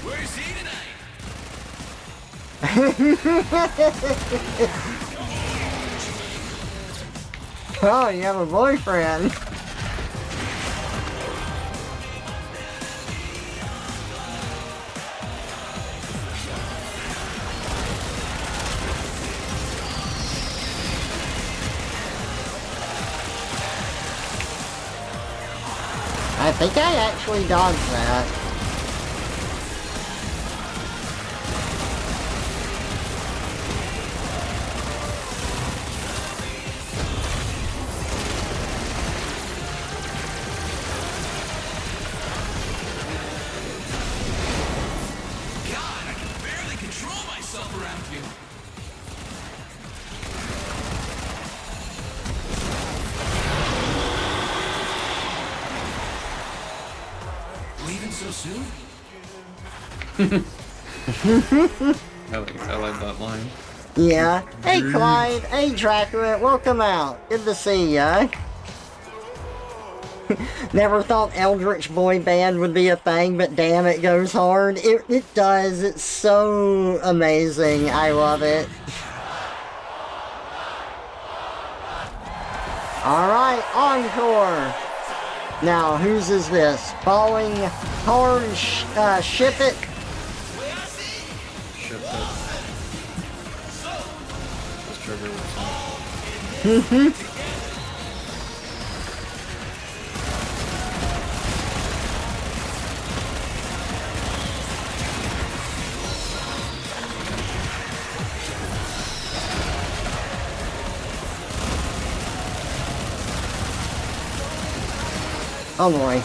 J: Where's he tonight?
A: Oh, you have a boyfriend. I think I actually dodged that.
J: God, I can barely control myself around you. Leaving so soon?
B: I like that line.
A: Yeah. Hey, Clyde. Hey, Dracula. Welcome out. Good to see ya. Never thought Eldritch Boy Band would be a thing, but damn, it goes hard. It does. It's so amazing. I love it. Alright, encore. Now, whose is this? Falling Horn Ship It?
B: Ship it. As Trevor was saying.
A: Oh boy.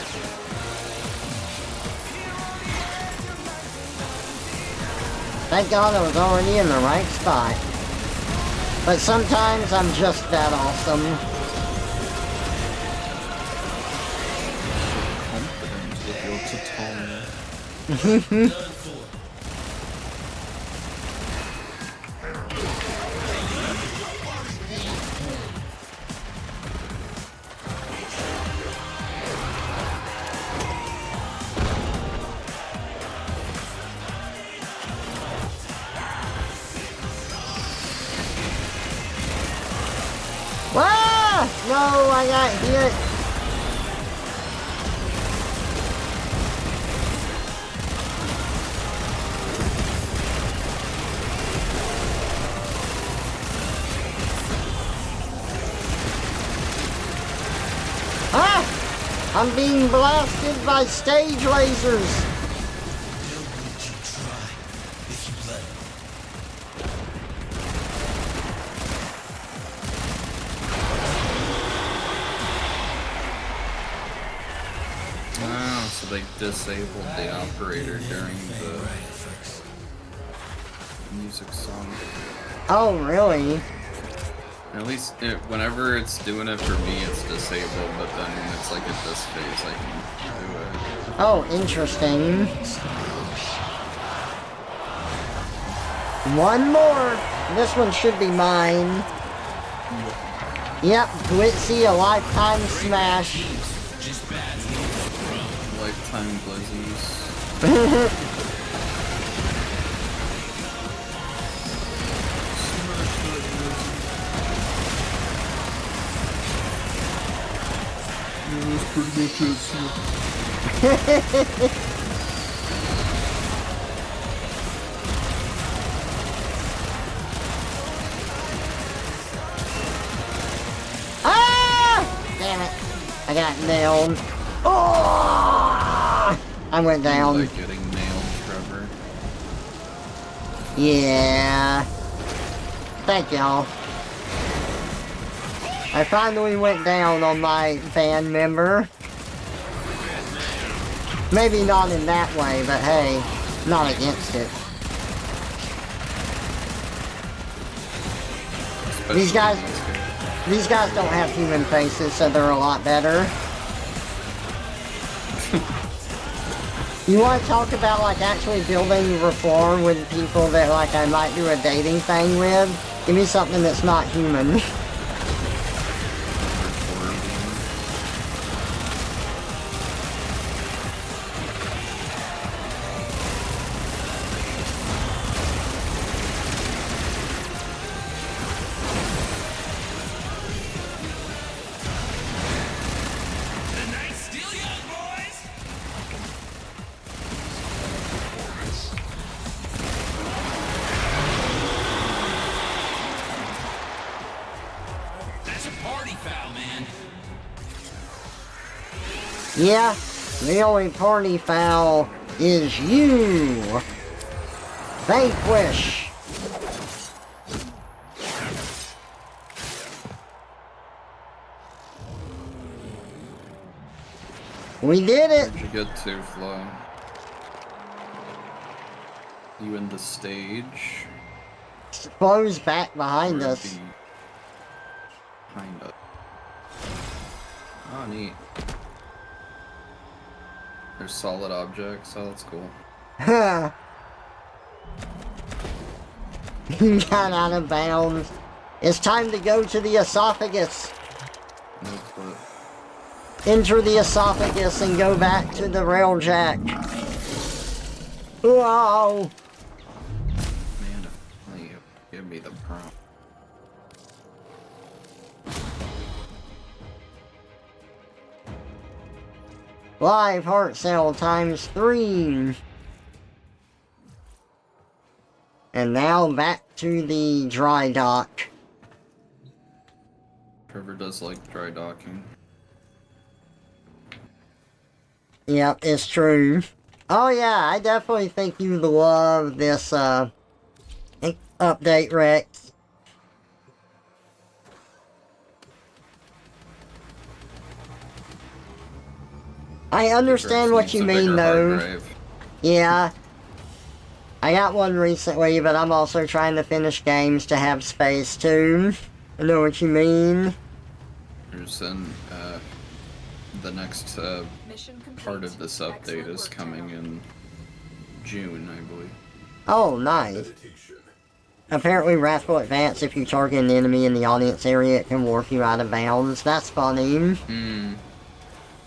A: Thank God I was already in the right spot. But sometimes I'm just that awesome.
B: Confident with your tutorial.
A: Ah! No, I got hit. Ah! I'm being blasted by stage lasers.
B: So they disabled the operator during the music song.
A: Oh, really?
B: At least whenever it's doing it for me, it's disabled, but then when it's like at this phase, I can do it.
A: Oh, interesting. One more. This one should be mine. Yep, Glitzy, a lifetime smash.
B: Lifetime glizzies.
N: That's pretty much it, so.
A: Ah! Damn it. I got nailed. Oh! I went down.
B: You like getting nailed, Trevor.
A: Yeah. Thank y'all. I finally went down on my band member. Maybe not in that way, but hey, not against it. These guys don't have human faces, so they're a lot better. You want to talk about like actually building rapport with people that like I might do a dating thing with? Give me something that's not human. Yeah, the only party foul is you! Vanquish! We did it!
B: Where'd you get to, Flo? You in the stage?
A: Flo's back behind us.
B: Behind us. Oh, neat. There's solid objects, oh that's cool.
A: Huh. You got out of bounds. It's time to go to the esophagus.
B: No clip.
A: Enter the esophagus and go back to the railjack. Wow.
B: Man, if you give me the prompt.
A: Live heart cell times 3. And now back to the dry dock.
B: Trevor does like dry docking.
A: Yep, it's true. Oh yeah, I definitely think you'd love this update, Rex. I understand what you mean though. Yeah. I got one recently, but I'm also trying to finish games to have space too. I know what you mean.
B: There's the next part of this update is coming in June, I believe.
A: Oh, nice. Apparently, Wrathful Advance, if you target an enemy in the audience area, it can warp you out of bounds. That's funny.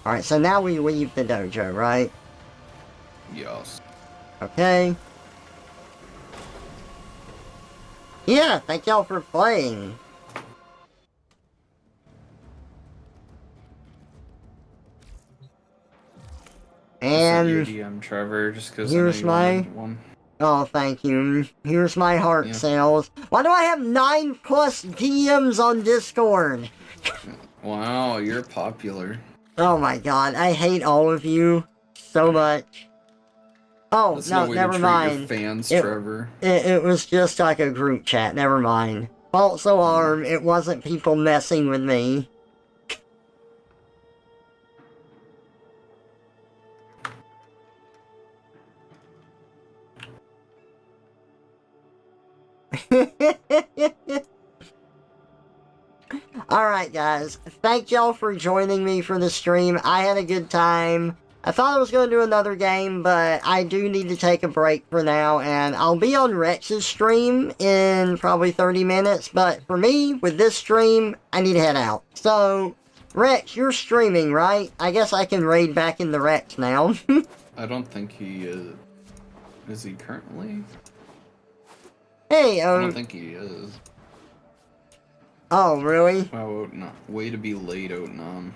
A: Alright, so now we leave the dojo, right?
B: Yes.
A: Okay. Yeah, thank y'all for playing. And
B: DM Trevor, just because
A: here's my
B: one.
A: Oh, thank you. Here's my heart sales. Why do I have 9+ DMs on Discord?
B: Wow, you're popular.
A: Oh my god, I hate all of you so much. Oh,
B: That's
A: no,
B: no way
A: never
B: to treat
A: mind.
B: your fans, Trevor.
A: It was just like a group chat, never mind. False alarm, it wasn't people messing with me. Alright guys, thank y'all for joining me for the stream. I had a good time. I thought I was going to do another game, but I do need to take a break for now, and I'll be on Rex's stream in probably 30 minutes, but for me, with this stream, I need to head out. So, Rex, you're streaming, right? I guess I can raid back in the Rex now.
B: I don't think he is. Is he currently?
A: Hey,
B: I don't think he is.
A: Oh, really?
B: Wow, no. Way to be late, Otnam.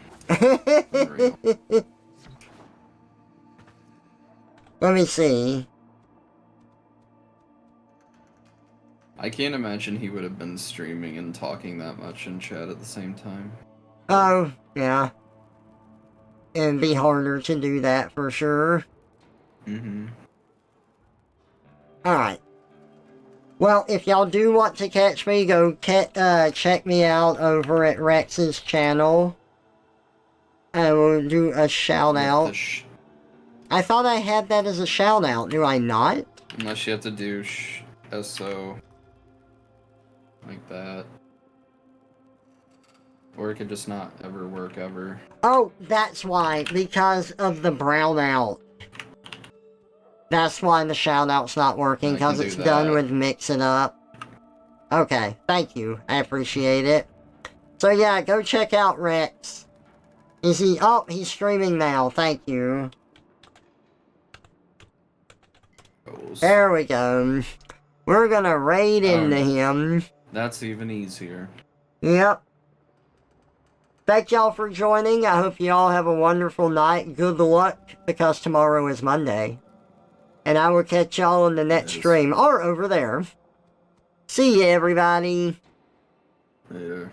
A: Let me see.
B: I can't imagine he would have been streaming and talking that much in chat at the same time.
A: Oh, yeah. It'd be harder to do that for sure. Alright. Well, if y'all do want to catch me, go check me out over at Rex's channel. I will do a shout out. I thought I had that as a shout out. Do I not?
B: Unless you have to do SO. Like that. Or it could just not ever work ever.
A: Oh, that's why. Because of the brownout. That's why the shout-out's not working, because it's done with Mix It Up. Okay, thank you. I appreciate it. So yeah, go check out Rex. Is he... Oh, he's streaming now. Thank you. There we go. We're gonna raid into him.
B: That's even easier.
A: Yep. Thank y'all for joining. I hope y'all have a wonderful night. Good luck, because tomorrow is Monday. And I will catch y'all in the next stream, or over there. See ya, everybody.
B: Later.